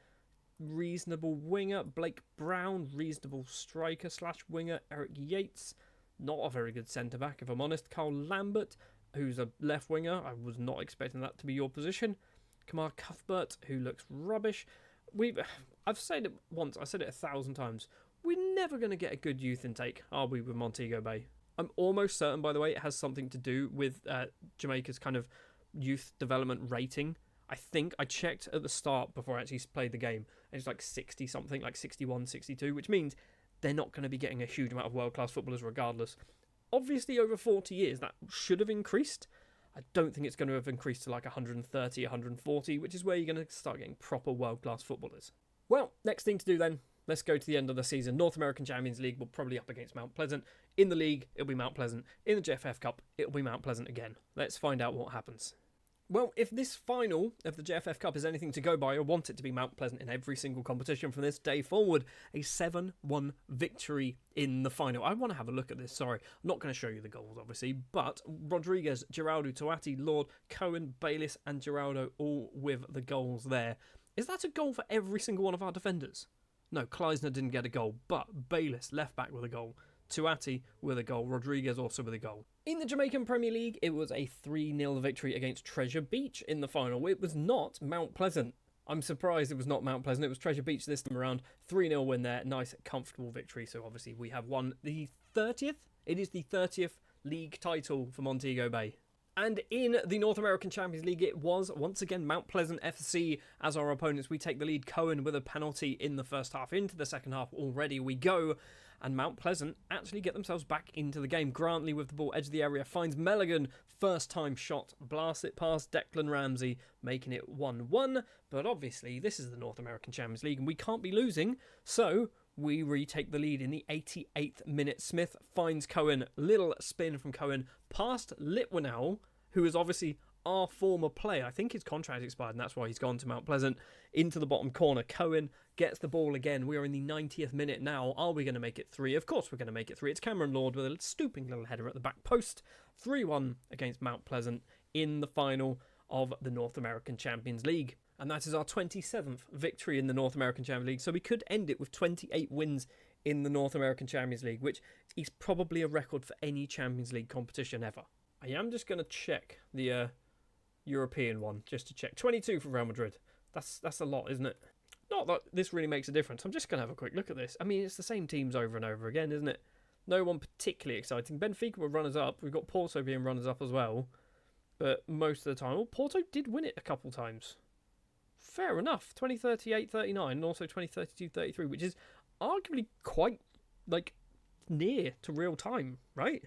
reasonable winger. Blake Brown, reasonable striker / winger. Eric Yates, not a very good centre-back, if I'm honest. Carl Lambert, who's a left winger. I was not expecting that to be your position. Kamar Cuthbert, who looks rubbish. I've said it once, I said it 1,000 times. We're never going to get a good youth intake, are we, with Montego Bay? I'm almost certain, by the way, it has something to do with Jamaica's kind of youth development rating. I think I checked at the start before I actually played the game, and it's like 60 something, like 61, 62, which means they're not going to be getting a huge amount of world-class footballers regardless. Obviously, over 40 years, that should have increased. I don't think it's going to have increased to like 130, 140, which is where you're going to start getting proper world-class footballers. Well, next thing to do then, let's go to the end of the season. North American Champions League will probably up against Mount Pleasant. In the league, it'll be Mount Pleasant. In the JFF Cup, it'll be Mount Pleasant again. Let's find out what happens. Well, if this final of the JFF Cup is anything to go by, I want it to be Mount Pleasant in every single competition from this day forward. A 7-1 victory in the final. I want to have a look at this, sorry. I'm not going to show you the goals, obviously, but Rodriguez, Geraldo, Toati, Lord, Cohen, Bayliss and Geraldo all with the goals there. Is that a goal for every single one of our defenders? No, Kleisner didn't get a goal, but Bayliss, left back, with a goal. Tuati with a goal, Rodriguez also with a goal. In the Jamaican Premier League, it was a 3-0 victory against Treasure Beach in the final. It was not Mount Pleasant. I'm surprised it was not Mount Pleasant. It was Treasure Beach this time around. 3-0 win there. Nice, comfortable victory. So obviously we have won the 30th. It is the 30th league title for Montego Bay. And in the North American Champions League, it was once again Mount Pleasant FC as our opponents. We take the lead. Cohen with a penalty in the first half. Into the second half already we go. And Mount Pleasant actually get themselves back into the game. Grantley with the ball, edge of the area, finds Melligan. First time shot, blasts it past Declan Ramsey, making it 1-1. But obviously, this is the North American Champions League, and we can't be losing. So we retake the lead in the 88th minute. Smith finds Cohen. Little spin from Cohen past Litwinow, who is obviously our former player. I think his contract expired, and that's why he's gone to Mount Pleasant. Into the bottom corner. Cohen gets the ball again. We are in the 90th minute now. Are we going to make it 3? Of course we're going to make it 3. It's Cameron Lord with a stooping little header at the back post. 3-1 against Mount Pleasant in the final of the North American Champions League. And that is our 27th victory in the North American Champions League. So we could end it with 28 wins in the North American Champions League, which is probably a record for any Champions League competition ever. I am just going to check the European one, just to check. 22 for Real Madrid. That's a lot, isn't it? Not that this really makes a difference. I'm just going to have a quick look at this. I mean, it's the same teams over and over again, isn't it? No one particularly exciting. Benfica were runners-up. We've got Porto being runners-up as well. But most of the time... Well, Porto did win it a couple times. Fair enough. 2038-39 and also 2032-33, which is arguably quite, like, near to real time, right?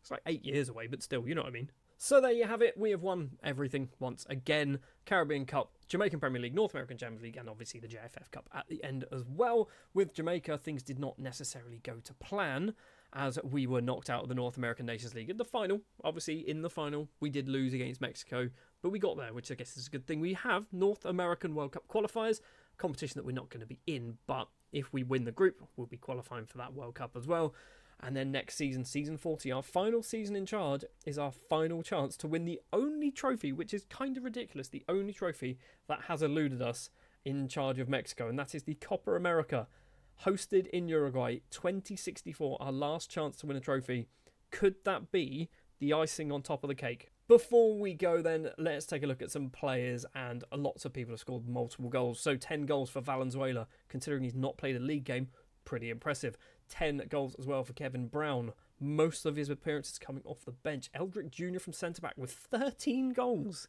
It's like 8 years away, but still, you know what I mean. So there you have it. We have won everything once again. Caribbean Cup, Jamaican Premier League, North American Champions League, and obviously the JFF Cup at the end as well. With Jamaica, things did not necessarily go to plan, as we were knocked out of the North American Nations League at the final. Obviously, in the final, we did lose against Mexico, but we got there, which I guess is a good thing. We have North American World Cup qualifiers, competition that we're not going to be in, but if we win the group, we'll be qualifying for that World Cup as well. And then next season, season 40, our final season in charge, is our final chance to win the only trophy, which is kind of ridiculous, the only trophy that has eluded us in charge of Mexico, and that is the Copa America, hosted in Uruguay, 2064, our last chance to win a trophy. Could that be the icing on top of the cake? Before we go then, let's take a look at some players, and lots of people have scored multiple goals. So 10 goals for Valenzuela, considering he's not played a league game, pretty impressive. 10 goals as well for Kevin Brown. Most of his appearances coming off the bench. Eldrick Jr. from centre-back with 13 goals.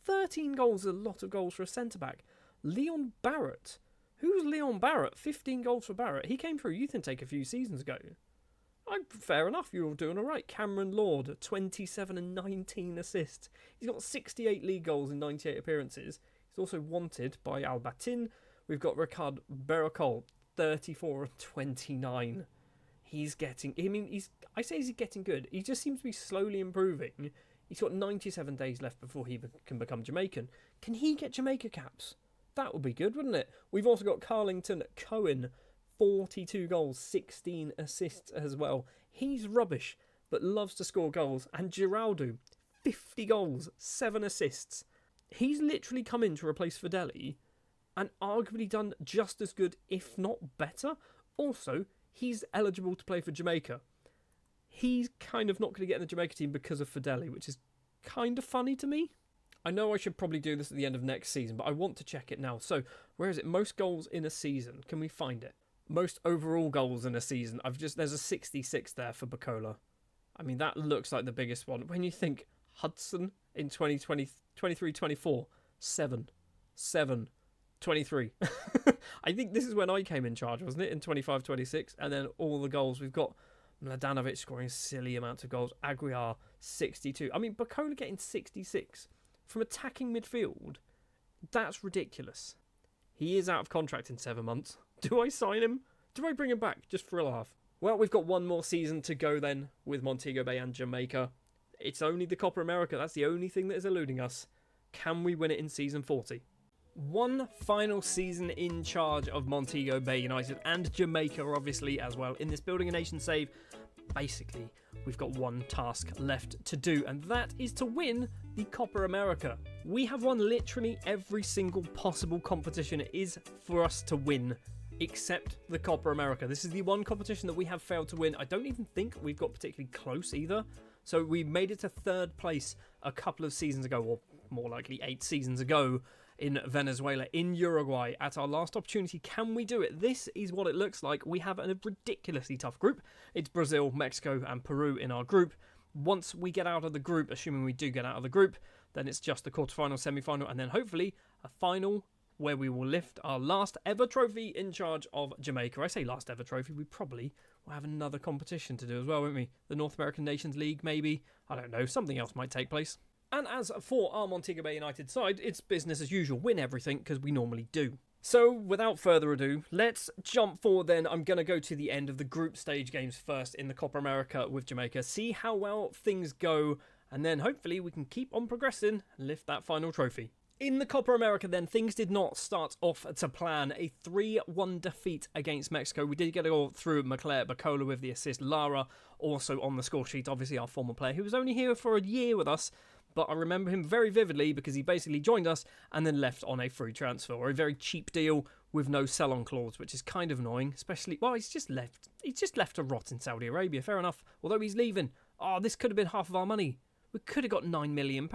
13 goals is a lot of goals for a centre-back. Leon Barrett. Who's Leon Barrett? 15 goals for Barrett. He came through youth intake a few seasons ago. Fair enough, you're all doing all right. Cameron Lord, 27 and 19 assists. He's got 68 league goals in 98 appearances. He's also wanted by Albatin. We've got Ricard Berrocol, 34 and 29. He's getting... I say he's getting good. He just seems to be slowly improving. He's got 97 days left before he can become Jamaican. Can he get Jamaica caps That would be good, wouldn't it? We've also got Carlington Cohen, 42 goals, 16 assists as well. He's rubbish, but loves to score goals. And Giraldo, 50 goals, 7 assists. He's literally come in to replace Fideli and arguably done just as good, if not better. Also, he's eligible to play for Jamaica. He's kind of not going to get in the Jamaica team because of Fideli, which is kind of funny to me. I know I should probably do this at the end of next season, but I want to check it now. So, where is it? Most goals in a season. Can we find it? Most overall goals in a season. There's a 66 there for Bacola. I mean, that looks like the biggest one. When you think Hudson in 23-24, 7, 23. I think this is when I came in charge, wasn't it? In 25-26. And then all the goals. We've got Mladenovic scoring silly amounts of goals. Aguiar, 62. I mean, Bacola getting 66 from attacking midfield. That's ridiculous. He is out of contract in 7 months. Do I sign him? Do I bring him back just for a laugh? Well, we've got one more season to go then with Montego Bay and Jamaica. It's only the Copa America. That's the only thing that is eluding us. Can we win it in season 40? One final season in charge of Montego Bay United and Jamaica, obviously, as well. In this Building a Nation save, basically, we've got one task left to do, and that is to win the Copa America. We have won literally every single possible competition it is for us to win, except the Copa America. This is the one competition that we have failed to win. I don't even think we've got particularly close either. So we made it to 3rd place a couple of seasons ago, or more likely 8 seasons ago, in Venezuela, in Uruguay, at our last opportunity. Can we do it? This is what it looks like. We have a ridiculously tough group. It's Brazil, Mexico, and Peru in our group. Once we get out of the group, assuming we do get out of the group, then it's just the quarterfinal, semi-final, and then hopefully a final where we will lift our last ever trophy in charge of Jamaica. I say last ever trophy, we probably will have another competition to do as well, won't we? The North American Nations League, maybe? I don't know, something else might take place. And as for our Montego Bay United side, it's business as usual, win everything, because we normally do. So, without further ado, let's jump forward then. I'm going to go to the end of the group stage games first in the Copa America with Jamaica, see how well things go, and then hopefully we can keep on progressing and lift that final trophy. In the Copa America then, things did not start off to plan. A 3-1 defeat against Mexico. We did get a goal through Bacola with the assist. Lara also on the score sheet, obviously our former player who was only here for a year with us. But I remember him very vividly because he basically joined us and then left on a free transfer or a very cheap deal with no sell-on clause, which is kind of annoying. Especially, well, he's just left to rot in Saudi Arabia, fair enough. Although he's leaving. Oh, this could have been half of our money. We could have got £9 million.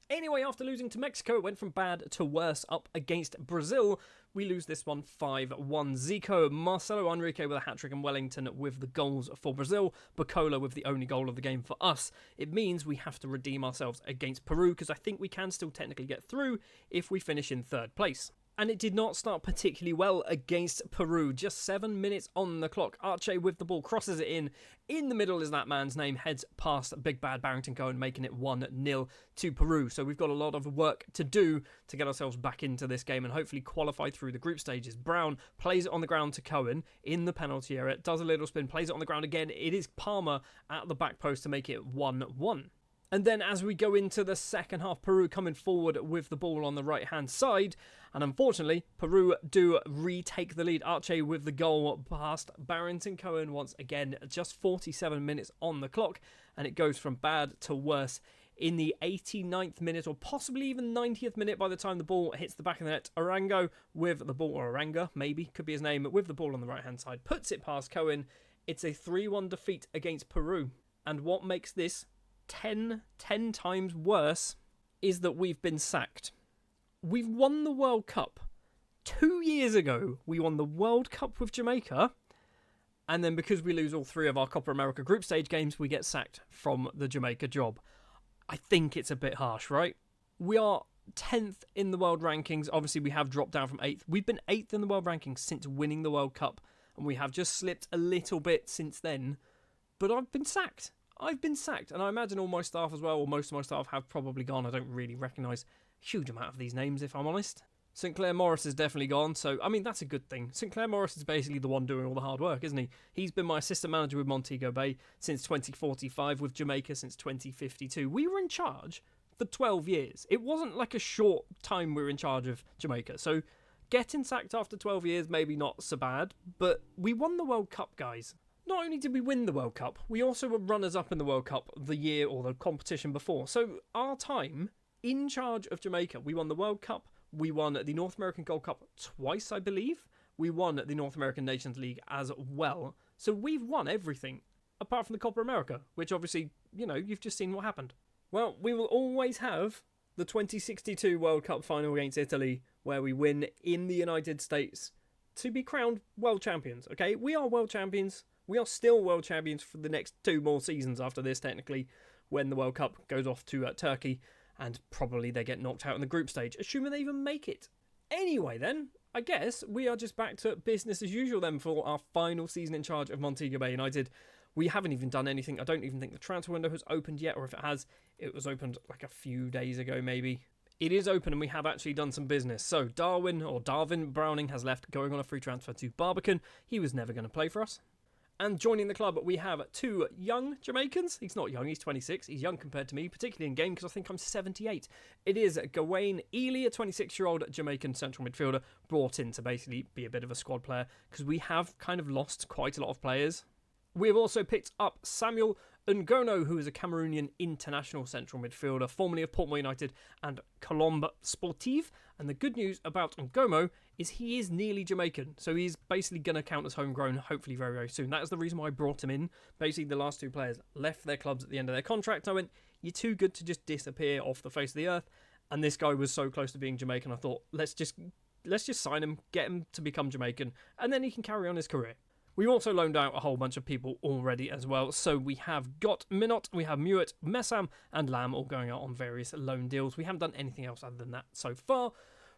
Anyway, after losing to Mexico, it went from bad to worse up against Brazil. We lose this one 5-1. Zico, Marcelo Enrique with a hat-trick and Wellington with the goals for Brazil. Bacola with the only goal of the game for us. It means we have to redeem ourselves against Peru because I think we can still technically get through if we finish in 3rd place. And it did not start particularly well against Peru. Just 7 minutes on the clock. Arche with the ball crosses it in. In the middle is that man's name. Heads past Big Bad Barrington Cohen, making it 1-0 to Peru. So we've got a lot of work to do to get ourselves back into this game and hopefully qualify through the group stages. Brown plays it on the ground to Cohen in the penalty area. Does a little spin, plays it on the ground again. It is Palmer at the back post to make it 1-1. And then as we go into the second half, Peru coming forward with the ball on the right-hand side. And unfortunately, Peru do retake the lead. Arche with the goal past Barrington Cohen once again. Just 47 minutes on the clock. And it goes from bad to worse in the 89th minute or possibly even 90th minute by the time the ball hits the back of the net. Arango with the ball, or Aranga maybe, could be his name, with the ball on the right-hand side. Puts it past Cohen. It's a 3-1 defeat against Peru. And what makes this 10 times worse is that we've been sacked. We've won the World Cup. 2 years ago, we won the World Cup with Jamaica. And then because we lose all 3 of our Copa America group stage games, we get sacked from the Jamaica job. I think it's a bit harsh, right? We are 10th in the world rankings. Obviously, we have dropped down from 8th. We've been 8th in the world rankings since winning the World Cup. And we have just slipped a little bit since then. But I've been sacked. And I imagine all my staff as well, or most of my staff have probably gone. I don't really recognise a huge amount of these names, if I'm honest. St. Clair Morris is definitely gone, so, I mean, that's a good thing. St. Clair Morris is basically the one doing all the hard work, isn't he? He's been my assistant manager with Montego Bay since 2045, with Jamaica since 2052. We were in charge for 12 years. It wasn't like a short time we were in charge of Jamaica. So getting sacked after 12 years, maybe not so bad, but we won the World Cup, guys. Not only did we win the World Cup, we also were runners-up in the World Cup the year or the competition before. So our time in charge of Jamaica, we won the World Cup, we won the North American Gold Cup twice, I believe. We won the North American Nations League as well. So we've won everything, apart from the Copa America, which obviously, you know, you've just seen what happened. Well, we will always have the 2062 World Cup final against Italy, where we win in the United States to be crowned world champions, okay? We are world champions. We are still world champions for the next 2 more seasons after this, technically, when the World Cup goes off to Turkey, and probably they get knocked out in the group stage, assuming they even make it. Anyway then, I guess we are just back to business as usual then for our final season in charge of Montego Bay United. We haven't even done anything. I don't even think the transfer window has opened yet, or if it has, it was opened like a few days ago maybe. It is open and we have actually done some business. So Darwin Browning has left, going on a free transfer to Barbican. He was never going to play for us. And joining the club, we have 2 young Jamaicans. He's not young, he's 26. He's young compared to me, particularly in game, because I think I'm 78. It is Gawain Ely, a 26-year-old Jamaican central midfielder, brought in to basically be a bit of a squad player, because we have kind of lost quite a lot of players. We have also picked up Samuel Ngono, who is a Cameroonian international central midfielder, formerly of Portmore United and Colombe Sportive. And the good news about Ngono is he is nearly Jamaican, so he's basically going to count as homegrown, hopefully very, very soon. That is the reason why I brought him in. Basically, the last 2 players left their clubs at the end of their contract. I went, you're too good to just disappear off the face of the earth. And this guy was so close to being Jamaican, I thought, let's just sign him, get him to become Jamaican, and then he can carry on his career. We also loaned out a whole bunch of people already as well. So we have got Minot, we have Mewett, Messam and Lamb all going out on various loan deals. We haven't done anything else other than that so far.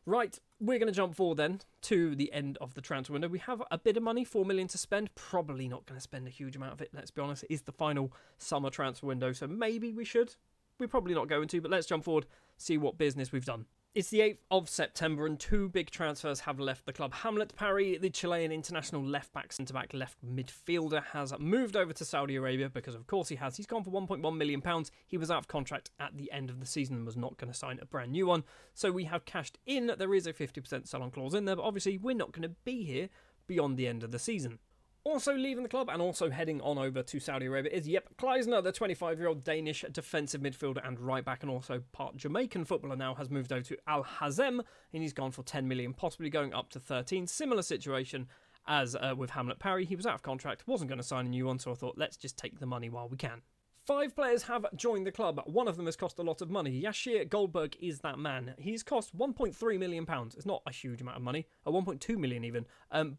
Right, we're going to jump forward then to the end of the transfer window. We have a bit of money, 4 million to spend. Probably not going to spend a huge amount of it, let's be honest. It is the final summer transfer window, so maybe we should. We're probably not going to, but let's jump forward, see what business we've done. It's the 8th of September and 2 big transfers have left the club. Hamlet Parry, the Chilean international left-back, centre-back, left midfielder, has moved over to Saudi Arabia because of course he has. He's gone for £1.1 million. He was out of contract at the end of the season and was not going to sign a brand new one. So we have cashed in. There is a 50% sell-on clause in there, but obviously we're not going to be here beyond the end of the season. Also leaving the club and also heading on over to Saudi Arabia is Kleisner, the 25-year-old Danish defensive midfielder and right-back and also part Jamaican footballer now, has moved over to Al Hazem and he's gone for 10 million, possibly going up to 13. Similar situation as with Hamlet Parry. He was out of contract, wasn't going to sign a new one, so I thought let's just take the money while we can. 5 players have joined the club. One of them has cost a lot of money. Yashir Goldberg is that man. He's cost £1.3 million. It's not a huge amount of money, 1.2 million even,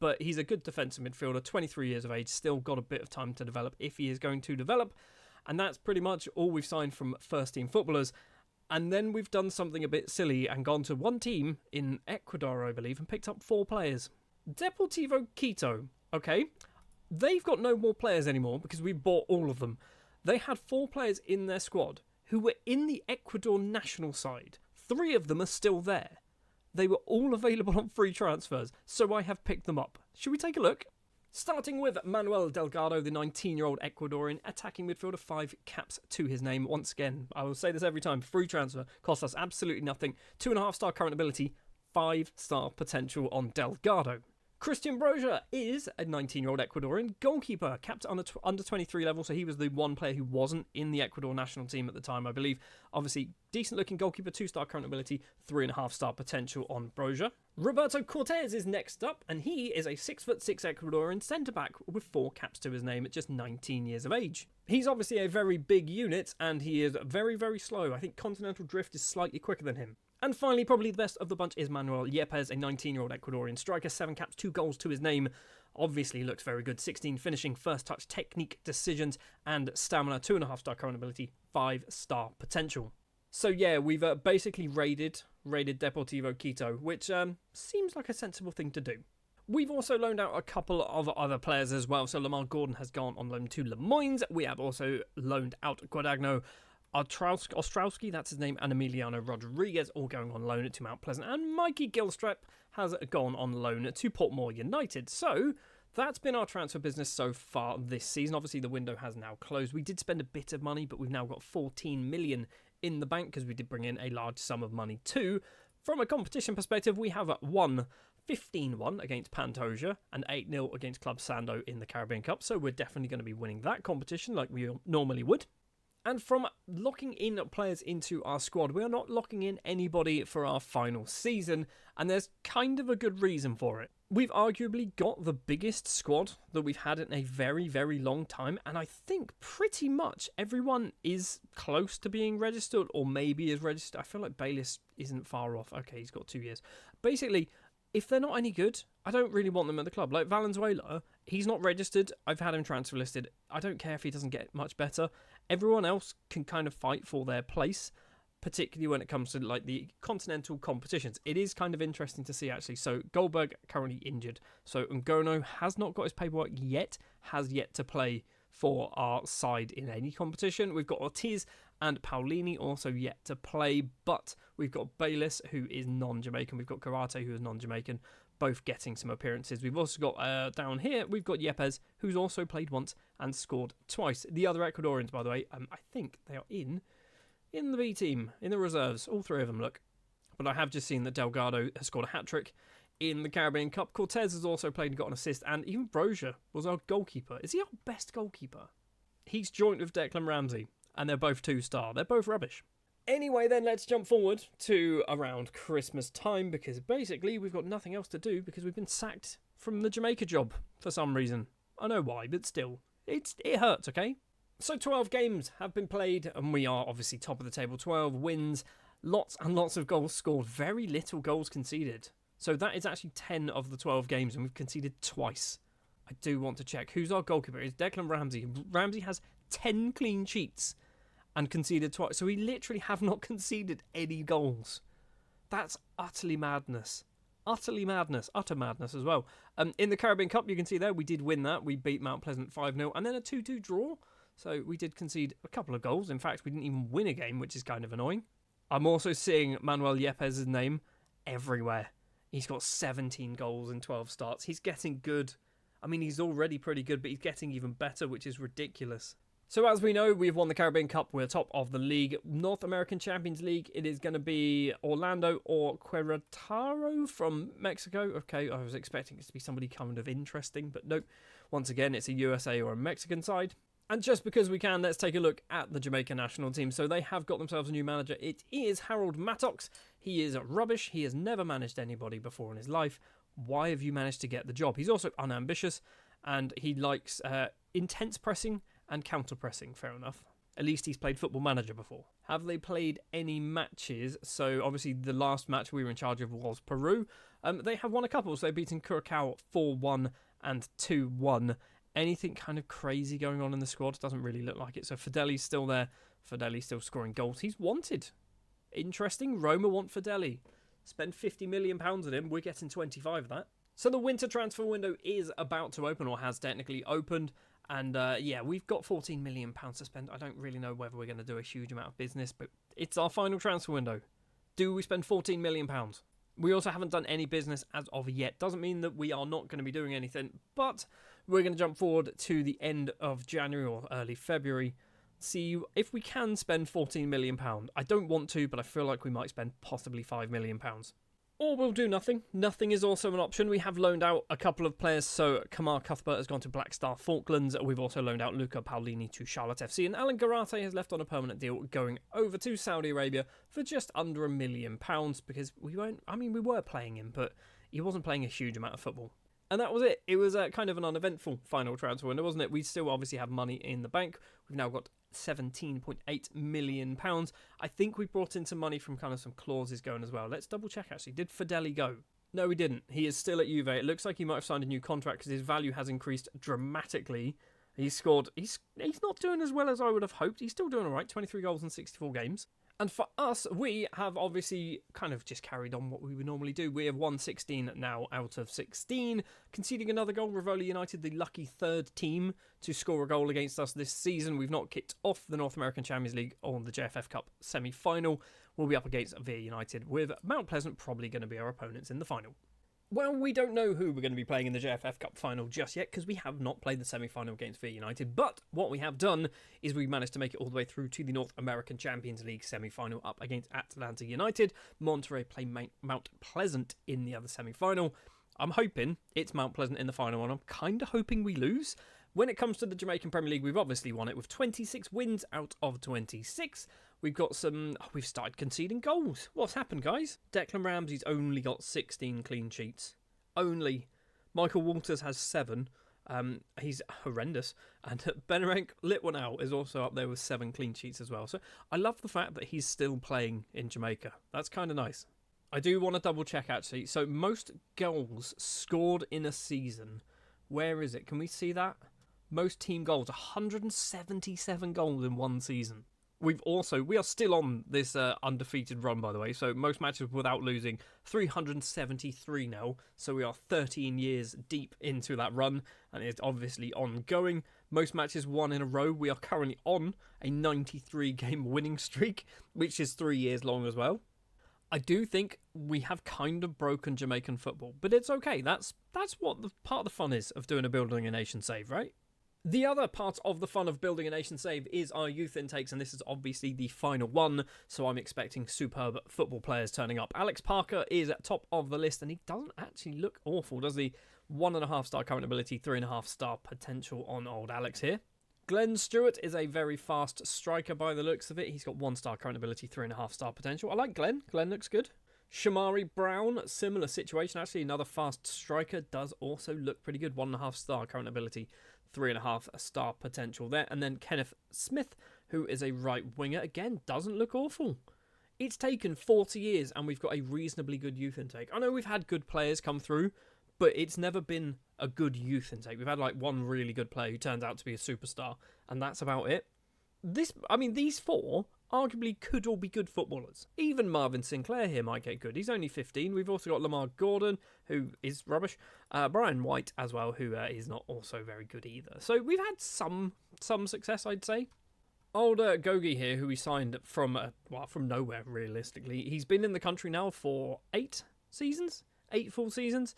but he's a good defensive midfielder, 23 years of age, still got a bit of time to develop if he is going to develop. And that's pretty much all we've signed from first-team footballers. And then we've done something a bit silly and gone to one team in Ecuador, I believe, and picked up 4 players. Deportivo Quito, okay, they've got no more players anymore because we bought all of them. They had 4 players in their squad who were in the Ecuador national side. 3 of them are still there. They were all available on free transfers, so I have picked them up. Should we take a look? Starting with Manuel Delgado, the 19-year-old Ecuadorian attacking midfielder, 5 caps to his name. Once again, I will say this every time, free transfer costs us absolutely nothing. 2.5-star current ability, 5-star potential on Delgado. Christian Broja is a 19-year-old Ecuadorian goalkeeper, capped under 23 level, so he was the one player who wasn't in the Ecuador national team at the time, I believe. Obviously, decent-looking goalkeeper, 2-star current ability, 3.5-star potential on Broja. Roberto Cortez is next up, and he is a 6'6" Ecuadorian centre-back with 4 caps to his name at just 19 years of age. He's obviously a very big unit, and he is very, very slow. I think Continental Drift is slightly quicker than him. And finally, probably the best of the bunch is Manuel Yepes, a 19-year-old Ecuadorian striker, 7 caps, 2 goals to his name. Obviously looks very good. 16 finishing, first touch, technique, decisions, and stamina. 2.5-star current ability, 5-star potential. So yeah, we've basically raided Deportivo Quito, which seems like a sensible thing to do. We've also loaned out a couple of other players as well. So Lamar Gordon has gone on loan to Le Moynes. We have also loaned out Guadagno, Ostrowski, that's his name, and Emiliano Rodriguez, all going on loan to Mount Pleasant. And Mikey Gilstrap has gone on loan to Portmore United. So that's been our transfer business so far this season. Obviously, the window has now closed. We did spend a bit of money, but we've now got 14 million in the bank because we did bring in a large sum of money too. From a competition perspective, we have won 15-1 against Pantoja and 8-0 against Club Sando in the Caribbean Cup, so we're definitely going to be winning that competition like we normally would. And from locking in players into our squad, we are not locking in anybody for our final season, and there's kind of a good reason for it. We've arguably got the biggest squad that we've had in a very, very long time, and I think pretty much everyone is close to being registered, or maybe is registered. I feel like Bayliss isn't far off. Okay, he's got 2 years. Basically, if they're not any good, I don't really want them at the club. Like Valenzuela, he's not registered. I've had him transfer listed. I don't care if he doesn't get much better. Everyone else can kind of fight for their place, particularly when it comes to like the continental competitions. It is kind of interesting to see actually. So Goldberg currently injured. So Ngono has not got his paperwork yet, has yet to play for our side in any competition. We've got Ortiz and Paulini also yet to play, but we've got Bayliss, who is non-Jamaican. We've got Karate, who is non-Jamaican, both getting some appearances. We've also got, down here, we've got Yepes, who's also played once and scored twice. The other Ecuadorians, by the way, I think they are in the B team, in the reserves. All three of them, look. But I have just seen that Delgado has scored a hat-trick in the Caribbean Cup. Cortez has also played and got an assist, and even Brozier was our goalkeeper. Is he our best goalkeeper? He's joint with Declan Ramsey, and they're both 2-star. They're both rubbish. Anyway, then let's jump forward to around Christmas time, because basically we've got nothing else to do because we've been sacked from the Jamaica job for some reason. I know why, but still, it hurts, okay? So 12 games have been played, and we are obviously top of the table. 12 wins, lots and lots of goals scored, very little goals conceded. So that is actually 10 of the 12 games, and we've conceded twice. I do want to check. Who's our goalkeeper? It's Declan Ramsey. Ramsey has 10 clean sheets and conceded twice. So we literally have not conceded any goals. That's utterly madness. Utterly madness. Utter madness as well. In the Caribbean Cup, you can see there, we did win that. We beat Mount Pleasant 5-0, and then a 2-2 draw. So we did concede a couple of goals. In fact, we didn't even win a game, which is kind of annoying. I'm also seeing Manuel Yepes' name everywhere. He's got 17 goals in 12 starts. He's getting good. I mean, he's already pretty good, but he's getting even better, which is ridiculous. So as we know, we've won the Caribbean Cup. We're top of the league. North American Champions League, it is going to be Orlando or Querétaro from Mexico. Okay, I was expecting it to be somebody kind of interesting, but nope. Once again, it's a USA or a Mexican side. And just because we can, let's take a look at the Jamaica national team. So they have got themselves a new manager. It is Harold Mattox. He is rubbish. He has never managed anybody before in his life. Why have you managed to get the job? He's also unambitious, and he likes intense pressing and counter-pressing. Fair enough. At least he's played Football Manager before. Have they played any matches? So obviously the last match we were in charge of was Peru. They have won a couple. So they've beaten Curacao 4-1 and 2-1. Anything kind of crazy going on in the squad? Doesn't really look like it. So Fideli's still there. Fideli's still scoring goals. He's wanted. Interesting. Roma want Fideli. Spend £50 million on him. We're getting 25 of that. So the winter transfer window is about to open, or has technically opened. And yeah, we've got £14 million to spend. I don't really know whether we're going to do a huge amount of business, but it's our final transfer window. Do we spend £14 million? We also haven't done any business as of yet. Doesn't mean that we are not going to be doing anything, but we're going to jump forward to the end of January or early February. See if we can spend £14 million. I don't want to, but I feel like we might spend possibly £5 million. Or we'll do nothing. Nothing is also an option. We have loaned out a couple of players. So Kamar Cuthbert has gone to Black Star Falklands. We've also loaned out Luca Paulini to Charlotte FC. And Alan Garate has left on a permanent deal going over to Saudi Arabia for just under £1 million. Because we were playing him, but he wasn't playing a huge amount of football. And that was it. It was kind of an uneventful final transfer window, wasn't it? We still obviously have money in the bank. We've now got £17.8 million. I think we brought in some money from kind of some clauses going as well. Let's double check actually. Did Fideli go? No, he didn't. He is still at Juve. It looks like he might have signed a new contract because his value has increased dramatically. He's scored. He's not doing as well as I would have hoped. He's still doing all right. 23 goals in 64 games. And for us, we have obviously kind of just carried on what we would normally do. We have won 16 now out of 16, conceding another goal. Rivoli United, the lucky third team to score a goal against us this season. We've not kicked off the North American Champions League or the JFF Cup semi-final. We'll be up against Via United, with Mount Pleasant probably going to be our opponents in the final. Well, we don't know who we're going to be playing in the JFF Cup final just yet because we have not played the semi-final against VA United. But what we have done is we managed to make it all the way through to the North American Champions League semi-final up against Atlanta United. Monterey play Mount Pleasant in the other semi-final. I'm hoping it's Mount Pleasant in the final, and I'm kind of hoping we lose. When it comes to the Jamaican Premier League, we've obviously won it with 26 wins out of 26. We've started conceding goals. What's happened, guys? Declan Ramsey's only got 16 clean sheets. Only. Michael Walters has 7. He's horrendous. And Benarek lit one out is also up there with 7 clean sheets as well. So I love the fact that he's still playing in Jamaica. That's kind of nice. I do want to double check, actually. So most goals scored in a season. Where is it? Can we see that? Most team goals, 177 goals in one season. We are still on this undefeated run, by the way. So most matches without losing, 373 now. So we are 13 years deep into that run, and it's obviously ongoing. Most matches won in a row. We are currently on a 93-game winning streak, which is 3 years long as well. I do think we have kind of broken Jamaican football, but it's okay. That's what part of the fun is of doing a Building a Nation save, right? The other part of the fun of Building a Nation save is our youth intakes, and this is obviously the final one, so I'm expecting superb football players turning up. Alex Parker is at top of the list, and he doesn't actually look awful, does he? 1.5-star current ability, 3.5-star potential on old Alex here. Glenn Stewart is a very fast striker by the looks of it. He's got 1-star current ability, 3.5-star potential. I like Glenn. Glenn looks good. Shamari Brown, similar situation. Actually, another fast striker, does also look pretty good. 1.5-star current ability, 3.5-star potential there. And then Kenneth Smith, who is a right winger, again, doesn't look awful. It's taken 40 years and we've got a reasonably good youth intake. I know we've had good players come through, but it's never been a good youth intake. We've had like one really good player who turns out to be a superstar, and that's about it. These 4 arguably could all be good footballers. Even Marvin Sinclair here might get good. He's only 15. We've also got Lamar Gordon, who is rubbish. Brian White as well, who is not also very good either. So we've had some success, I'd say. Older Gogi here, who we signed from nowhere, realistically. He's been in the country now for 8 full seasons.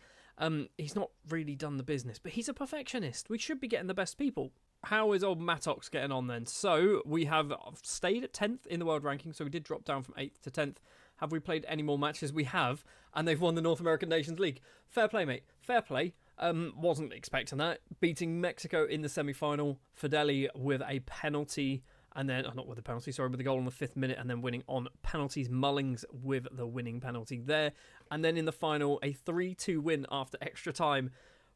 He's not really done the business, but he's a perfectionist. We should be getting the best people. How is old Mattox getting on then? So we have stayed at 10th in the world ranking, so we did drop down from 8th to 10th. Have we played any more matches? We have, and they've won the North American Nations League. Fair play, mate. Fair play. Wasn't expecting that. Beating Mexico in the semi-final. Fideli with a penalty, and then, not with a penalty, sorry, with a goal in the 5th minute, and then winning on penalties. Mullings with the winning penalty there. And then in the final, a 3-2 win after extra time.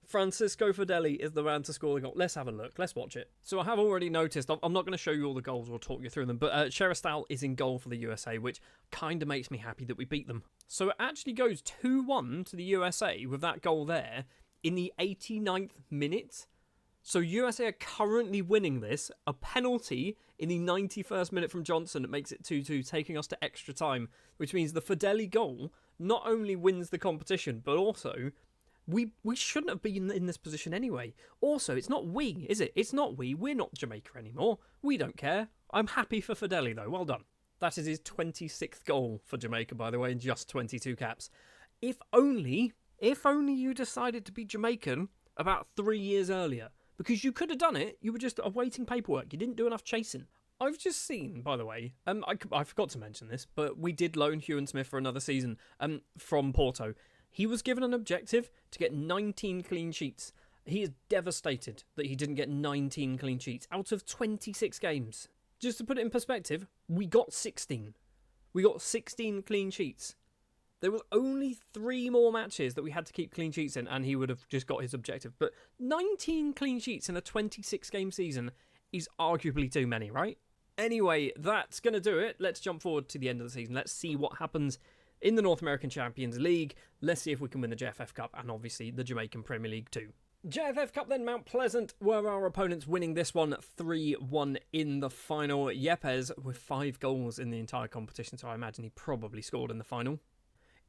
Francisco Fideli is the man to score the goal. Let's have a look. Let's watch it. So I have already noticed, I'm not going to show you all the goals or talk you through them, but Cheristal is in goal for the USA, which kind of makes me happy that we beat them. So it actually goes 2-1 to the USA with that goal there in the 89th minute. So USA are currently winning this. A penalty in the 91st minute from Johnson that makes it 2-2, taking us to extra time, which means the Fideli goal not only wins the competition, but also we shouldn't have been in this position anyway. Also, it's not we, is it? It's not we. We're not Jamaica anymore. We don't care. I'm happy for Fideli, though. Well done. That is his 26th goal for Jamaica, by the way, in just 22 caps. If only you decided to be Jamaican about 3 years earlier. Because you could have done it. You were just awaiting paperwork. You didn't do enough chasing. I've just seen, by the way, I forgot to mention this, but we did loan Hewan Smith for another season from Porto. He was given an objective to get 19 clean sheets. He is devastated that he didn't get 19 clean sheets out of 26 games. Just to put it in perspective, we got 16. We got 16 clean sheets. There was only 3 more matches that we had to keep clean sheets in, and he would have just got his objective. But 19 clean sheets in a 26-game season is arguably too many, right? Anyway, that's going to do it. Let's jump forward to the end of the season. Let's see what happens in the North American Champions League. Let's see if we can win the JFF Cup and obviously the Jamaican Premier League too. JFF Cup then, Mount Pleasant were our opponents, winning this one 3-1 in the final. Yepes with 5 goals in the entire competition, so I imagine he probably scored in the final.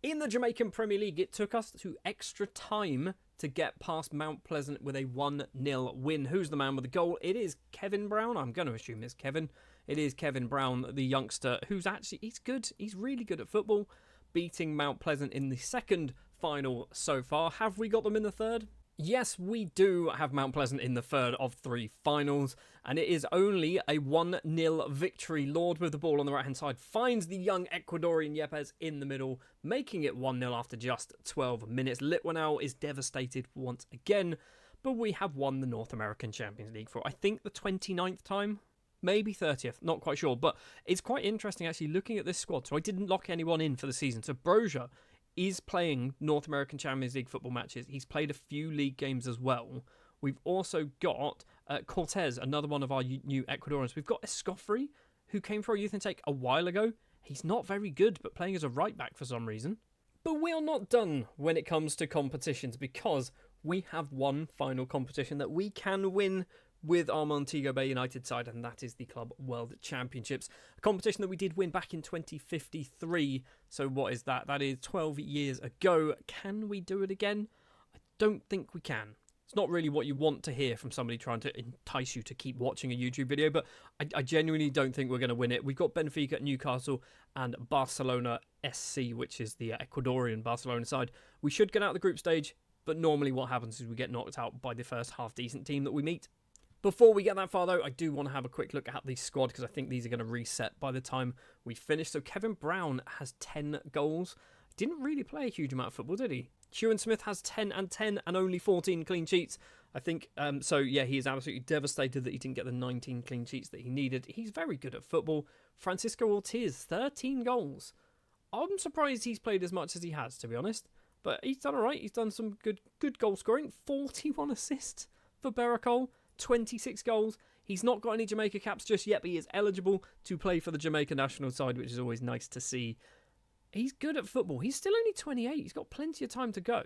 In the Jamaican Premier League, it took us to extra time to get past Mount Pleasant with a 1-0 win. Who's the man with the goal? It is Kevin Brown. I'm going to assume it's Kevin. It is Kevin Brown, the youngster, who's actually, he's good. He's really good at football, beating Mount Pleasant in the second final so far. Have we got them in the third? Yes, we do have Mount Pleasant in the third of 3 finals, and it is only a 1-0 victory. Lord with the ball on the right-hand side finds the young Ecuadorian Yepes in the middle, making it 1-0 after just 12 minutes. Litwinow is devastated once again, but we have won the North American Champions League for, I think, the 29th time? Maybe 30th, not quite sure, but it's quite interesting actually looking at this squad. So I didn't lock anyone in for the season. So Broja is playing North American Champions League football matches. He's played a few league games as well. We've also got Cortez, another one of our new Ecuadorians. We've got Escofri, who came for our youth intake a while ago. He's not very good, but playing as a right back for some reason. But we are not done when it comes to competitions, because we have one final competition that we can win with our Montego Bay United side, and that is the Club World Championships, a competition that we did win back in 2053. So what is that? That is 12 years ago. Can we do it again? I don't think we can. It's not really what you want to hear from somebody trying to entice you to keep watching a YouTube video, but I genuinely don't think we're going to win it. We've got Benfica, Newcastle, and Barcelona SC, which is the Ecuadorian Barcelona side. We should get out of the group stage, but normally what happens is we get knocked out by the first half-decent team that we meet. Before we get that far, though, I do want to have a quick look at the squad, because I think these are going to reset by the time we finish. So Kevin Brown has 10 goals. Didn't really play a huge amount of football, did he? Hewan Smith has 10 and 10 and only 14 clean sheets. I think, so yeah, he is absolutely devastated that he didn't get the 19 clean sheets that he needed. He's very good at football. Francisco Ortiz, 13 goals. I'm surprised he's played as much as he has, to be honest. But he's done all right. He's done some good goal scoring. 41 assists for Beracol. 26 goals. He's not got any Jamaica caps just yet, but he is eligible to play for the Jamaica national side, which is always nice to see. He's good at football. He's still only 28. He's got plenty of time to go.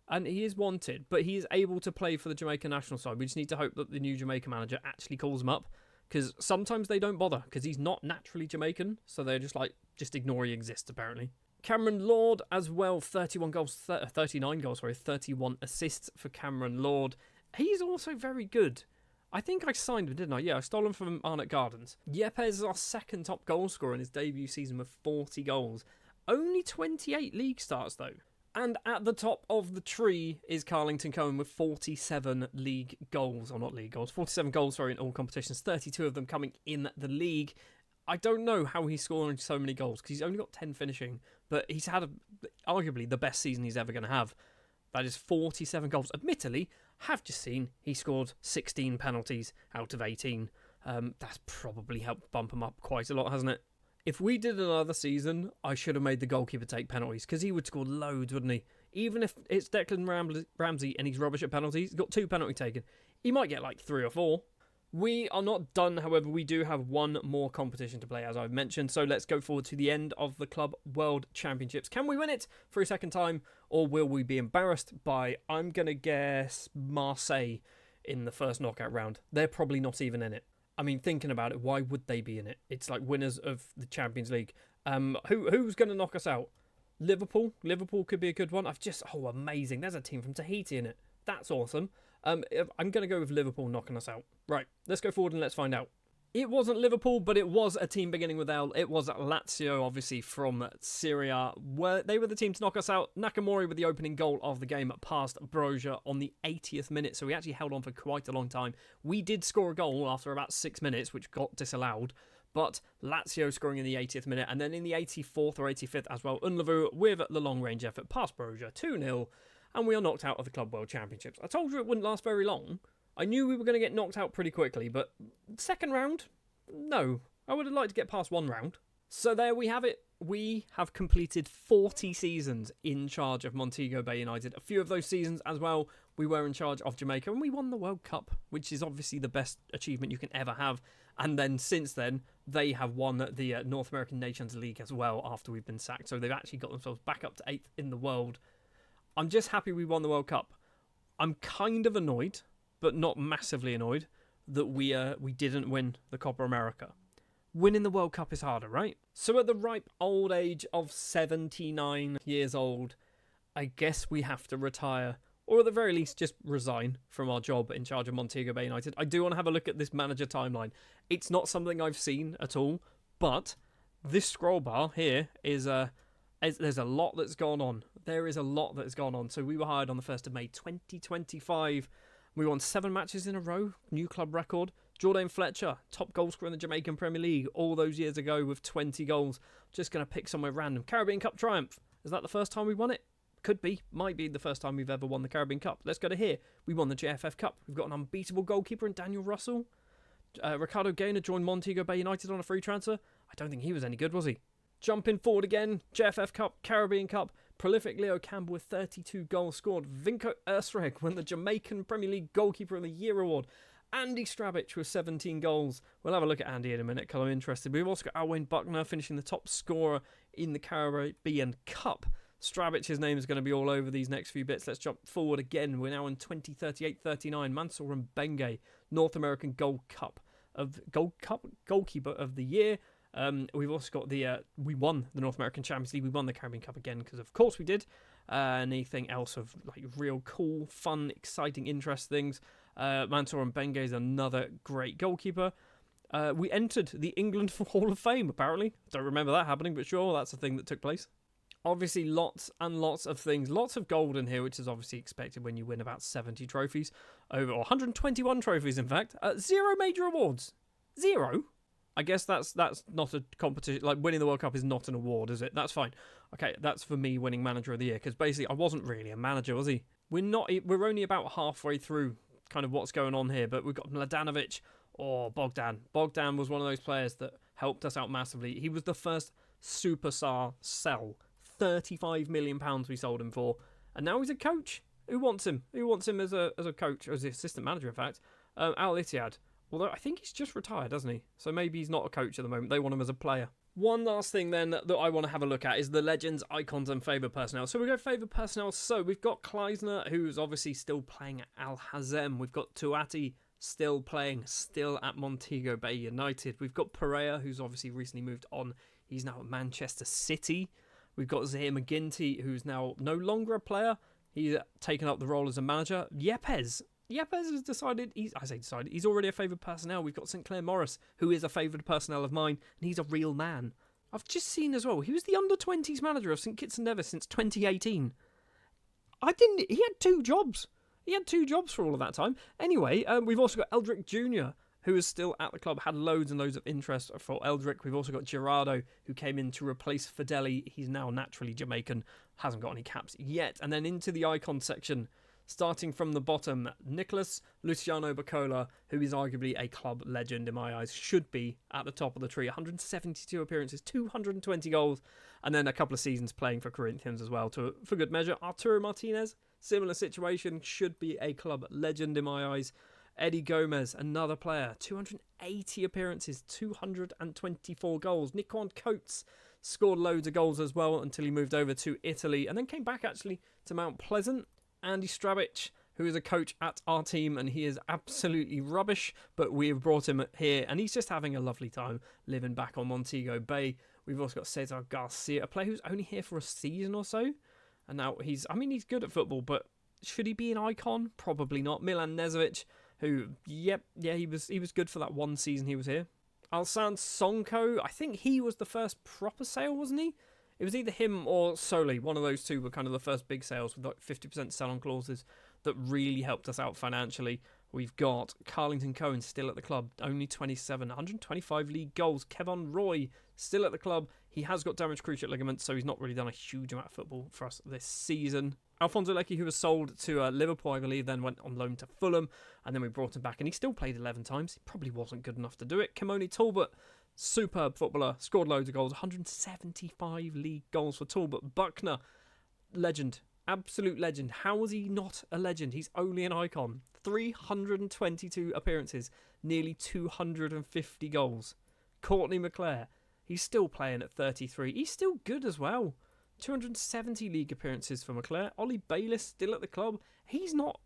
And he is wanted, but he is able to play for the Jamaica national side. We just need to hope that the new Jamaica manager actually calls him up, because sometimes they don't bother, because he's not naturally Jamaican, so they're just ignore he exists, apparently. Cameron Lord as well, 39 goals, 31 assists for Cameron Lord. He's also very good. I think I signed him, didn't I? Yeah, I stole him from Arnott Gardens. Yepes is our second top goal scorer in his debut season with 40 goals. Only 28 league starts, though. And at the top of the tree is Carlington Cohen with 47 league goals. Or not league goals, 47 goals, sorry, in all competitions. 32 of them coming in the league. I don't know how he's scoring so many goals, because he's only got 10 finishing. But he's had, arguably, the best season he's ever going to have. That is 47 goals. Admittedly, have just seen he scored 16 penalties out of 18. That's probably helped bump him up quite a lot, hasn't it? If we did another season, I should have made the goalkeeper take penalties, because he would score loads, wouldn't he? Even if it's Declan Ramsey and he's rubbish at penalties, he's got 2 penalties taken. He might get like 3 or 4. We are not done, however. We do have one more competition to play, as I've mentioned. So let's go forward to the end of the Club World Championships. Can we win it for a second time, or will we be embarrassed by, I'm going to guess, Marseille in the first knockout round? They're probably not even in it. I mean, thinking about it, why would they be in it? It's like winners of the Champions League. Who's going to knock us out? Liverpool? Liverpool could be a good one. Amazing. There's a team from Tahiti in it. That's awesome. I'm going to go with Liverpool knocking us out. Right, let's go forward and let's find out. It wasn't Liverpool, but it was a team beginning with L. It was Lazio, obviously, from Syria. They were the team to knock us out. Nakamori with the opening goal of the game past Broja on the 80th minute, so we actually held on for quite a long time. We did score a goal after about 6 minutes, which got disallowed, but Lazio scoring in the 80th minute, and then in the 84th or 85th as well, Unlevu with the long-range effort past Broja, 2-0, and we are knocked out of the Club World Championships. I told you it wouldn't last very long. I knew we were going to get knocked out pretty quickly, but second round? No. I would have liked to get past one round. So there we have it. We have completed 40 seasons in charge of Montego Bay United. A few of those seasons as well, we were in charge of Jamaica, and we won the World Cup, which is obviously the best achievement you can ever have. And then since then, they have won the North American Nations League as well after we've been sacked. So they've actually got themselves back up to 8th in the world. I'm just happy we won the World Cup. I'm kind of annoyed, but not massively annoyed, that we didn't win the Copa America. Winning the World Cup is harder, right? So at the ripe old age of 79 years old, I guess we have to retire, or at the very least just resign from our job in charge of Montego Bay United. I do want to have a look at this manager timeline. It's not something I've seen at all, but this scroll bar here is there's a lot that's gone on. there is a lot that has gone on. So we were hired on the 1st of May 2025. We won 7 matches in a row, new club record. Jordan Fletcher, top goal scorer in the Jamaican Premier League all those years ago with 20 goals. Just going to pick somewhere random. Caribbean Cup triumph. Is that the first time we won it? Could be. Might be the first time we've ever won the Caribbean Cup. Let's go to here. We won the JFF Cup. We've got an unbeatable goalkeeper in Daniel Russell. Ricardo Gaynor joined Montego Bay United on a free transfer. I don't think he was any good, was he? Jumping forward again. JFF Cup, Caribbean Cup. Prolific Leo Campbell with 32 goals scored. Vinko Ursreg won the Jamaican Premier League Goalkeeper of the Year award. Andy Strabic with 17 goals. We'll have a look at Andy in a minute because I'm interested. We've also got Alwyn Buckner finishing the top scorer in the Caribbean Cup. Strabic's name is going to be all over these next few bits. Let's jump forward again. We're now in 2038-39. Mansour and Benge, North American Goalkeeper of the Year. We've also got we won the North American Champions League. We won the Caribbean Cup again because of course we did. Anything else of like real cool, fun, exciting, interest things? Mansour and Benge is another great goalkeeper. We entered the England Hall of Fame, apparently. Don't remember that happening, but sure, that's a thing that took place. Obviously, lots and lots of things. Lots of gold in here, which is obviously expected when you win about 70 trophies. Or 121 trophies, in fact. 0 major awards. 0? I guess that's not a competition. Like, winning the World Cup is not an award, is it? That's fine. Okay, that's for me winning Manager of the Year, because basically I wasn't really a manager, was he? We're only about halfway through kind of what's going on here, but we've got Mladenovic or Bogdan. Bogdan was one of those players that helped us out massively. He was the first superstar sell. £35 million we sold him for, and now he's a coach. Who wants him? Who wants him as a coach, or as the assistant manager, in fact? Al Ittihad. Although I think he's just retired, hasn't he? So maybe he's not a coach at the moment. They want him as a player. One last thing then that I want to have a look at is the legends, icons, and favourite personnel. So we go favourite personnel. So we've got Kleisner, who's obviously still playing at Al Hazem. We've got Tuati still at Montego Bay United. We've got Pereira, who's obviously recently moved on. He's now at Manchester City. We've got Zaire McGinty, who's now no longer a player. He's taken up the role as a manager. Yepes has decided, he's already a favoured personnel. We've got St. Clair Morris, who is a favoured personnel of mine, and he's a real man. I've just seen as well, he was the under-20s manager of St. Kitts and Nevis since 2018. He had 2 jobs. He had 2 jobs for all of that time. Anyway, we've also got Eldrick Jr., who is still at the club, had loads and loads of interest for Eldrick. We've also got Gerardo, who came in to replace Fideli. He's now naturally Jamaican, hasn't got any caps yet. And then into the icon section, starting from the bottom, Nicholas Luciano Bacola, who is arguably a club legend in my eyes, should be at the top of the tree. 172 appearances, 220 goals, and then a couple of seasons playing for Corinthians as well, for good measure. Arturo Martinez, similar situation, should be a club legend in my eyes. Eddie Gomez, another player, 280 appearances, 224 goals. Nikon Coates scored loads of goals as well until he moved over to Italy and then came back actually to Mount Pleasant. Andy Strabic, who is a coach at our team, and he is absolutely rubbish, but we have brought him here and he's just having a lovely time living back on Montego Bay. We've also got Cesar Garcia, a player who's only here for a season or so, and now he's good at football, but should he be an icon? Probably not. Milan Nezovic, who, he was good for that one season he was here. Alsan Sonko, I think he was the first proper sale, wasn't he? It was either him or Soli. One of those two were kind of the first big sales with like 50% sell-on clauses that really helped us out financially. We've got Carlington Cohen still at the club, only 27, 125 league goals. Kevon Roy still at the club. He has got damaged cruciate ligaments, so he's not really done a huge amount of football for us this season. Alfonso Leckie, who was sold to Liverpool, I believe, then went on loan to Fulham, and then we brought him back, and he still played 11 times. He probably wasn't good enough to do it. Kimoni Talbot, superb footballer, scored loads of goals, 175 league goals for Talbot. Buckner, legend, absolute legend. How was he not a legend? He's only an icon. 322 appearances, nearly 250 goals. Courtney McClare, he's still playing at 33. He's still good as well. 270 league appearances for McClare. Ollie Bayliss still at the club. He's not...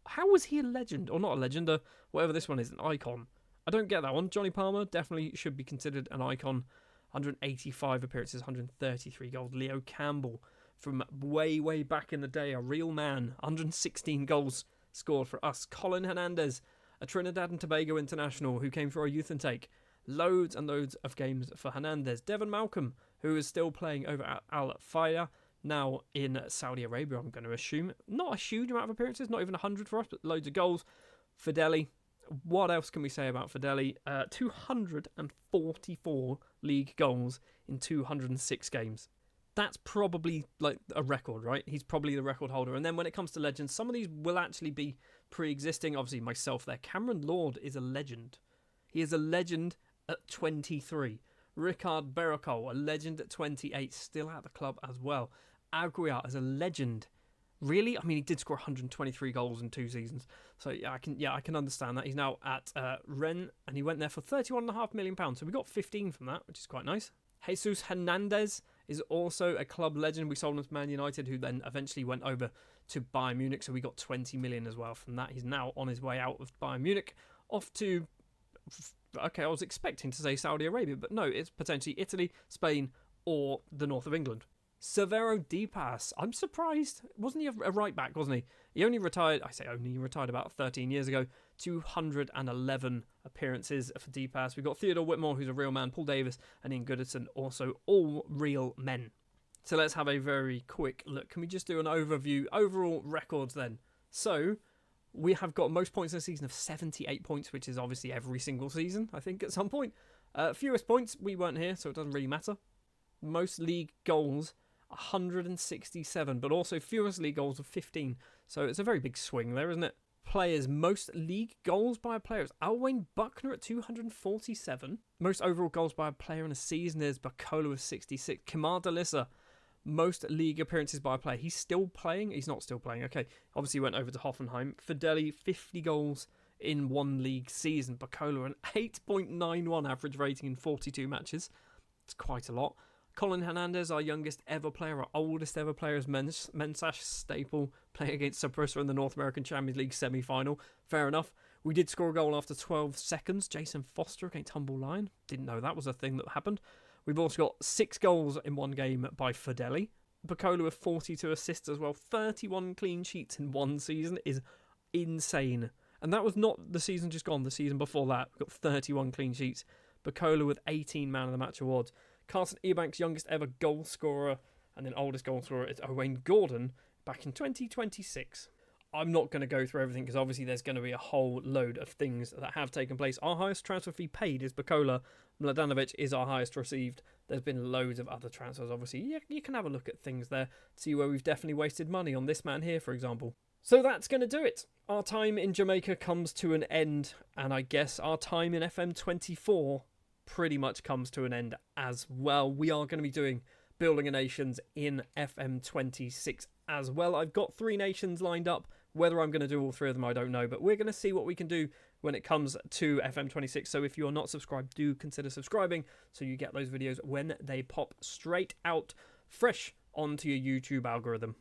how was he a legend? Or not a legend, whatever this one is, an icon. I don't get that one. Johnny Palmer definitely should be considered an icon. 185 appearances, 133 goals. Leo Campbell from way, way back in the day, a real man. 116 goals scored for us. Colin Hernandez, a Trinidad and Tobago international who came for our youth intake. Loads and loads of games for Hernandez. Devon Malcolm, who is still playing over at Al Fayda. Now, in Saudi Arabia, I'm going to assume, not a huge amount of appearances, not even 100 for us, but loads of goals. Fideli, what else can we say about Fideli? 244 league goals in 206 games. That's probably like a record, right? He's probably the record holder. And then when it comes to legends, some of these will actually be pre-existing. Obviously, myself there. Cameron Lord is a legend. He is a legend at 23. Ricard Berrocol, a legend at 28, still at the club as well. Aguiar is a legend. Really? I mean, he did score 123 goals in 2 seasons. So yeah, I can understand that. He's now at Rennes, and he went there for £31.5 million. So we got 15 from that, which is quite nice. Jesus Hernandez is also a club legend. We sold him to Man United, who then eventually went over to Bayern Munich. So we got 20 million as well from that. He's now on his way out of Bayern Munich, off to... Okay, I was expecting to say Saudi Arabia, but no, it's potentially Italy, Spain, or the north of England. Severo Depas, I'm surprised. Wasn't he a right back, wasn't he? He only retired, he retired about 13 years ago. 211 appearances for Depas. We've got Theodore Whitmore, who's a real man, Paul Davis, and Ian Goodison, also all real men. So let's have a very quick look. Can we just do an overview, overall records then? So, we have got most points in a season of 78 points, which is obviously every single season, I think, at some point. Fewest points, we weren't here, so it doesn't really matter. Most league goals, 167, but also fewest league goals of 15. So it's a very big swing there, isn't it? Players, most league goals by a player is Alwyn Buckner at 247. Most overall goals by a player in a season is Bacola with 66. Kamar Dalissa, most league appearances by a player. He's still playing? He's not still playing. Okay, obviously went over to Hoffenheim. Fideli, 50 goals in 1 league season. Bacola, an 8.91 average rating in 42 matches. It's quite a lot. Colin Hernandez, our youngest ever player, our oldest ever player, is Mensash Staple, playing against Saprissa in the North American Champions League semi-final. Fair enough. We did score a goal after 12 seconds. Jason Foster against Humble Lion. Didn't know that was a thing that happened. We've also got 6 goals in 1 game by Fideli. Bacola with 42 assists as well. 31 clean sheets in 1 season is insane. And that was not the season just gone, the season before that. We've got 31 clean sheets. Bacola with 18 Man of the Match awards. Carson Ebanks, youngest ever goal scorer, and then oldest goal scorer is Owain Gordon back in 2026. I'm not going to go through everything because obviously there's going to be a whole load of things that have taken place. Our highest transfer fee paid is Bacola. Mladenovic is our highest received. There's been loads of other transfers, obviously. You can have a look at things there, see where we've definitely wasted money on this man here, for example. So that's going to do it. Our time in Jamaica comes to an end, and I guess our time in FM24 pretty much comes to an end as well. We are going to be doing Building a Nations in FM26 as well. I've got 3 nations lined up. Whether I'm going to do all 3 of them, I don't know, but we're going to see what we can do when it comes to FM26. So if you're not subscribed, do consider subscribing so you get those videos when they pop straight out fresh onto your YouTube algorithm.